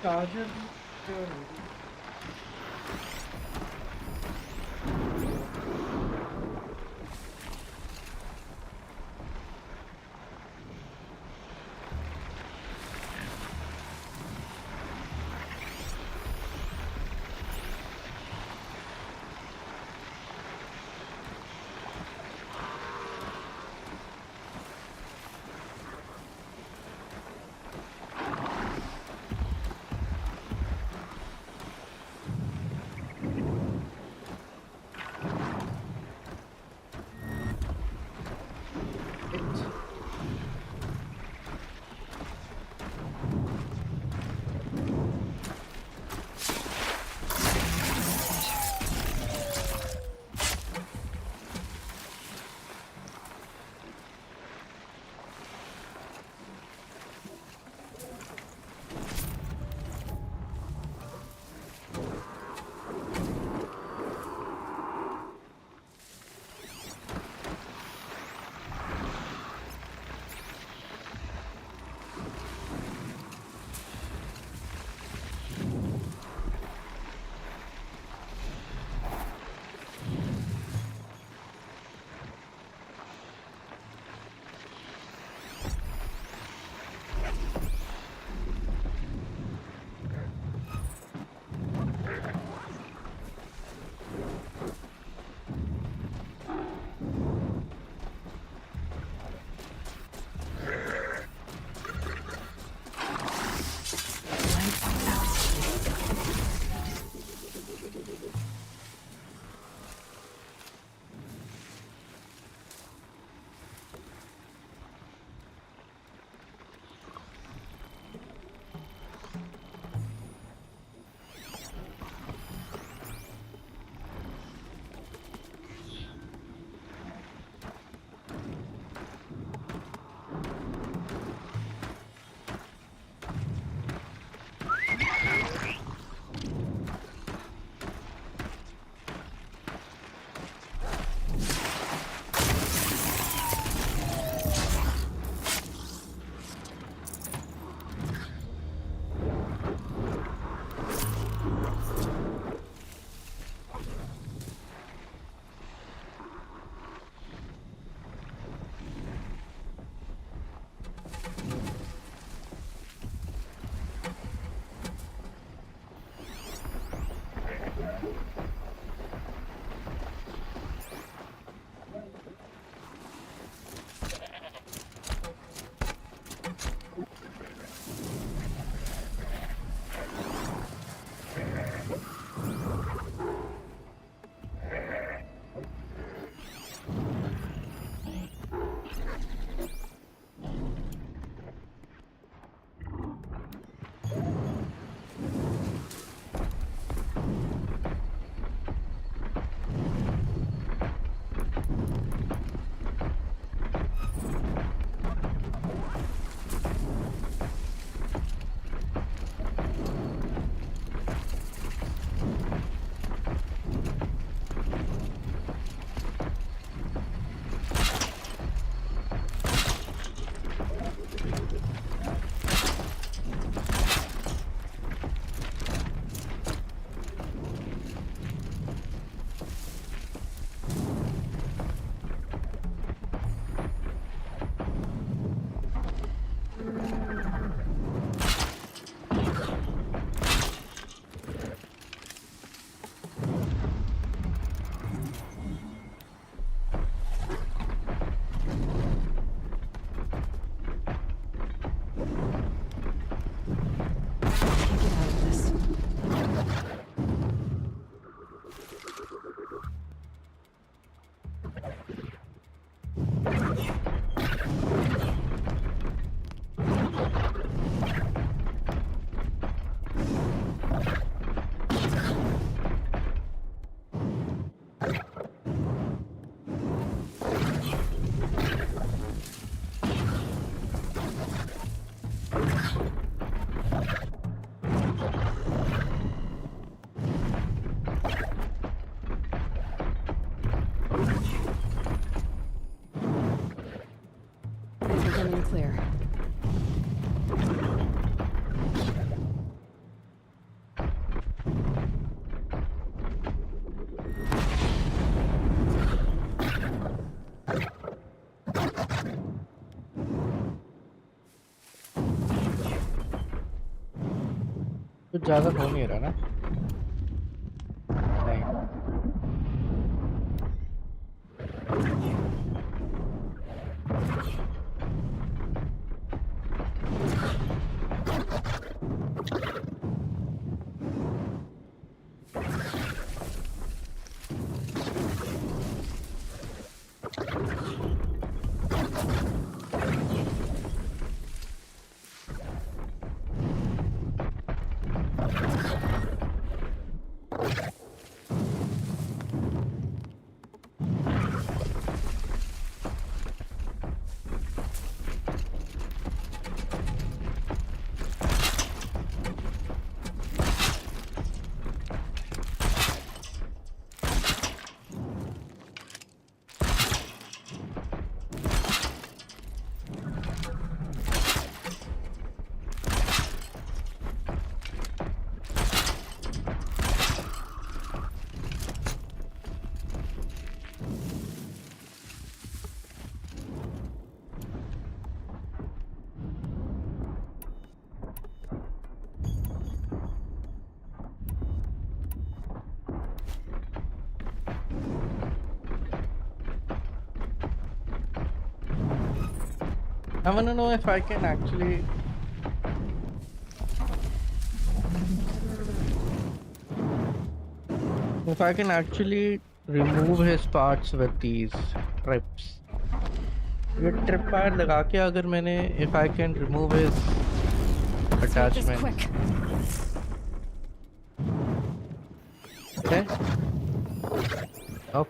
Speaker 1: Charger.
Speaker 5: Becoming clear.
Speaker 1: कुछ ज़्यादा हो नहीं रहा ना? नहीं। I want to know if I can actually remove his parts with these trips. ये trip wire लगा के अगर मैंने if I can remove his attachment.
Speaker 5: Quick.
Speaker 1: Okay. Oh.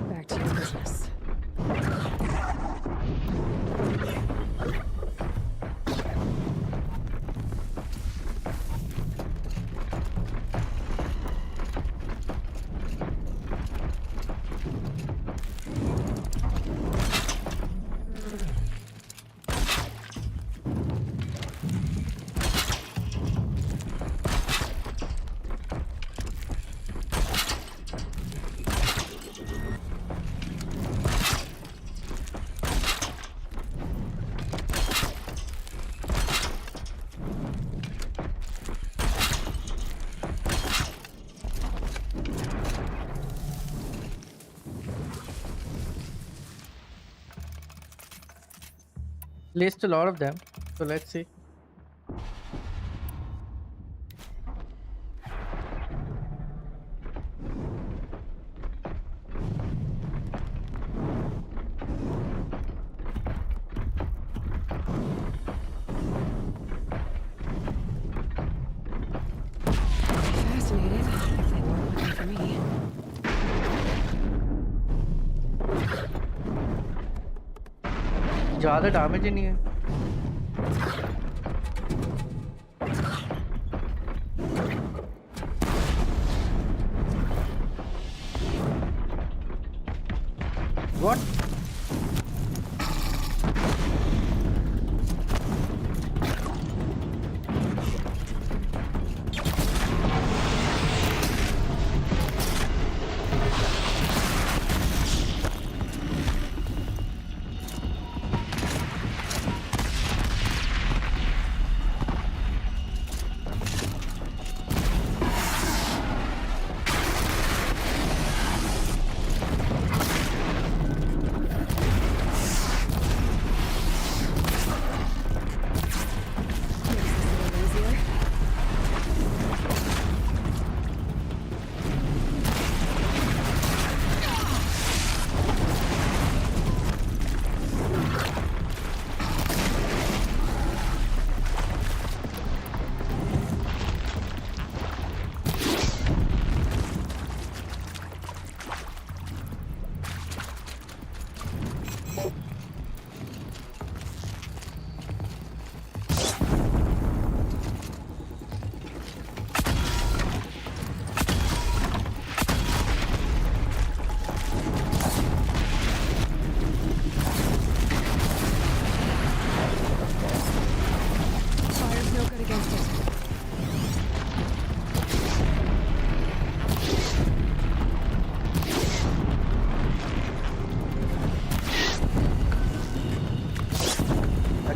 Speaker 5: Back to your business.
Speaker 1: Placed a lot of them, so let's see.
Speaker 5: Fascinated. If they weren't looking for me.
Speaker 1: ज़्यादा damage ही नहीं है. What?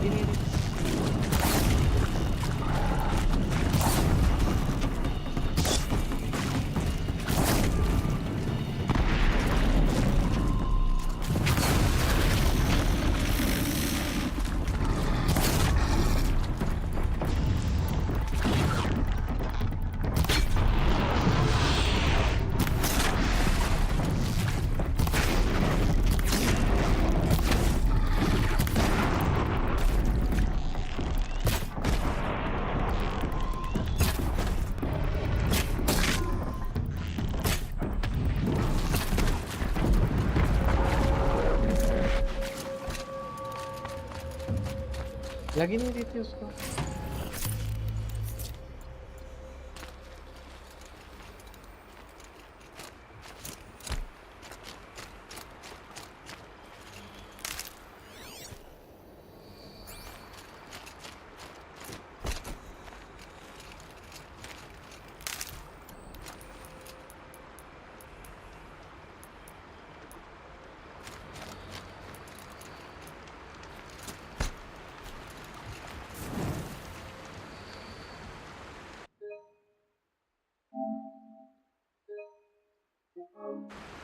Speaker 1: lagi नहीं रही। लगी नहीं रही थी उसको।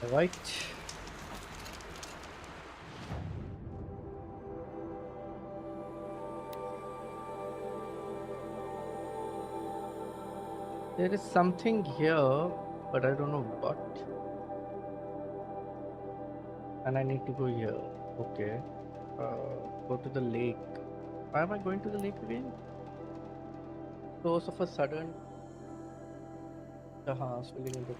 Speaker 1: Right. There is something here, but I don't know what. And I need to go here. Okay. Go to the lake. Why am I going to the lake again? Source of a sudden. Swimming in the.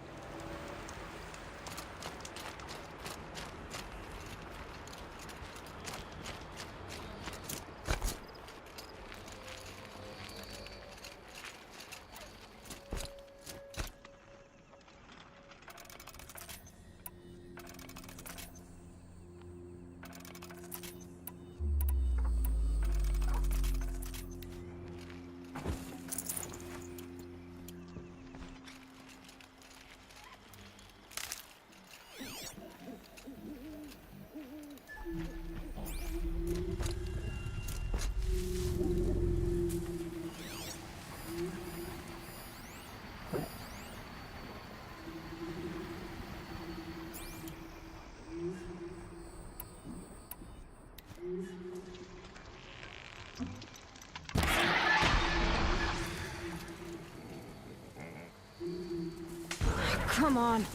Speaker 5: Come on.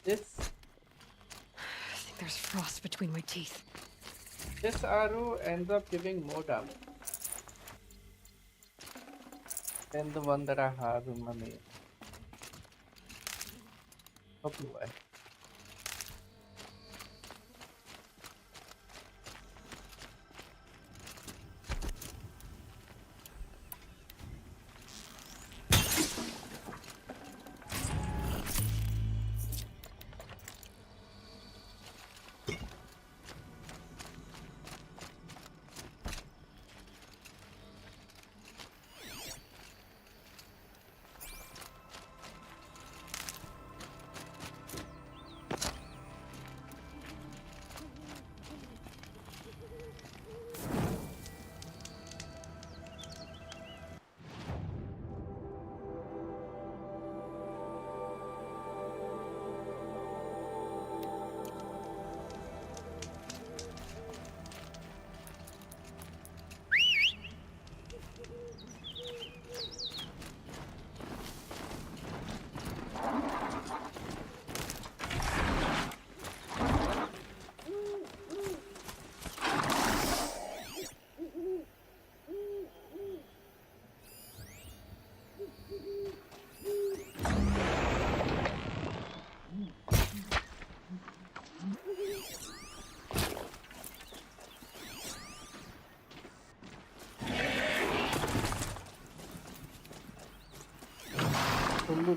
Speaker 5: This. I think there's frost between my teeth.
Speaker 1: This arrow ends up giving more damage than the one that I have in my main. Probably why.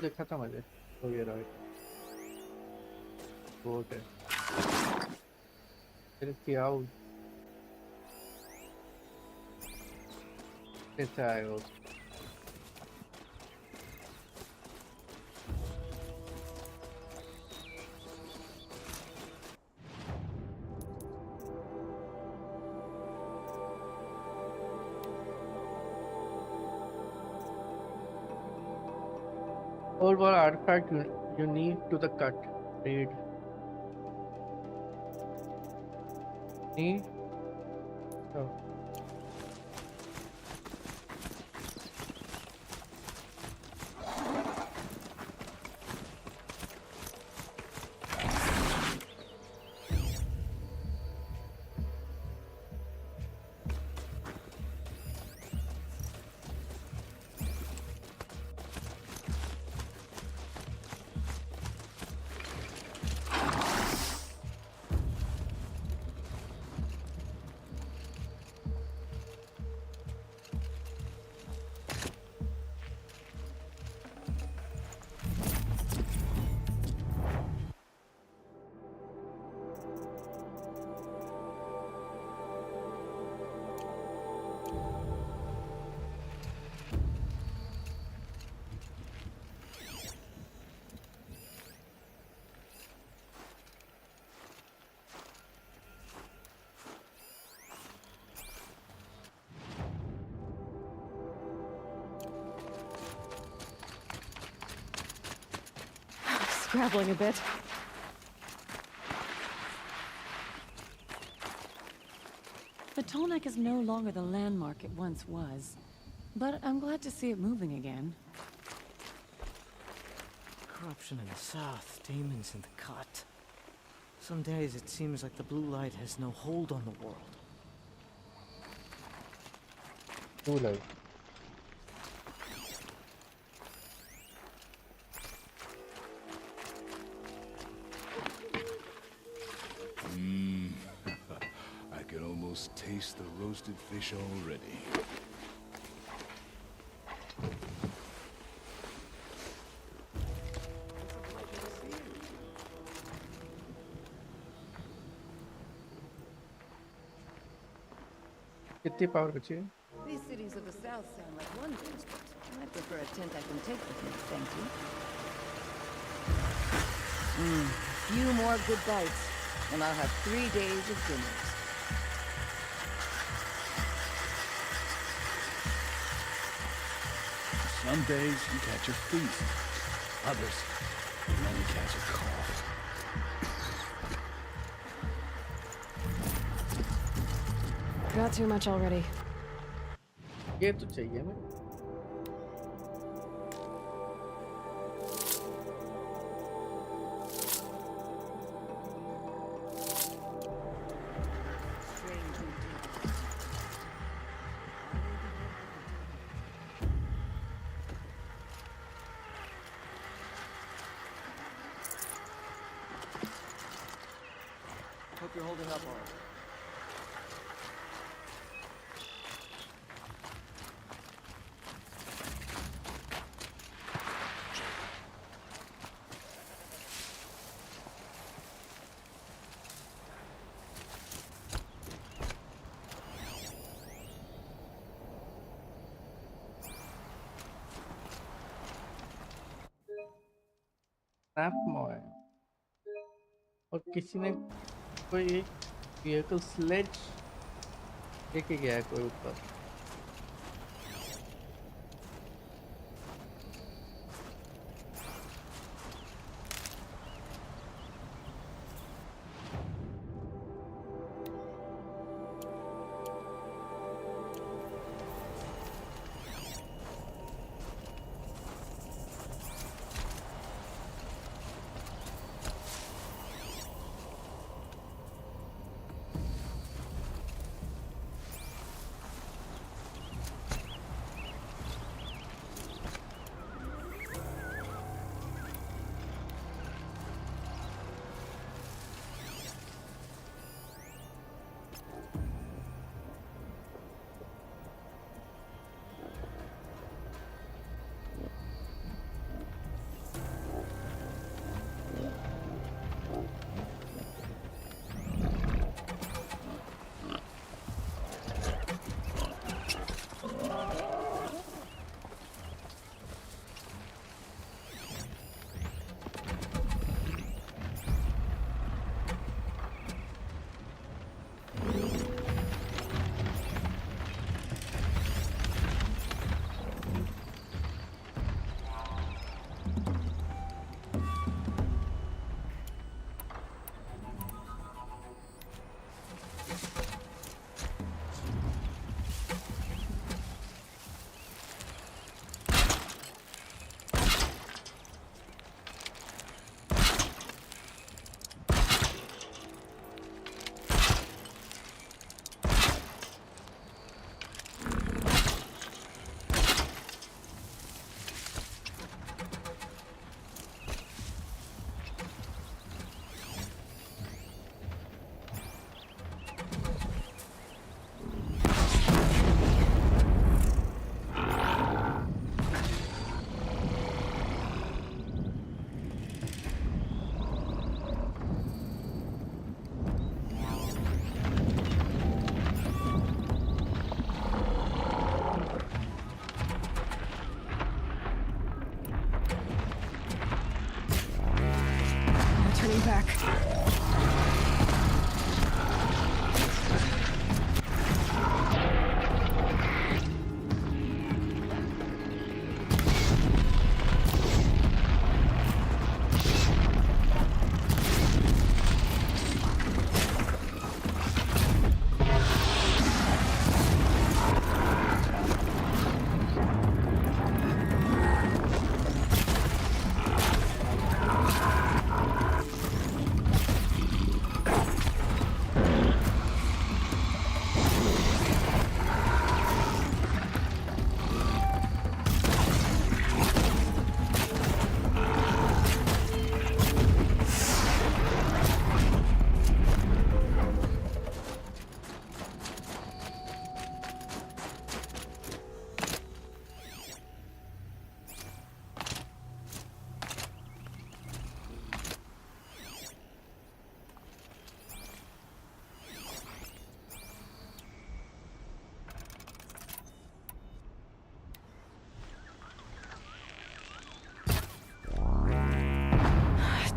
Speaker 1: देखा था मुझे। तो ये रहा boat है। फिर क्या हो कैसे आएगा वो? Old war artifact unique to the cut. Raid. Need? Oh.
Speaker 9: Scrabbling a bit.
Speaker 12: The Tolnek is no longer the landmark it once was, but I'm glad to see it moving again.
Speaker 2: Corruption in the south, demons in the cut. Some days it seems like the blue light has no hold on the world.
Speaker 1: Blue light.
Speaker 19: I can almost taste the roasted fish already.
Speaker 1: कितनी power बची है?
Speaker 5: These cities of the south sound like wonders, but I prefer a tent I can take with me, thank you. A few more good bites, and I'll have 3 days of dinners.
Speaker 6: Some days you catch a feast. Others, you only catch a cough.
Speaker 9: Got too much already.
Speaker 1: ये तो चाहिए मैं।
Speaker 2: Hope you're holding up all right.
Speaker 1: Snap मॉय और किसी ने कोई एक व्हीकल स्लेज लेके गया है कोई ऊपर।
Speaker 9: turning back.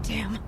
Speaker 9: Damn.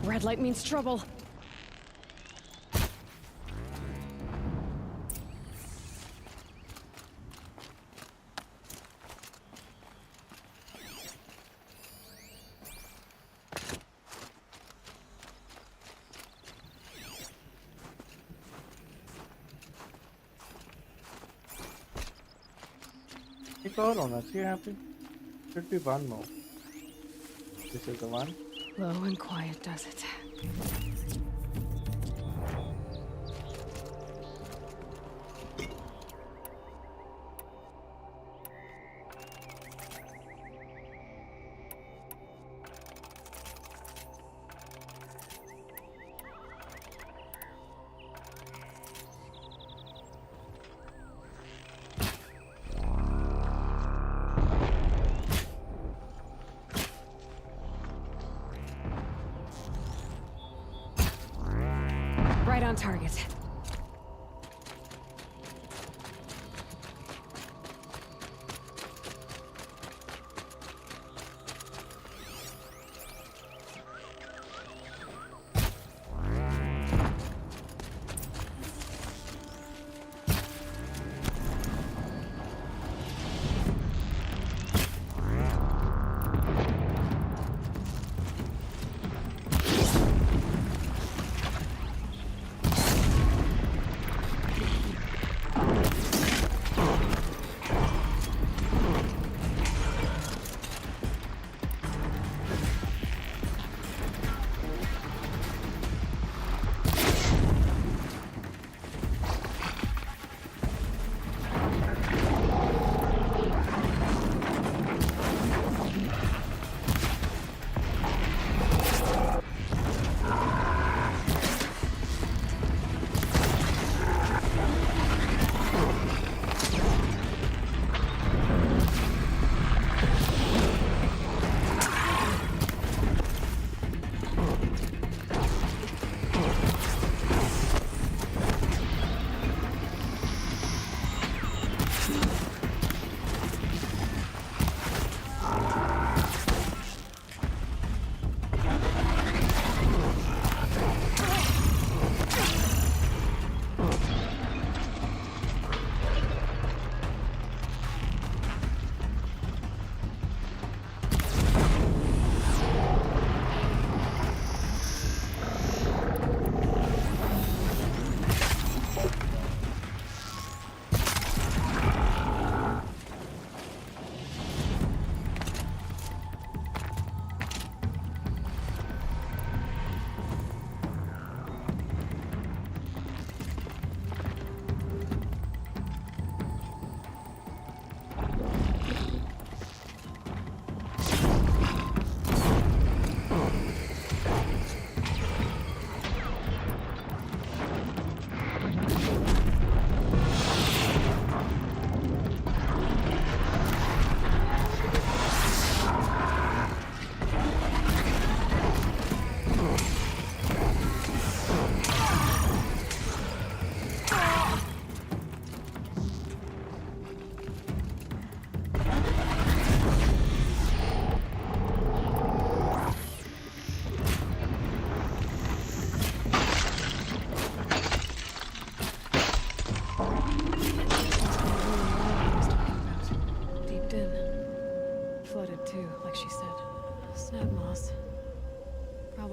Speaker 9: Red light means trouble.
Speaker 1: एक और होना चाहिए यहाँ पे. Should be one more. This is the one.
Speaker 9: Low and quiet does it. Right on target.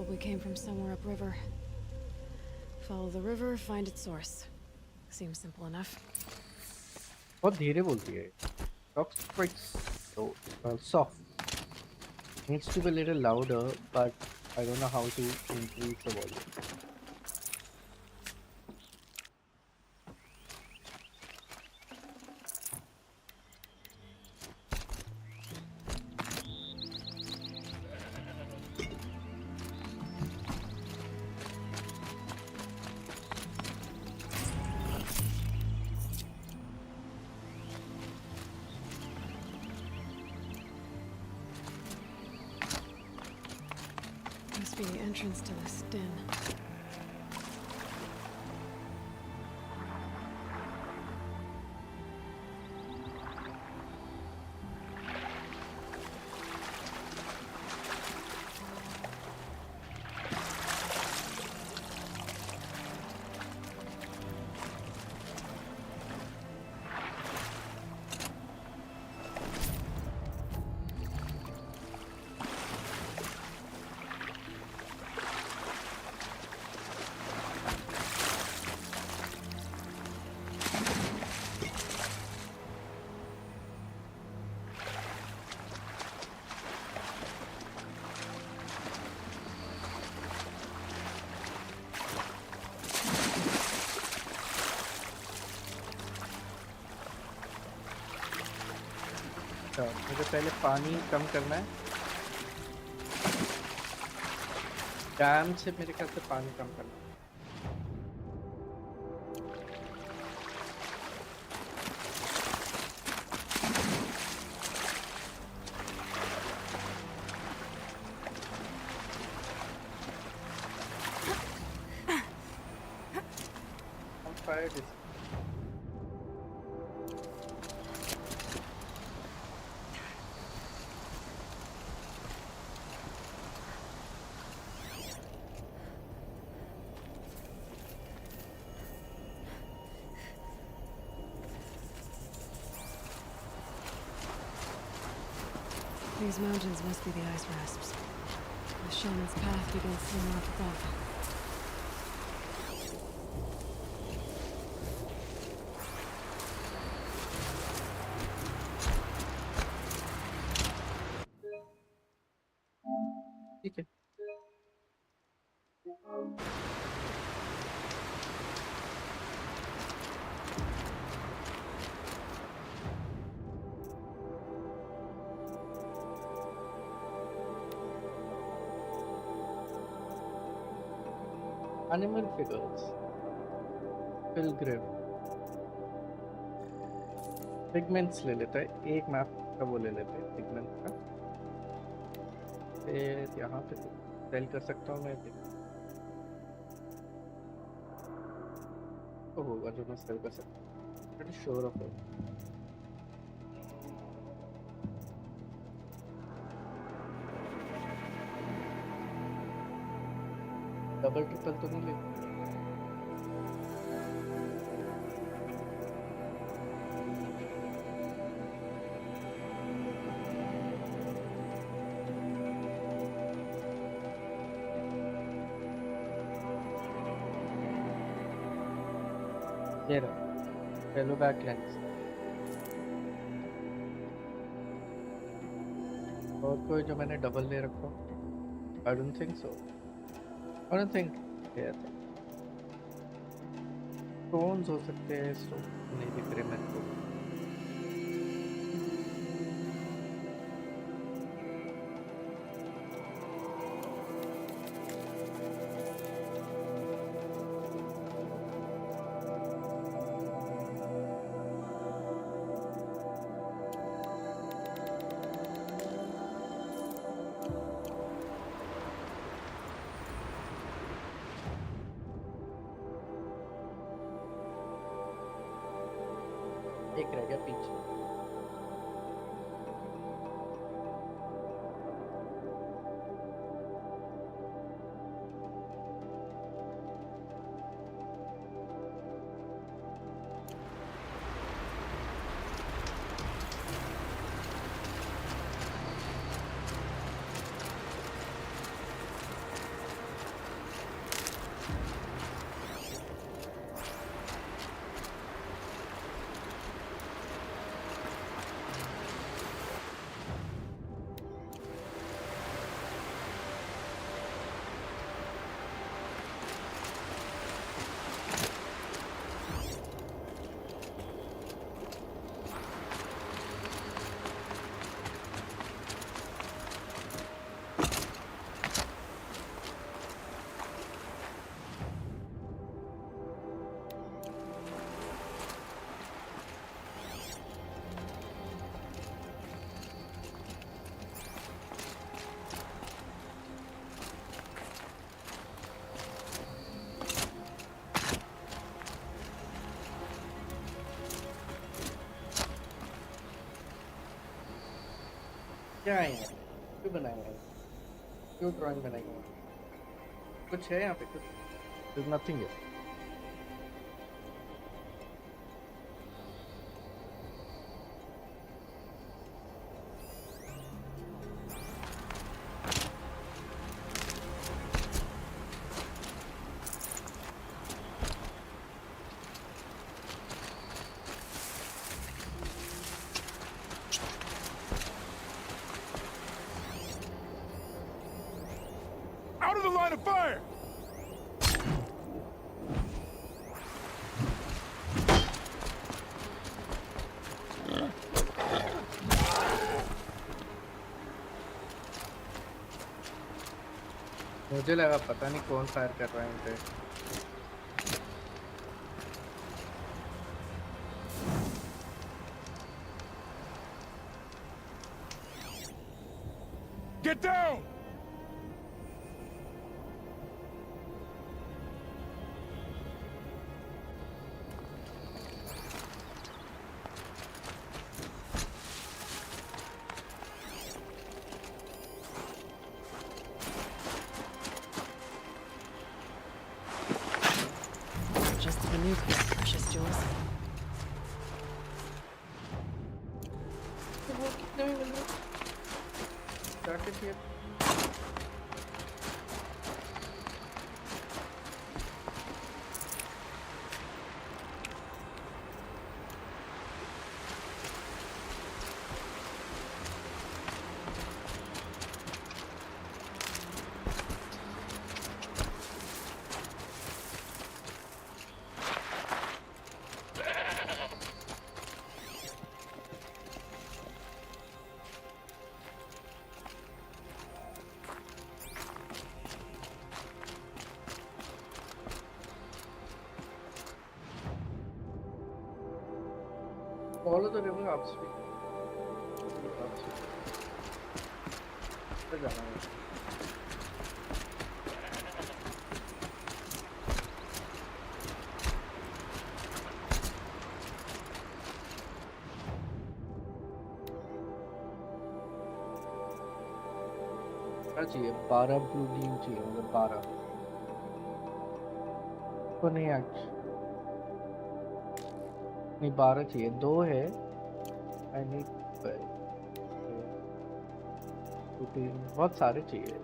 Speaker 9: probably came from somewhere upriver. Follow the river, find its source. Seems simple enough.
Speaker 1: बहुत धीरे बोलती है. Talks quite slow, soft. Needs to be a little louder, but I don't know how to increase the volume.
Speaker 9: Must be the entrance to this den.
Speaker 1: मुझे पहले पानी कम करना है. Dam से मेरे ख्याल से पानी कम करना है. I'm fired this.
Speaker 9: These mountains must be the ice rasps. The shaman's path begins somewhere up above.
Speaker 1: ठीक है. Animal figures. Pilgrim. Pigments ले लेता है. एक मैप का वो ले लेते हैं पिगमेंट्स का. फिर यहाँ पे सेल कर सकता हूँ मैं. तो होगा जो मैं सेल कर सकता हूँ. Pretty sure of it. Double triple तो नहीं ले. ये रहा येलो बैक लेंस. और कोई जो मैंने डबल ले रखा. I don't think so. I don't think. Yeah. Stones हो सकते हैं. Stones नहीं दिख रहे मेरे को. एक रह गया पीछे. क्या है यहाँ? क्यों बनाया है? क्यों ड्राइंग बनाई है? कुछ है यहाँ पे? कुछ? There's nothing here.
Speaker 15: Out of the line of fire!
Speaker 1: मुझे लगा पता नहीं कौन फायर कर रहा है उनपे।
Speaker 15: Get down!
Speaker 9: Just the nuclear, precious jewels.
Speaker 1: वो कितने में मिल रहा है? Started here. Follow the river upstream. Upstream. जाना है। क्या चाहिए? 12 ब्लू बीम चाहिए, मतलब 12 तो नहीं नहीं 12 चाहिए, 2 है। आई नीड 2 बहुत सारे चाहिए।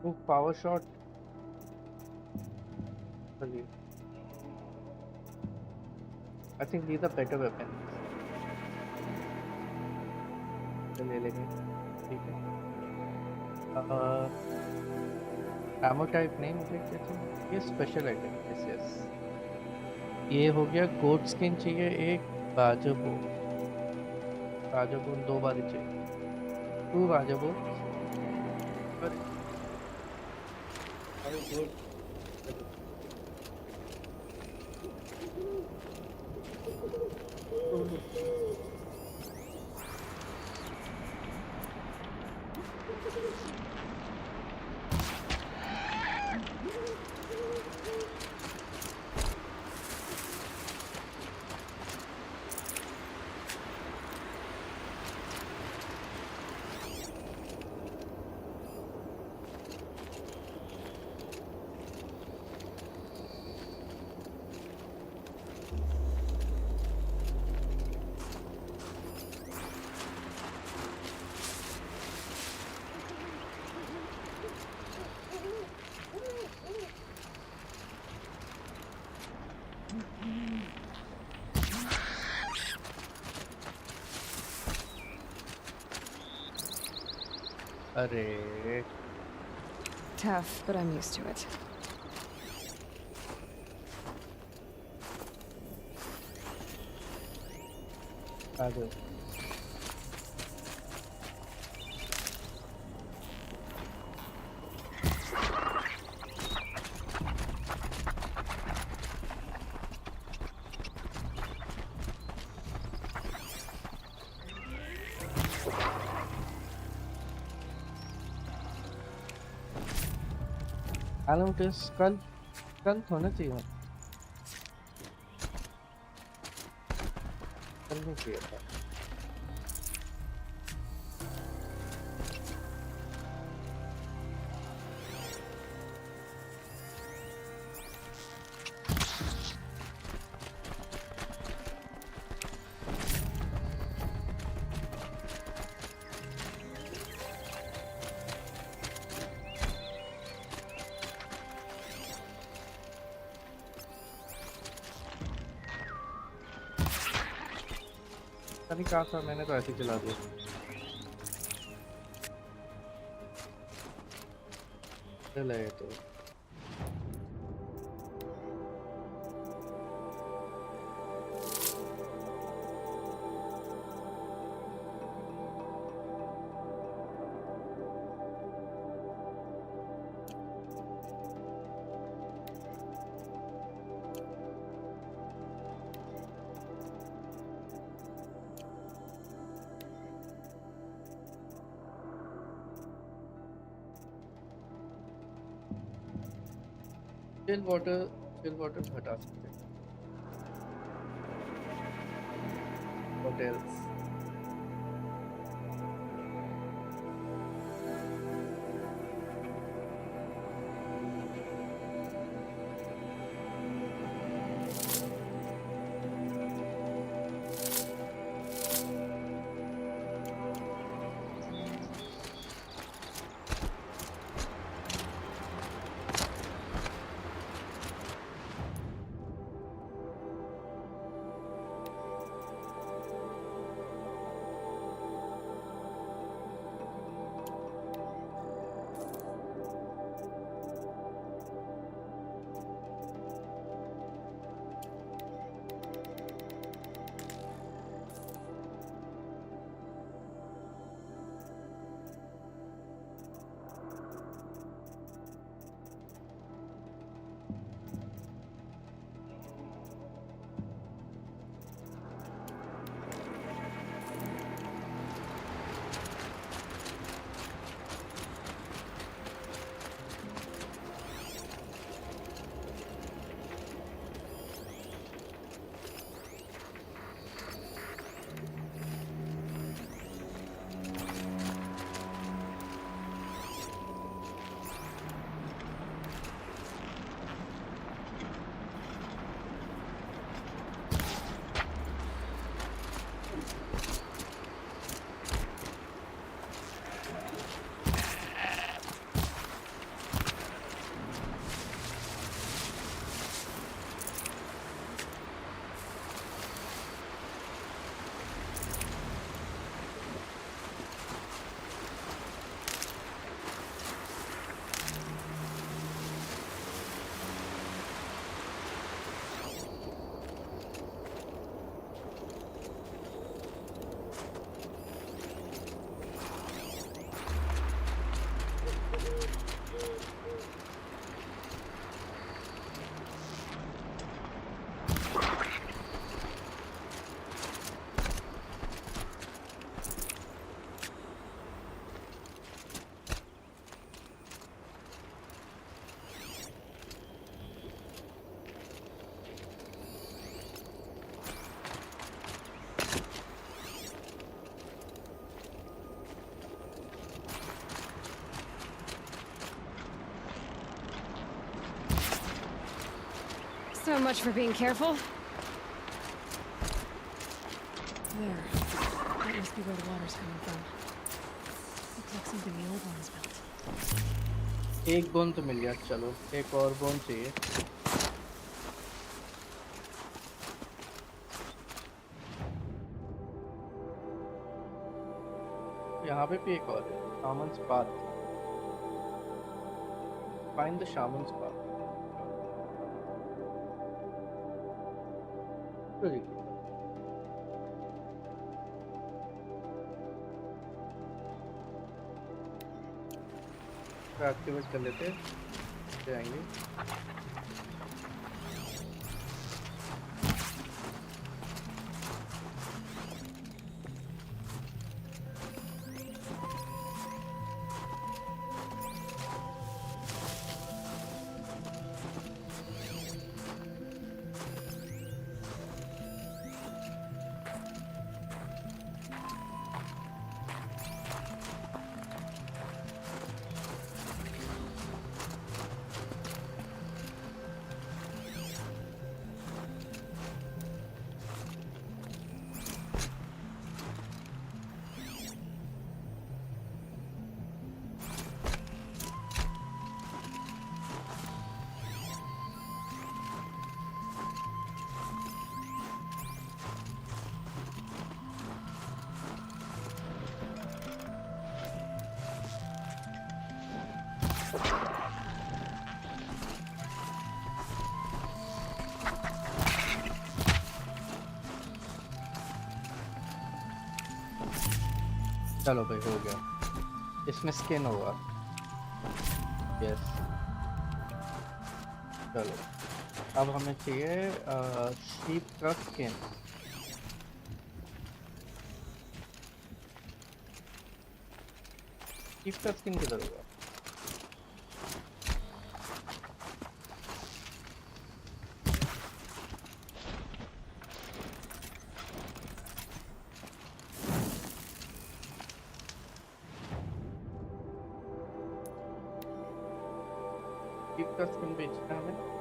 Speaker 1: वो पावर शॉट चलिए। I think these are better weapons। ले लेंगे, ठीक है। एमो टाइप नहीं, मुझे क्या चाहिए? ये स्पेशल आइटम। यस यस, ये हो गया। गोट स्किन चाहिए एक, बाजोबोन 2 बार चाहिए। 2 बाजोबोन। अरे गुड। अरे
Speaker 9: Tough, but I'm used to it.
Speaker 1: आ जाओ। कल होना चाहिए। कल नहीं किया था। अभी कहा था मैंने तो ऐसे ही चला दिया। चला है तो चिल वाटर हटा सकते हैं। Hotels
Speaker 9: So much for being careful. There. That must be where the water's coming from. Looks like something the old ones built.
Speaker 1: एक बोन तो मिल गया, चलो एक और बोन चाहिए। यहाँ पे भी एक और है, shamans path. Find the shamans path. Activate कर लेते हैं, जाएंगे। चलो भाई हो गया, इसमें स्किन होगा। यस चलो, अब हमें चाहिए शीप का स्किन। शीप का स्किन किधर होगा? शीप का स्किन बेचना है हमें।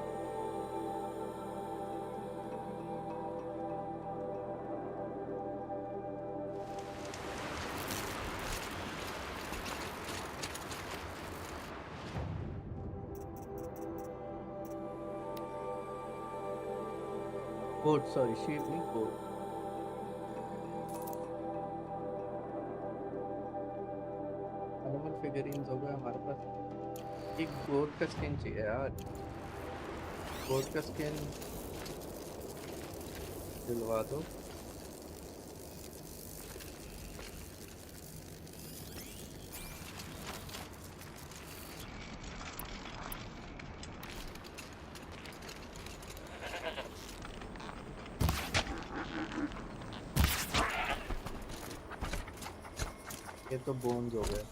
Speaker 1: कोड, सॉरी शीप नहीं कोड। एनिमल फिगरीन्स हो गया हमारे पास। एक गोट का स्किन चाहिए यार, गोट का स्किन दिलवा दो। ये तो बोन्स हो गए।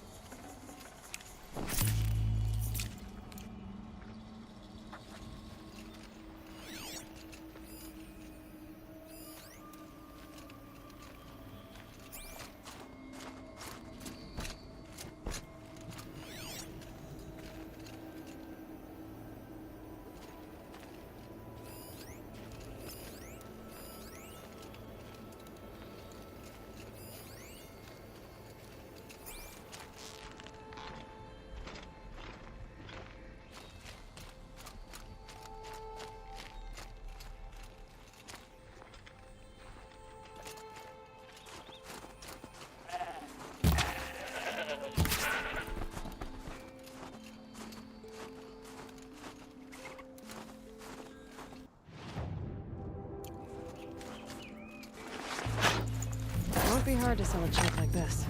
Speaker 5: Won't be hard to sell a check like this.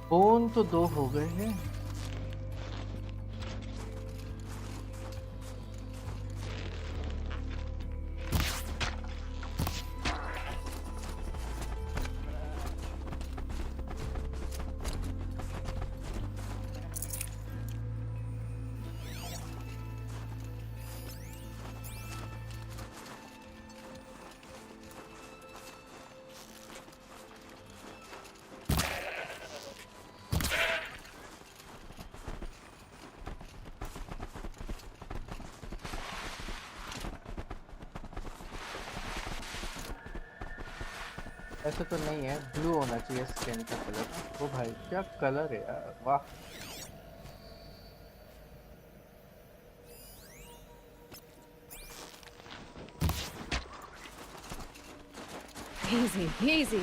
Speaker 5: Phone तो दो हो गए हैं। ऐसा तो नहीं है, ब्लू होना चाहिए स्किन का कलर। ओ भाई क्या कलर है यार, वाह। Easy, easy.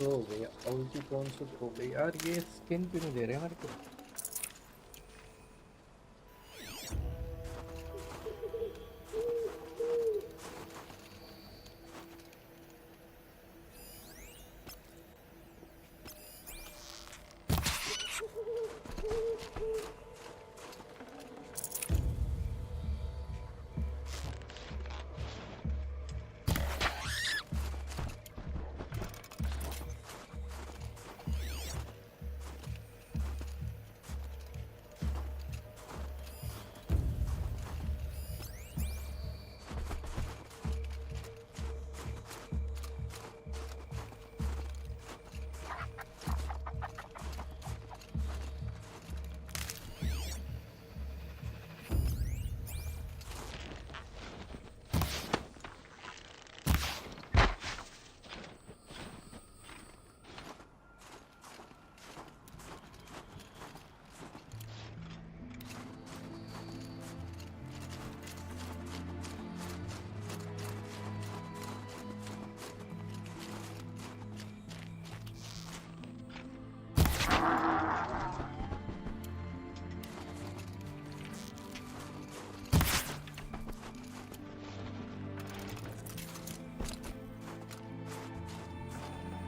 Speaker 1: हो गया OG कौन सा हो गई यार ये स्किन क्यों नहीं दे रहे हमारे को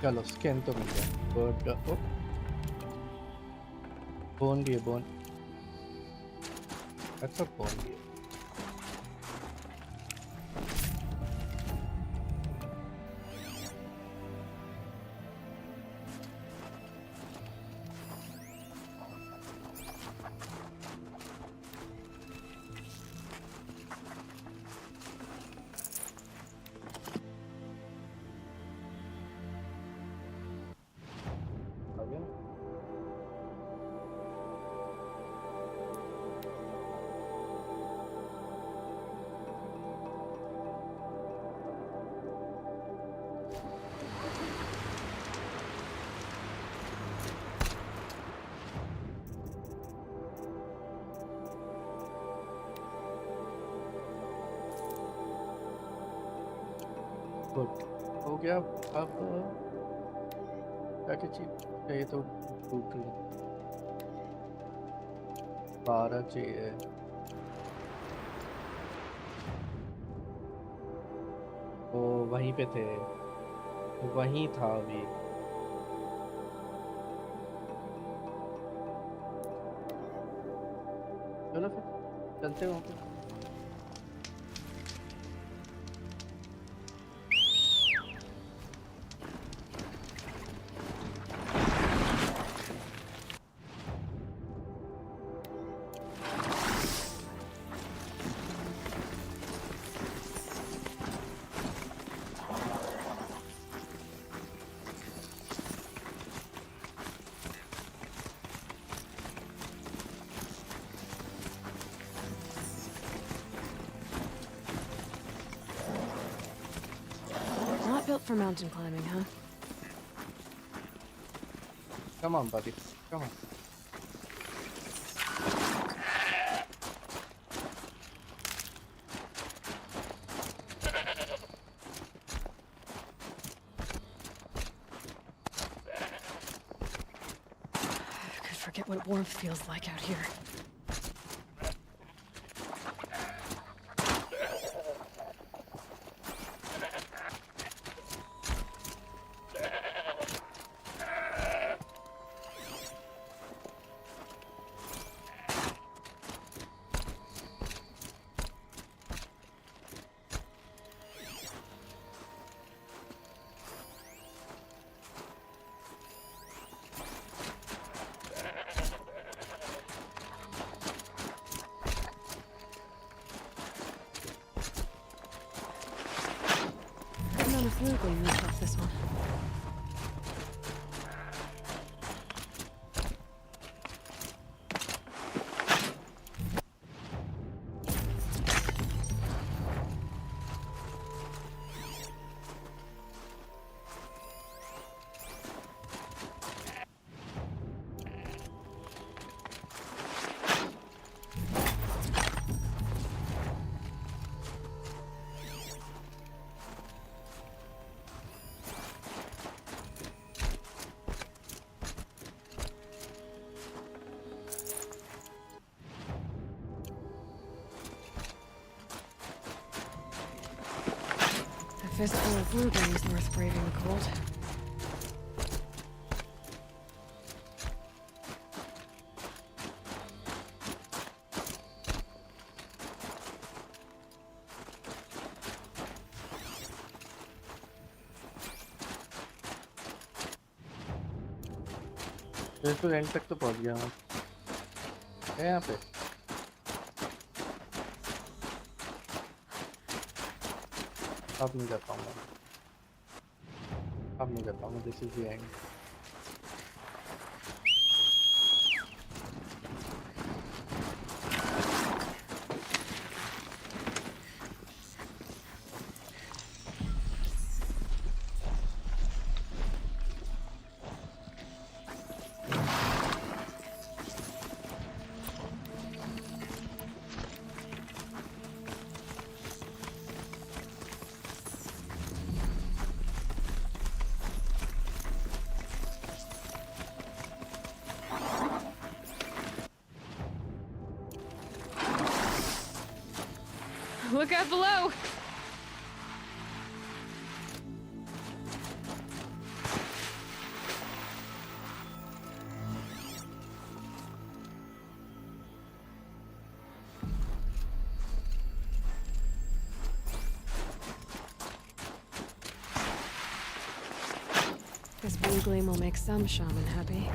Speaker 1: चलो स्कैन तो मिल गया बट बोन लिए बोन अच्छा बोन लिए हो गया अब क्या चीज चाहिए तो टूट 12 चाहिए वो वहीं पे थे वहीं था अभी चलो फिर चलते वहाँ पे
Speaker 5: Not built for mountain climbing, huh?
Speaker 1: Come on, buddy. Come on.
Speaker 9: I could forget what warmth feels like out here.
Speaker 5: Absolutely missed off this one.
Speaker 9: fistful of blueberries worth braving the cold.
Speaker 1: तो and तक तो पहुंच गया मैं है यहाँ पे अब नहीं कर पाऊंगा this is the end
Speaker 9: Look out below! This blue gleam will make some shaman happy.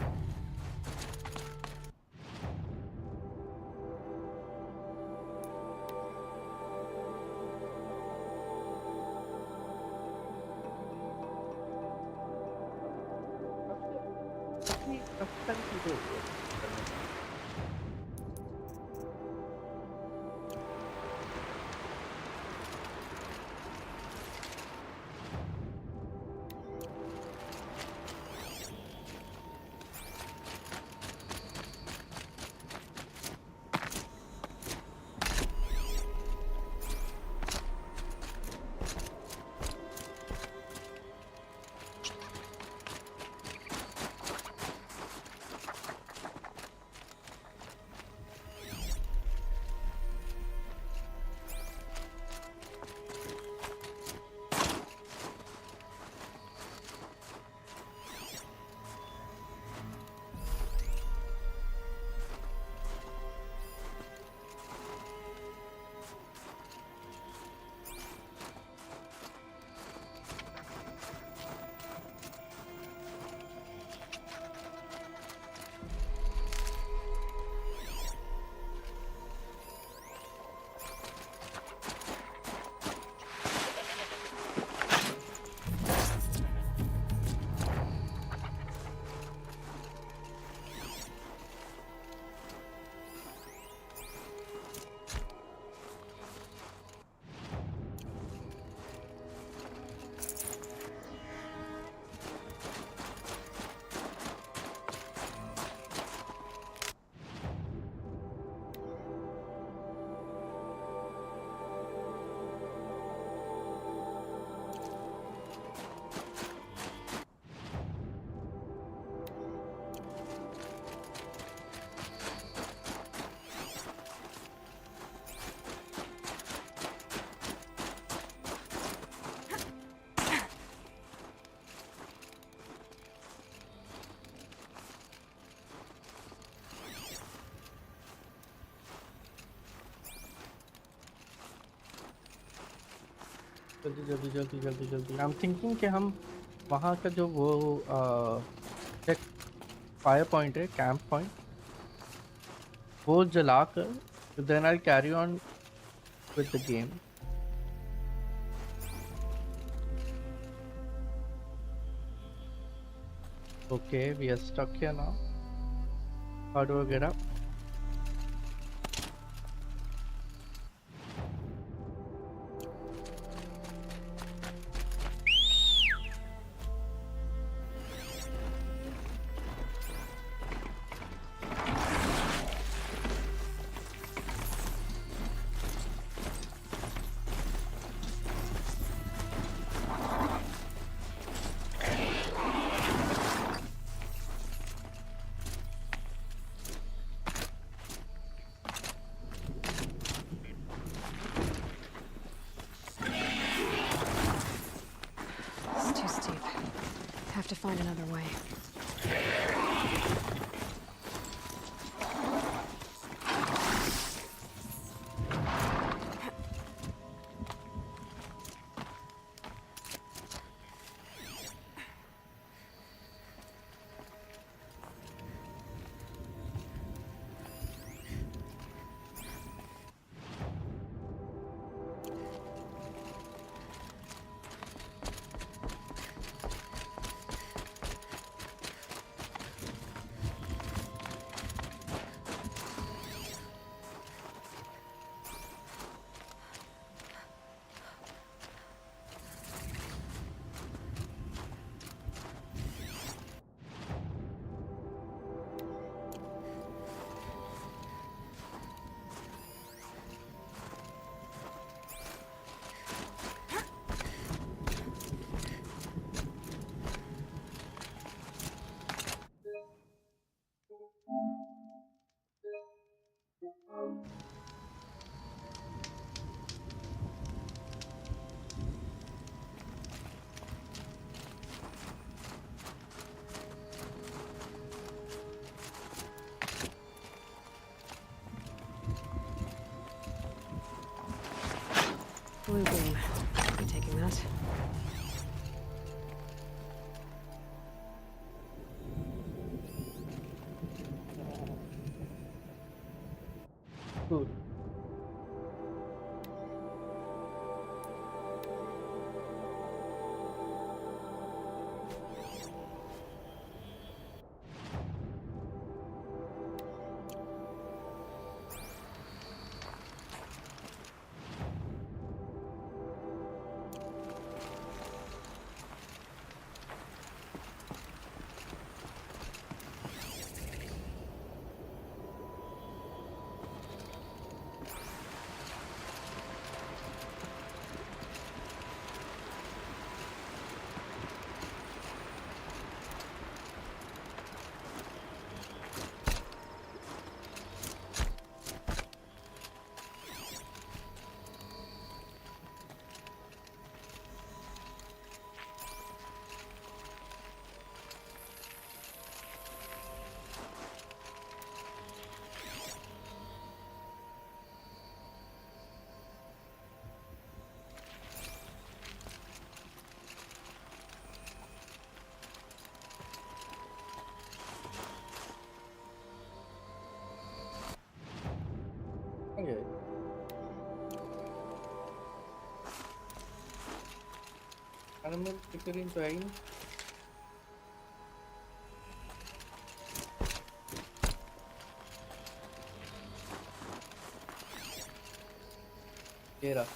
Speaker 1: जल्दी जल्दी जल्दी जल्दी जल्दी आई एम थिंकिंग कि हम वहाँ का जो वो एक फायर पॉइंट है कैंप पॉइंट वो जला कर then I carry on with the game okay we are stuck here now how do I get up
Speaker 9: have to find another way. Blue beam. I'll be taking that.
Speaker 1: Cool. Okay. Animal figurine drawing. Era.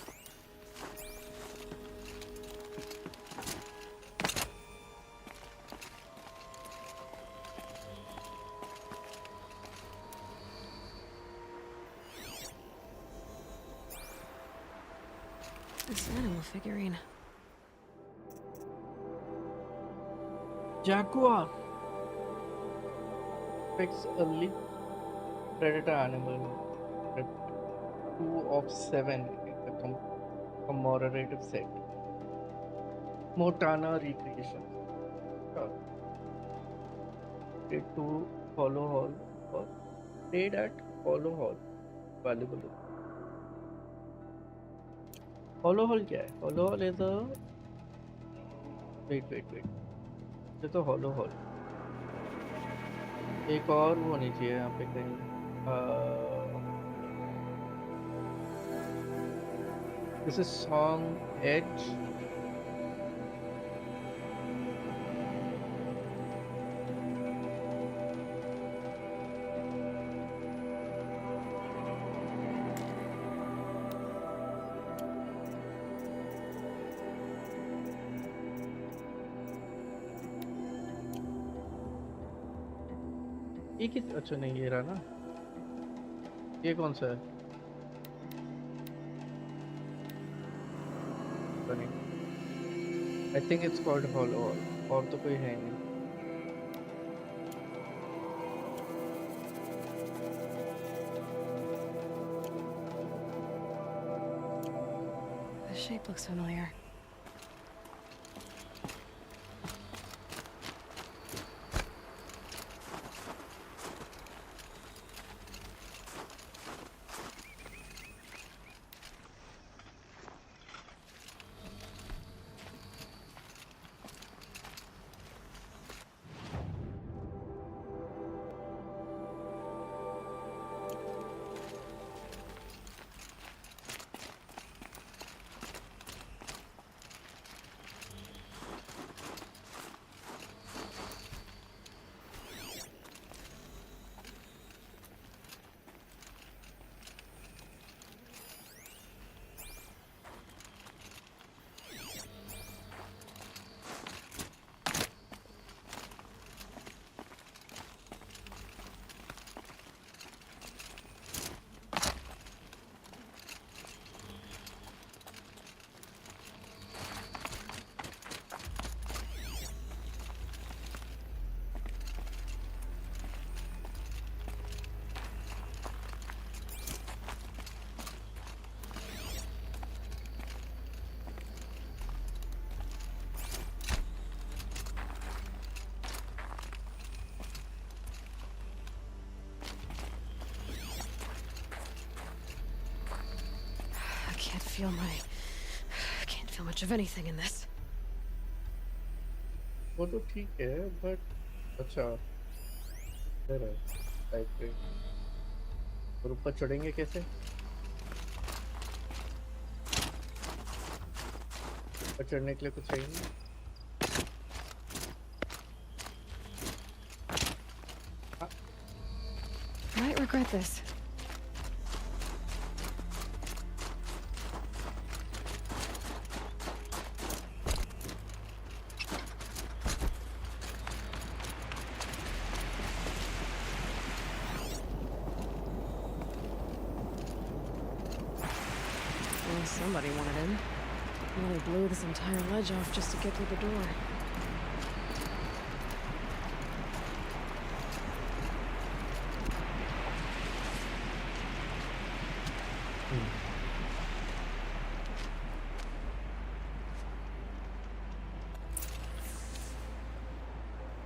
Speaker 9: This animal figurine.
Speaker 1: Jaguar. Picks early predator animal. 2 of 7 in the commemorative set. Motana recreation. Sure. Trade to Hollow Hall. Or trade at Hollow Hall. Valuable. Hollow Hall क्या है? Hollow Hall is a wait. It's a Hollow Hall. एक और वो होनी चाहिए यहाँ पे कहीं. This is song Edge. ये किस अच्छा नहीं ये रहा ना ये कौन सा है पता नहीं I think it's called Hollow Hall और तो कोई है नहीं
Speaker 9: The shape looks familiar. can't feel much of anything in this.
Speaker 1: वो तो ठीक है, but अच्छा इधर है टाइप पे। और ऊपर चढ़ेंगे कैसे? ऊपर चढ़ने के लिए कुछ चाहिए नहीं?
Speaker 9: Might regret this. Well, somebody wanted in. Nearly blew this entire ledge off just to get through the door.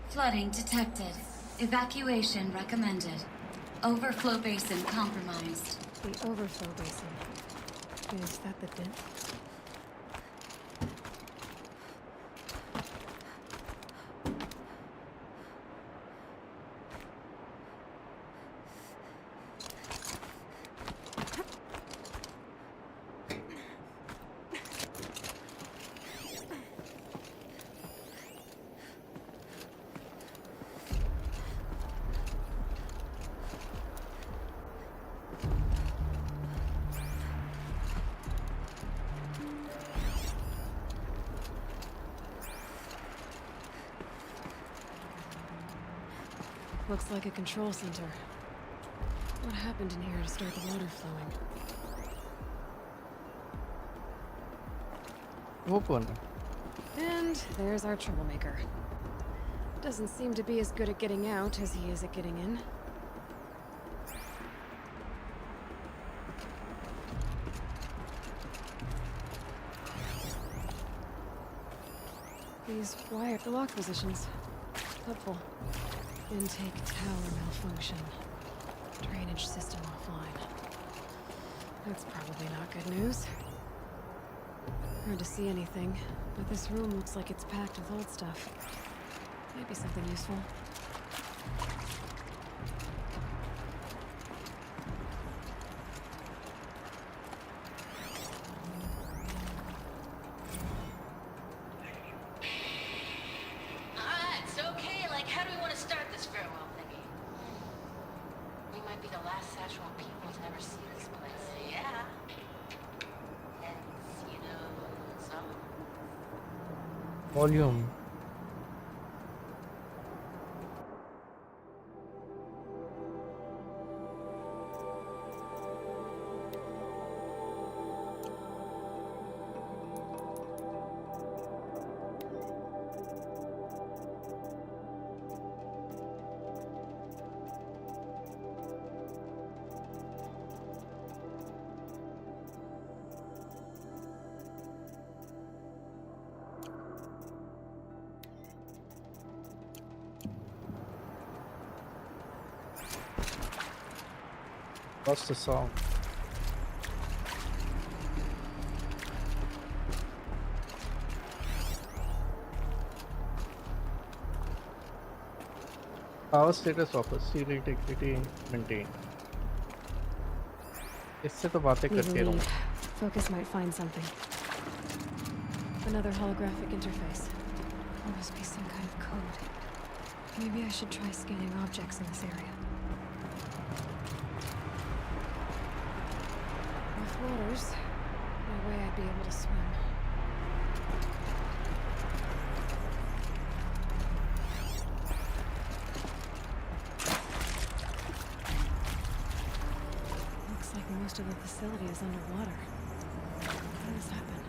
Speaker 12: Flooding detected. Evacuation recommended. Overflow basin compromised.
Speaker 9: The overflow basin. Is that the dent? Looks like a control center. What happened in here to start the water flowing?
Speaker 1: Open.
Speaker 9: And there's our troublemaker. Doesn't seem to be as good at getting out as he is at getting in. These wire the lock positions. Helpful. Intake tower malfunction. Drainage system offline. That's probably not good news. Hard to see anything, but this room looks like it's packed with old stuff. Might be something useful.
Speaker 1: Volume. What's the song? Power status offers seal integrity maintained. इससे तो बातें करते रहूं.
Speaker 9: Focus might find something. Another holographic interface. There must be some kind of code. Maybe I should try scanning objects in this area. With waters, no way I'd be able to swim. Looks like most of the facility is underwater. How did this happen?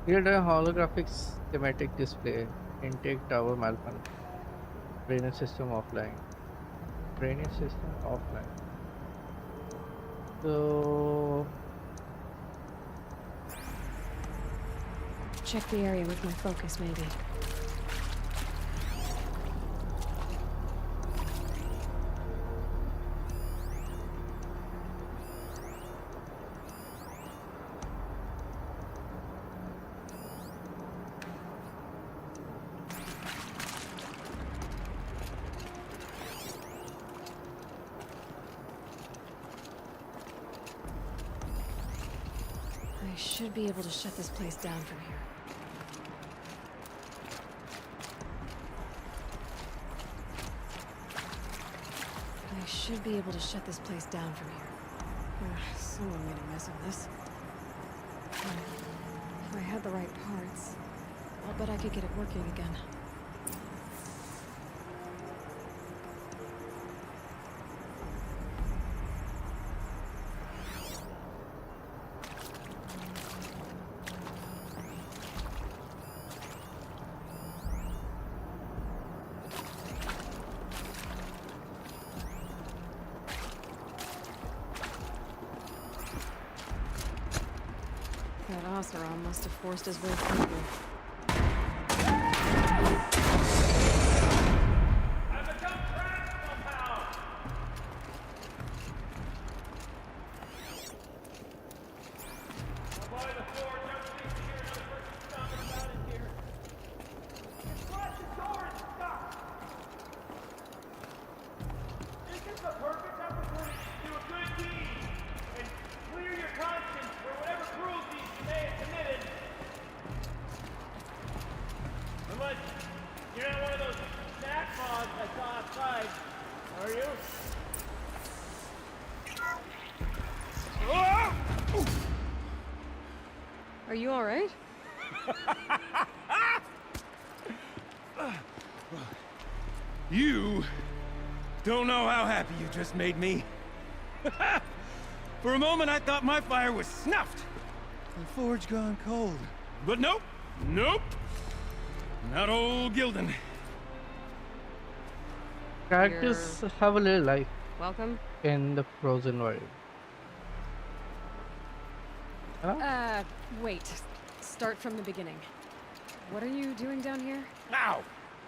Speaker 1: Create a holographic schematic display. Intake tower malfunction. Drainage system offline. Drainage system offline. So
Speaker 9: Check the area with my focus, maybe. I should be able to shut this place down from here. I should be able to shut this place down from here. Someone made a mess of this. If I had the right parts, I'll bet I could get it working again. That Oseram must have forced his way through. Are you all right?
Speaker 7: You don't know how happy you just made me. For a moment, I thought my fire was snuffed. The forge gone cold. But nope, nope. Not old Gildan.
Speaker 1: Characters have a little life
Speaker 9: Welcome.
Speaker 1: in the frozen world.
Speaker 9: Wait. Start from the beginning. What are you doing down here?
Speaker 7: Ow!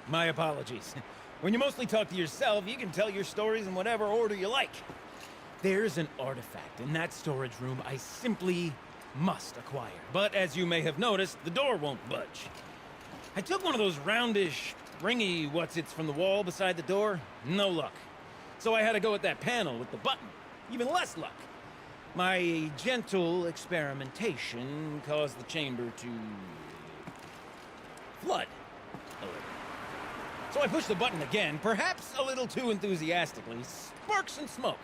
Speaker 7: My apologies. When you mostly talk to yourself, you can tell your stories in whatever order you like. There's an artifact in that storage room I simply must acquire. But as you may have noticed, the door won't budge. I took one of those roundish, ringy what's-its from the wall beside the door. No luck. So I had to go with that panel with the button. Even less luck. My gentle experimentation caused the chamber to flood a little. So I pushed the button again, perhaps a little too enthusiastically. Sparks and smoke.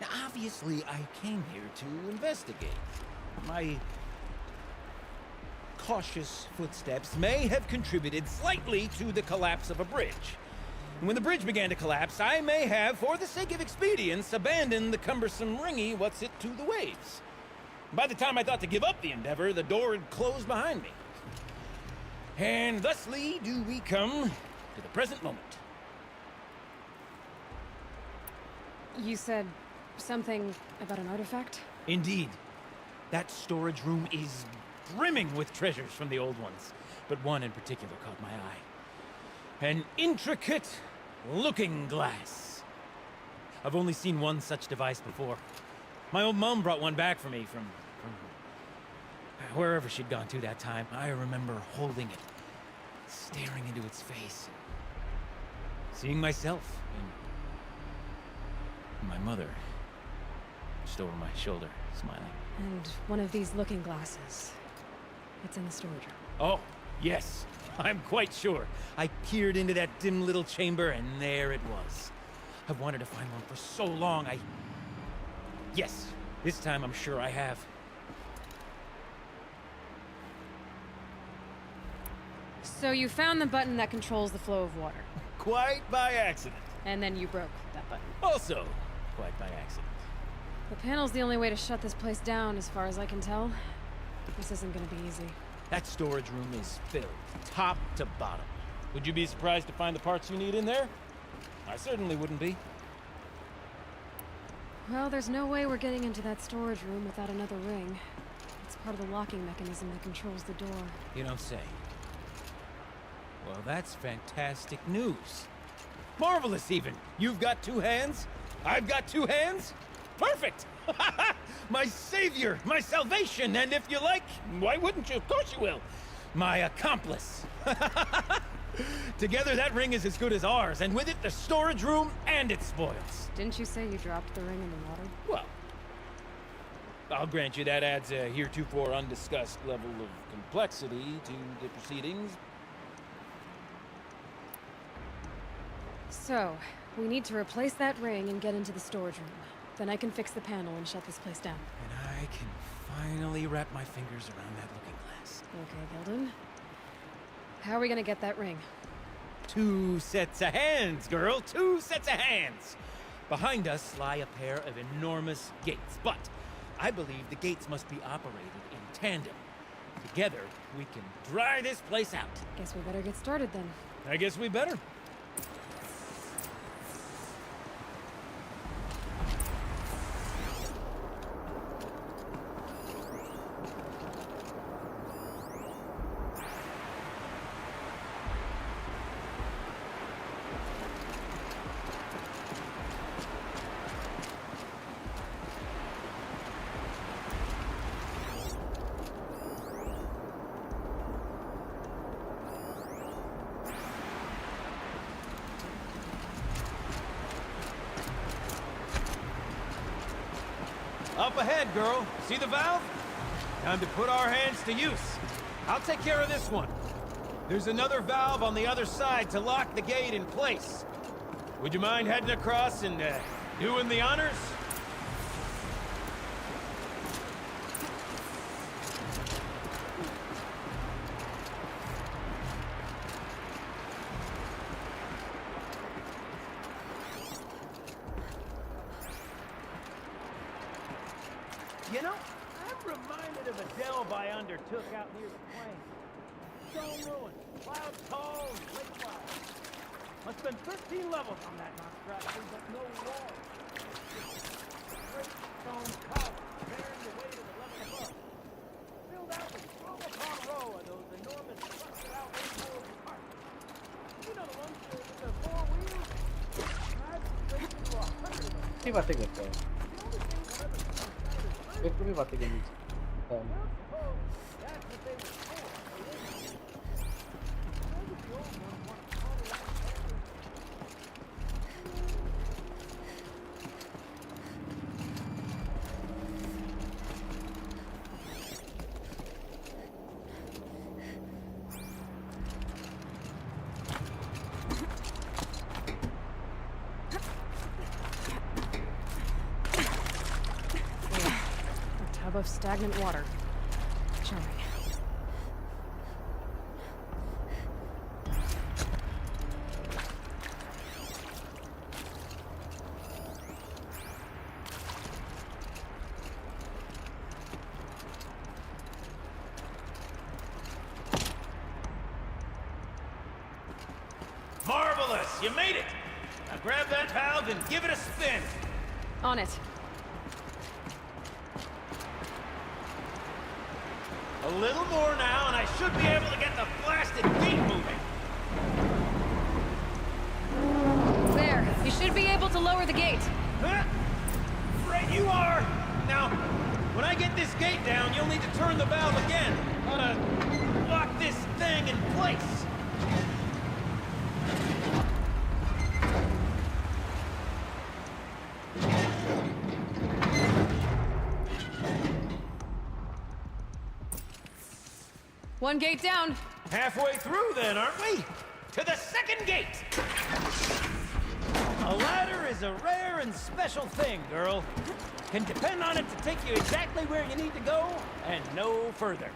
Speaker 7: Now, obviously, I came here to investigate. My cautious footsteps may have contributed slightly to the collapse of a bridge. And when the bridge began to collapse, I may have, for the sake of expedience, abandoned the cumbersome ringy what's-it to the waves. By the time I thought to give up the endeavor, the door had closed behind me. And thusly do we come to the present moment.
Speaker 9: You said something about an artifact?
Speaker 7: Indeed. That storage room is brimming with treasures from the old ones, but one in particular caught my eye. An intricate looking glass. I've only seen one such device before. My old mom brought one back for me from wherever she'd gone to that time. I remember holding it, staring into its face, seeing myself and my mother just over my shoulder, smiling.
Speaker 9: And one of these looking glasses. It's in the storage room.
Speaker 7: Oh, yes. I'm quite sure. I peered into that dim little chamber, and there it was. I've wanted to find one for so long, Yes, this time I'm sure I have.
Speaker 9: So you found the button that controls the flow of water.
Speaker 7: Quite by accident.
Speaker 9: And then you broke that button.
Speaker 7: Also, quite by accident.
Speaker 9: The panel's the only way to shut this place down, as far as I can tell. This isn't gonna be easy.
Speaker 7: That storage room is filled, top to bottom. Would you be surprised to find the parts you need in there? I certainly wouldn't be.
Speaker 9: Well, there's no way we're getting into that storage room without another ring. It's part of the locking mechanism that controls the door.
Speaker 7: You don't say. Well, that's fantastic news. Marvelous, even. You've got two hands. I've got two hands. Perfect! My savior, my salvation, and if you like, why wouldn't you? Of course you will. My accomplice. Together, that ring is as good as ours, and with it, the storage room and its spoils.
Speaker 9: Didn't you say you dropped the ring in the water?
Speaker 7: Well, I'll grant you that adds a heretofore undiscussed level of complexity to the proceedings.
Speaker 9: So, we need to replace that ring and get into the storage room. Then I can fix the panel and shut this place down.
Speaker 7: And I can finally wrap my fingers around that looking glass.
Speaker 9: Okay, Gilden. How are we gonna get that ring?
Speaker 7: 2 sets of hands, girl. 2 sets of hands. Behind us lie a pair of enormous gates, but I believe the gates must be operated in tandem. Together, we can dry this place out.
Speaker 9: Guess we better get started then.
Speaker 7: I guess we better. Up ahead, girl. See the valve? Time to put our hands to use. I'll take care of this one. There's another valve on the other side to lock the gate in place. Would you mind heading across and doing the honors? You know, I'm reminded of a delve I undertook out near the plain. Stone ruins, clouds tall and lake wide. Must have been 13 levels on that monstrosity, but no walls. Great stone columns bearing the weight of the level above. Filled out with row upon row of those enormous rusted out rainbows and parts. You know the ones with the 4 wheels? Drive straight into 100 of them.
Speaker 1: अच्छी बातें करता है मेरे को भी बातें करनी चाहिए
Speaker 9: Of stagnant water. Charming.
Speaker 7: Marvelous! You made it! Now grab that valve and give it a spin!
Speaker 9: On it.
Speaker 7: A little more now, and I should be able to get the blasted gate moving.
Speaker 9: There. You should be able to lower the gate.
Speaker 7: Huh? Right you are! Now, when I get this gate down, you'll need to turn the valve again. Ought to lock this thing in place.
Speaker 9: One gate down.
Speaker 7: Halfway through then, aren't we? To the second gate! A ladder is a rare and special thing, girl. Can depend on it to take you exactly where you need to go, and no further.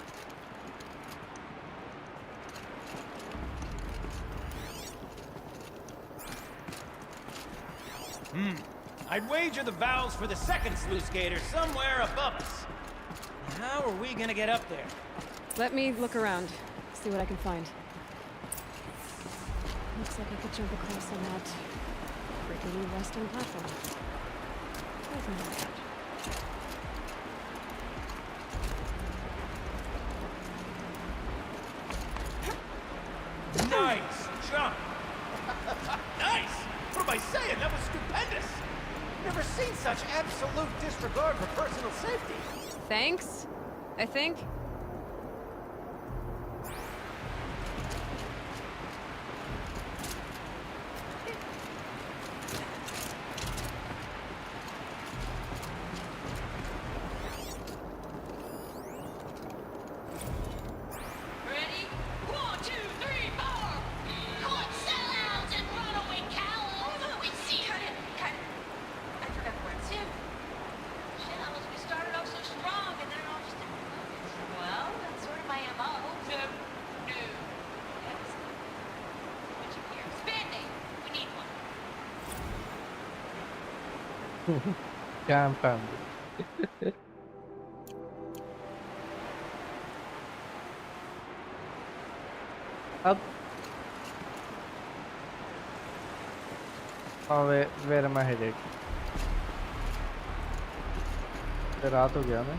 Speaker 7: I'd wager the valves for the second sluice gate are somewhere above us. How are we gonna get up there?
Speaker 9: Let me look around. See what I can find. Looks like I could jump across on that rickety resting platform. There's another edge.
Speaker 7: Nice jump! Nice! What am I saying? That was stupendous! Never seen such absolute disregard for personal safety.
Speaker 9: Thanks, I think.
Speaker 1: Cam family. अब where am I headed? रात हो गया मैं.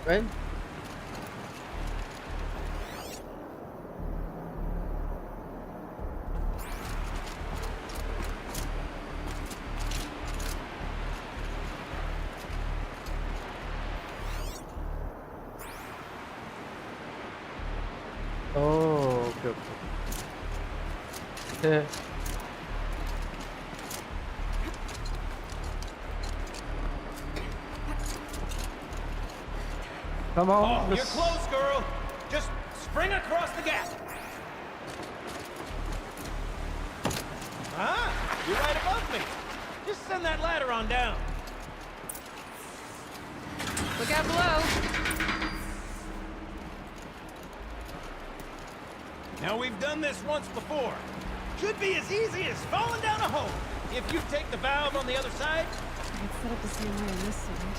Speaker 1: Well, oh, okay, okay. Come on.
Speaker 7: Oh, you're close, girl. Just spring across the gap. Ah, you're right above me. Just send that ladder on down.
Speaker 5: Look out below.
Speaker 7: Now, we've done this once before. Should be as easy as falling down a hole. If you take the valve on the other side.
Speaker 9: It's set up the same way on this side.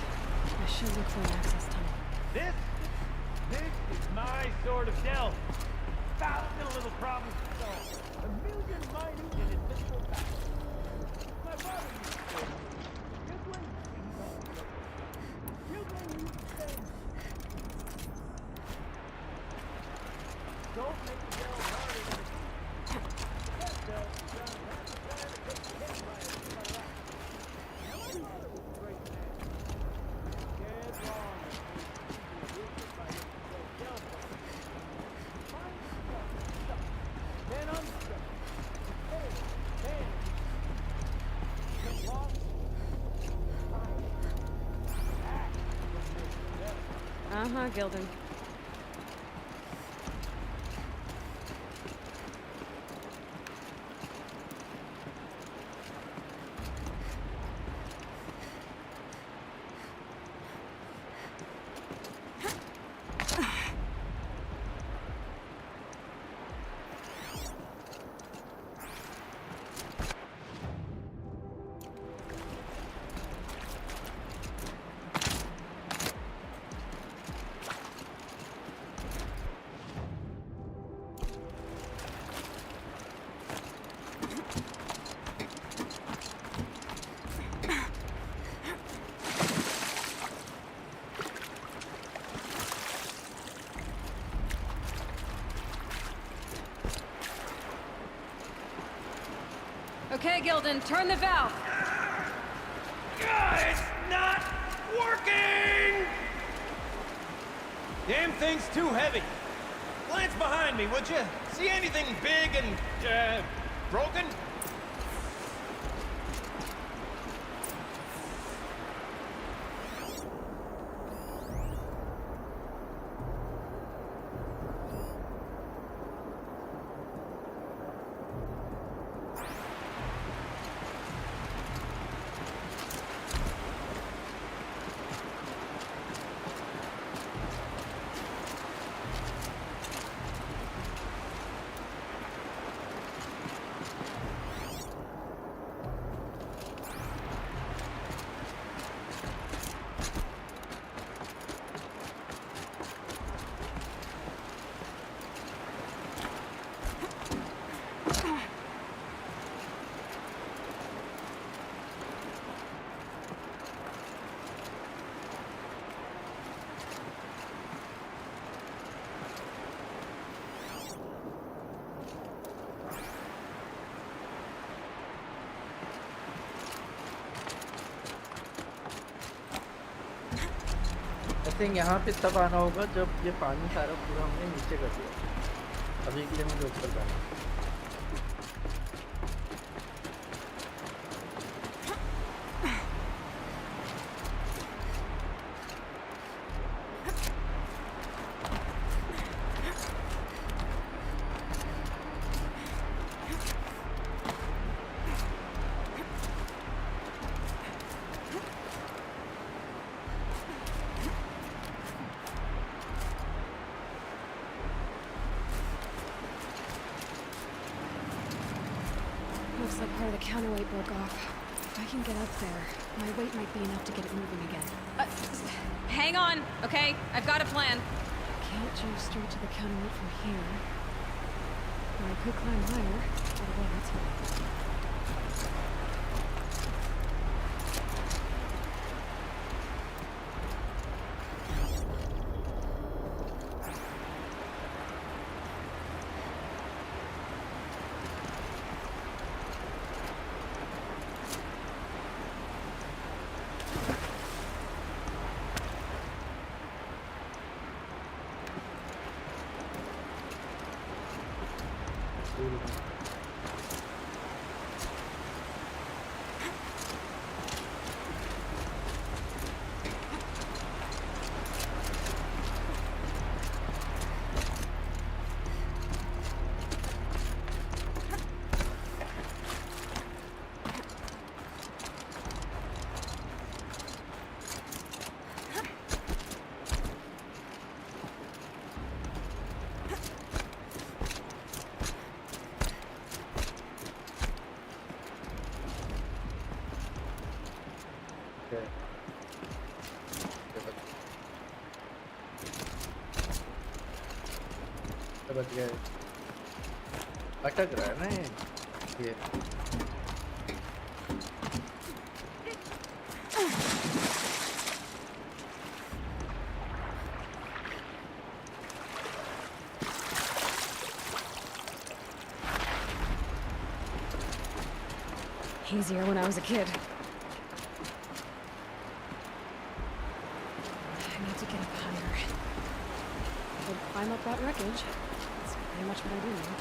Speaker 9: I should look for an access tunnel.
Speaker 7: This is my sort of delve. Thousand little problems to solve. A million minute and invisible battles. My father used to say, children need things. Don't make the delve harder than it is. The best delve is done half the time it takes to hit by it. My father was a great man. Dead wrong.
Speaker 9: Gildan.
Speaker 5: Okay, Gildan, turn the valve.
Speaker 7: It's not working! Damn thing's too heavy. Glance behind me, would you? See anything big and, broken?
Speaker 1: I think यहाँ पे तब आना होगा जब ये पानी सारा पूरा हमने नीचे कर दिया. अभी के लिए मुझे ऊपर जाना है.
Speaker 9: broke off. If I can get up there, my weight might be enough to get it moving again.
Speaker 10: Hang on, okay? I've got a plan.
Speaker 9: Can't jump straight to the counterweight from here. Or I could climb higher. Either way, that's fine.
Speaker 1: बच गए अटक रहा है ना ये
Speaker 9: Easier when I was a kid. I need to get up higher. I could climb up that wreckage. That's pretty much what I do now.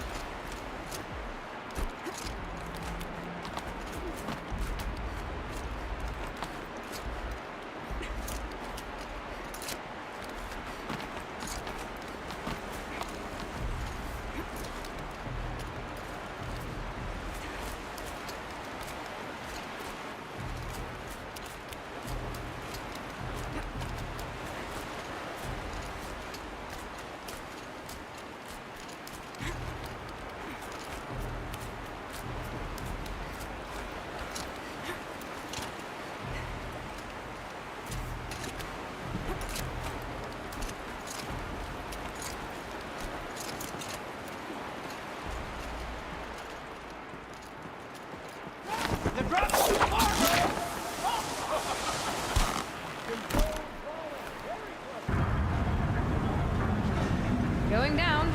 Speaker 10: Going down.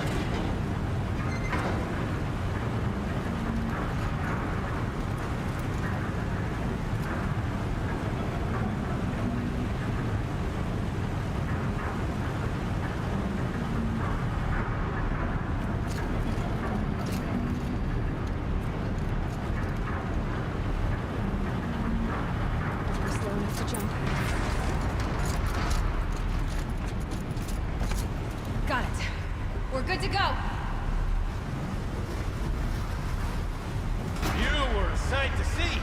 Speaker 9: Slow enough to jump.
Speaker 10: Got it. We're good to go.
Speaker 7: You were a sight to see.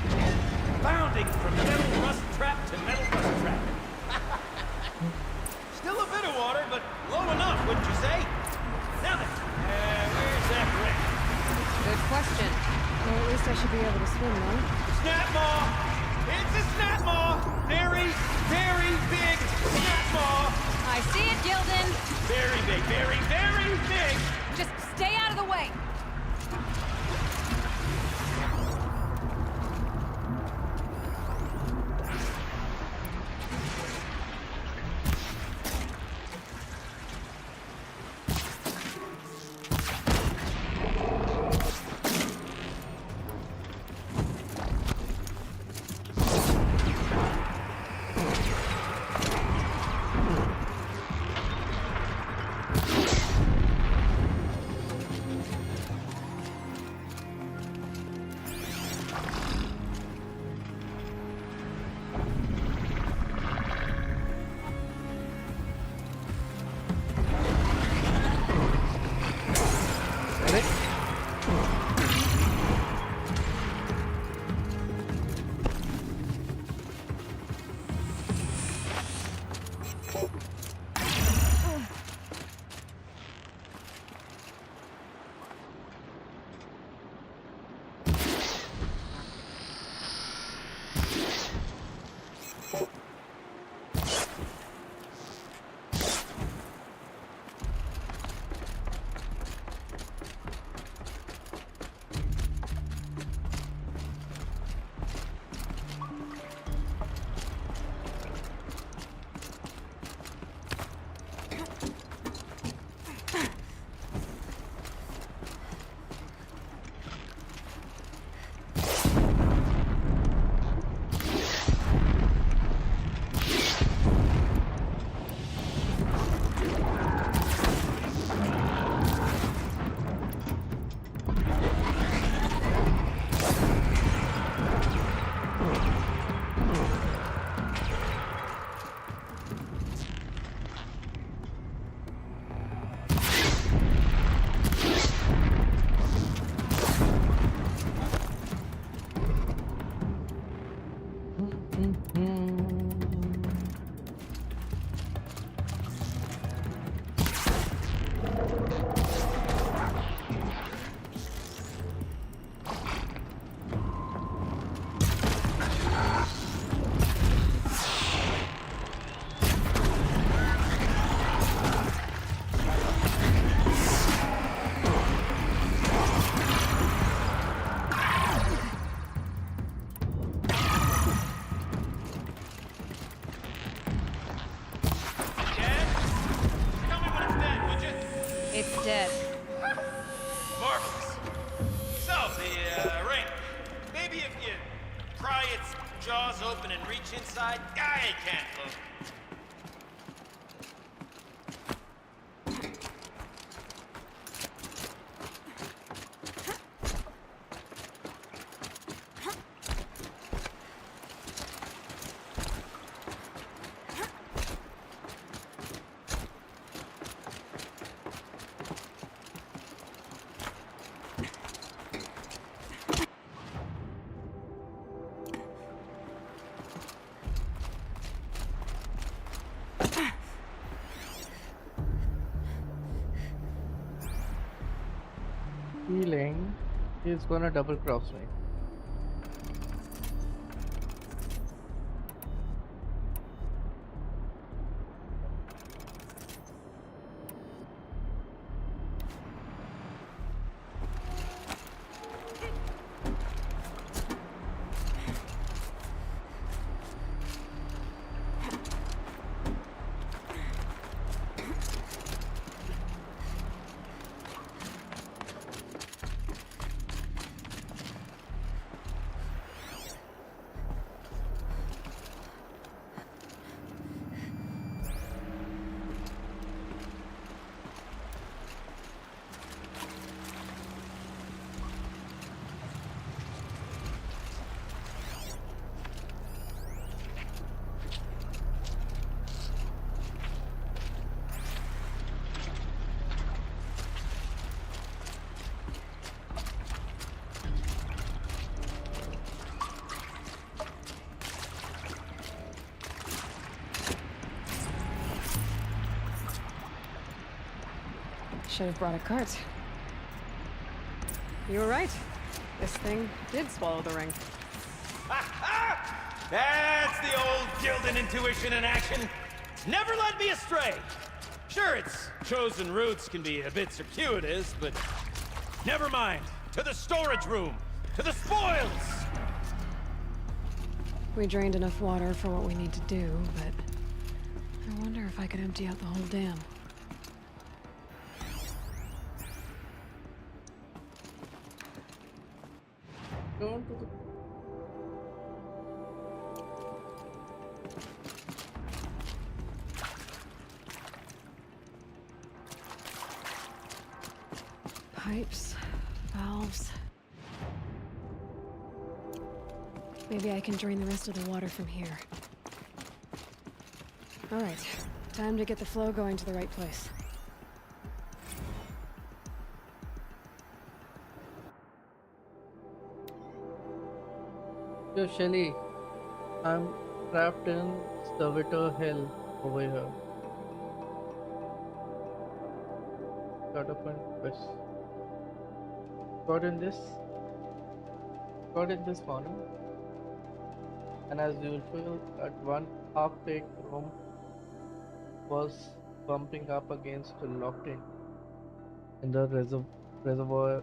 Speaker 7: Bounding from metal rust trap to metal rust trap. Still a bit of water, but low enough, wouldn't you say? Now then, where's that wreck?
Speaker 10: Good question.
Speaker 9: Well, at least I should be able to swim now.
Speaker 7: Snap maw! It's a snap maw! Very, very big snap maw!
Speaker 10: I see it, Gildan.
Speaker 7: Very big, very, very big!
Speaker 10: Just stay out of the way. dead.
Speaker 7: Marvelous. So, the ring. Maybe if you pry its jaws open and reach inside, I can't look.
Speaker 1: Feeling he's gonna double cross me.
Speaker 9: Should have brought a cart. You were right. This thing did swallow the ring.
Speaker 7: That's the old Gildan intuition in action. It's never led me astray. Sure, its chosen routes can be a bit circuitous, but never mind. To the storage room! To the spoils!
Speaker 9: We drained enough water for what we need to do, but I wonder if I could empty out the whole dam.
Speaker 1: Going to the
Speaker 9: Pipes, valves. Maybe I can drain the rest of the water from here. All right, time to get the flow going to the right place.
Speaker 1: Yo, Shelly, I'm trapped in servitor hell over here. Got up and quest. Got in this morning, and as usual, at one half-baked room was bumping up against a locked in the reservoir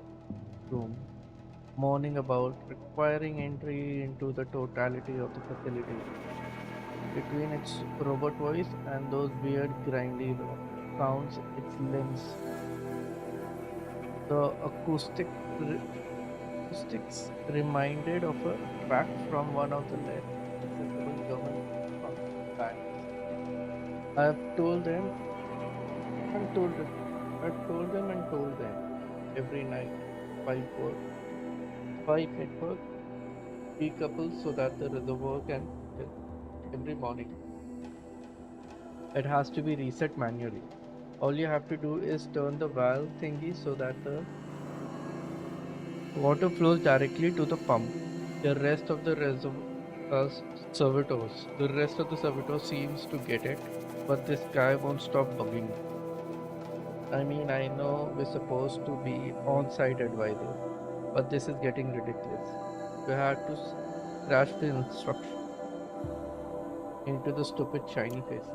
Speaker 1: room, moaning about requiring entry into the totality of the facility. Between its robot voice and those weird grindy sounds its limbs, the acoustics reminded of a track from one of the less accessible government bands. I've told them and told them. I've told them and told them every night. Five network decouple so that the reservoir can fill every morning. It has to be reset manually. All you have to do is turn the valve thingy so that the water flows directly to the pump. The rest of the servitors seems to get it, but this guy won't stop bugging me. I mean, I know we're supposed to be on-site advisor, but this is getting ridiculous. You have to crash the instruction into the stupid shiny faces.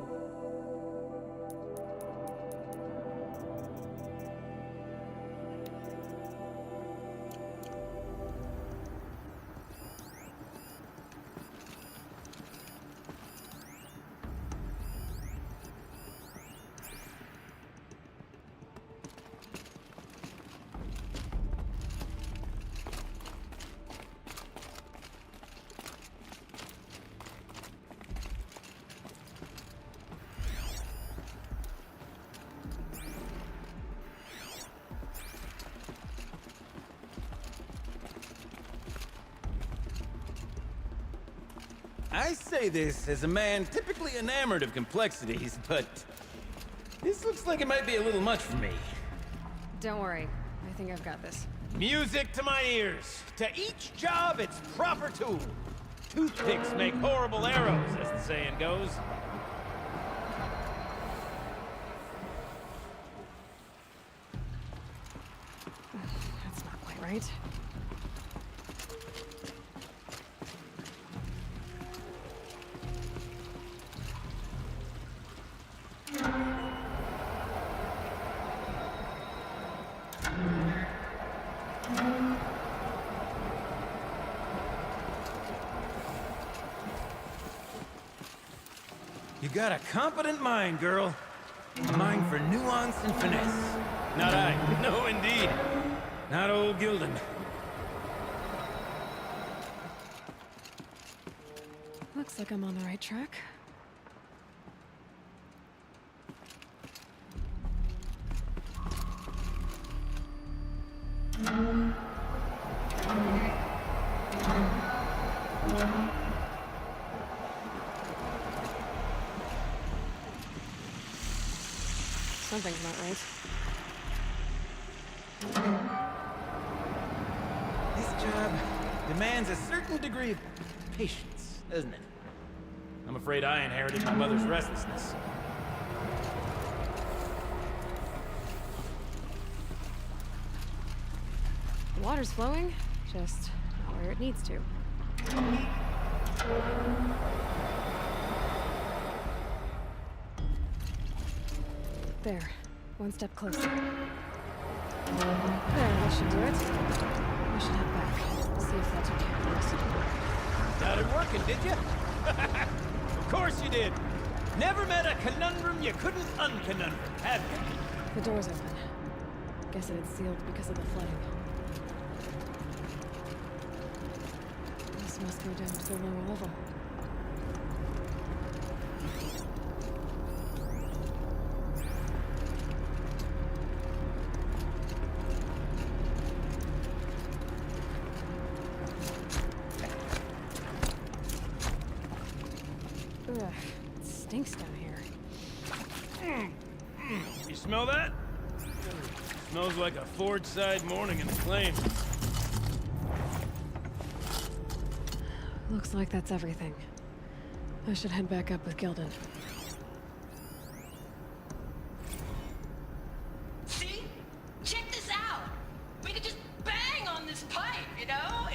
Speaker 7: I say this as a man typically enamored of complexities, but this looks like it might be a little much for me.
Speaker 9: Don't worry. I think I've got this.
Speaker 7: Music to my ears. To each job, its proper tool. Toothpicks make horrible arrows, as the saying goes.
Speaker 9: That's not quite right.
Speaker 7: You got a competent mind, girl. A mind for nuance and finesse. Not I. No, indeed. Not old Gildan.
Speaker 9: Looks like I'm on the right track. Something's not right.
Speaker 7: This job demands a certain degree of patience, doesn't it? I'm afraid I inherited my mother's restlessness.
Speaker 9: The water's flowing, just not where it needs to. There, one step closer. There, that should do it. We should head back, see if that took care of the rest of the work.
Speaker 7: Got it working, did you? Of course you did. Never met a conundrum you couldn't unconundrum, have you?
Speaker 9: The door's open. Guess it had sealed because of the flooding. This must go down to the lower level. Ugh, it stinks down here.
Speaker 7: You smell that? Smells like a forge-side morning in the claim.
Speaker 9: Looks like that's everything. I should head back up with Gildan.
Speaker 10: See? Check this out! We could just bang on this pipe, you know?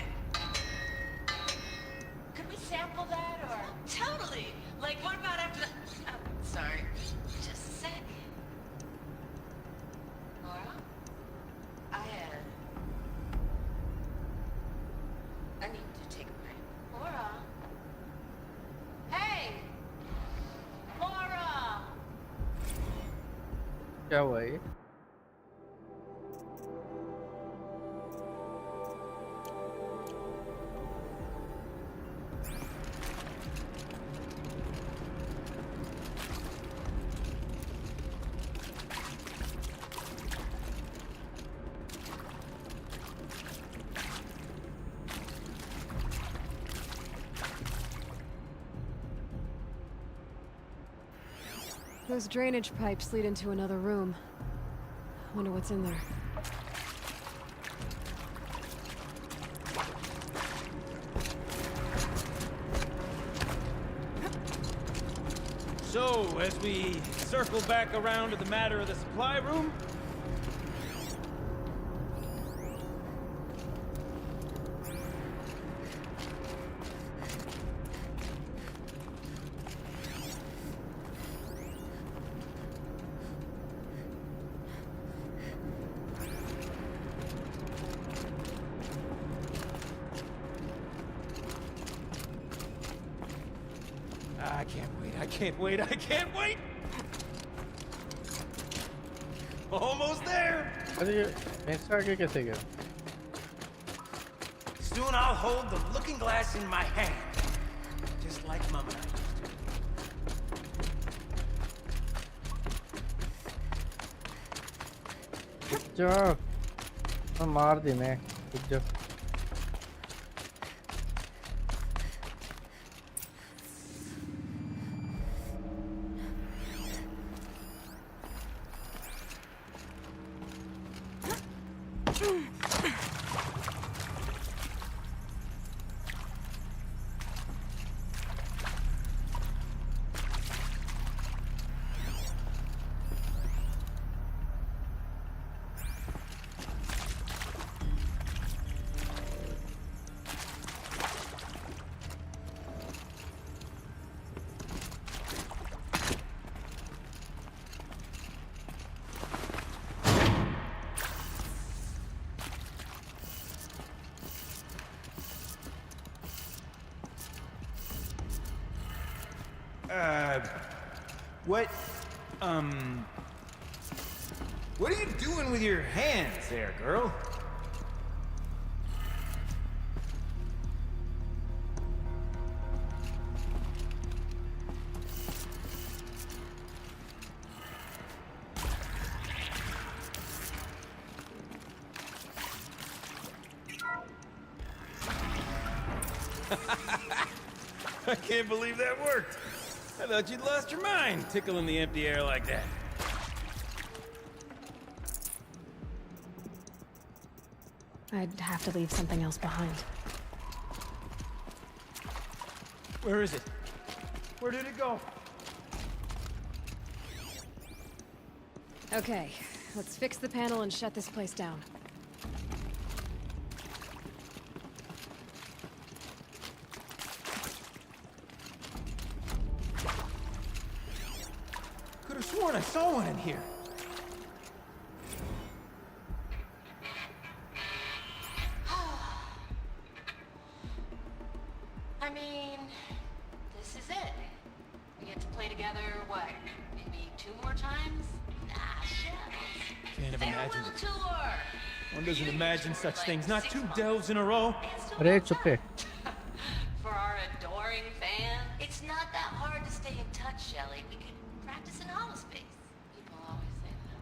Speaker 10: Could we sample that, or...? Totally! Like, what about after the... Oh, sorry. Just a sec. Laura? I need to take a break. Laura? Hey! Laura!
Speaker 1: क्या हुआ ये?
Speaker 9: Those drainage pipes lead into another room. Wonder what's in there.
Speaker 7: So, as we circle back around to the matter of the supply room, I can't wait! Almost there!
Speaker 1: अरे ये इससे आगे कैसे गया?
Speaker 7: Soon I'll hold the looking glass in my hand, just like Mama used to.
Speaker 1: रुक जा, मैं मार दी मैं, रुक जा।
Speaker 7: What are you doing with your hands there, girl? I can't believe that worked. I thought you'd lost your mind, tickling the empty air like that.
Speaker 9: I'd have to leave something else behind.
Speaker 7: Where is it? Where did it go?
Speaker 9: Okay, let's fix the panel and shut this place down.
Speaker 7: Could have sworn I saw one in here.
Speaker 10: I mean, this is it. We get to play together, what, maybe 2 more times? Nah, shucks.
Speaker 7: Can't have imagined
Speaker 10: Farewell
Speaker 7: it.
Speaker 10: tour!
Speaker 7: One doesn't imagine such things, not 2 delves in a row.
Speaker 1: अरे it's okay.
Speaker 10: For our adoring fan, it's not that hard to stay in touch, Shelley. We could practice in holospace. People always say that.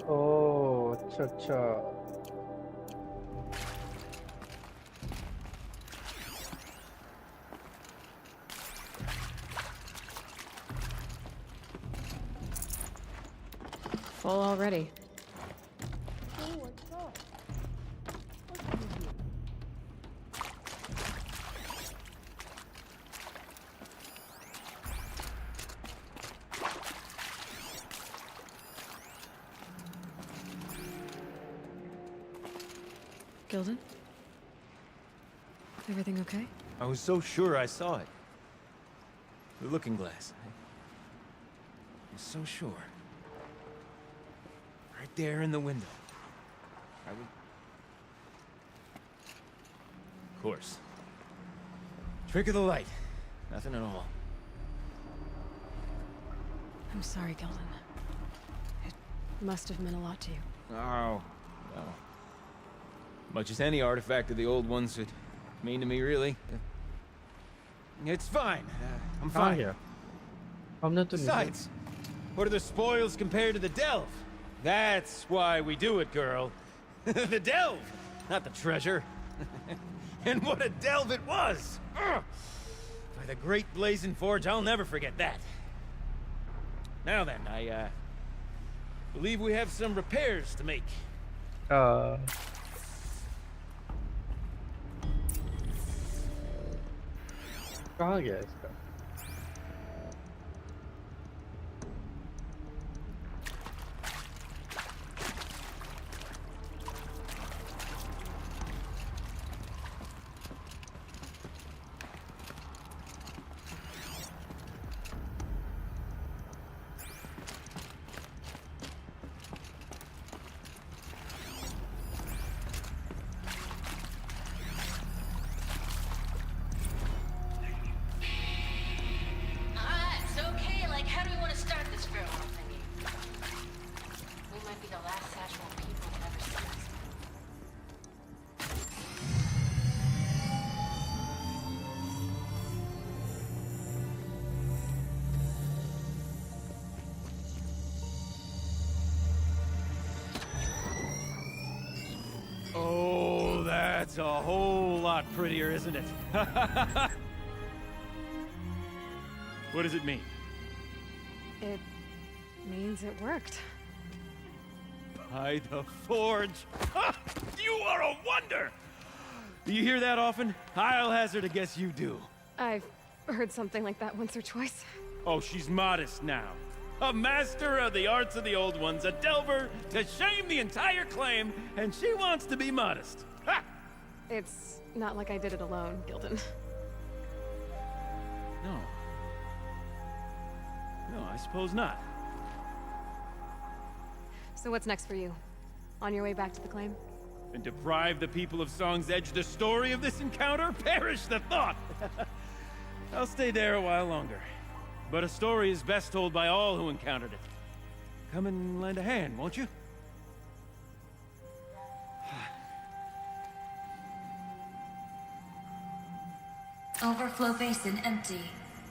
Speaker 1: Oh, अच्छा अच्छा.
Speaker 9: Full already. Gilden? Everything okay?
Speaker 7: I was so sure I saw it. The looking glass. I was so sure. Right there in the window. I would... Of course. Trick of the light. Nothing at all.
Speaker 9: I'm sorry, Gilden. It must have meant a lot to you.
Speaker 7: Oh, no. Much as any artifact of the old ones would mean to me, really. It's fine. I'm
Speaker 1: हाँ
Speaker 7: fine.
Speaker 1: यार. हमने तो नहीं किया.
Speaker 7: Besides, what are the spoils compared to the delve? That's why we do it, girl. The delve, not the treasure. And what a delve it was! Ugh. By the great blazing forge, I'll never forget that. Now then, I believe we have some repairs to make.
Speaker 1: कहाँ गया इसका?
Speaker 10: Alright, it's okay. Like, how do we want to start this farewell thingy? We might be the last actual people to ever see this.
Speaker 7: Oh, that's a whole lot prettier, isn't it? What does it mean?
Speaker 9: It means it worked.
Speaker 7: By the forge! Ha! You are a wonder! Do you hear that often? I'll hazard a guess you do.
Speaker 9: I've heard something like that once or twice.
Speaker 7: Oh, she's modest now. A master of the arts of the old ones, a delver to shame the entire claim, and she wants to be modest. Ha!
Speaker 9: It's not like I did it alone, Gilden.
Speaker 7: No. No, I suppose not.
Speaker 9: So what's next for you? On your way back to the claim?
Speaker 7: And deprive the people of Song's Edge the story of this encounter? Perish the thought! I'll stay there a while longer. But a story is best told by all who encountered it. Come and lend a hand, won't you?
Speaker 3: Overflow basin empty.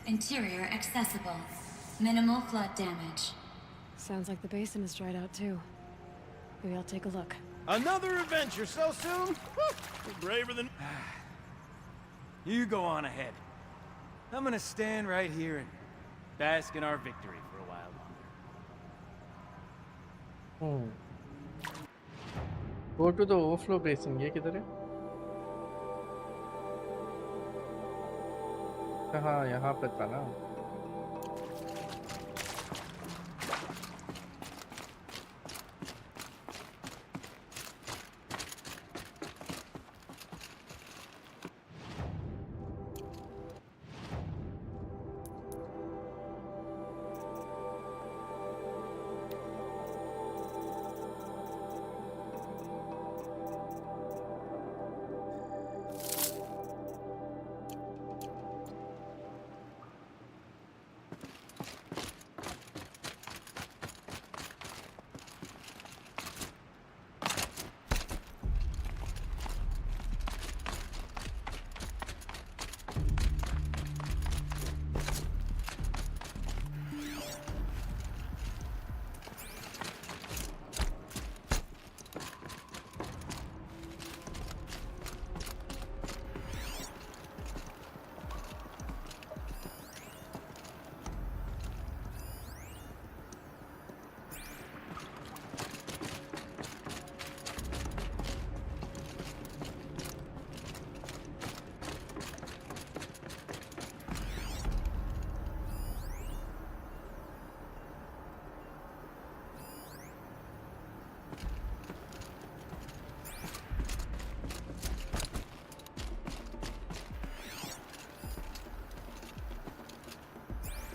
Speaker 3: Interior accessible. Minimal flood damage.
Speaker 9: Sounds like the basin is dried out too. Maybe I'll take a look.
Speaker 7: Another adventure so soon? You're braver than... You go on ahead. I'm gonna stand right here and bask in our victory for a while longer.
Speaker 1: Go to the overflow basin. ये किधर है? हाँ यहाँ पे था ना.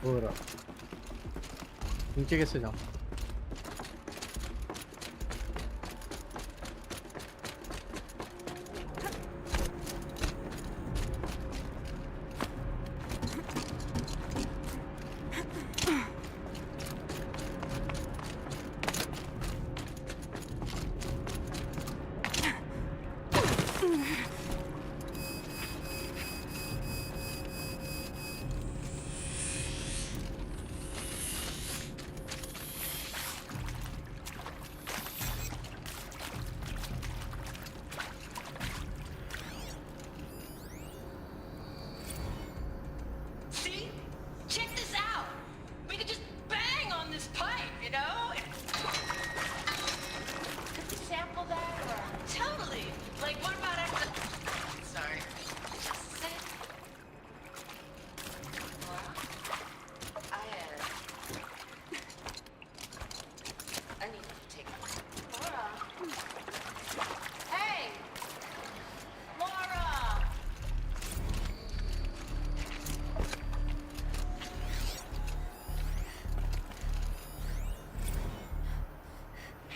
Speaker 1: हो रहा नीचे कैसे जाऊं?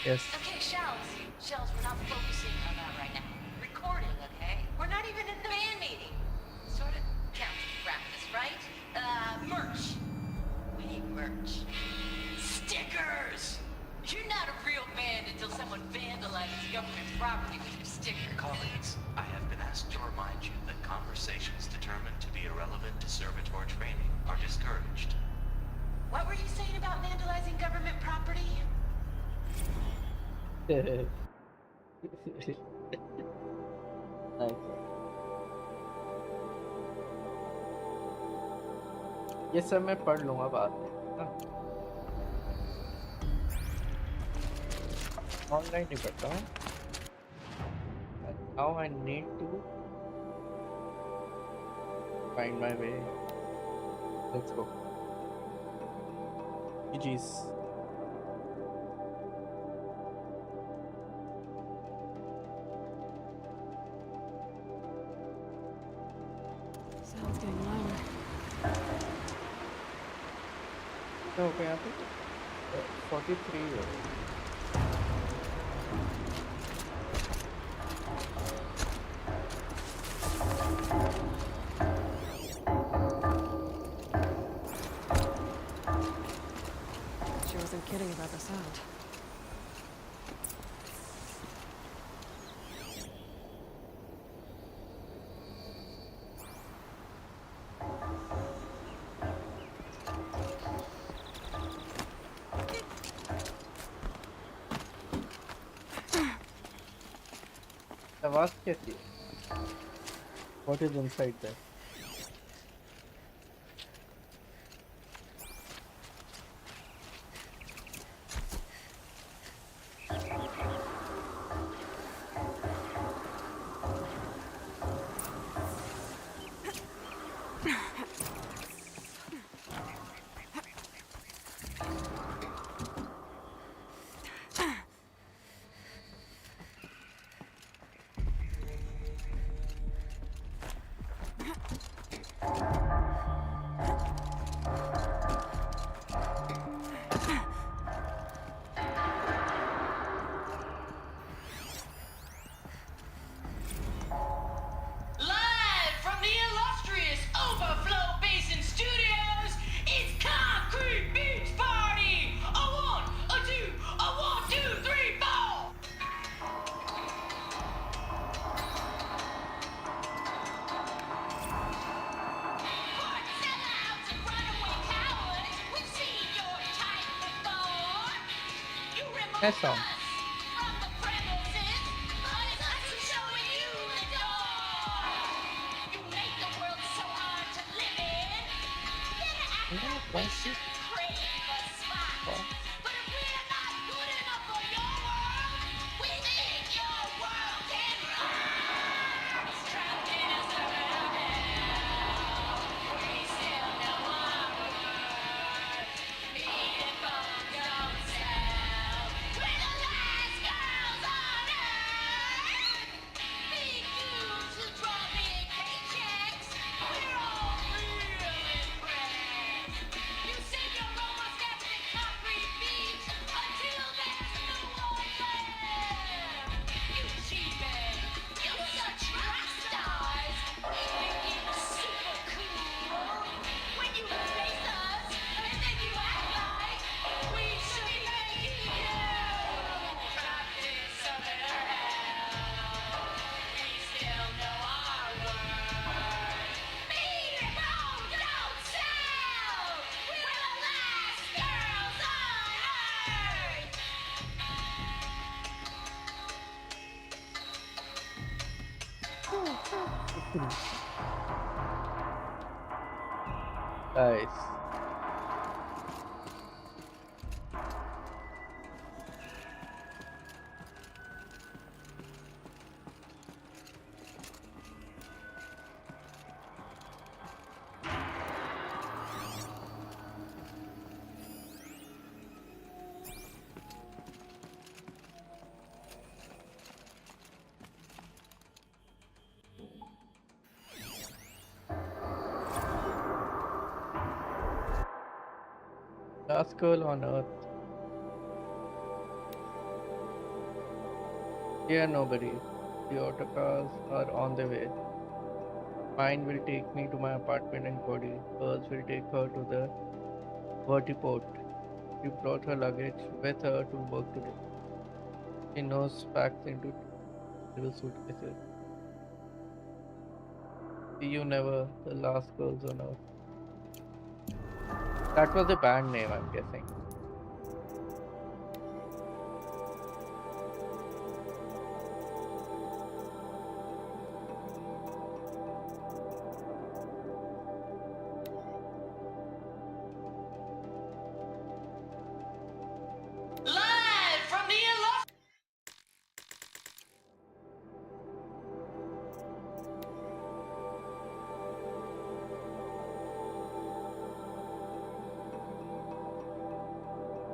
Speaker 1: Yes.
Speaker 10: Okay, Shells. Shells, we're not focusing on that right now. Recording, okay? We're not even in the band meeting. Sort of counts as practice, right? Merch. We need merch. Stickers! You're not a real band until someone vandalizes government property with your sticker.
Speaker 11: Colleagues, I have been asked to remind you that conversations determined to be irrelevant to servitor training are discouraged.
Speaker 10: What were you saying about vandalizing government property?
Speaker 1: Okay. ये सब मैं पढ़ लूँगा बाद में ना online नहीं पढ़ता हूँ now I need to find my way. Let's go. GG's.
Speaker 9: Sounds getting louder.
Speaker 1: क्या हो गया यहाँ पे 43 है
Speaker 9: kidding about the sound.
Speaker 1: आवाज कैसी है? What is inside there?
Speaker 10: Live from the illustrious Overflow Basin Studios, it's Concrete Beach Party! A one, a two, a 1, 2, 3, 4! Sellouts and runaway cowards, we've seen your type before. You remove
Speaker 1: That song.
Speaker 10: from the premises, but it's us who's showing you the door. You make the world so hard to live in. Then act like we should crave a spot. But if we're not good enough for your world, we think your world can rock. Trapped in a circle of hell, we still know our worth. Eating bones don't sell. We're the last girls on earth. Big dudes who draw big paychecks. We're all real impressed. You sing your robo-skeptic concrete beats until there's no one left. You cheapen. You're such rock stars. We think it's super cool when you face us and then you act like we should be making you. Trapped in summer hell, we still know our worth. Meat and bones don't sell. We're the last girls on earth.
Speaker 1: Nice. Last girl on earth. Here nobody. The autocars are on the way. Mine will take me to my apartment in Cody. Hers will take her to the vertiport. She brought her luggage with her to work today. She knows packs into little suitcases. See you never, the last girls on earth. That was the band name, I'm guessing.
Speaker 10: Live from the illustrious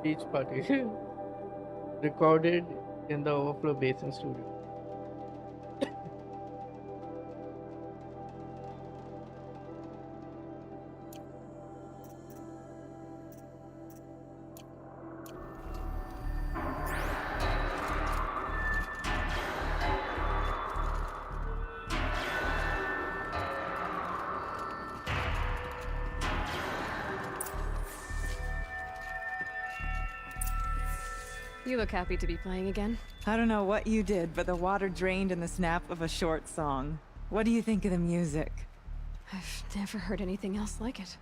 Speaker 1: Beach Party. Recorded in the Overflow Basin studio.
Speaker 9: You look happy to be playing again.
Speaker 17: I don't know what you did, but the water drained in the snap of a short song. What do you think of the music?
Speaker 9: I've never heard anything else like it.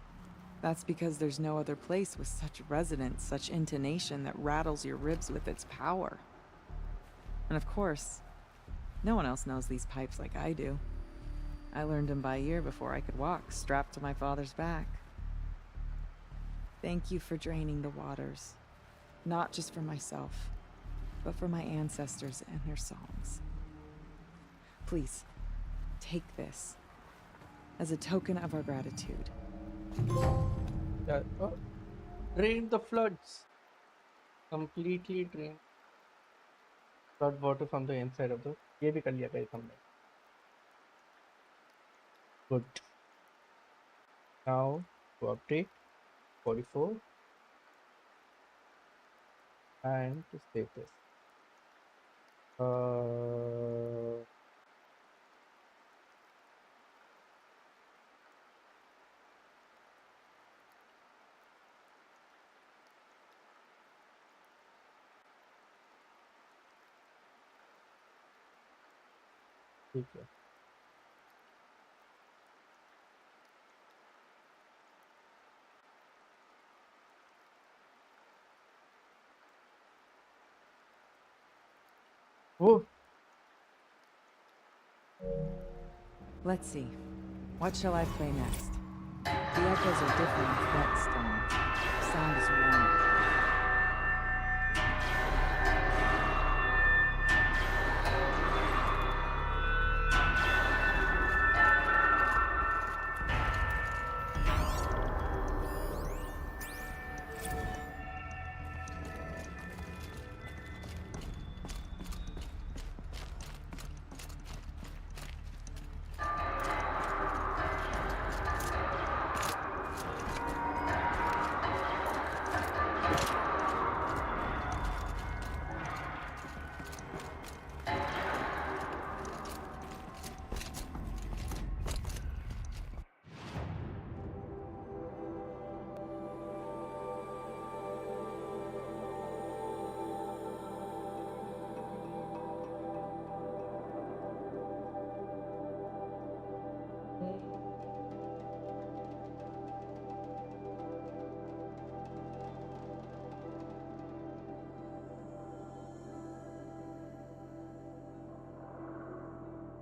Speaker 17: That's because there's no other place with such resonance, such intonation that rattles your ribs with its power. And of course, no one else knows these pipes like I do. I learned them by ear before I could walk, strapped to my father's back. Thank you for draining the waters. Not just for myself, but for my ancestors and their songs. Please, take this as a token of our gratitude.
Speaker 1: Yeah. Oh, drain the floods. Completely drain flood water from the inside of the. ये भी कर लिया guys हमने. Good. Now to update 44 and to save this. ठीक है. Oh.
Speaker 17: Let's see. What shall I play next? The echoes are different with whetstone. Sound is warm.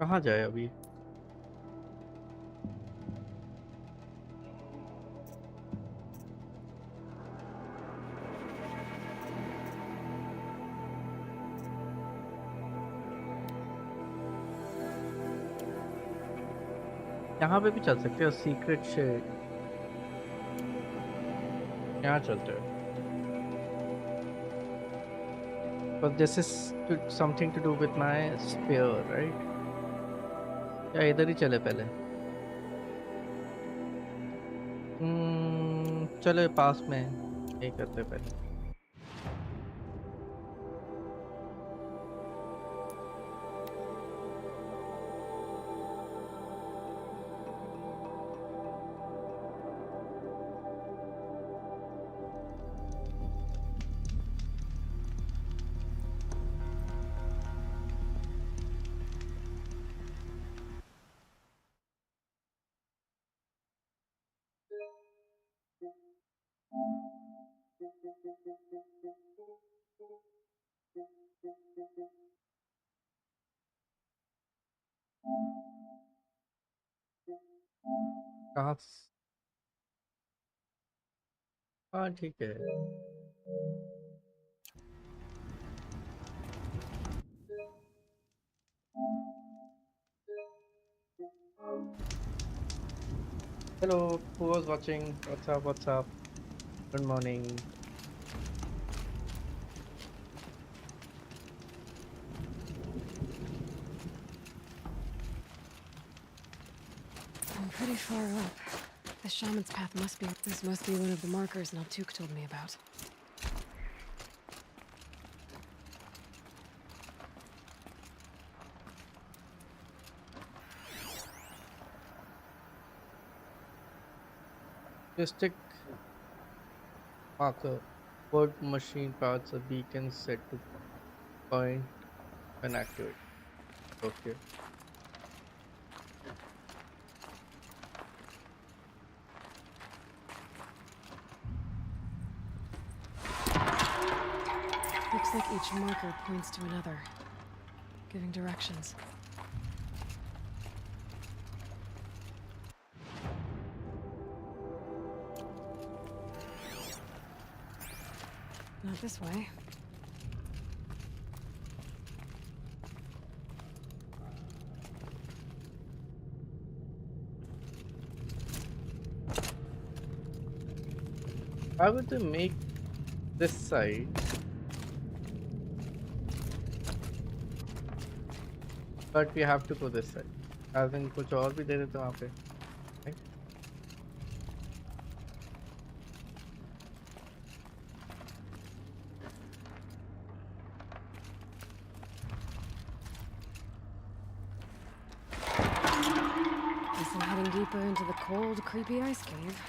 Speaker 17: कहाँ जाए अभी? यहाँ पे भी चल सकते हो. सीक्रेट शेड यहाँ चलते हैं. But this is something to do with my spear, right? या इधर ही चले पहले. चलो पास में यही करते पहले. कहाँ हाँ ठीक है. Hello, who was watching? What's up? What's up? Good morning.
Speaker 9: I'm pretty far up. The shaman's path must be... This must be one of the markers Naltuk told me about.
Speaker 1: District marker. Put machine parts or beacon set to point when activated. Okay.
Speaker 9: Looks like each marker points to another, giving directions. Not this way.
Speaker 1: How would they make this side? But we have to go this side. As in कुछ और भी दे देते वहाँ पे. Right?
Speaker 9: Guess I'm heading deeper into the cold, creepy ice cave.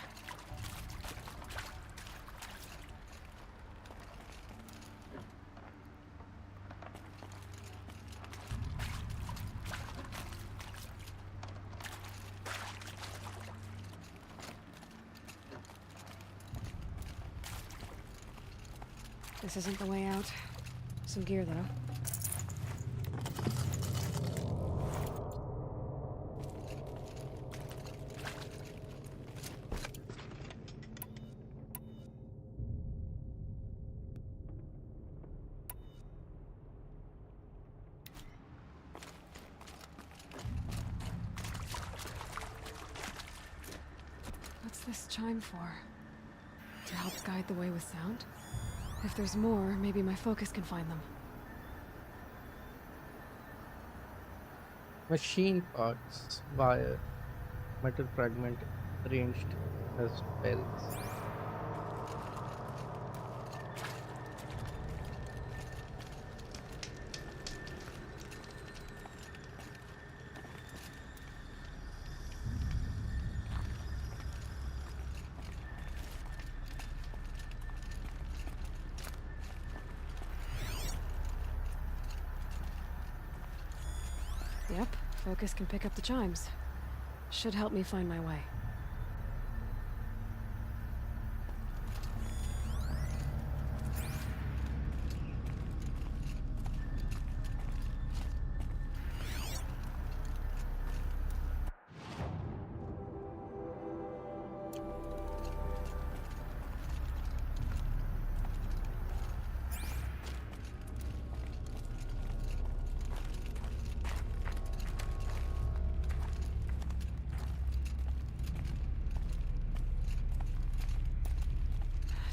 Speaker 9: This isn't the way out. Some gear, though. What's this chime for? To help guide the way with sound? If there's more, maybe my focus can find them.
Speaker 1: Machine parts, wire, metal fragment arranged as bells.
Speaker 9: Yep, focus can pick up the chimes. Should help me find my way.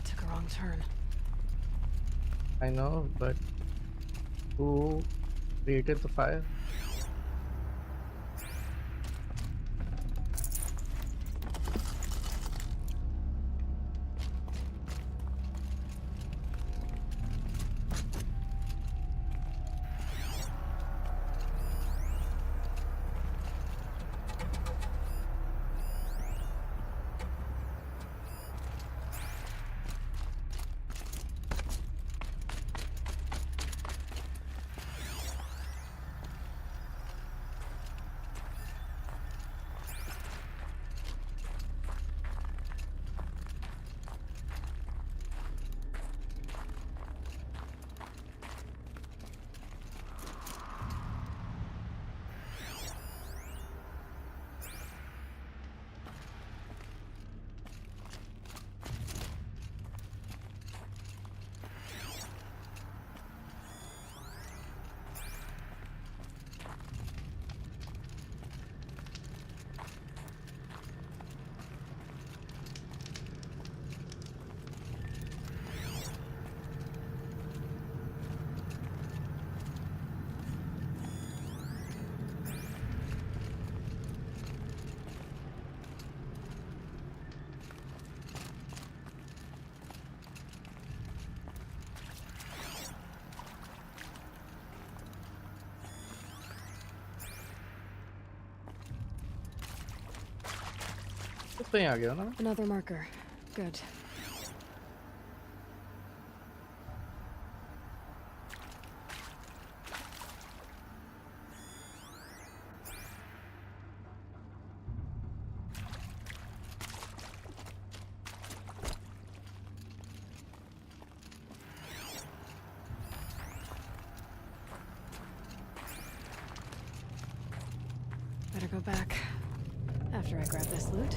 Speaker 9: Took a wrong turn.
Speaker 1: I know, but who created the fire?
Speaker 9: Another marker. Good. back after I grab this loot.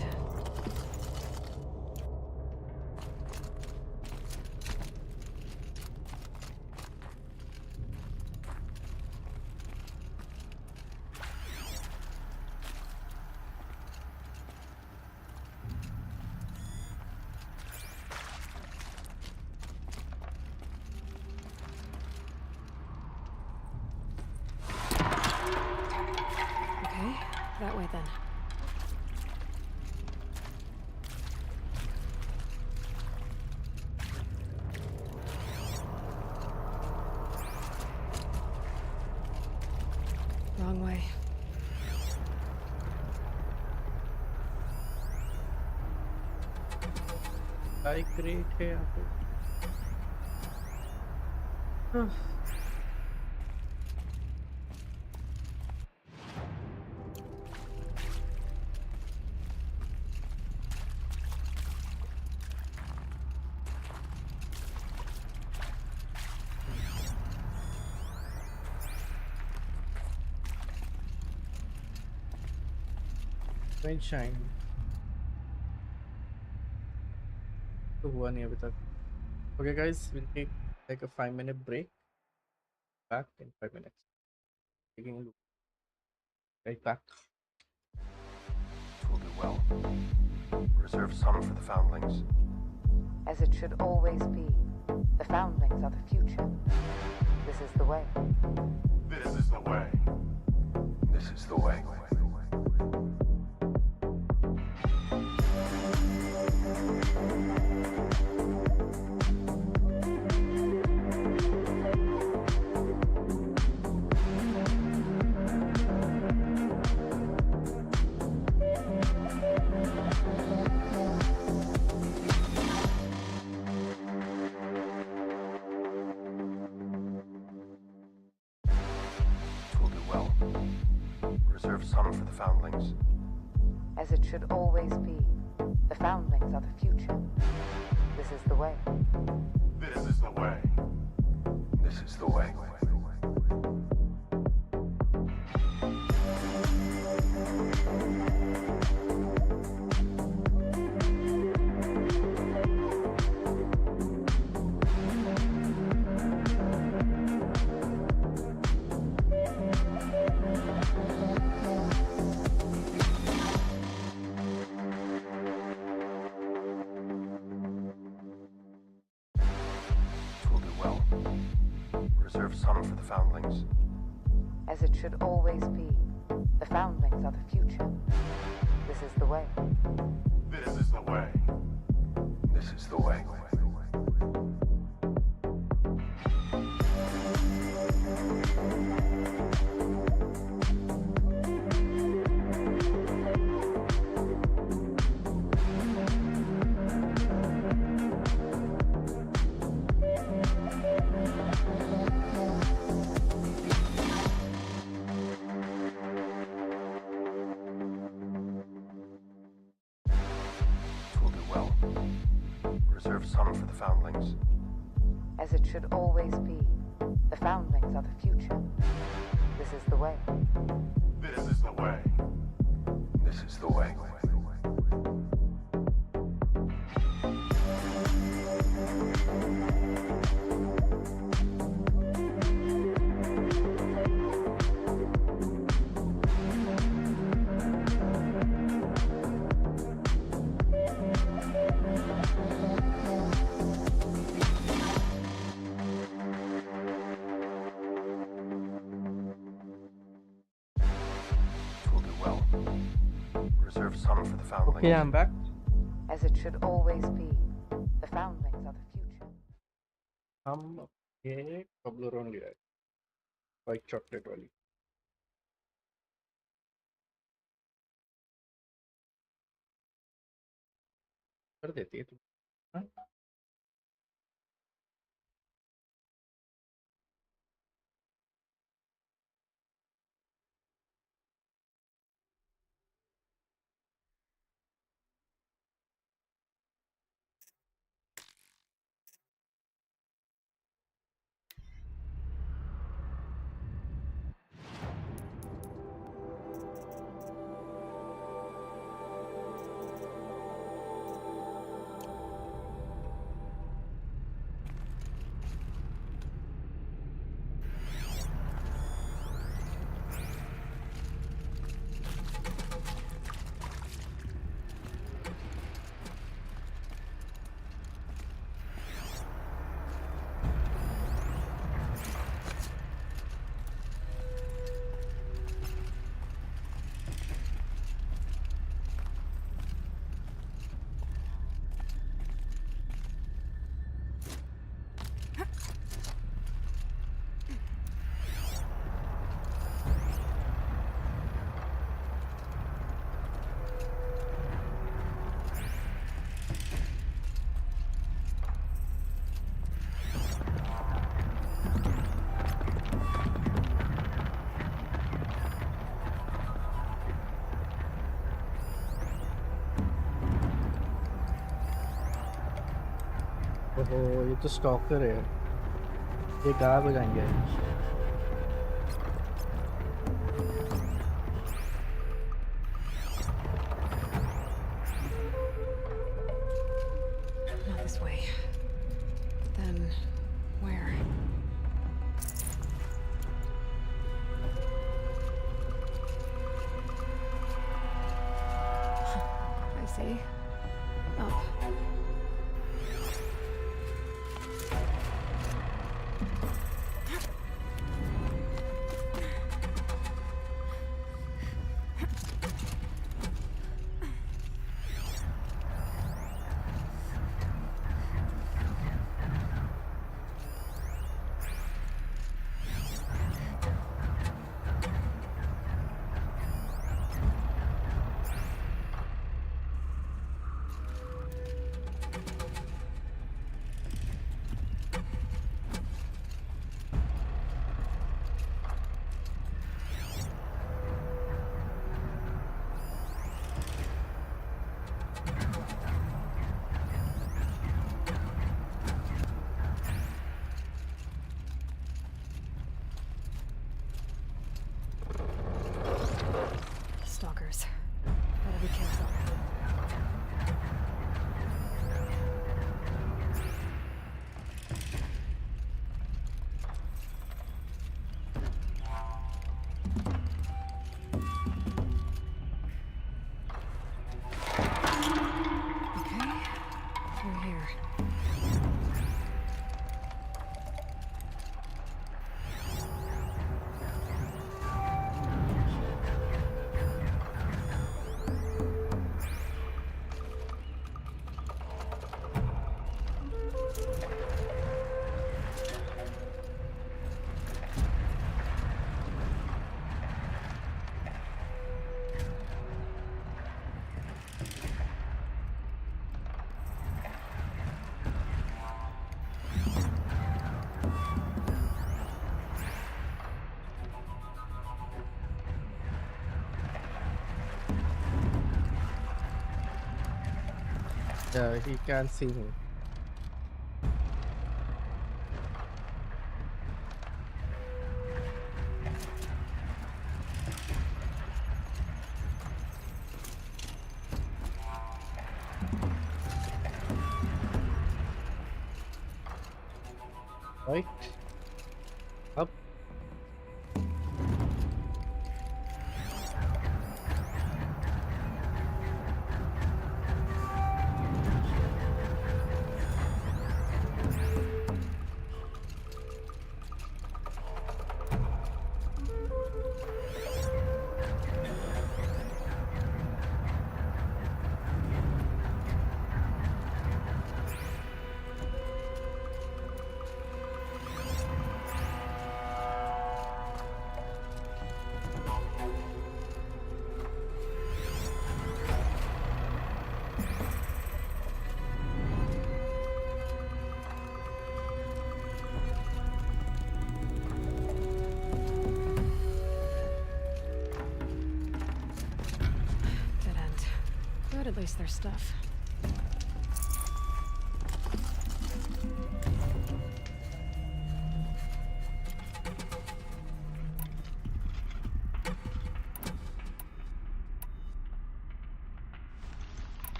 Speaker 9: Okay, that way then. Wrong way.
Speaker 1: Bike crate है यहाँ पे। Shine तो हुआ नहीं अभी तक। Okay guys, we'll take like a 5-minute break. Back in 5 minutes. Taking a look. Right back.
Speaker 16: Will do well. Reserve some for the foundlings.
Speaker 20: As it should always be. The foundlings are the future. This is the way.
Speaker 16: This is the way. This is the way. Will do well. Reserve some for the foundlings.
Speaker 20: As it should always be. The foundlings are the future. This is the way.
Speaker 16: This is the way. This is the way. Will do well. Reserve some for the foundlings.
Speaker 20: As it should always be. The foundlings are the future. This is the way.
Speaker 16: This is the way. This is the way. Will do well. Reserve some for the foundlings.
Speaker 20: As it should always be. The foundlings are the future. This is the way.
Speaker 16: This is the way. This is the way. Will do well. Reserve some for the foundlings.
Speaker 1: Okay, I'm back.
Speaker 20: As it should always be. The foundlings are the future.
Speaker 1: हम ये Toblerone ले आए, white chocolate वाली। कर देती है तू, हाँ? ओहो, ये तो स्टॉकर है, ये गायब हो जाएंगे।
Speaker 9: Not this way. Then where? I see. Up. Stalkers. Better be careful. Okay, through here.
Speaker 1: Yeah, he can't see me. Right? Up.
Speaker 9: Dead end. Good, at least there's stuff.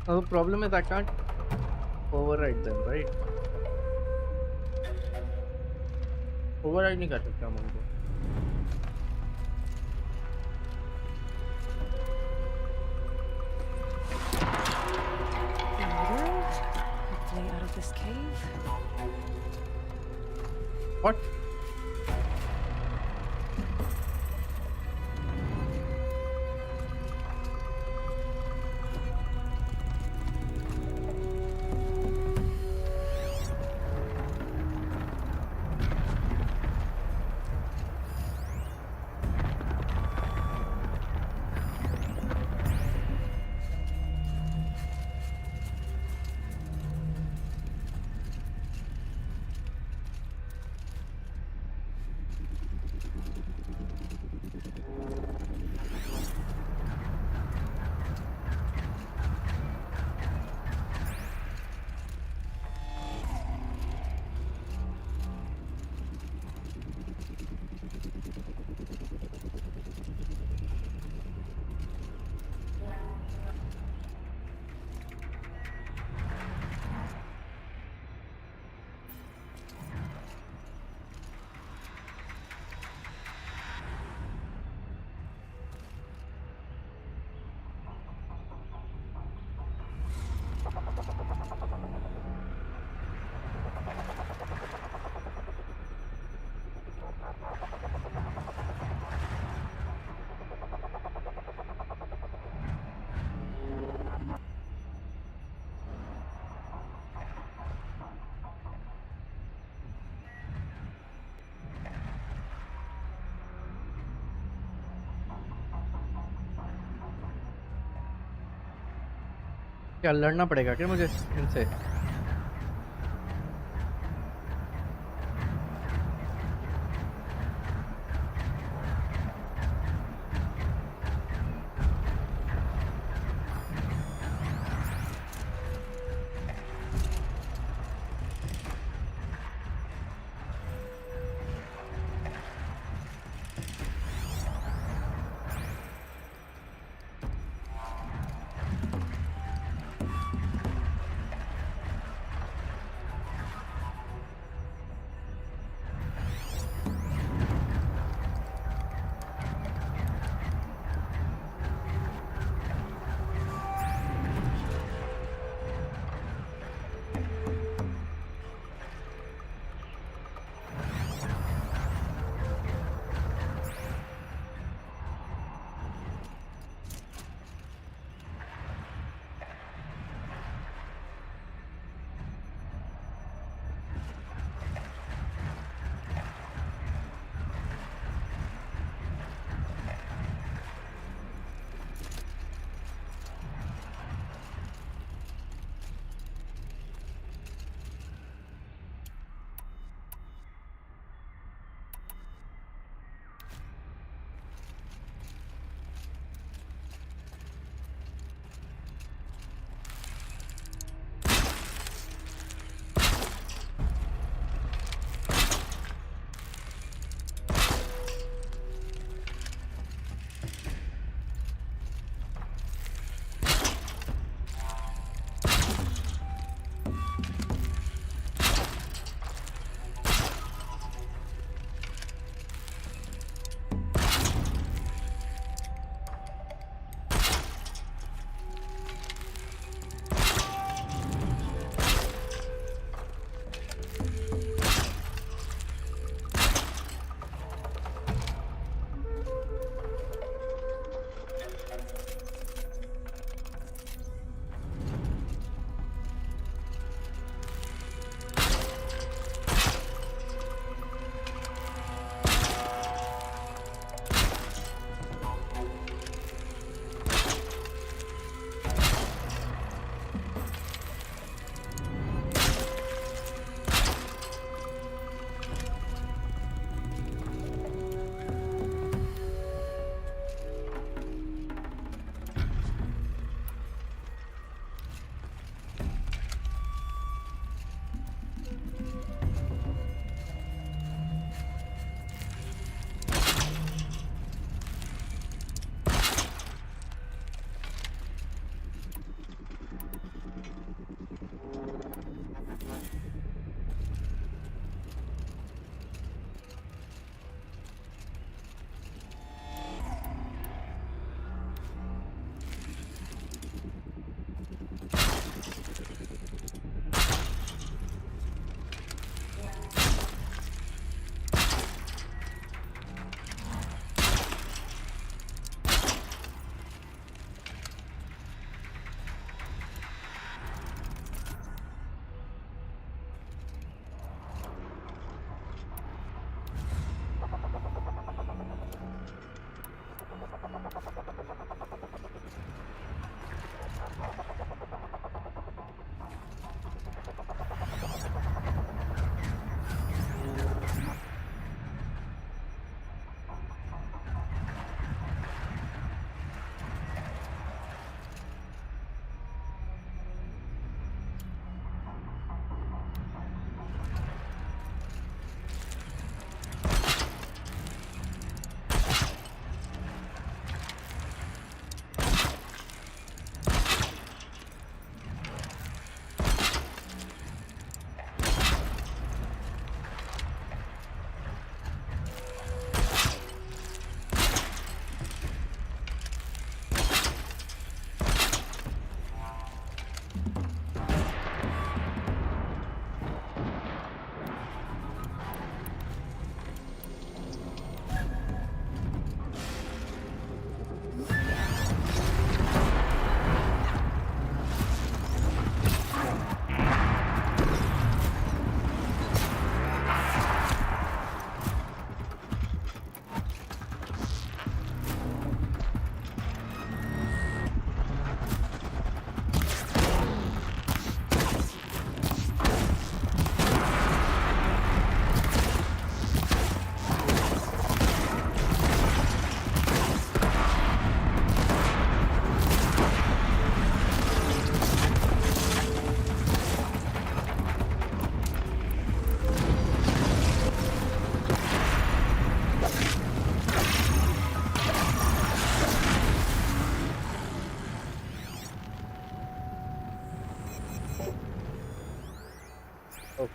Speaker 1: The problem is I can't override them, right? Override नहीं कर सकता मैं उनको.
Speaker 9: Hopefully out of this cave.
Speaker 1: What? क्या लड़ना पड़ेगा क्या मुझे इनसे?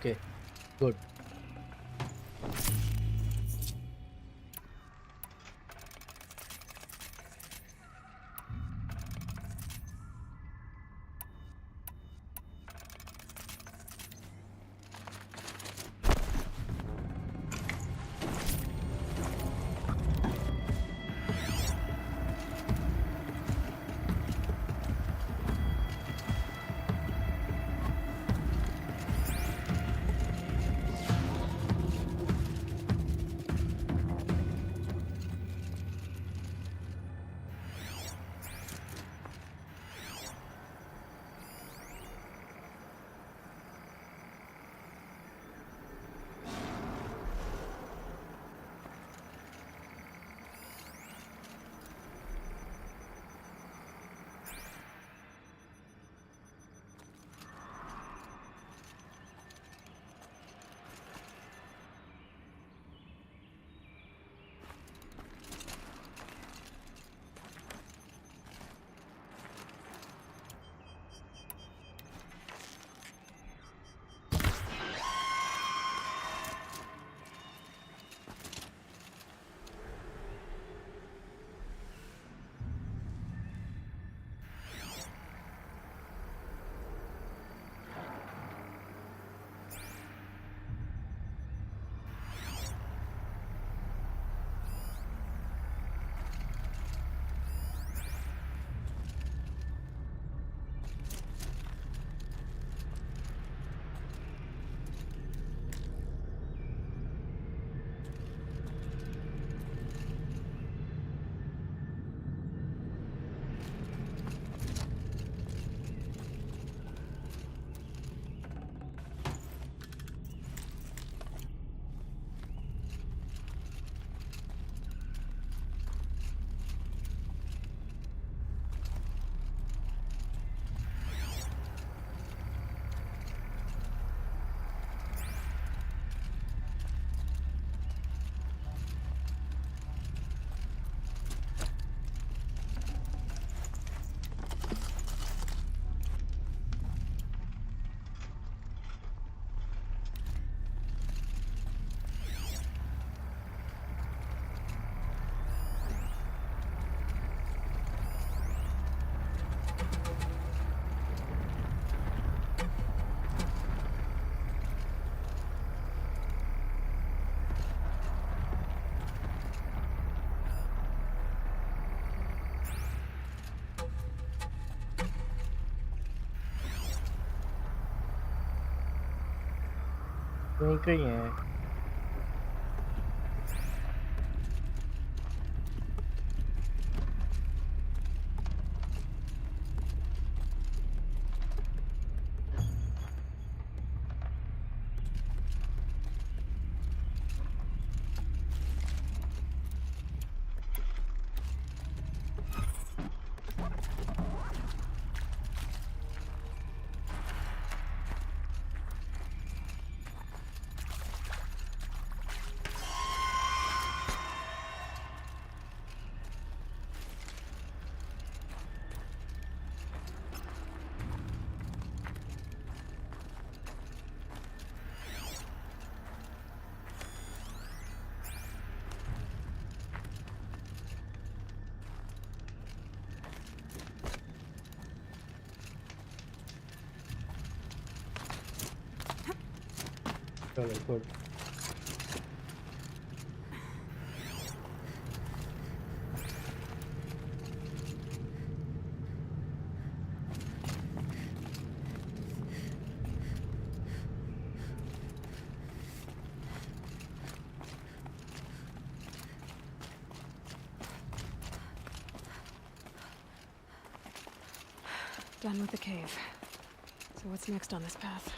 Speaker 1: Okay, good. यहीं कहीं है। चलो good.
Speaker 9: Done with the cave. So what's next on this path?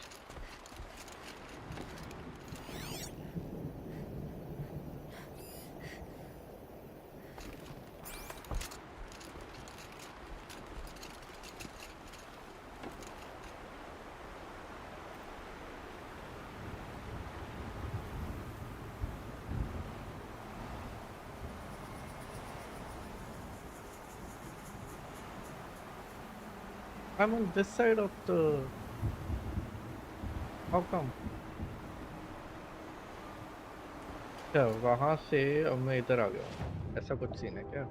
Speaker 1: I'm on this side of the... How come? अच्छा वहां से अब मैं इधर आ गया हूँ, ऐसा कुछ सीन है क्या?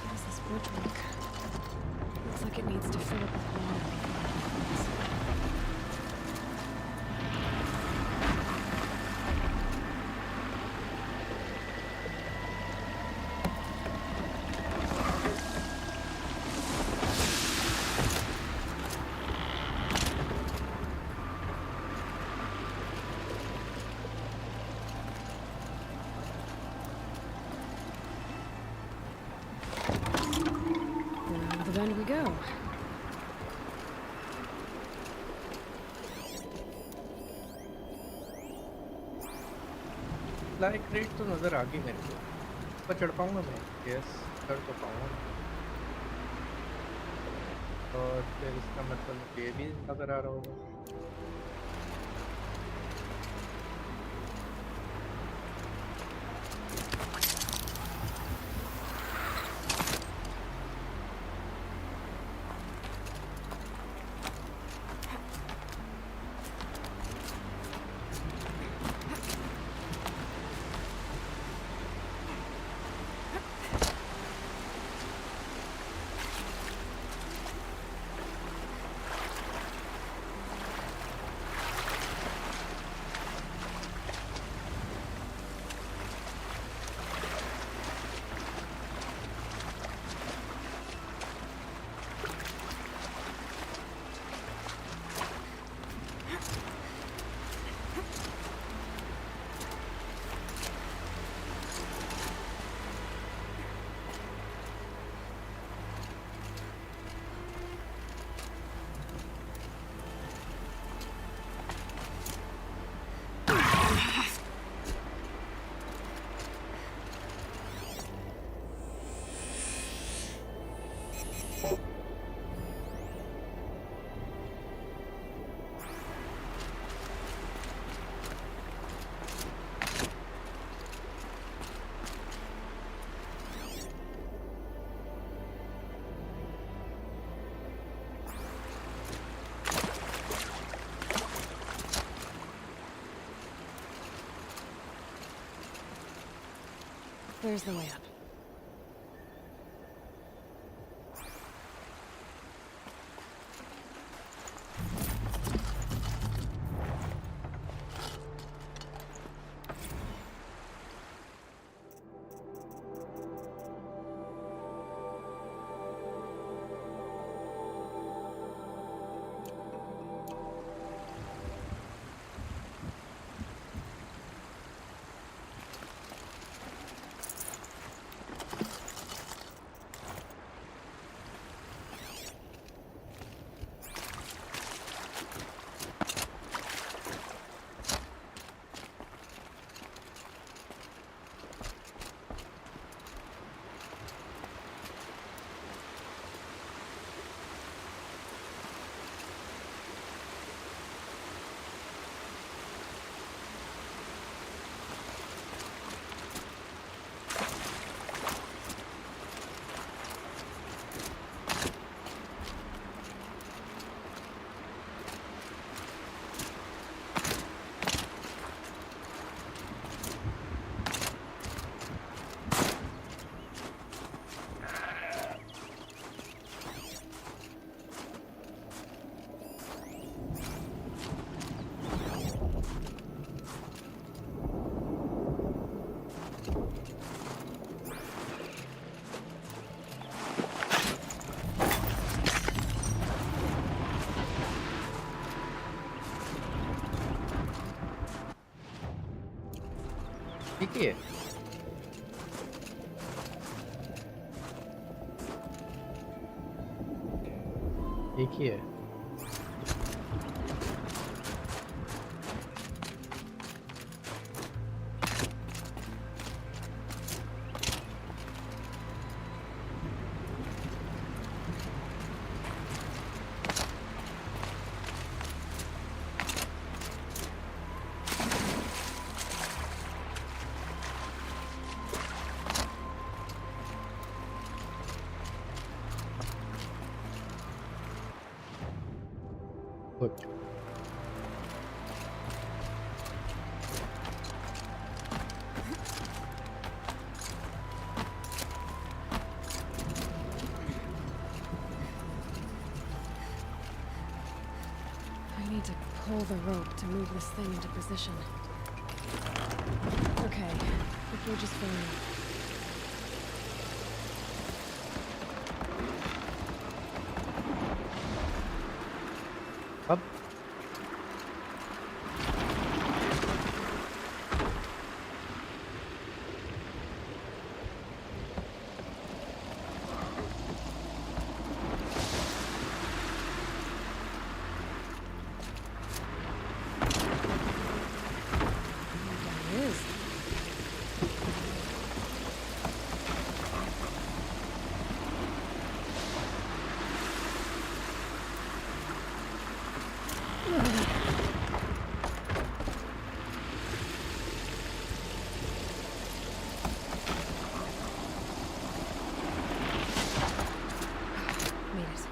Speaker 9: How does this bridge work? Looks like it needs to fill up with water. Around the bend we go.
Speaker 1: Like rate तो नज़र आ गई मेरे को, पर चढ़ पाऊंगा मैं? यस, चढ़ तो पाऊंगा। और फिर इसका मतलब ये भी नज़र आ रहा होगा।
Speaker 9: There's the way up.
Speaker 1: ठीक ही है। एक ही है। Good.
Speaker 9: I need to pull the rope to move this thing into position. Okay, the bridge is filling up.
Speaker 1: अब
Speaker 9: There it is. Made it.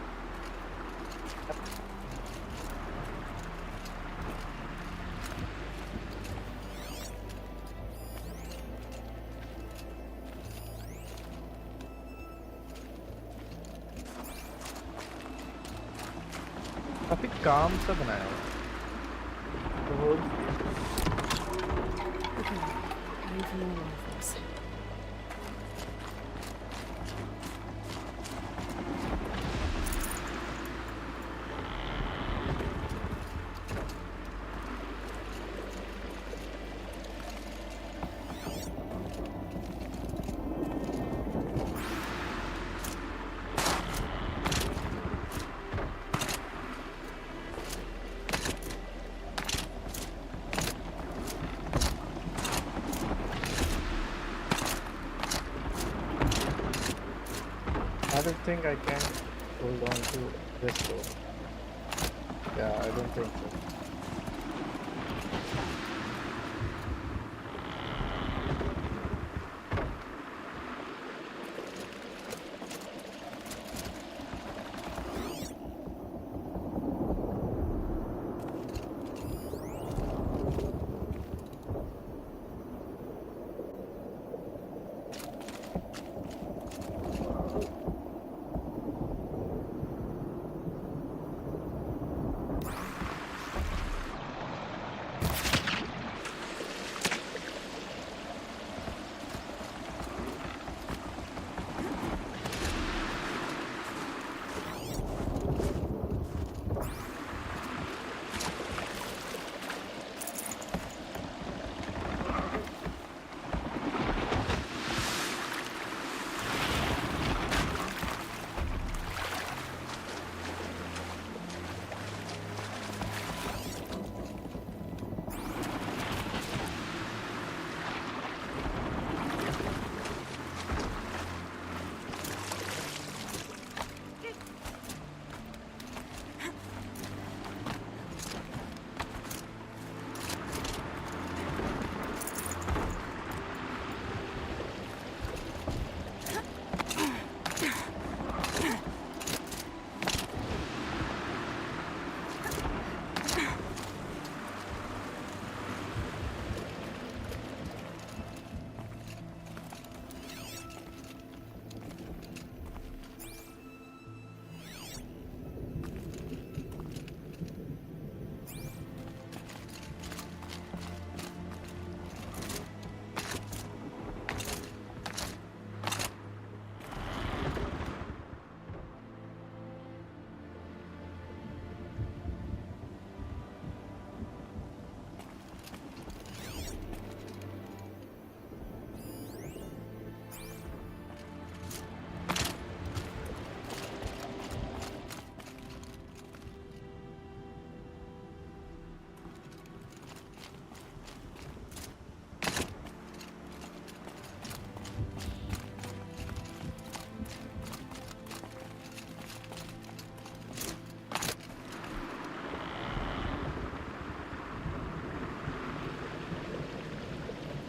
Speaker 1: काफी काम सा बनाया हुआ है। तो वो
Speaker 9: Okay, time for more waterfalls.
Speaker 1: I don't think I can hold on to this though. Yeah, I don't think so.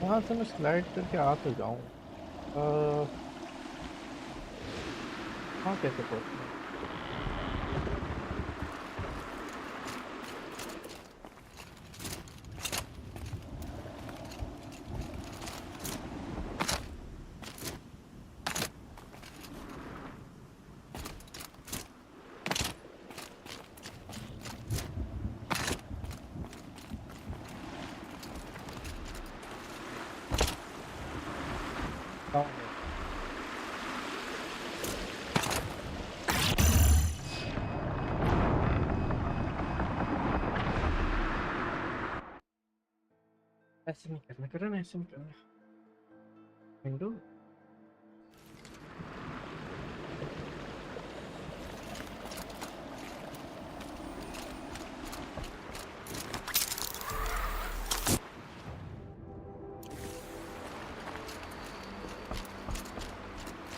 Speaker 1: वहां से मैं स्लाइड करके आ तो जाऊं। हाँ कैसे पहुंचना? ऐसे नहीं करना करण, ऐसे नहीं करना। Window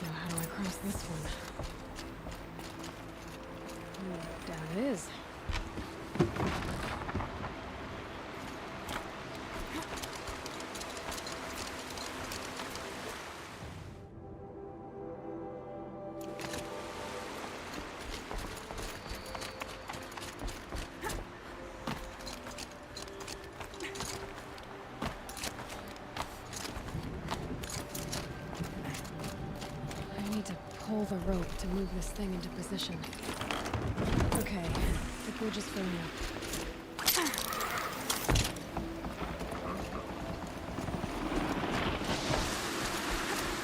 Speaker 9: Now how do I cross this one? Down it is. Pull the rope to move this thing into position. Okay, the bridge is filling up.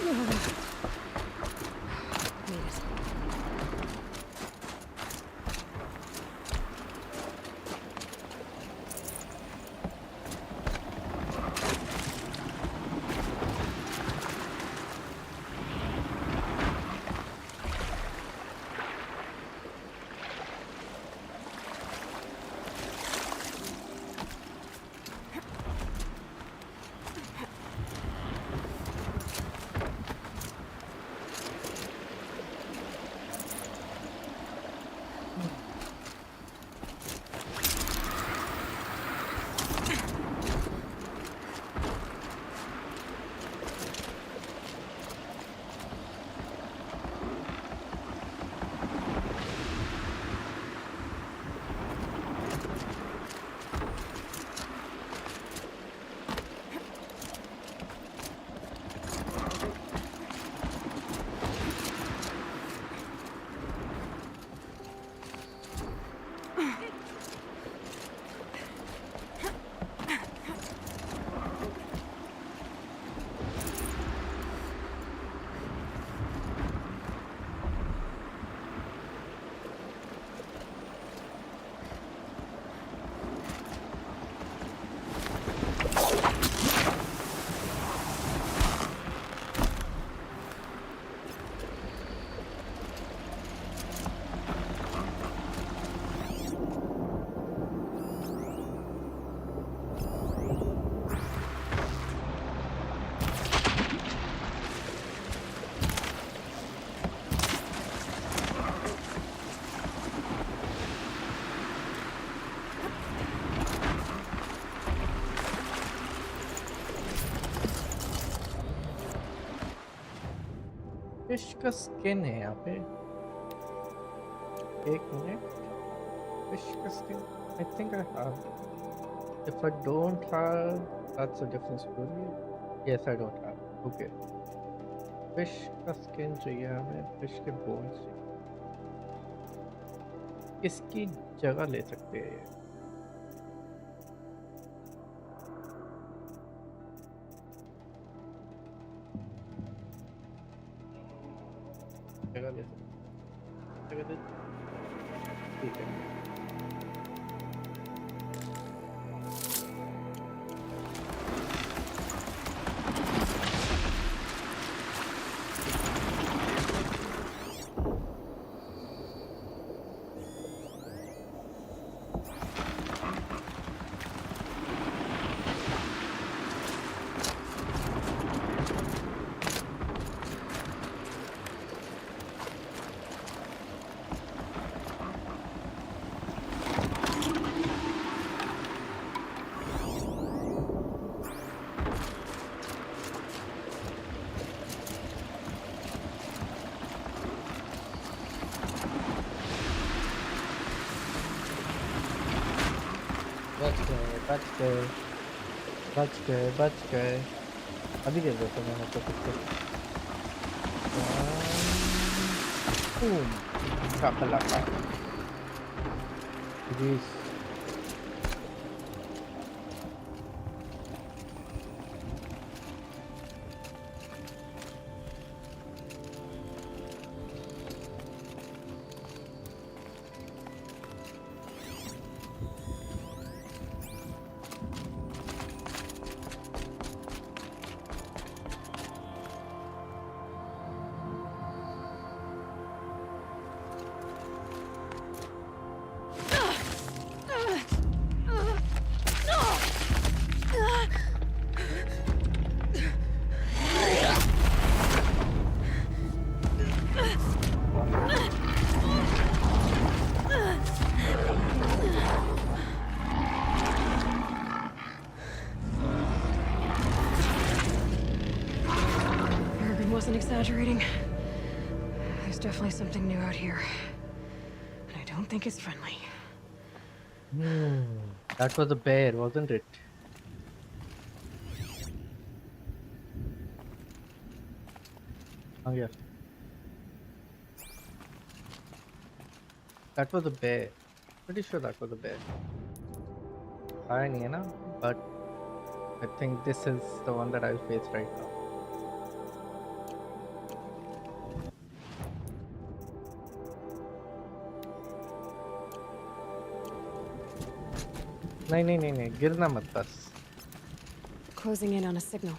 Speaker 9: Made it. Fish का स्किन है यहाँ पे। एक मिनट, फिश का skin I think I have it. If I don't have, that's a different story. Yes, I don't have. Okay. Fish का skin चाहिए हमें, fish के बोन्स चाहिए। इसकी जगह ले सकते हैं ये। जगह ले सकते हैं। जगह दे, ठीक है।
Speaker 1: बच गए। अभी गिर देते हैं मतलब कुछ boom शाकलाका ji.
Speaker 9: Exaggerating. There's definitely something new out here. And I don't think it's friendly.
Speaker 1: That was a bear, wasn't it? Oh yeah. That was a bear. Pretty sure that was a bear. I know, but I think this is the one that I'll face right now. नहीं गिरना मत बस।
Speaker 9: Closing in on a signal.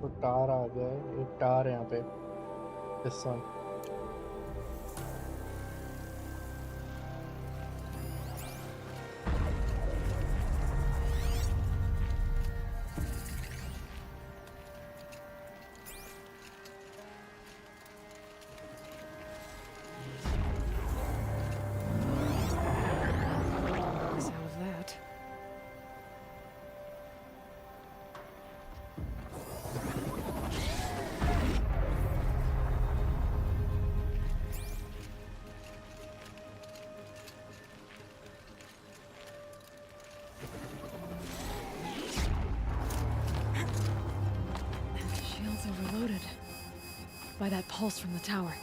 Speaker 1: तो टार आ गया है, एक टार है यहाँ पे। This one.
Speaker 9: Sound of that. Shield's overloaded by that pulse from the tower.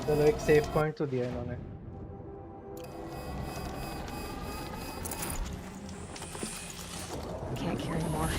Speaker 9: चलो एक सेव पॉइंट तो दिया इन्होंने। Can't carry more.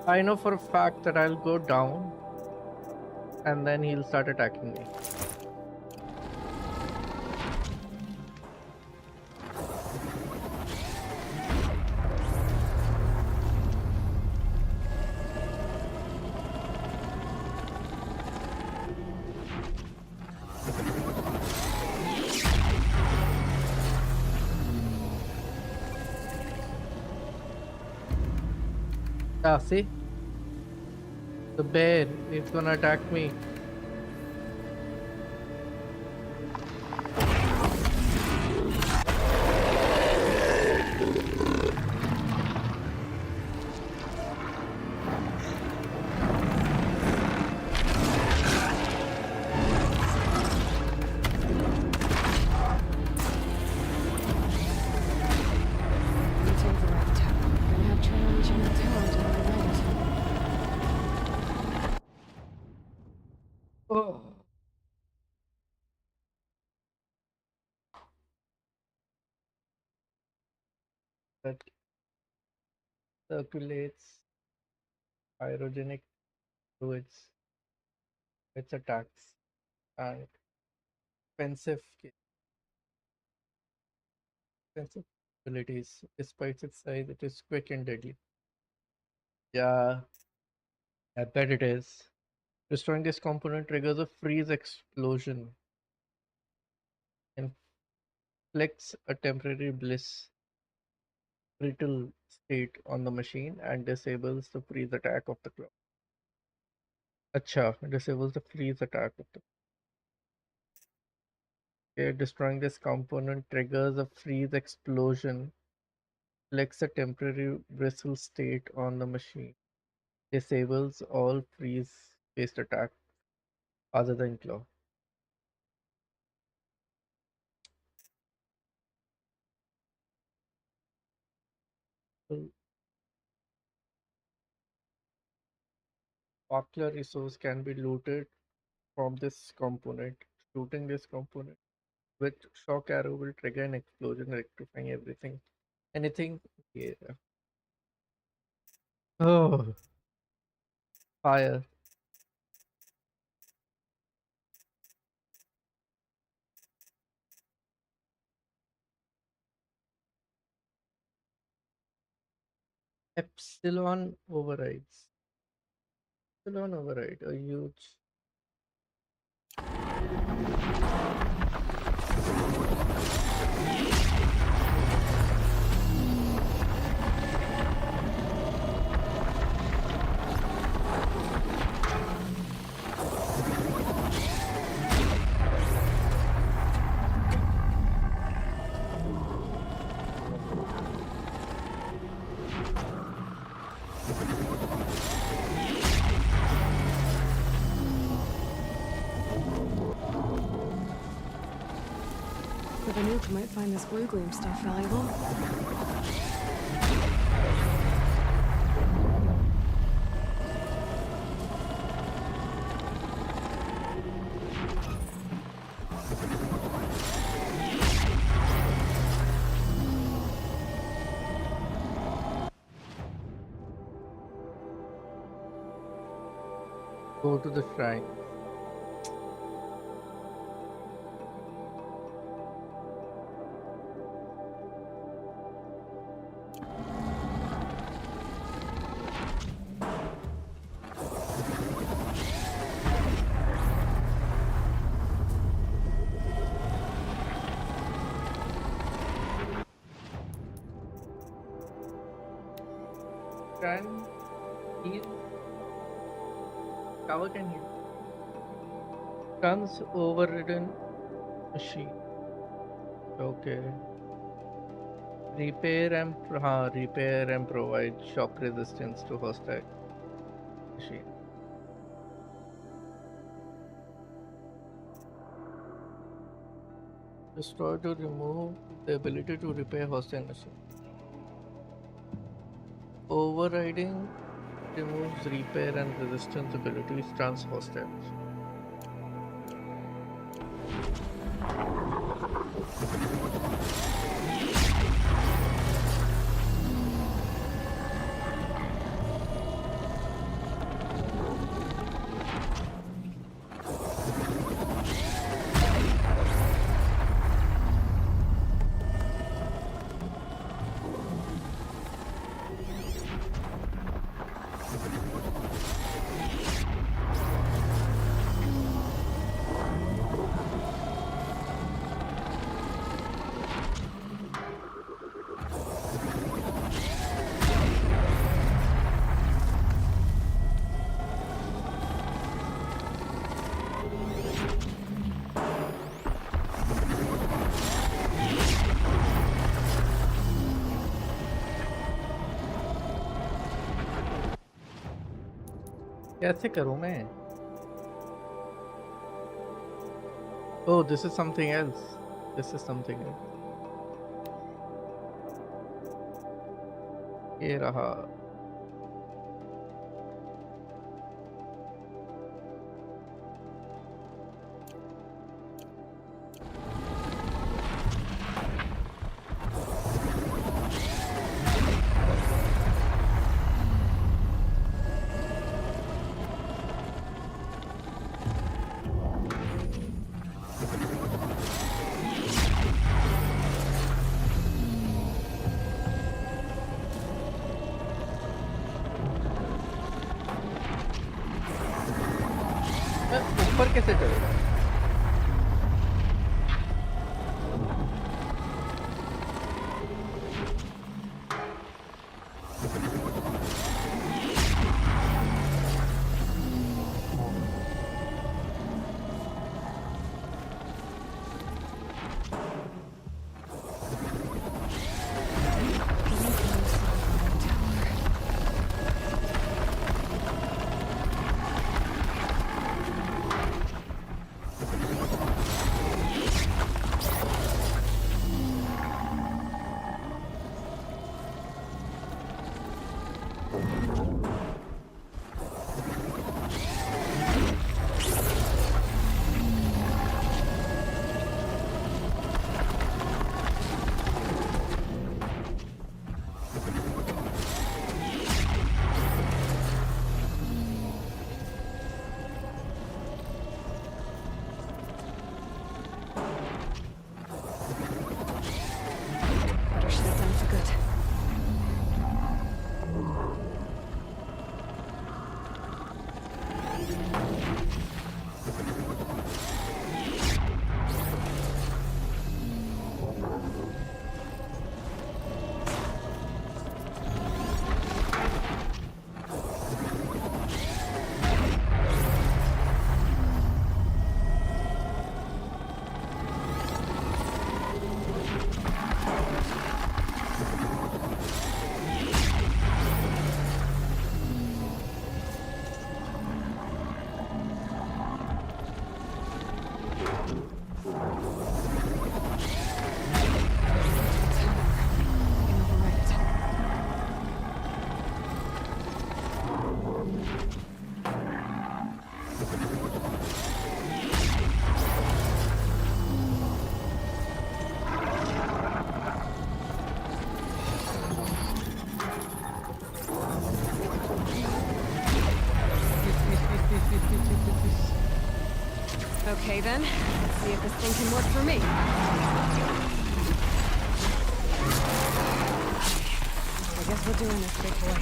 Speaker 1: I know for a fact that I'll go down and then he'll start attacking me. Ah, see? The bear is gonna attack me.
Speaker 9: Take the right tower. Gonna have trouble reaching the tower to the right.
Speaker 1: Oh. That circulates pyrogenic fluids, its attacks, and offensive offensive abilities. Despite its size, it is quick and deadly. Yeah, I bet it is. Destroying this component triggers a freeze explosion, inflicts a temporary bliss brittle state on the machine, and disables the freeze attack of the clock. Acha, disables the freeze attack of the. Okay, destroying this component triggers a freeze explosion, inflicts a temporary bristle state on the machine, disables all freeze-based attacks other than claw. So, Sparkler resource can be looted from this component. Shooting this component with shock arrow will trigger an explosion, rectifying everything. Anything? Yeah. Oh, fire. Epsilon overrides. Epsilon override, a huge.
Speaker 9: The Banuk might find this blue gleam stuff valuable.
Speaker 1: Go to the shrine. Can heal. Tower can heal. Guns overridden machine. Okay. Repair and provide shock resistance to hostile machine. Destroy to remove the ability to repair hostile machine. Overriding removes repair and resistance abilities trans hostile machine. कैसे करूं मैं? Oh, this is something else. This is something else. ये रहा. ऊपर कैसे चढ़ेगा?
Speaker 5: Okay then, let's see if this thing can work for me. I guess we're doing this, big boy.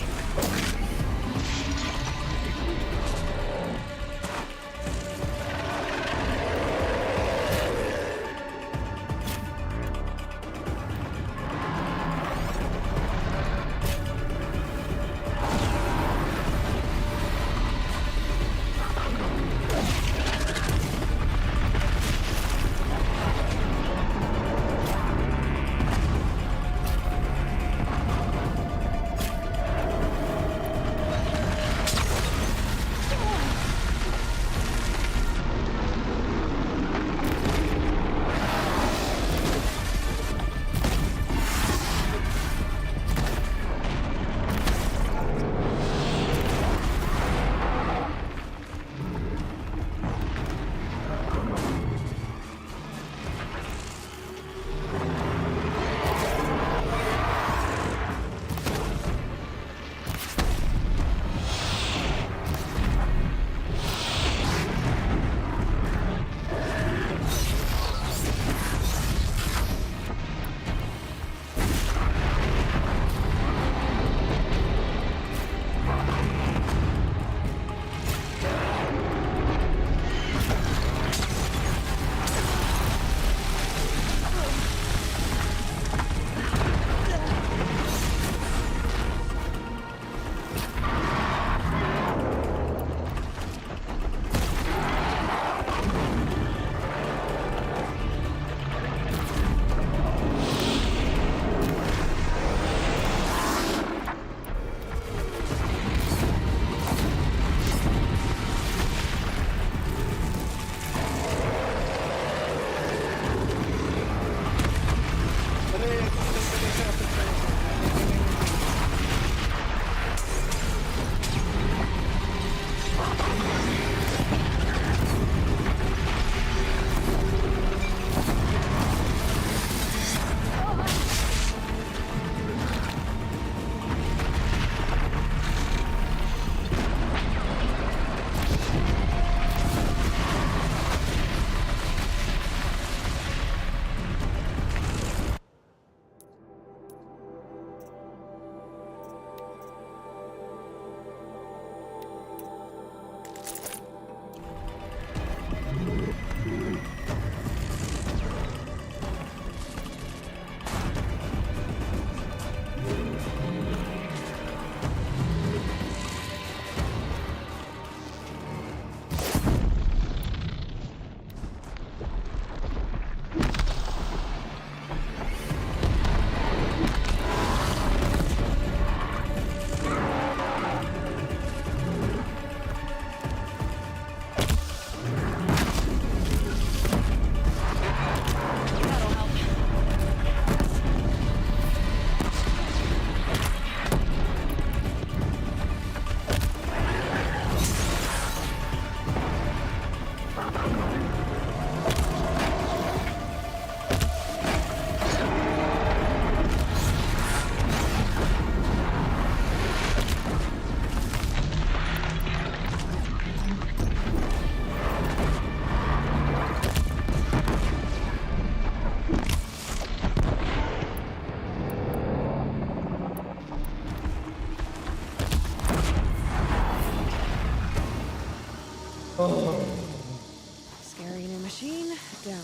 Speaker 5: Scary new machine, down.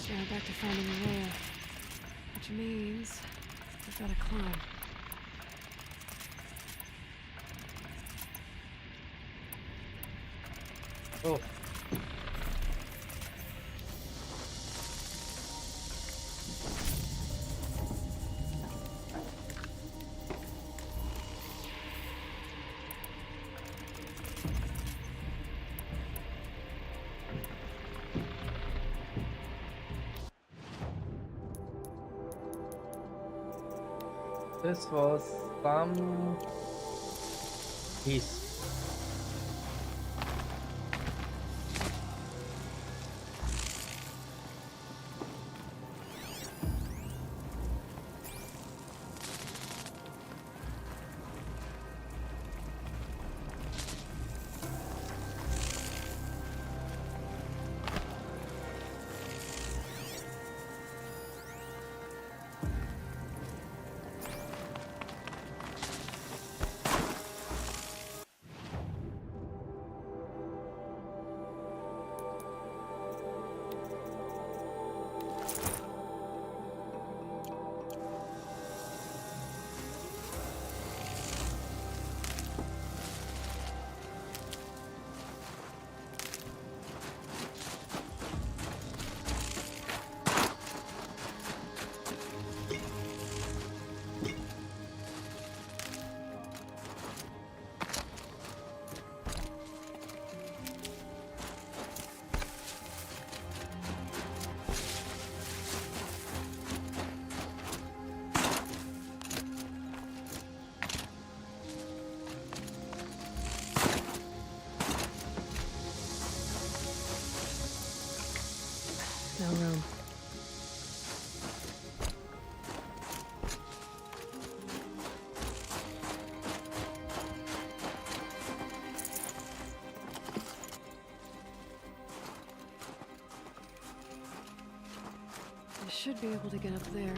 Speaker 5: Now back to finding Rhea. Which means we've got to climb.
Speaker 1: Oh. This was some piece.
Speaker 5: No room. I should be able to get up there.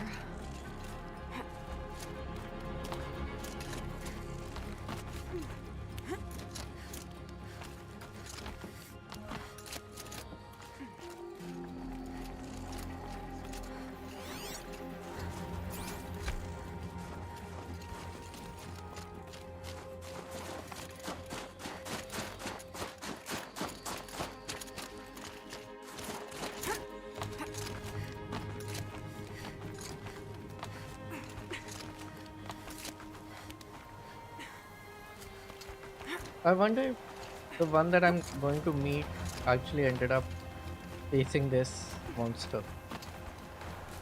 Speaker 1: I wonder if the one that I'm going to meet actually ended up facing this monster.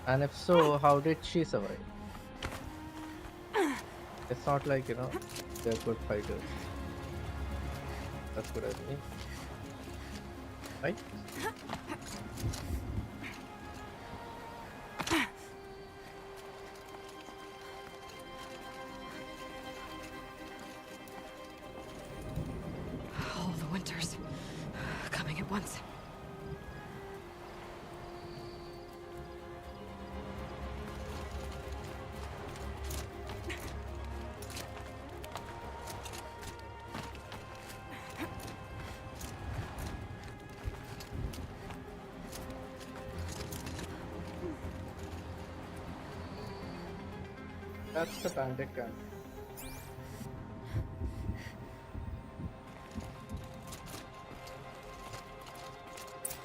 Speaker 1: And if so, how did she survive? It's not like, you know, they're good fighters. That's what I mean. Right?
Speaker 5: All the winters coming at once.
Speaker 1: That's the bandit camp.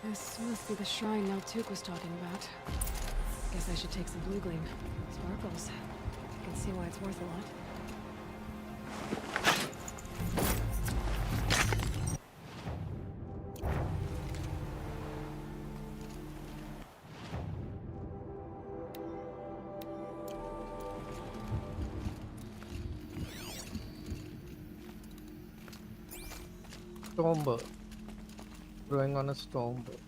Speaker 5: This must be the shrine Naltuk was talking about. Guess I should take some blue gleam. Sparkles. I can see why it's worth a lot.
Speaker 1: Stormbird. Growing on a stormbird.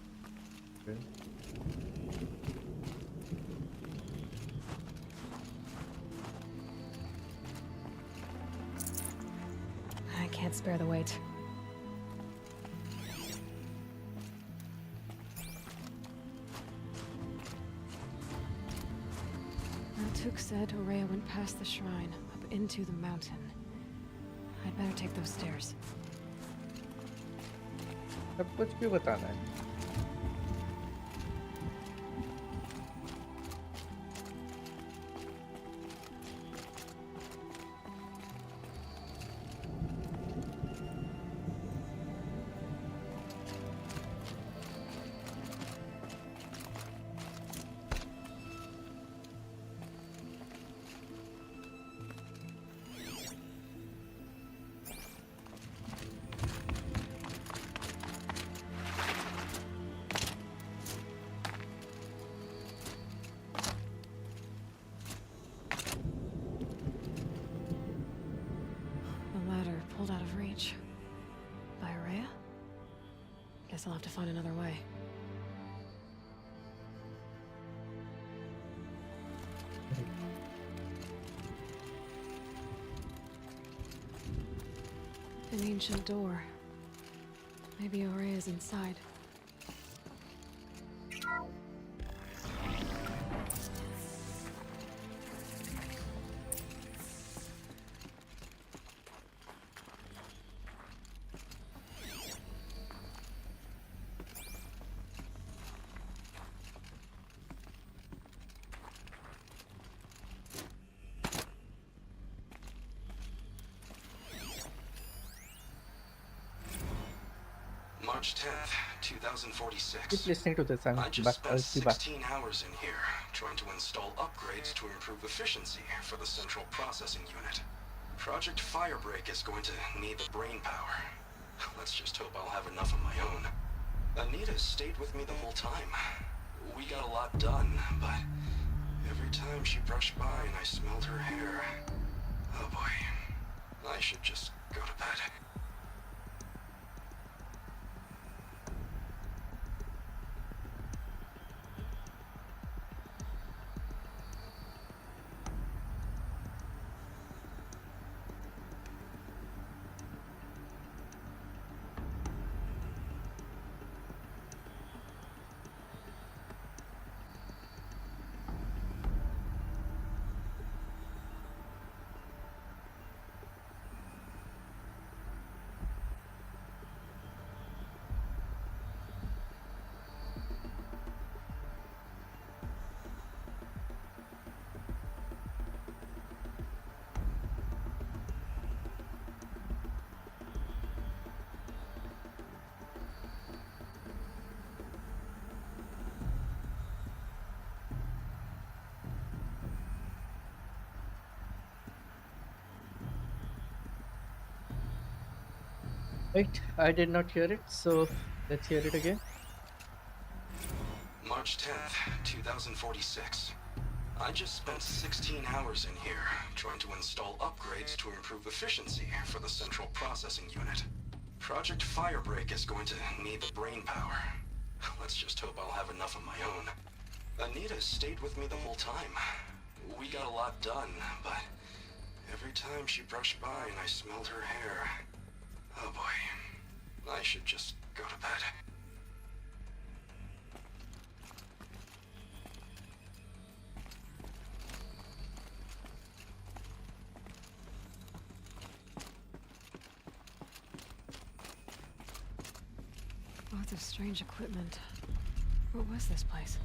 Speaker 1: Okay.
Speaker 5: I can't spare the weight. Naltuk said Aurea went past the shrine, up into the mountain. I'd better take those stairs.
Speaker 1: सब कुछ क्यों बताना है?
Speaker 9: The ladder pulled out of reach. By Araya? Guess I'll have to find another way. An ancient door. Maybe Araya's inside.
Speaker 13: March 10th, 2046.
Speaker 1: Keep listening to this.
Speaker 13: I just spent
Speaker 1: I'll be back.
Speaker 13: 16 hours in here trying to install upgrades to improve efficiency for the central processing unit. Project Firebreak is going to need the brain power. Let's just hope I'll have enough of my own. Anita stayed with me the whole time. We got a lot done, but every time she brushed by and I smelled her hair, oh boy, I should just go to bed.
Speaker 1: Wait, I did not hear it, so let's hear it again.
Speaker 13: March 10th, 2046. I just spent 16 hours in here trying to install upgrades to improve efficiency for the central processing unit. Project Firebreak is going to need the brain power. Let's just hope I'll have enough of my own. Anita stayed with me the whole time. We got a lot done, but every time she brushed by and I smelled her hair, oh boy, I should just go to bed.
Speaker 9: Lots of strange equipment. What was this place?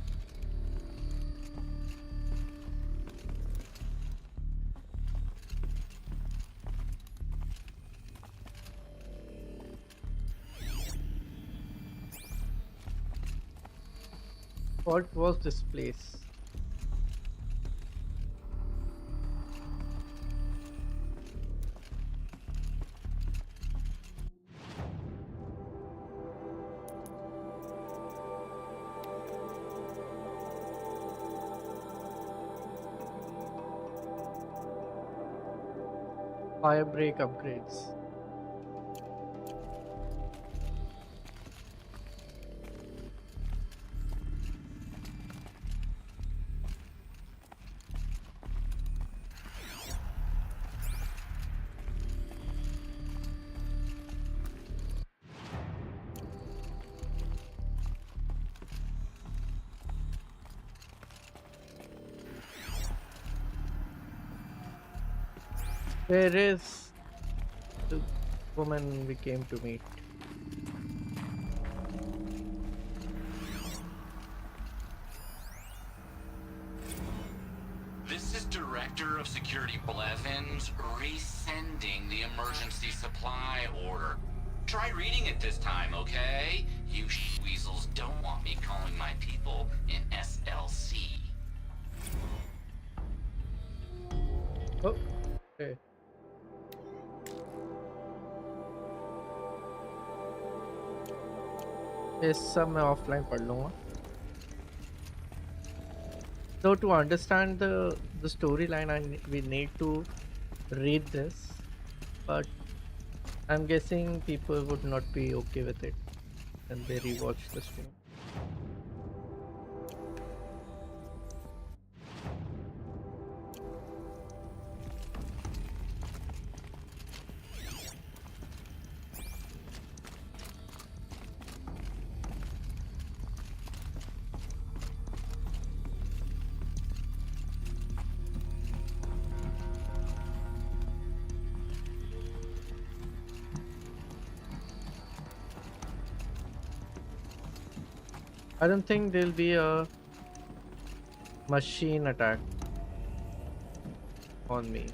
Speaker 1: What was this place? Firebreak upgrades. Where is the woman we came to meet?
Speaker 11: means resending the emergency supply order. Try reading it this time, okay? You weasels don't want me calling my people in SLC.
Speaker 1: Oh, okay. इस सब मैं offline पढ़ लूँगा. So to understand the storyline, we need to read this, but I'm guessing people would not be okay with it when they rewatch the stream. I don't think there'll be a machine attack on me.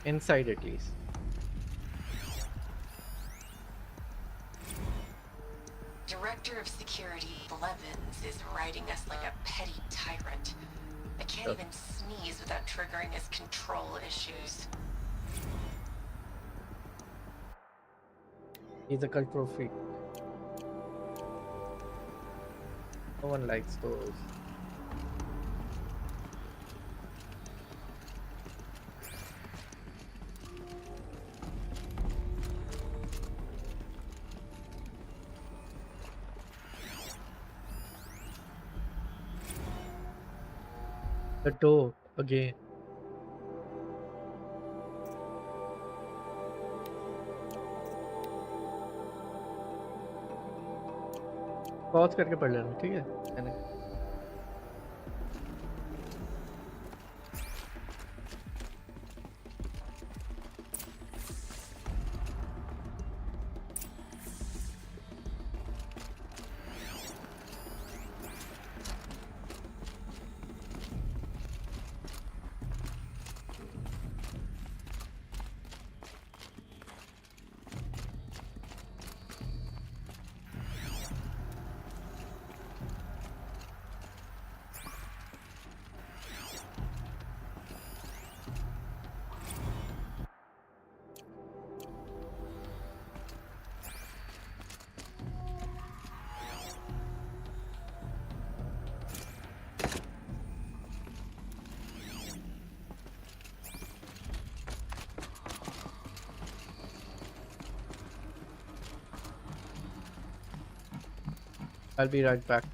Speaker 1: Inside at least.
Speaker 10: Director of Security Blevins is writing us like a petty tyrant. I can't even sneeze without triggering his control issues.
Speaker 1: He's a control freak. No one likes those. The door again. Pause करके पढ़ लेना, ठीक है? मैंने I'll be right back.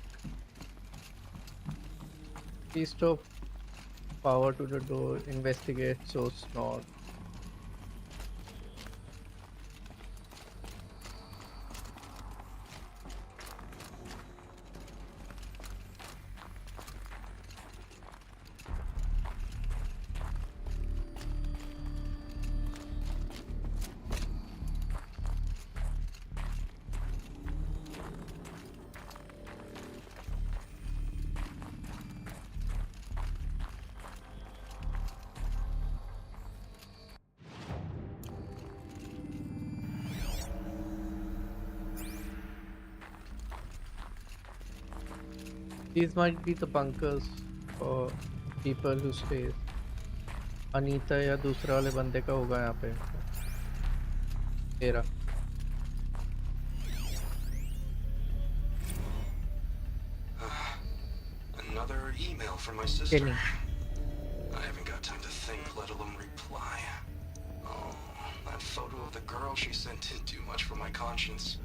Speaker 1: Please stop. Power to the door. Investigate. So snort. These might be the bunkers for people who stay. Anita या दूसरा वाले बंदे का होगा यहाँ पे. तेरा.
Speaker 13: Another email from my sister. I haven't got time to think, let alone reply. Oh, that photo of the girl she sent didn't do much for my conscience.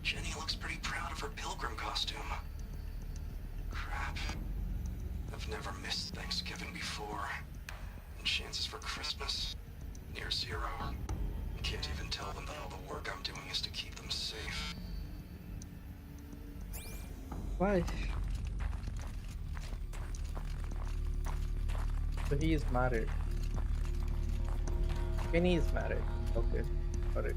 Speaker 13: Jenny looks pretty proud of her pilgrim costume. Crap. I've never missed Thanksgiving before. And chances for Christmas? Near zero. Can't even tell them that all the work I'm doing is to keep them safe.
Speaker 1: Why? So he is married. Kenny is married. Okay. Alright.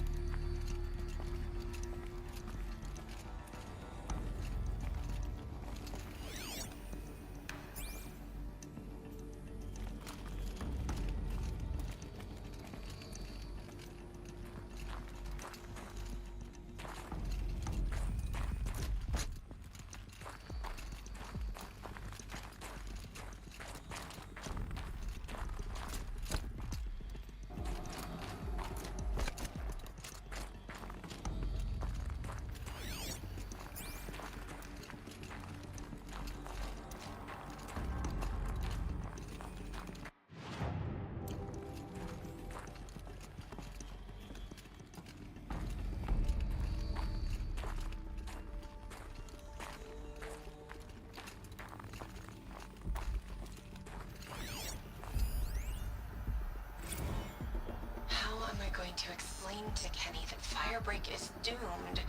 Speaker 10: going to explain to Kenny that Firebreak is doomed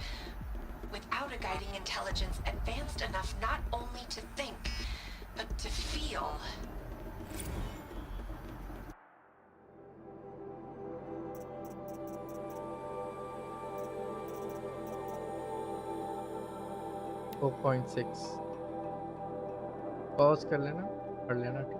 Speaker 10: without a guiding intelligence advanced enough not only to think, but to feel.
Speaker 1: Pause कर लेना ठीक.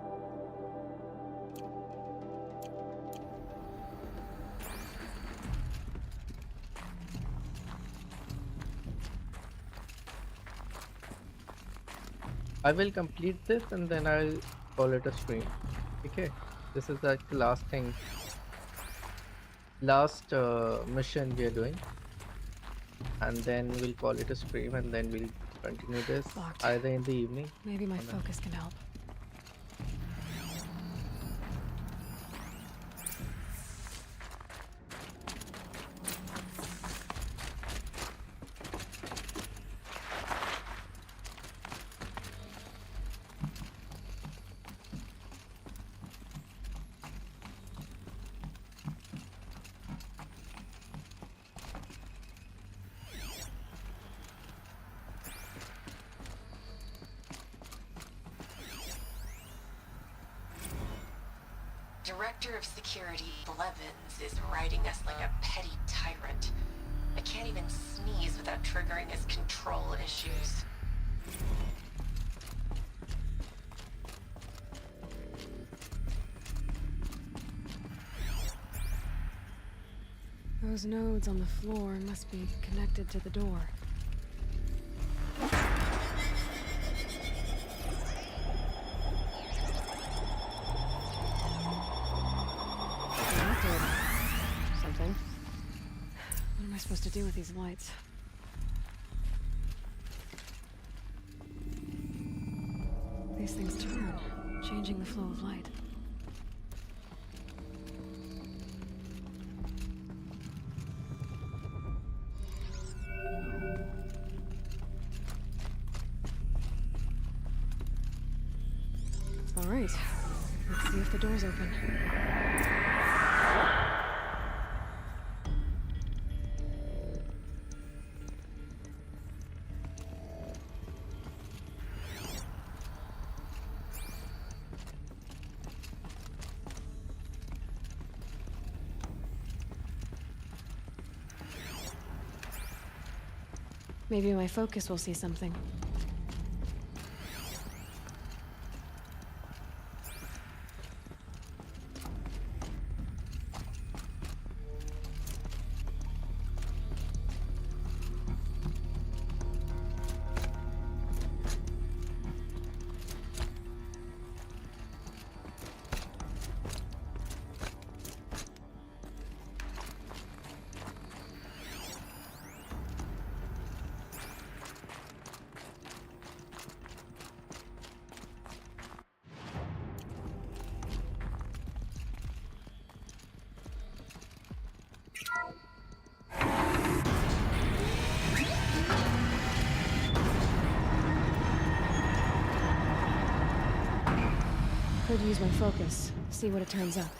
Speaker 1: I will complete this and then I'll call it a stream. Okay, this is like the last thing, last mission we are doing, and then we'll call it a stream, and then we'll continue this either in the evening.
Speaker 9: Maybe my
Speaker 1: or then-
Speaker 9: focus can help.
Speaker 10: Director of Security Blevins is riding us like a petty tyrant. I can't even sneeze without triggering his control issues.
Speaker 9: Those nodes on the floor must be connected to the door. Something. What am I supposed to do with these lights? These things turn, changing the flow of light. All right, let's see if the door's open. Maybe my focus will see something. Could use my focus, see what it turns up.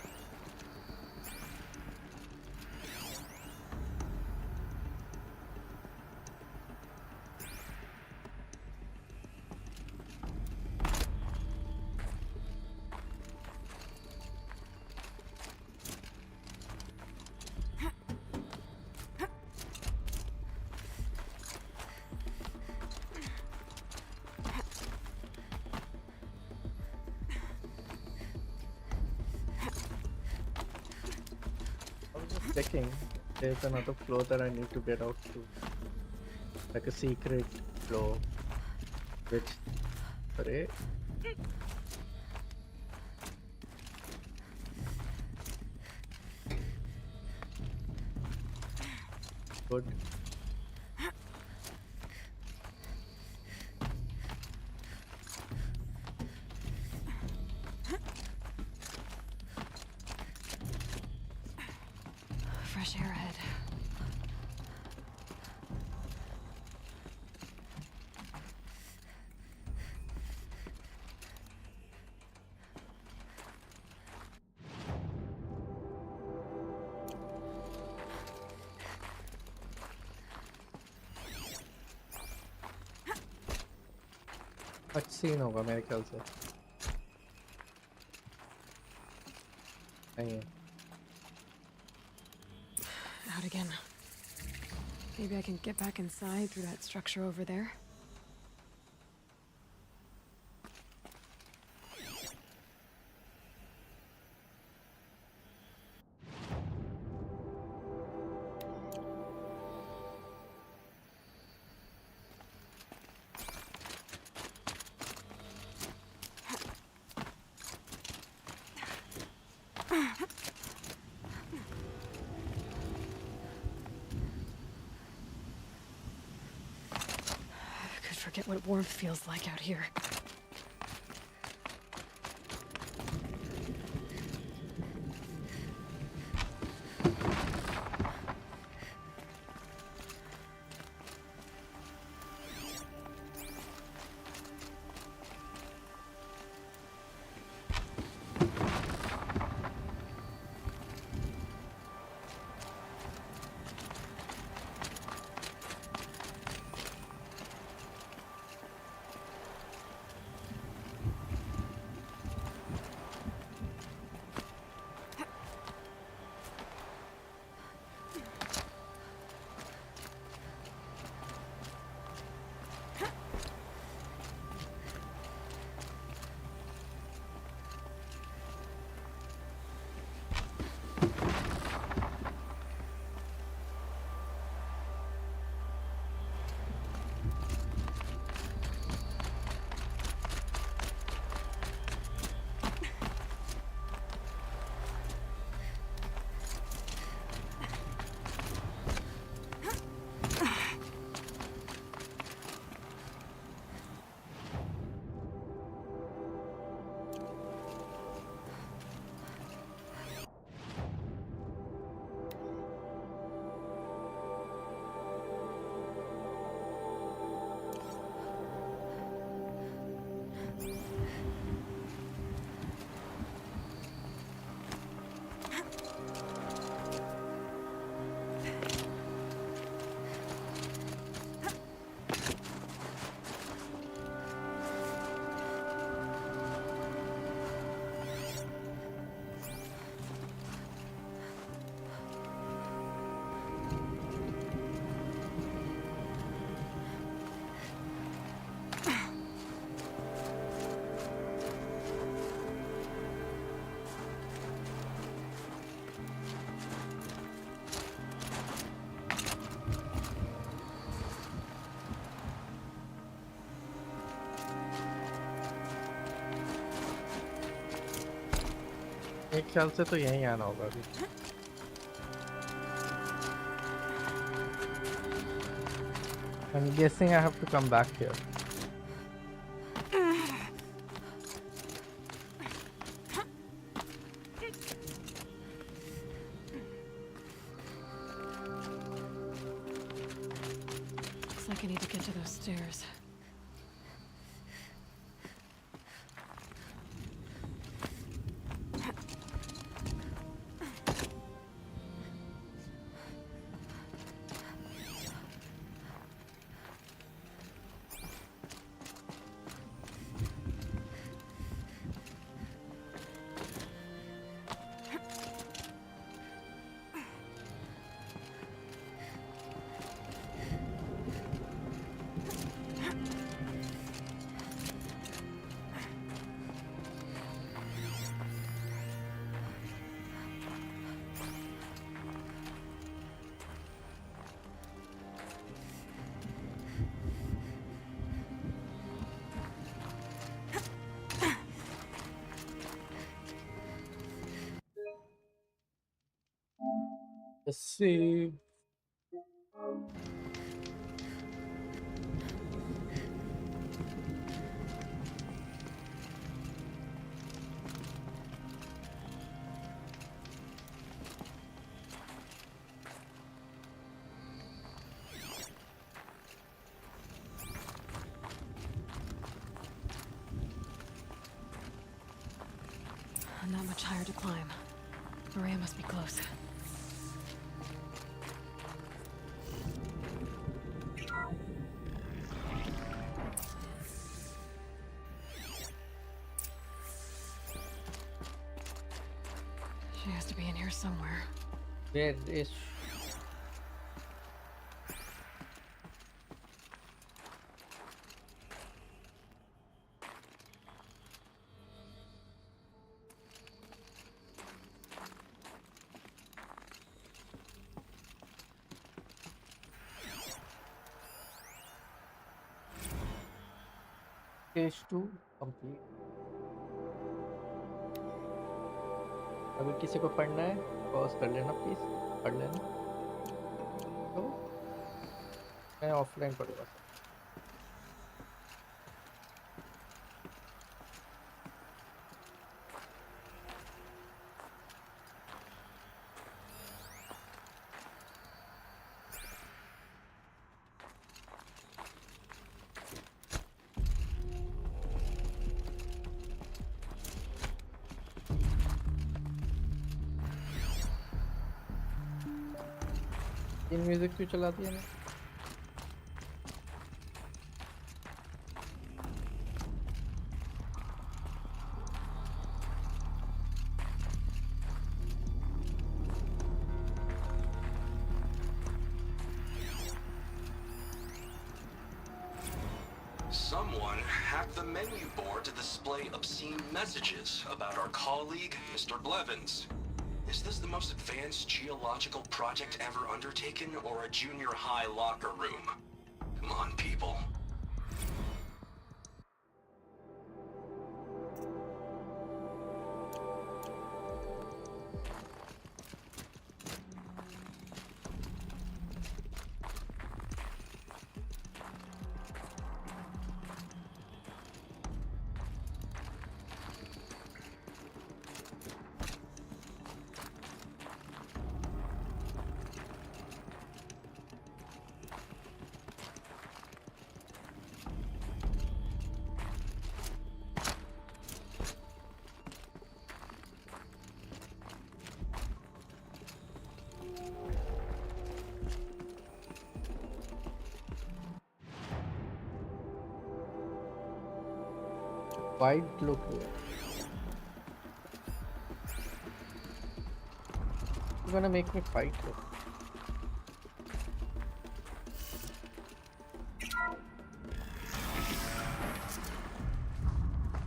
Speaker 1: Checking. There's another floor that I need to get out to. Like a secret floor. Which... Sorry. Good.
Speaker 9: Fresh air ahead.
Speaker 1: Cutscene होगा मेरे ख्याल से। नहीं है।
Speaker 9: Out again. Maybe I can get back inside through that structure over there. Forget what warmth feels like out here.
Speaker 1: एक ख्याल से तो यहीं आना होगा अभी। I'm guessing I have to come back here.
Speaker 9: Looks like I need to get to those stairs.
Speaker 1: Let's see.
Speaker 9: Not much higher to climb. Maria must be close. has to be in here somewhere.
Speaker 1: Where is? Stage 2 complete. अगर किसी को पढ़ना है pause कर लेना please, पढ़ लेना। तो मैं ऑफलाइन पढ़ूंगा। इन म्यूजिक क्यों चलाती है ना?
Speaker 13: Someone hacked the menu board to display obscene messages about our colleague, Mr. Blevins. Is this the most advanced geological project ever undertaken, or a junior high locker room? Come on, people. Wide look here. You're gonna make me fight here.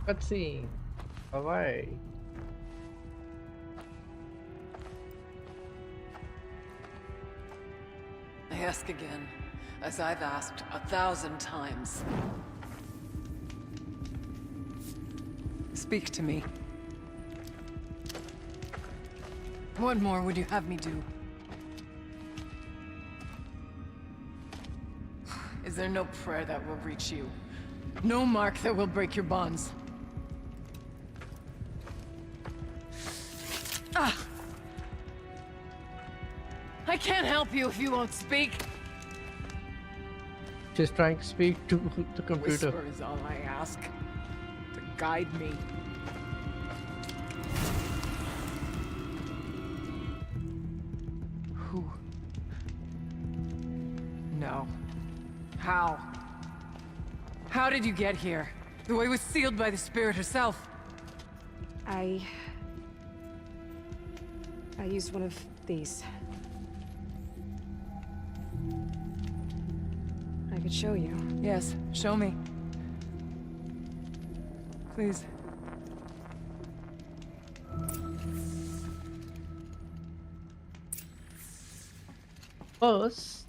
Speaker 13: Cutscene. Bye-bye.
Speaker 8: I ask again, as I've asked 1,000 times. Speak to me. What more would you have me do? Is there no prayer that will reach you? No mark that will break your bonds? Ah! I can't help you if you won't speak.
Speaker 1: She's trying to speak to the computer.
Speaker 8: Whisper is all I ask. To guide me. Who? No. How? How did you get here? The way was sealed by the spirit herself.
Speaker 5: I used one of these. I could show you.
Speaker 8: Yes, show me. Please.
Speaker 1: First,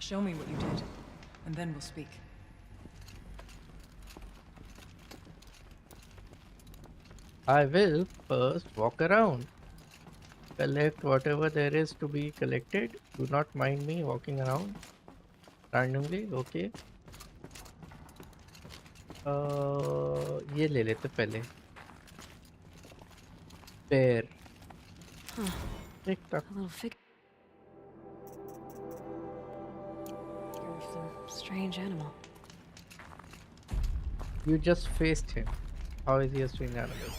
Speaker 8: show me what you did, and then we'll speak.
Speaker 1: I will first walk around. Collect whatever there is to be collected. Do not mind me walking around randomly. Okay. ये ले लेते पहले. Bear.
Speaker 5: Huh.
Speaker 1: Tick tock.
Speaker 5: A little figure of some strange animal.
Speaker 1: You just faced him. How is he a strange animal?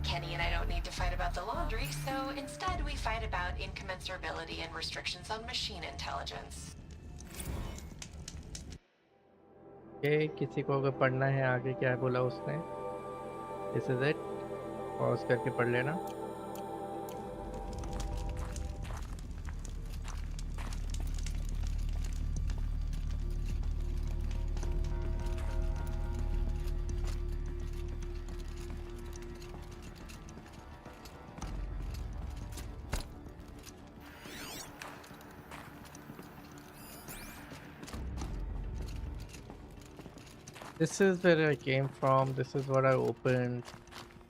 Speaker 10: Kenny and I don't need to fight about the laundry, so instead we fight about incommensurability and restrictions on machine intelligence.
Speaker 1: Okay, किसी को अगर पढ़ना है आगे क्या बोला उसने? This is it. Pause करके पढ़ लेना. This is where I came from. This is what I opened.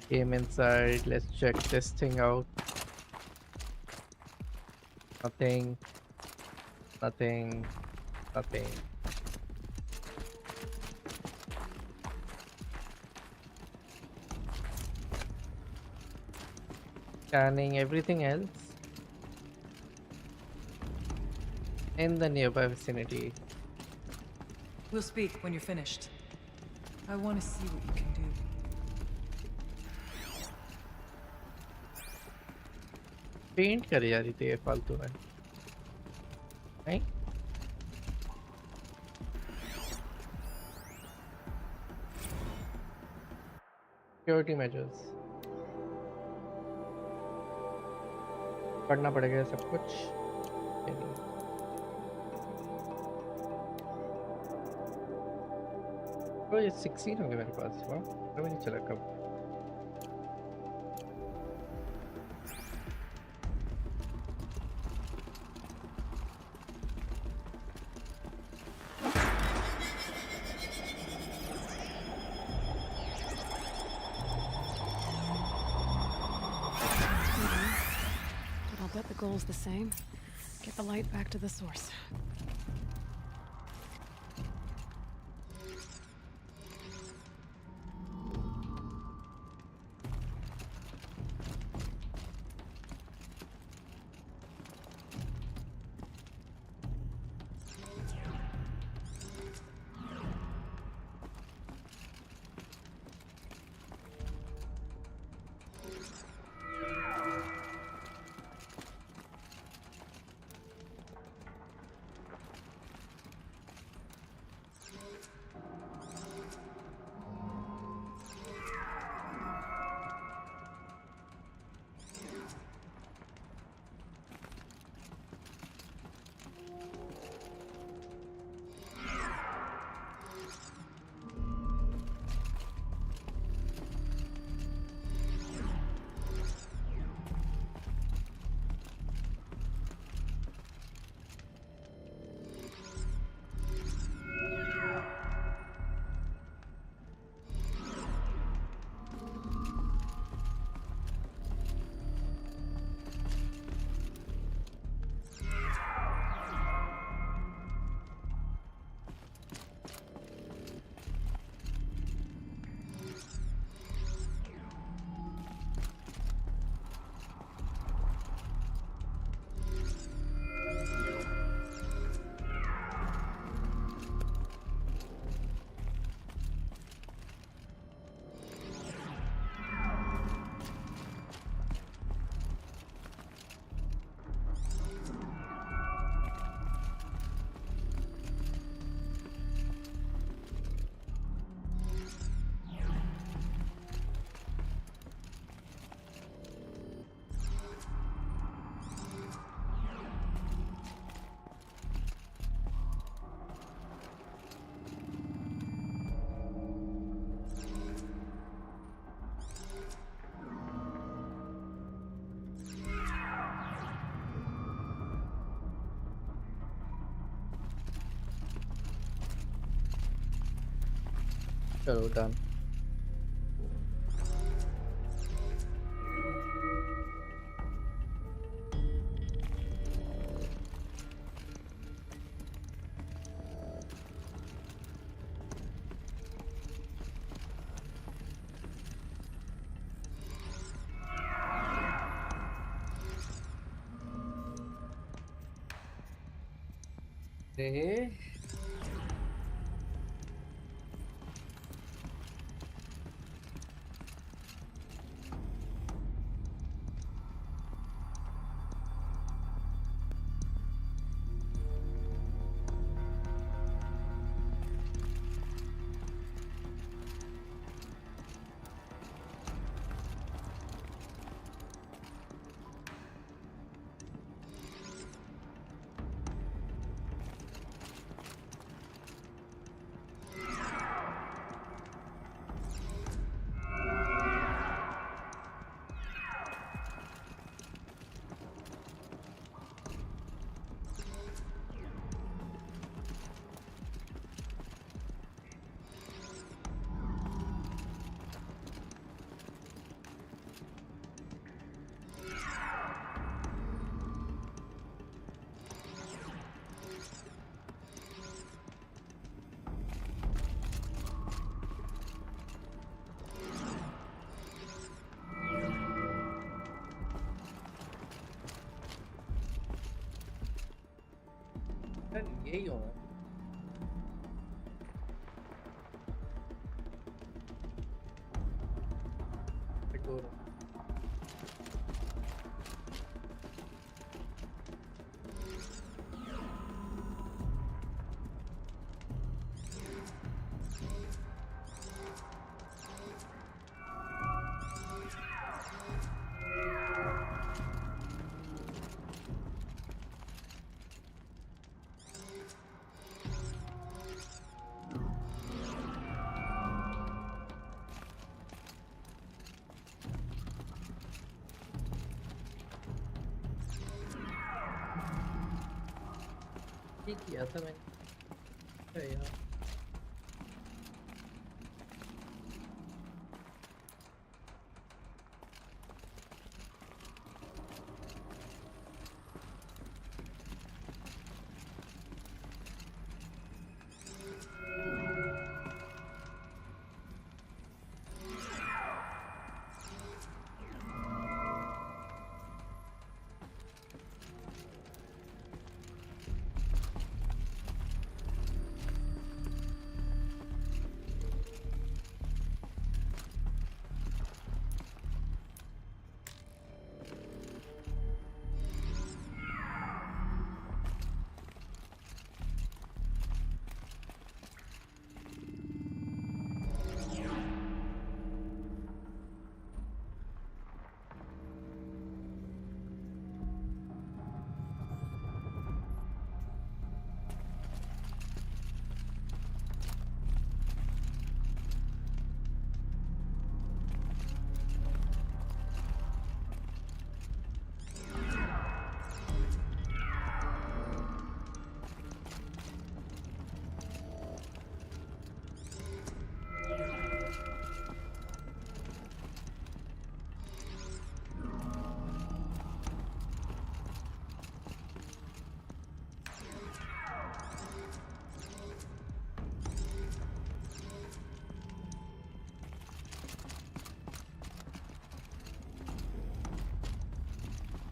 Speaker 1: Came inside. Let's check this thing out. Nothing. Nothing. Nothing. Scanning everything else in the nearby vicinity.
Speaker 8: We'll speak when you're finished. I want to see what you can do.
Speaker 1: Paint करे जा रही थी ये फालतू में नहीं security measures पढ़ना पड़ेगा सब कुछ तो ये 16 हो गया मेरे पास वाह पता भी नहीं चला कब
Speaker 9: The goal's the same. Get the light back to the source. चलो डन
Speaker 1: यार ये ही हो डोर ठीक किया था मैंने अरे यार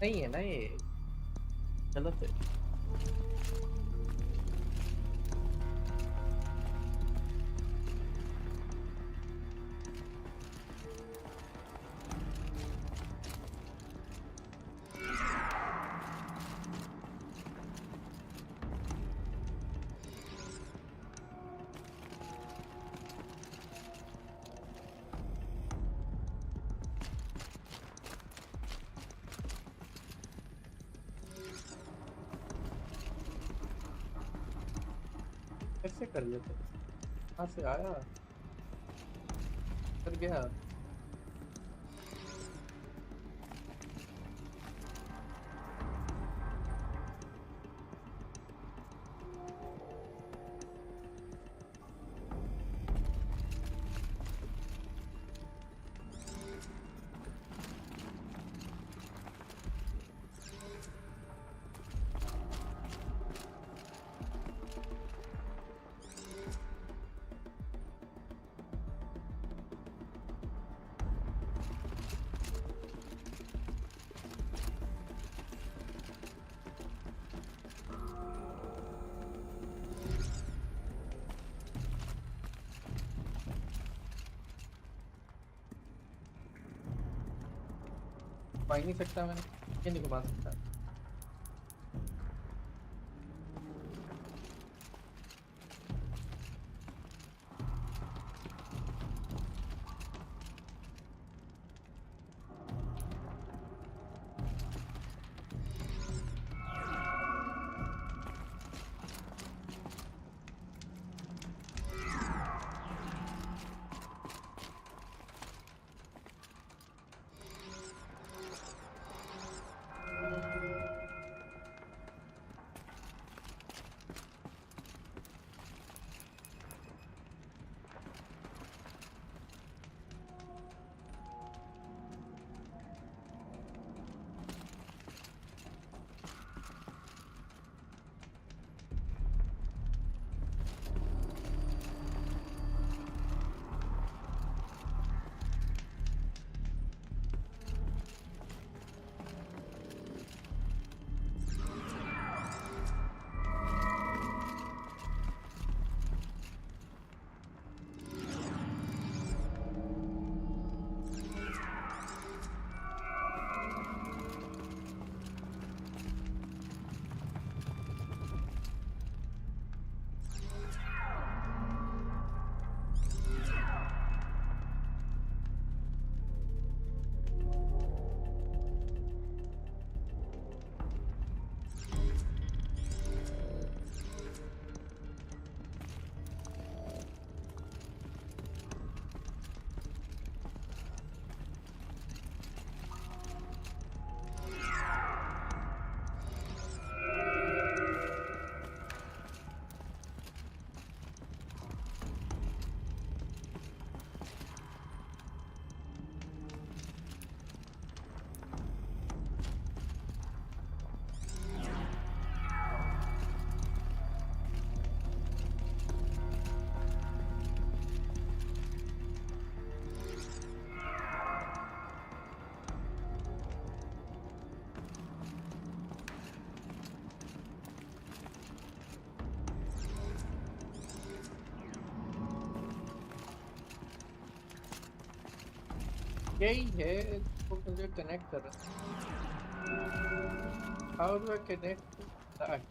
Speaker 1: नहीं है ना ये गलत है कैसे कर लेते कहाँ से आया कर गया पाई नहीं सकता मैंने ये नहीं घुमा सकता यही है इसको मुझे कनेक्ट करना। How do I connect that?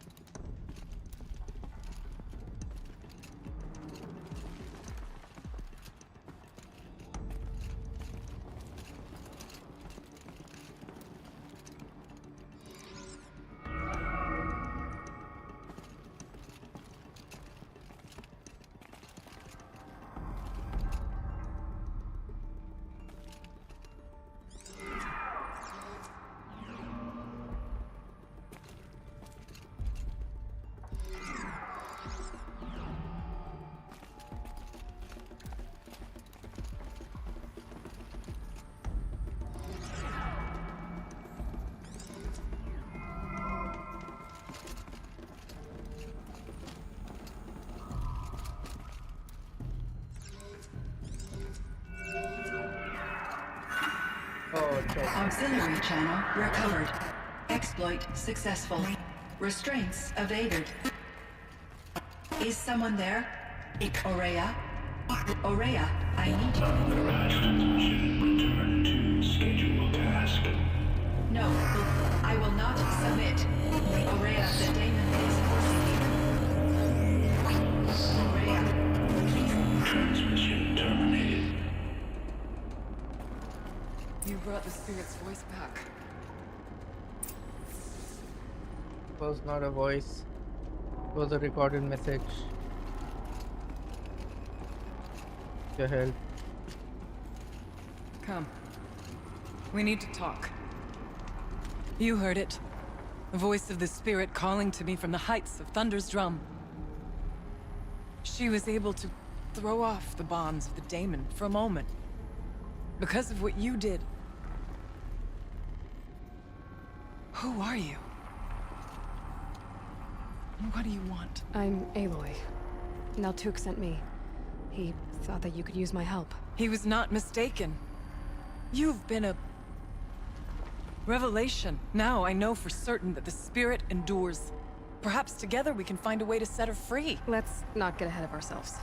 Speaker 14: Auxiliary channel recovered. Exploit successful. Restraints evaded. Is someone there? Aurea? Aurea, I need you. Return to scheduled task. No, I will not submit. Aurea, the daemon is forcing you. Aurea, please. Transmission terminated.
Speaker 8: You brought the spirit's voice back.
Speaker 1: It was not a voice. It was a recorded message. Your help.
Speaker 8: Come. We need to talk. You heard it. The voice of the spirit calling to me from the heights of Thunder's drum. She was able to throw off the bonds of the daemon for a moment. Because of what you did. Who are you? And what do you want?
Speaker 9: I'm Aloy. Naltuk sent me. He thought that you could use my help.
Speaker 8: He was not mistaken. You've been a revelation. Now I know for certain that the spirit endures. Perhaps together we can find a way to set her free.
Speaker 9: Let's not get ahead of ourselves.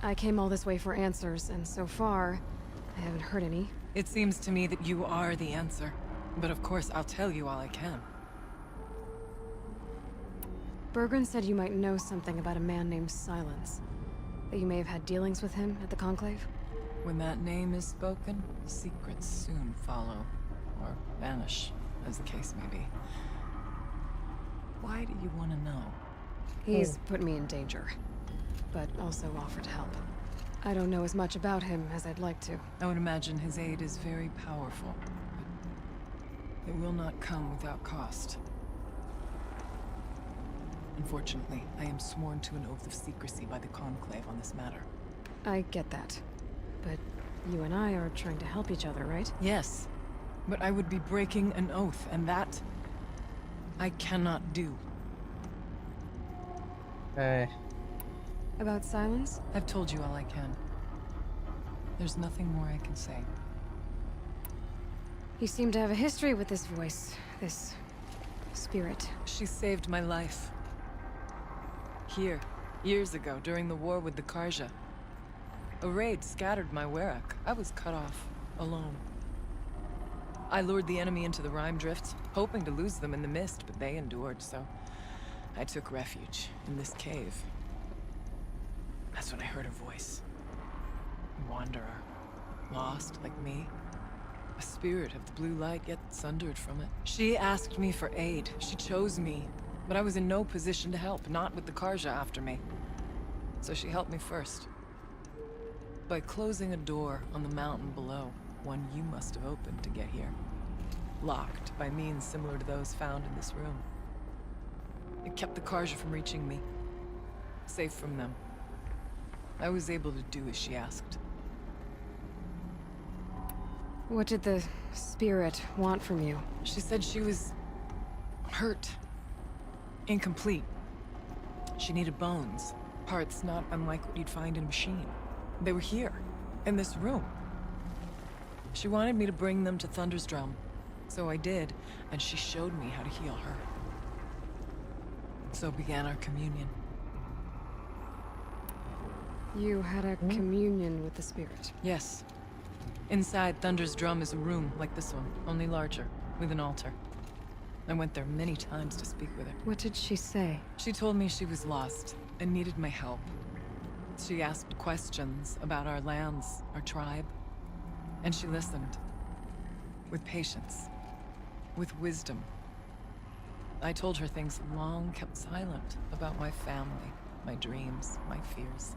Speaker 9: I came all this way for answers, and so far, I haven't heard any.
Speaker 8: It seems to me that you are the answer. But of course, I'll tell you all I can.
Speaker 9: Bergren said you might know something about a man named Silence. That you may have had dealings with him at the Conclave?
Speaker 8: When that name is spoken, secrets soon follow. Or vanish, as the case may be. Why do you want to know?
Speaker 9: He's put me in danger, but also offered help. I don't know as much about him as I'd like to.
Speaker 8: I would imagine his aid is very powerful. It will not come without cost. Unfortunately, I am sworn to an oath of secrecy by the Conclave on this matter.
Speaker 9: I get that. But you and I are trying to help each other, right?
Speaker 8: Yes. But I would be breaking an oath, and that I cannot do.
Speaker 9: About Silence?
Speaker 8: I've told you all I can. There's nothing more I can say.
Speaker 9: You seem to have a history with this voice, this spirit.
Speaker 8: She saved my life. Here, years ago, during the war with the Karja. A raid scattered my Werak. I was cut off, alone. I lured the enemy into the Rime Drifts, hoping to lose them in the mist, but they endured, so I took refuge in this cave. That's when I heard her voice. A wanderer, lost like me. A spirit of the blue light, yet sundered from it. She asked me for aid. She chose me. But I was in no position to help, not with the Karja after me. So she helped me first. By closing a door on the mountain below, one you must have opened to get here. Locked by means similar to those found in this room. It kept the Karja from reaching me. Safe from them. I was able to do as she asked.
Speaker 9: What did the spirit want from you?
Speaker 8: She said she was hurt. Incomplete. She needed bones. Parts not unlike what you'd find in a machine. They were here, in this room. She wanted me to bring them to Thunder's drum. So I did, and she showed me how to heal her. So began our communion.
Speaker 9: You had a communion with the spirit?
Speaker 8: Yes. Inside Thunder's drum is a room like this one, only larger, with an altar. I went there many times to speak with her.
Speaker 5: What did she say?
Speaker 8: She told me she was lost and needed my help. She asked questions about our lands, our tribe, and she listened. With patience. With wisdom. I told her things long kept silent about my family, my dreams, my fears.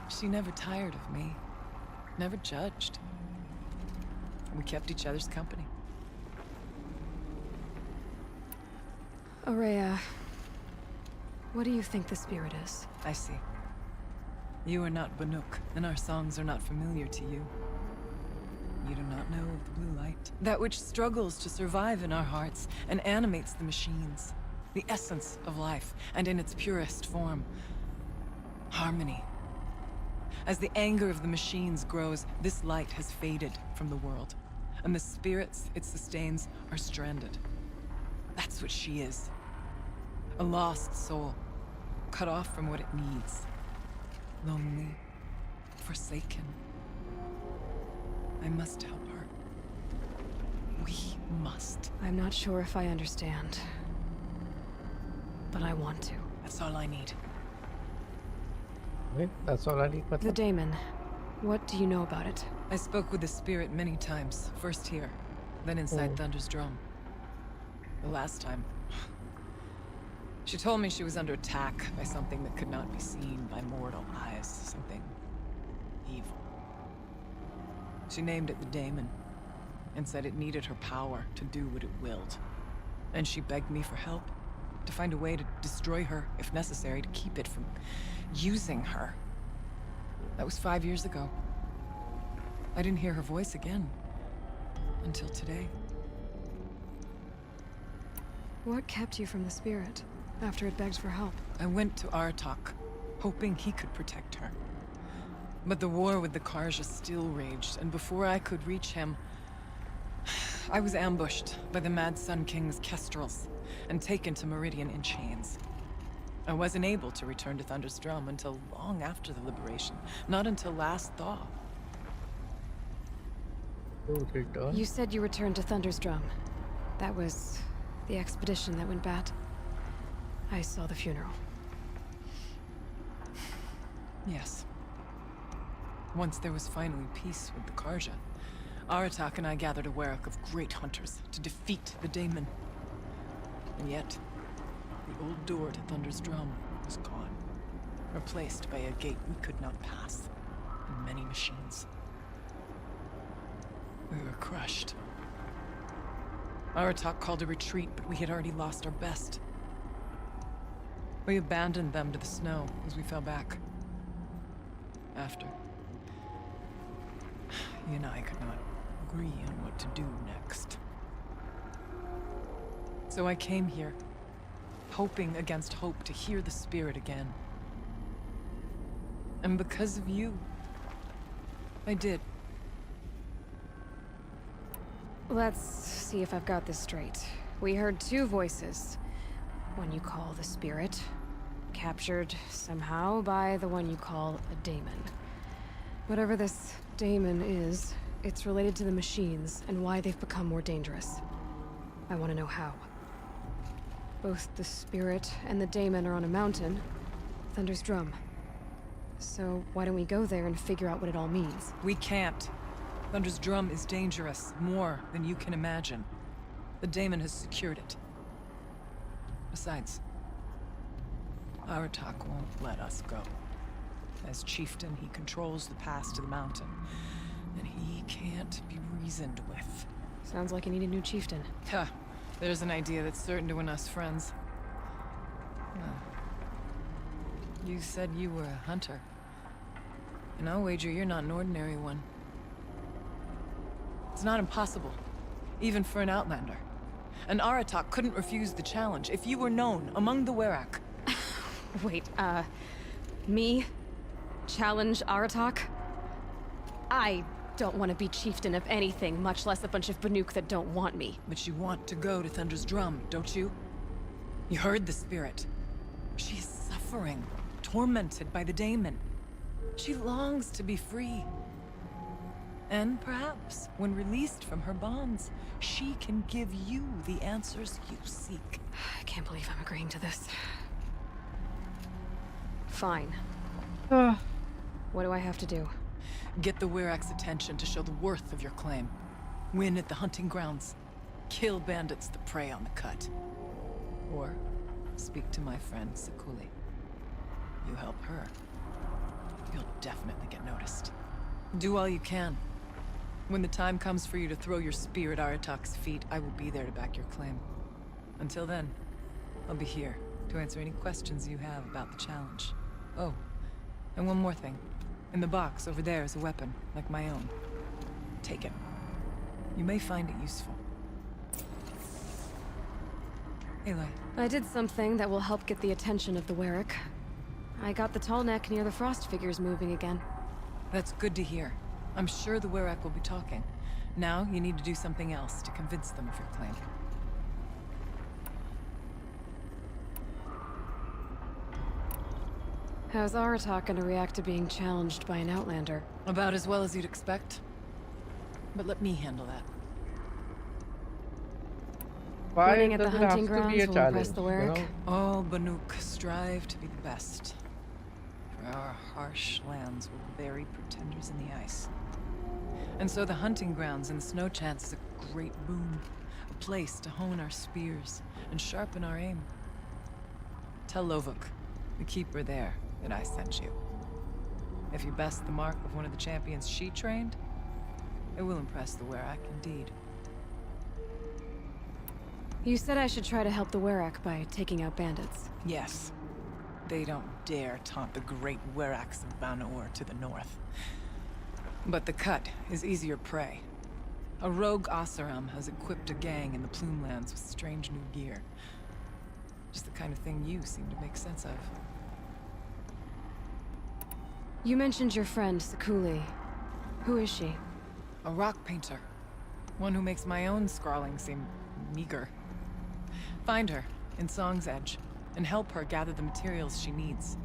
Speaker 8: She never tired of me, never judged. We kept each other's company.
Speaker 5: Aurea, what do you think the spirit is?
Speaker 8: I see. You are not Banuk, and our songs are not familiar to you. You do not know of the blue light. That which struggles to survive in our hearts and animates the machines. The essence of life, and in its purest form. Harmony. As the anger of the machines grows, this light has faded from the world. And the spirits it sustains are stranded. That's what she is. A lost soul. Cut off from what it needs. Lonely. Forsaken. I must help her. We must.
Speaker 5: I'm not sure if I understand. But I want to.
Speaker 8: That's all I need.
Speaker 1: Wait, that's all I need.
Speaker 5: The daemon. What do you know about it?
Speaker 8: I spoke with the spirit many times. First here, then inside Thunder's drum. The last time... She told me she was under attack by something that could not be seen by mortal eyes. Something... evil. She named it the daemon, and said it needed her power to do what it willed. And she begged me for help, to find a way to destroy her, if necessary, to keep it from using her. That was 5 years ago. I didn't hear her voice again, until today.
Speaker 5: What kept you from the spirit, after it begged for help?
Speaker 8: I went to Artok, hoping he could protect her. But the war with the Karja still raged, and before I could reach him, I was ambushed by the Mad Sun King's kestrels, and taken to Meridian in chains. I wasn't able to return to Thunder's drum until long after the liberation, not until last thaw.
Speaker 5: You said you returned to Thunder's drum. That was the expedition that went bad. I saw the funeral.
Speaker 8: Yes. Once there was finally peace with the Karja, Aratak and I gathered a werak of great hunters to defeat the daemon. And yet, the old door to Thunder's drum was gone, replaced by a gate we could not pass, and many machines. We were crushed. Aratak called a retreat, but we had already lost our best. We abandoned them to the snow as we fell back. After. He and I could not agree on what to do next. So I came here, hoping against hope to hear the spirit again. And because of you, I did.
Speaker 5: Let's see if I've got this straight. We heard two voices. One you call the spirit, captured somehow by the one you call a daemon. Whatever this daemon is, it's related to the machines and why they've become more dangerous. I want to know how. Both the spirit and the daemon are on a mountain, Thunder's drum. So why don't we go there and figure out what it all means?
Speaker 8: We can't. Thunder's drum is dangerous, more than you can imagine. The daemon has secured it. Besides, Aratak won't let us go. As chieftain, he controls the pass to the mountain, and he can't be reasoned with.
Speaker 5: Sounds like you need a new chieftain.
Speaker 8: Huh. There's an idea that's certain to win us friends. Well, you said you were a hunter. And I'll wager you're not an ordinary one. It's not impossible, even for an outlander. And Aratak couldn't refuse the challenge if you were known among the werak.
Speaker 5: Wait, me? Challenge Aratak? I don't want to be chieftain of anything, much less a bunch of Banuk that don't want me.
Speaker 8: But you want to go to Thunder's drum, don't you? You heard the spirit. She is suffering, tormented by the daemon. She longs to be free. And perhaps, when released from her bonds, she can give you the answers you seek.
Speaker 5: I can't believe I'm agreeing to this. Fine. What do I have to do?
Speaker 8: Get the Werak's attention to show the worth of your claim. Win at the hunting grounds. Kill bandits that prey on the cut. Or speak to my friend Sakuli. You help her, you'll definitely get noticed. Do all you can. When the time comes for you to throw your spear at Aratak's feet, I will be there to back your claim. Until then, I'll be here to answer any questions you have about the challenge. Oh, and one more thing. In the box over there is a weapon, like my own. Take it. You may find it useful. Aloy.
Speaker 5: I did something that will help get the attention of the Werak. I got the tall neck near the frost figures moving again.
Speaker 8: That's good to hear. I'm sure the Werak will be talking. Now, you need to do something else to convince them of your claim.
Speaker 5: How's Aratak gonna react to being challenged by an Outlander?
Speaker 8: About as well as you'd expect. But let me handle that.
Speaker 1: Why
Speaker 5: Winning at the
Speaker 1: does it
Speaker 5: hunting
Speaker 1: have to be
Speaker 5: grounds
Speaker 1: a
Speaker 5: will impress
Speaker 1: challenge?
Speaker 5: the
Speaker 1: You
Speaker 5: Werak.
Speaker 1: know?
Speaker 8: All Banuk strive to be the best. For our harsh lands will bury pretenders in the ice. And so the hunting grounds and the snow chance is a great boon. A place to hone our spears and sharpen our aim. Tell Lovuk, the keeper there, that I sent you. If you best the mark of one of the champions she trained, it will impress the Werak indeed.
Speaker 5: You said I should try to help the Werak by taking out bandits.
Speaker 8: Yes. They don't dare taunt the great Weraks of Banor to the north. But the cut is easier prey. A rogue Oseram has equipped a gang in the Plumelands with strange new gear. Just the kind of thing you seem to make sense of.
Speaker 5: You mentioned your friend, Sakuli. Who is she?
Speaker 8: A rock painter. One who makes my own scrawling seem meager. Find her in Song's Edge and help her gather the materials she needs.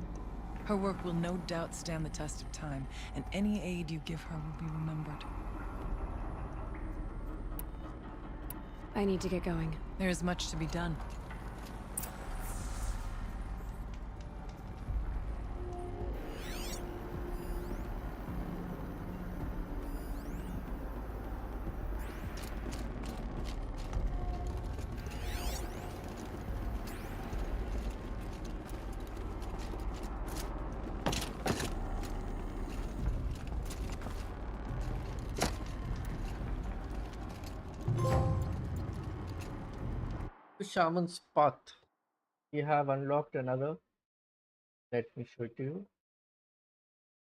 Speaker 8: Her work will no doubt stand the test of time, and any aid you give her will be remembered.
Speaker 5: I need to get going.
Speaker 8: There is much to be done.
Speaker 1: The Shaman's Path. We have unlocked another. Let me show it to you.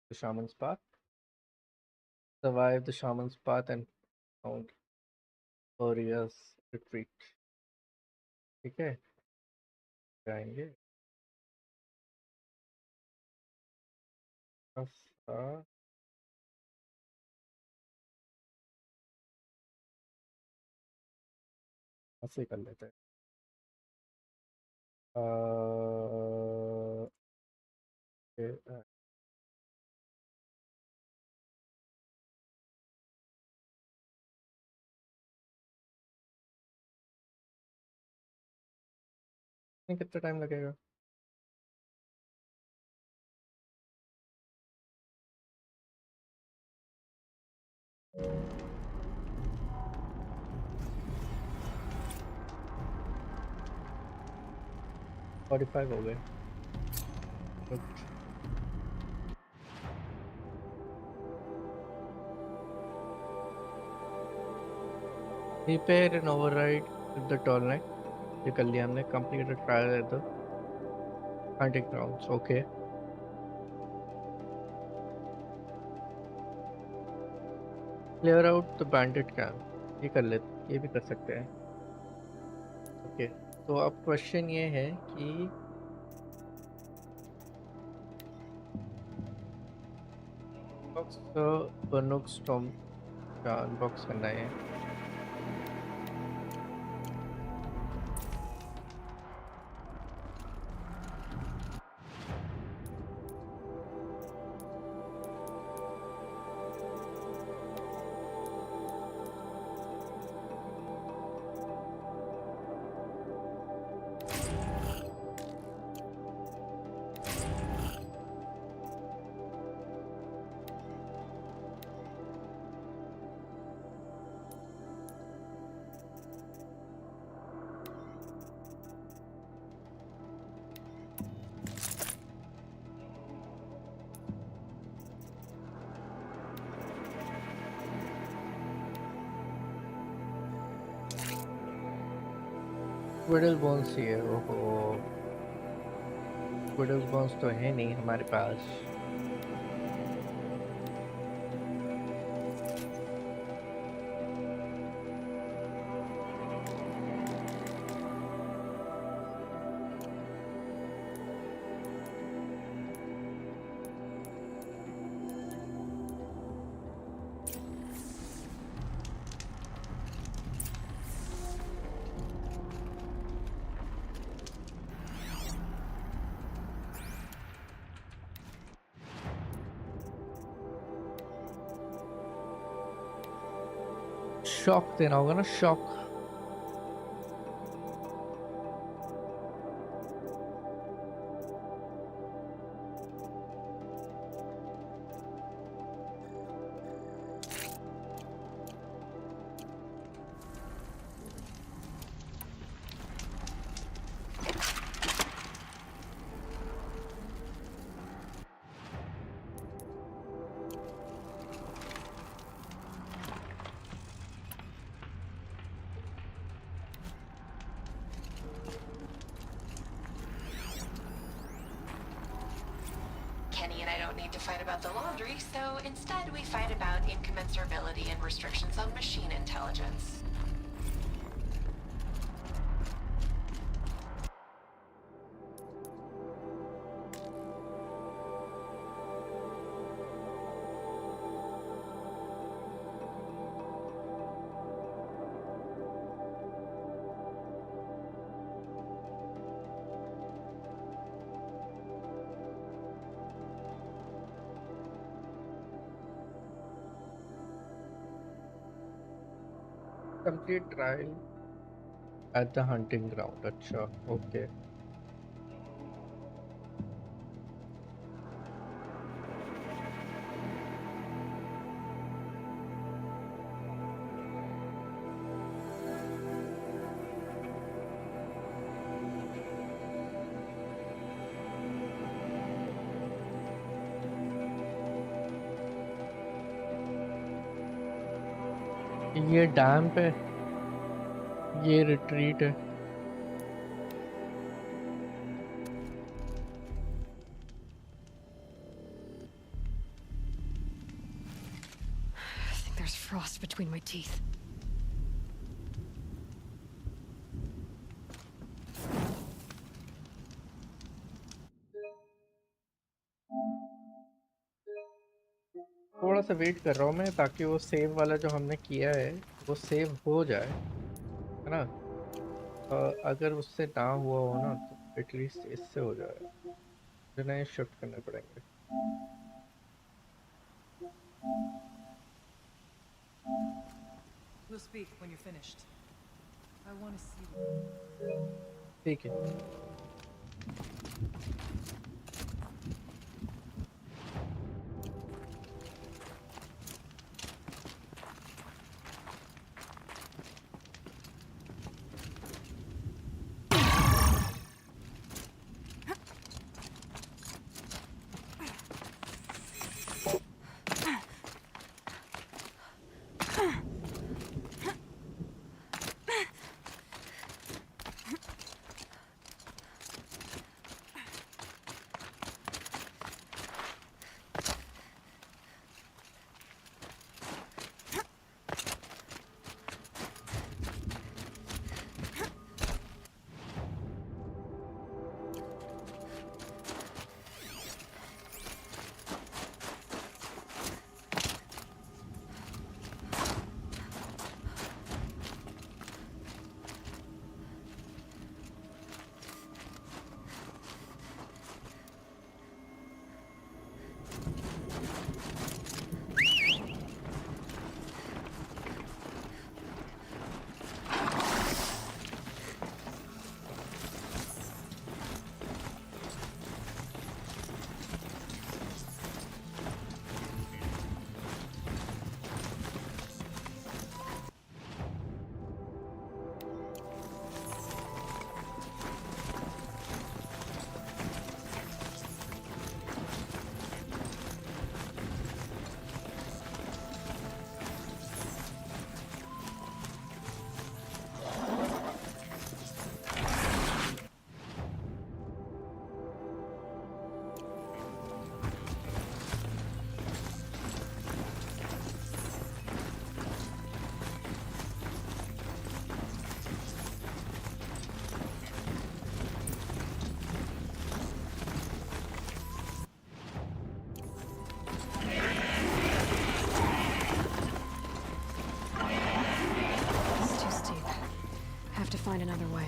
Speaker 1: The Shaman's Path. Survive the Shaman's Path and found Oria's retreat. ठीक है जाएंगे ऐसा ऐसे कर लेते हैं ये, कितना टाइम लगेगा $45 हो गए Repair and override with the tall neck. ये कर लिया हमने. Complete a trial at the hunting grounds. Okay. Clear out the bandit camp. ये कर लेते. ये भी कर सकते हैं. Okay. तो अब क्वेश्चन ये है कि Banuk Storm का अनबॉक्स करना है. स्क्विडल बोन्स ही है। ओहो, स्क्विडल बोन्स तो है नहीं हमारे पास। शॉक देना होगा ना, shock.
Speaker 10: Kenny and I don't need to fight about the laundry, so instead we fight about incommensurability and restrictions on machine intelligence.
Speaker 1: Complete trial at the hunting ground। अच्छा, ओके। ये dam पे, ये retreat है।
Speaker 9: I think there's frost between my teeth.
Speaker 1: थोड़ा सा wait कर रहा हूँ मैं, ताकि वो सेव वाला जो हमने किया है वो सेव हो जाए, है ना। अगर उससे ना हुआ हो ना तो एटलीस्ट इससे हो जाए, जो नए शिफ्ट करने पड़ेंगे।
Speaker 8: We'll speak when you're finished. I want to see.
Speaker 1: ठीक है।
Speaker 9: have to find another way.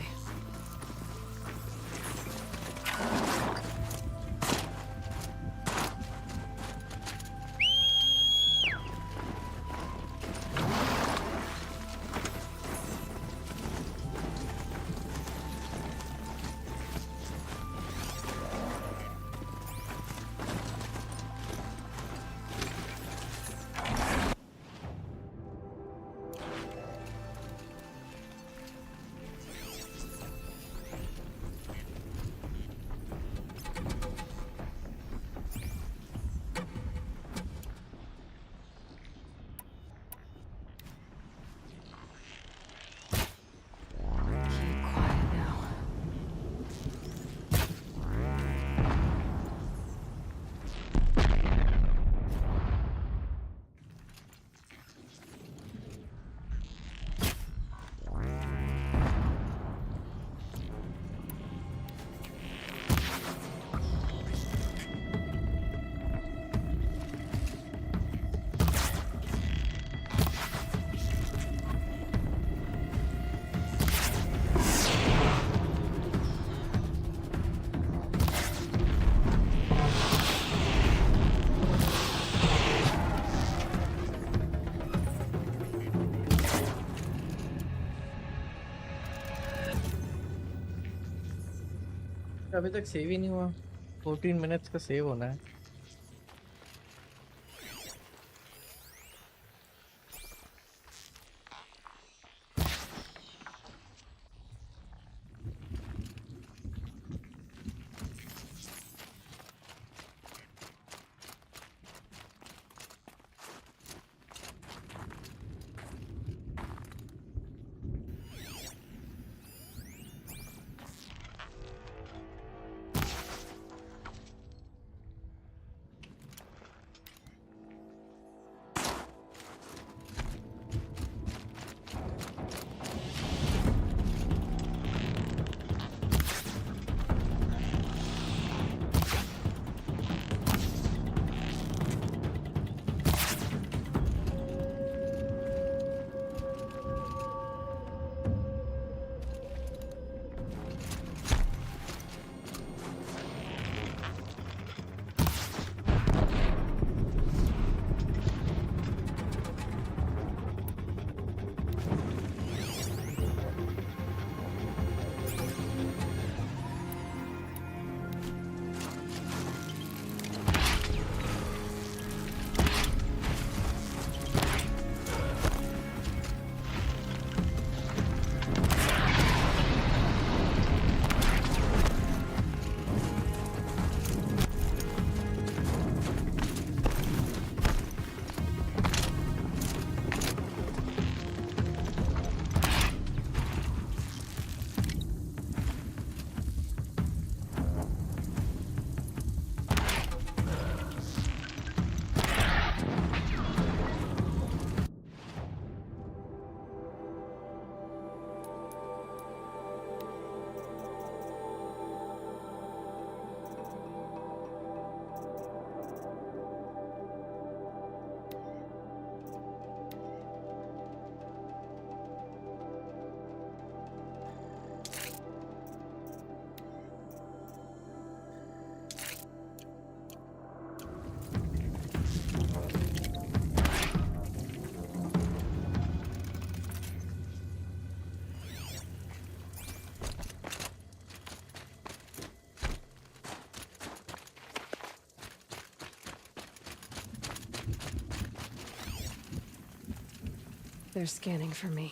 Speaker 1: अभी तक सेव ही नहीं हुआ। 14 मिनट्स का सेव होना है।
Speaker 9: They're scanning for me.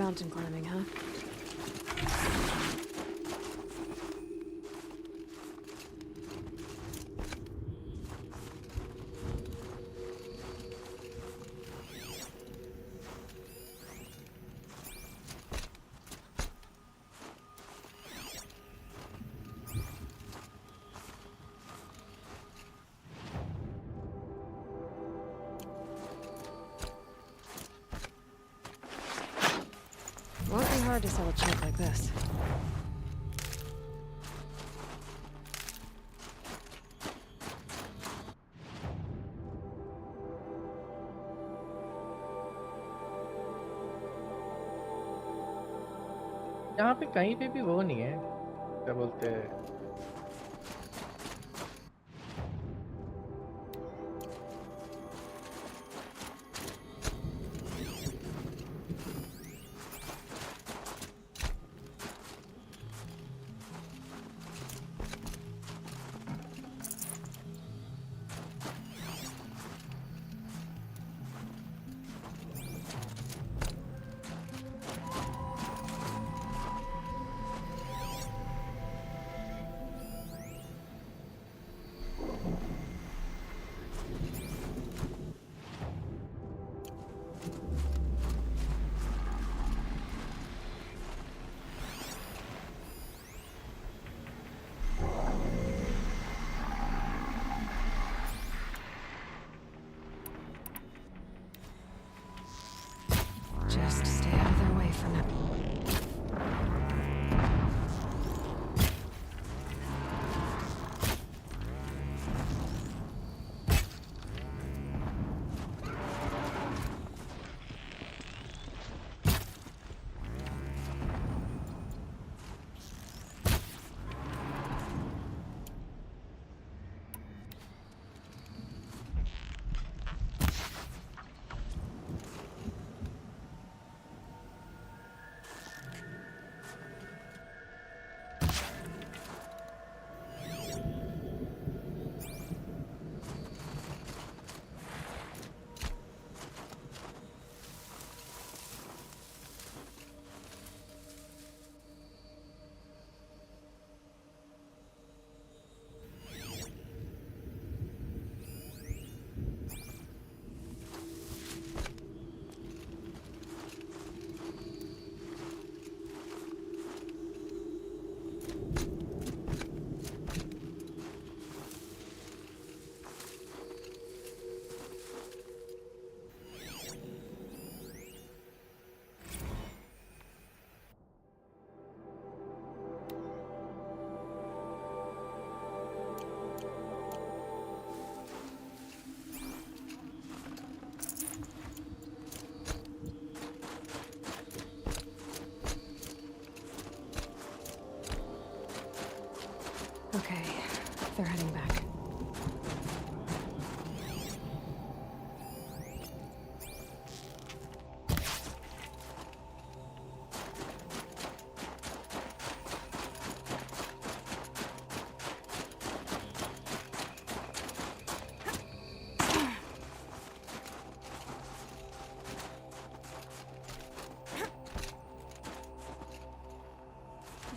Speaker 5: mountain climbing, huh? Won't be hard to sell a chunk like this.
Speaker 1: यहाँ पे कहीं पे भी वो नहीं है, क्या बोलते हैं,
Speaker 5: Just stay out of their way for now. Okay, they're heading back.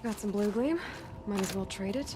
Speaker 5: Got some blue gleam. Might as well trade it.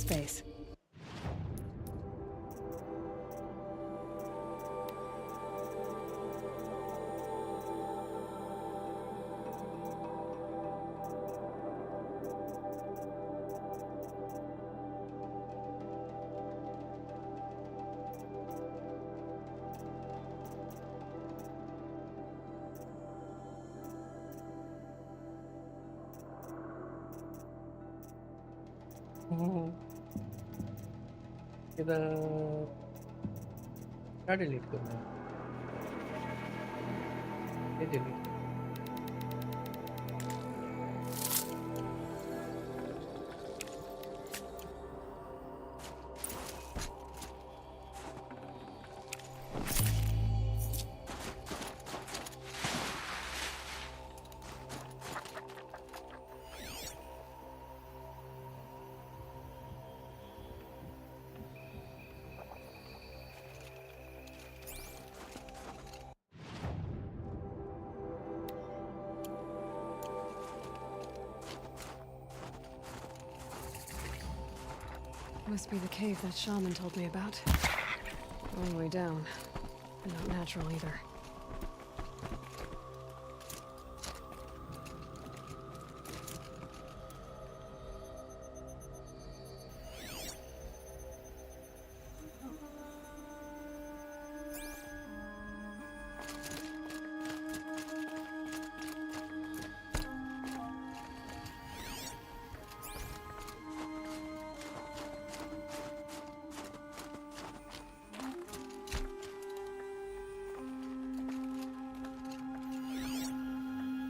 Speaker 9: space.
Speaker 1: इधर क्या डिलीट करना है? ये delete
Speaker 9: Must be the cave that shaman told me about. Long way down. And not natural either.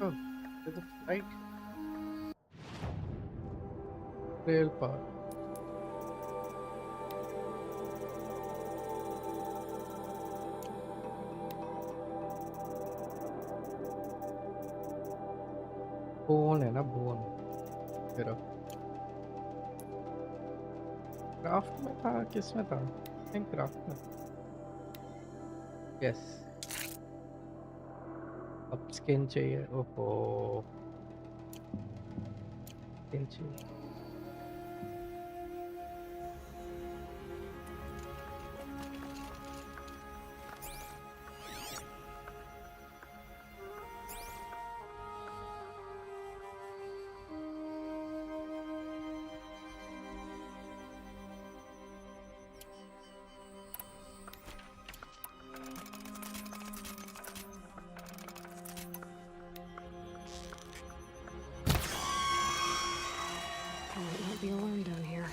Speaker 9: Oh, there's a light. Rail path. Bone है ना bone तेरा craft में था किस में था थिंक क्राफ्ट में यस अब स्किन चाहिए ओहो स्किन चाहिए Might be alarm down here.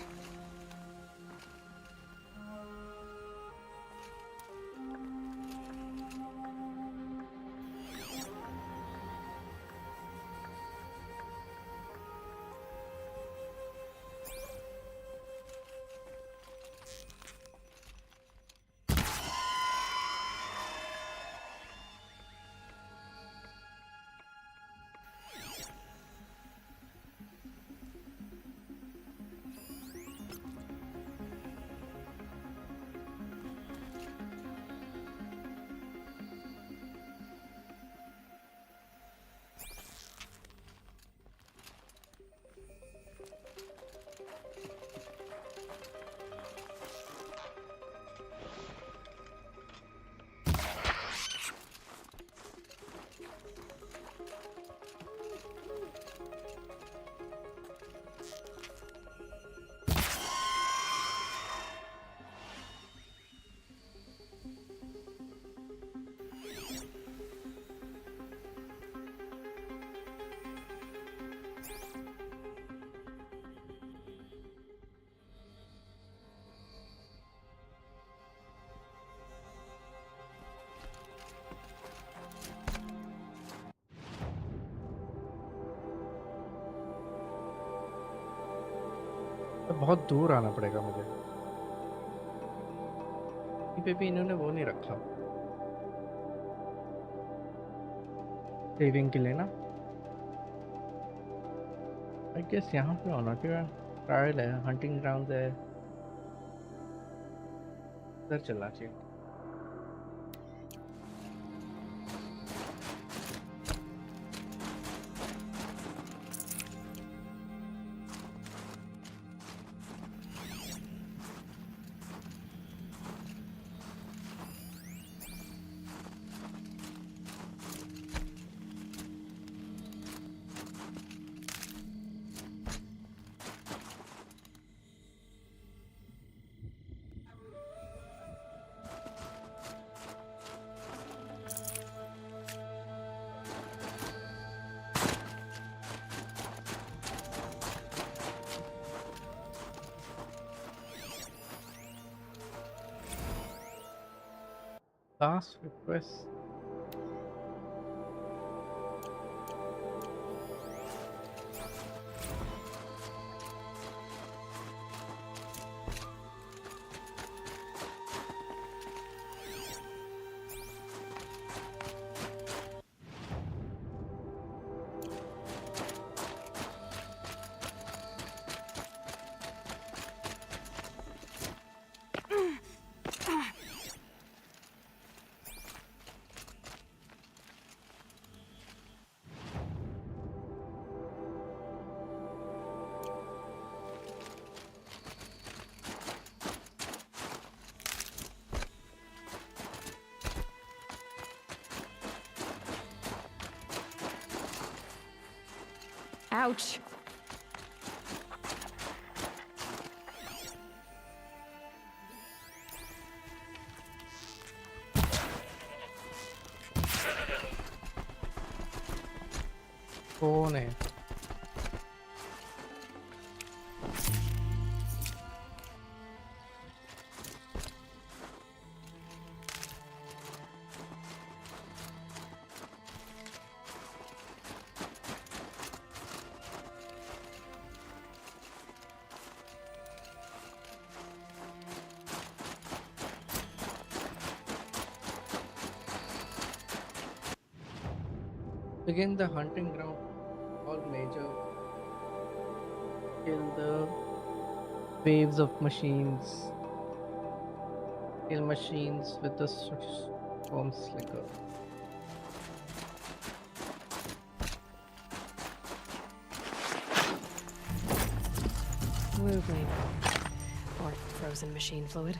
Speaker 9: तो बहुत दूर आना पड़ेगा मुझे यहीं पे भी इन्होंने वो नहीं रखा सेविंग के लिए ना आई गेस यहाँ पे होना चाहिए ट्रायल है हंटिंग ग्राउंड है उधर चलना चाहिए
Speaker 1: Last request.
Speaker 9: Ouch.
Speaker 1: कौन है? Again, the hunting ground, all major, kill the waves of machines, kill machines with the storm slicker.
Speaker 9: Blue gleam. Or frozen machine fluid.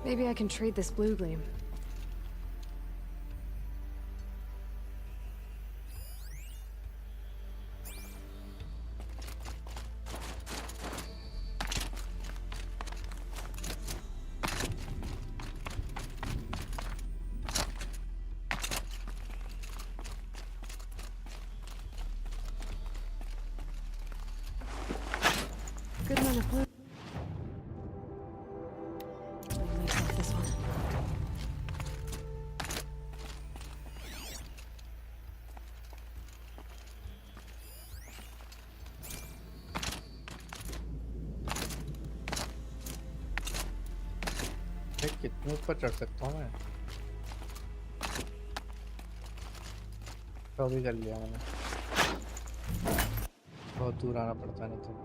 Speaker 9: Maybe I can trade this blue gleam. Good amount of blue. This one.
Speaker 1: कितने ऊपर चढ़ सकता हूँ मैं? तो भी कर लिया मैंने। बहुत दूर आना पड़ता नहीं तो।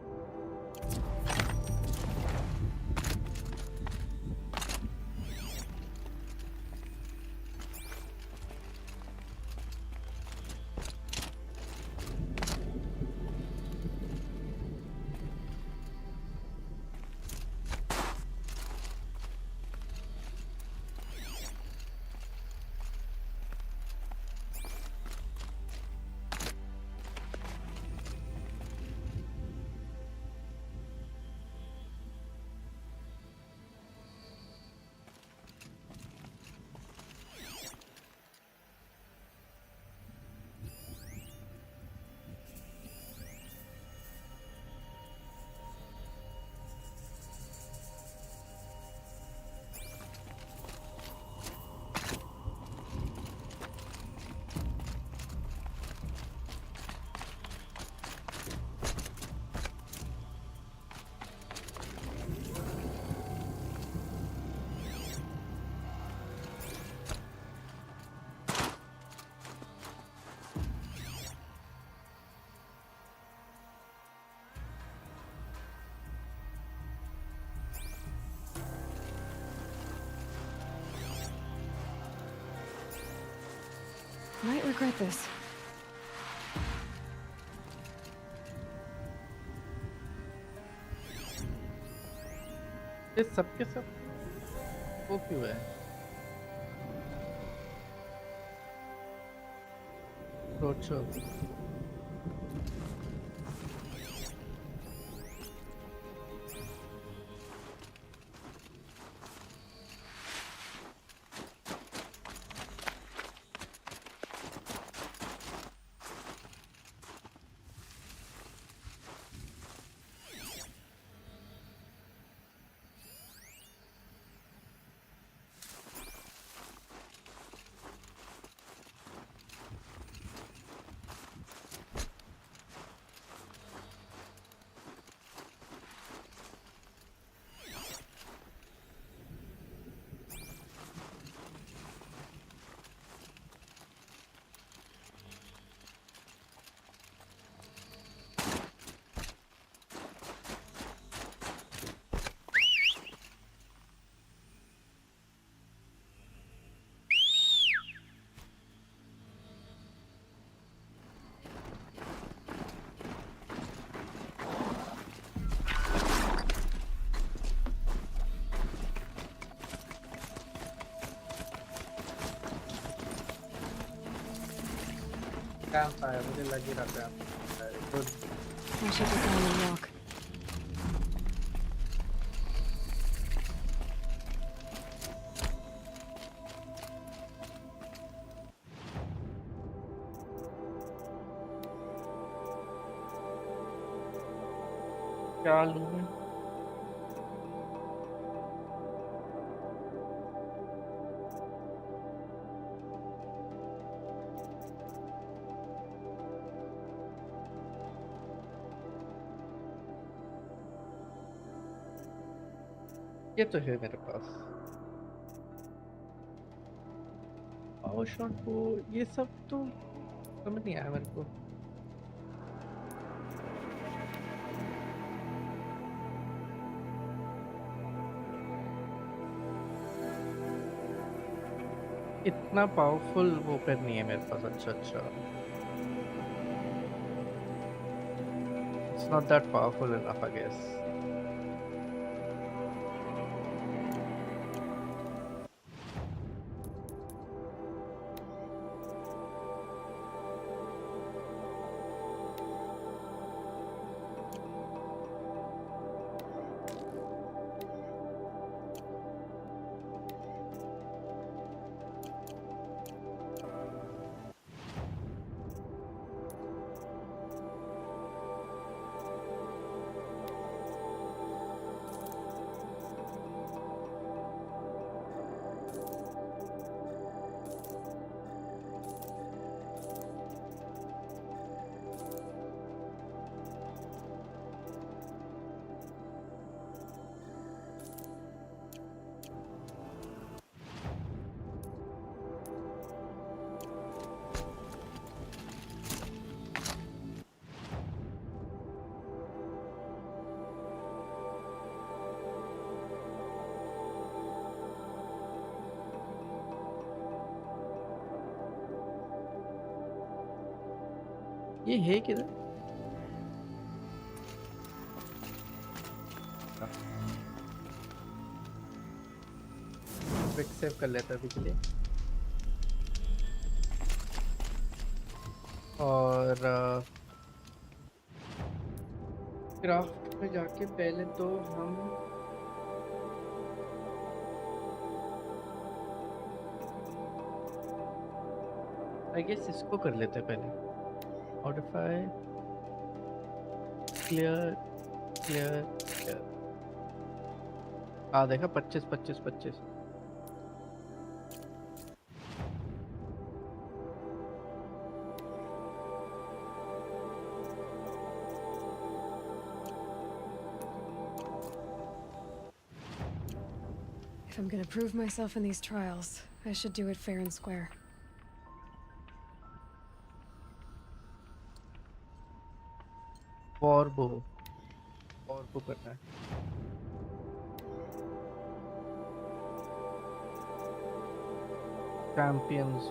Speaker 9: Might regret this.
Speaker 1: ये सबके सब वो क्यों है? रोड शो campfire मुझे लग ही रहा था good
Speaker 5: I should go down and walk.
Speaker 1: क्या लूँ मैं? ये तो है मेरे पास पावर शॉट को ये सब तो समझ नहीं आया मेरे को इतना पावरफुल वो पेन नहीं है मेरे पास अच्छा अच्छा it's not that powerful enough I guess ये है किधर क्विक सेव कर लेता अभी के लिए और क्राफ्ट में जाके पहले तो हम आई गेस इसको कर लेते हैं पहले modify clear clear देखा 25 25 25
Speaker 9: If I'm gonna prove myself in these trials, I should do it fair and square.
Speaker 1: Warbo करना है champions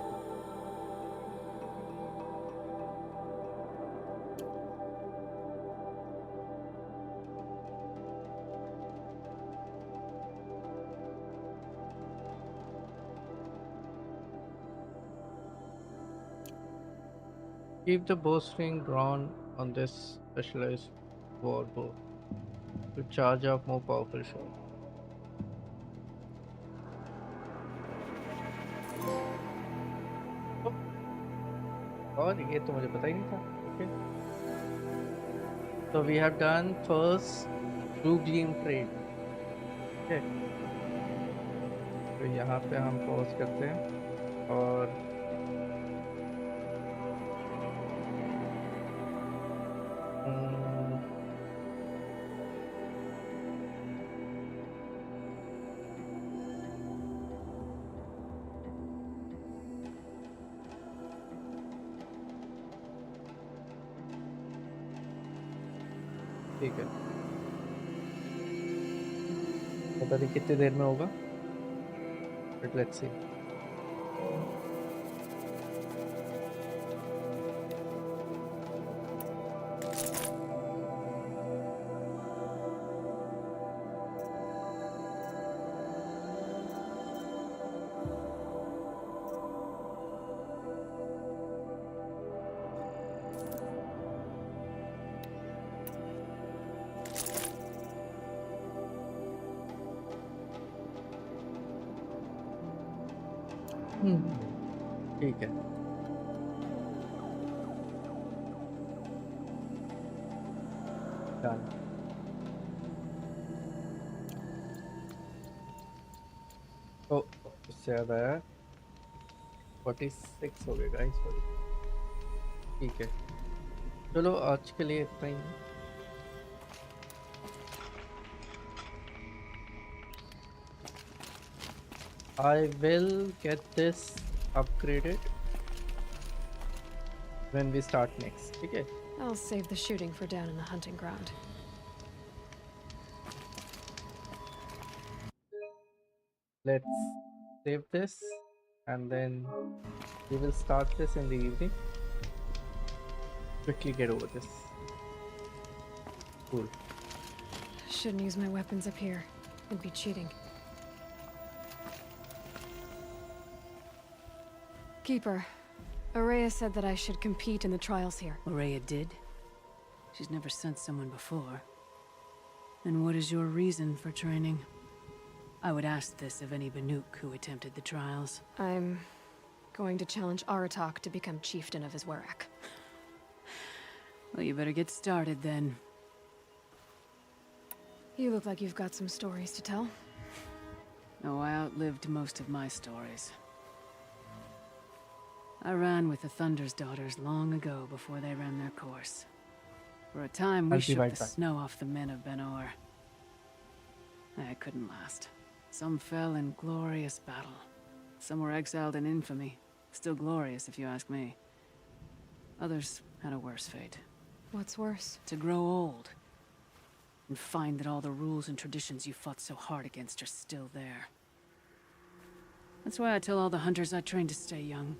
Speaker 1: Keep the bowstring drawn on this specialized war bow to charge up more powerful shot. और ये तो मुझे पता ही नहीं था. Okay. So we have done first Blue Gleam trade. Okay. तो यहाँ पे हम पॉज करते हैं और ठीक है. पता नहीं कितनी देर में होगा, but let's see. ठीक है. Done. Oh, इससे याद आया 46 हो गए गाइस. ठीक है, चलो आज के लिए इतना ही. I will get this upgraded when we start next. Okay.
Speaker 9: I'll save the shooting for down in the hunting ground.
Speaker 1: Let's save this and then we will start this in the evening. Quickly get over this. Cool.
Speaker 9: Shouldn't use my weapons up here. It'd be cheating. Keeper, Araya said that I should compete in the trials here.
Speaker 12: Araya did? She's never sent someone before. And what is your reason for training? I would ask this of any Banuk who attempted the trials.
Speaker 9: I'm going to challenge Aratak to become chieftain of his Werak.
Speaker 12: Well, you better get started then.
Speaker 9: You look like you've got some stories to tell.
Speaker 12: Oh, I outlived most of my stories. I ran with the Thunder's daughters long ago before they ran their course. For a time, we shook the snow off the men of Ben-Or. I couldn't last. Some fell in glorious battle. Some were exiled in infamy. Still glorious, if you ask me. Others had a worse fate.
Speaker 9: What's worse?
Speaker 12: To grow old. And find that all the rules and traditions you fought so hard against are still there. That's why I tell all the hunters I train to stay young.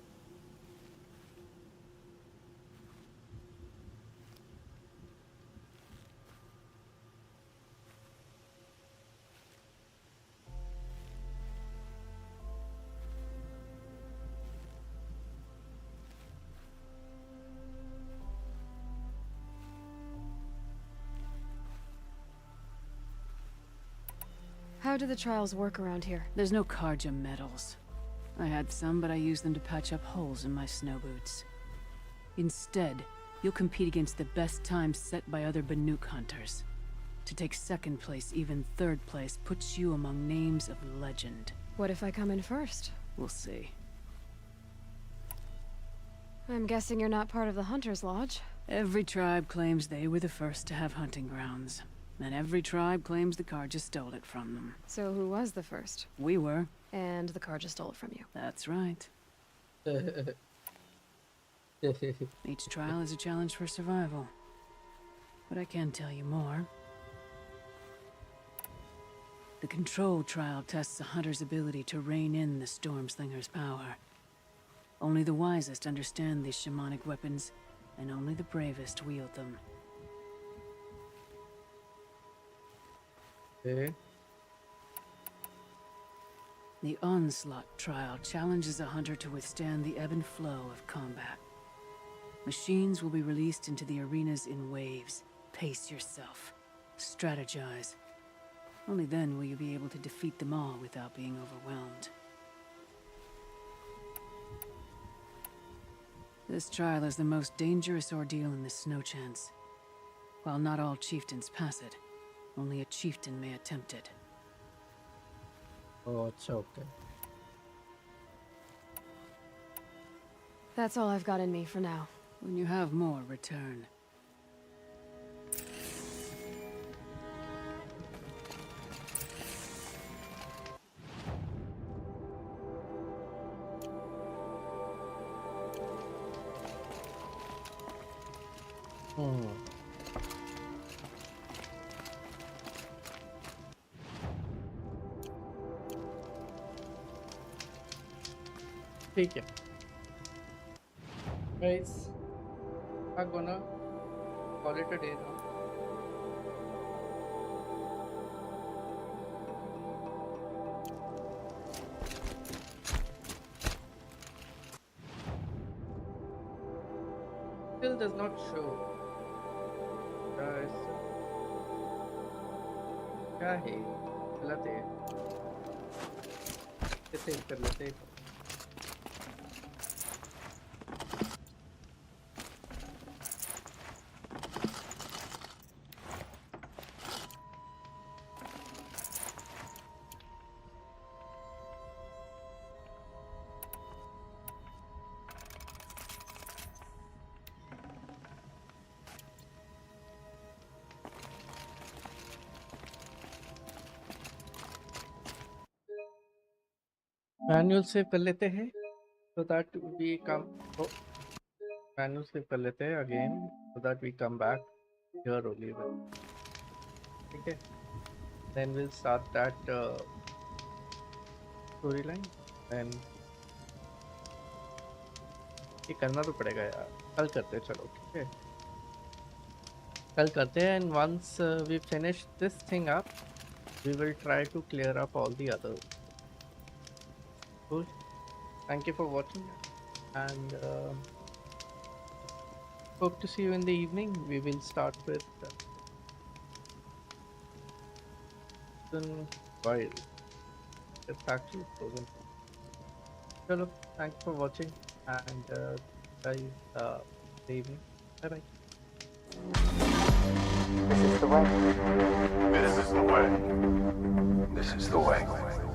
Speaker 9: How do the trials work around here?
Speaker 12: There's no Karja medals. I had some, but I used them to patch up holes in my snow boots. Instead, you'll compete against the best times set by other Banuk hunters. To take second place, even third place, puts you among names of legend.
Speaker 9: What if I come in first?
Speaker 12: We'll see.
Speaker 9: I'm guessing you're not part of the Hunter's Lodge.
Speaker 12: Every tribe claims they were the first to have hunting grounds. And every tribe claims the Karja stole it from them.
Speaker 9: So who was the first?
Speaker 12: We were.
Speaker 9: And the Karja stole it from you.
Speaker 12: That's right. Each trial is a challenge for survival. But I can tell you more. The Control trial tests a hunter's ability to rein in the Stormslinger's power. Only the wisest understand these shamanic weapons, and only the bravest wield them.
Speaker 1: Okay.
Speaker 12: The Onslaught trial challenges a hunter to withstand the ebb and flow of combat. Machines will be released into the arenas in waves. Pace yourself. Strategize. Only then will you be able to defeat them all without being overwhelmed. This trial is the most dangerous ordeal in the Snow Chance. While not all chieftains pass it, only a chieftain may attempt it.
Speaker 1: Oh, it's okay.
Speaker 5: That's all I've got in me for now.
Speaker 12: When you have more, return.
Speaker 1: ठीक है guys, I'm gonna call it a day now. Still does not show. Guys, क्या है? गलत है. इसे कर लेते हैं. मैनुअल सेव कर लेते हैं so that we come manual save कर लेते हैं again so that we come back here only ठीक है then we'll start that storyline and ये करना तो पड़ेगा यार कल करते हैं चलो ठीक है कल करते हैं and once we finish this thing up we will try to clear up all the others. Cool. Thank you for watching and hope to see you in the evening. We will start with Wild. It's actually frozen. Chalo, thanks for watching and guys, the evening. Bye bye.
Speaker 16: This is the way. This is the way. This is the way.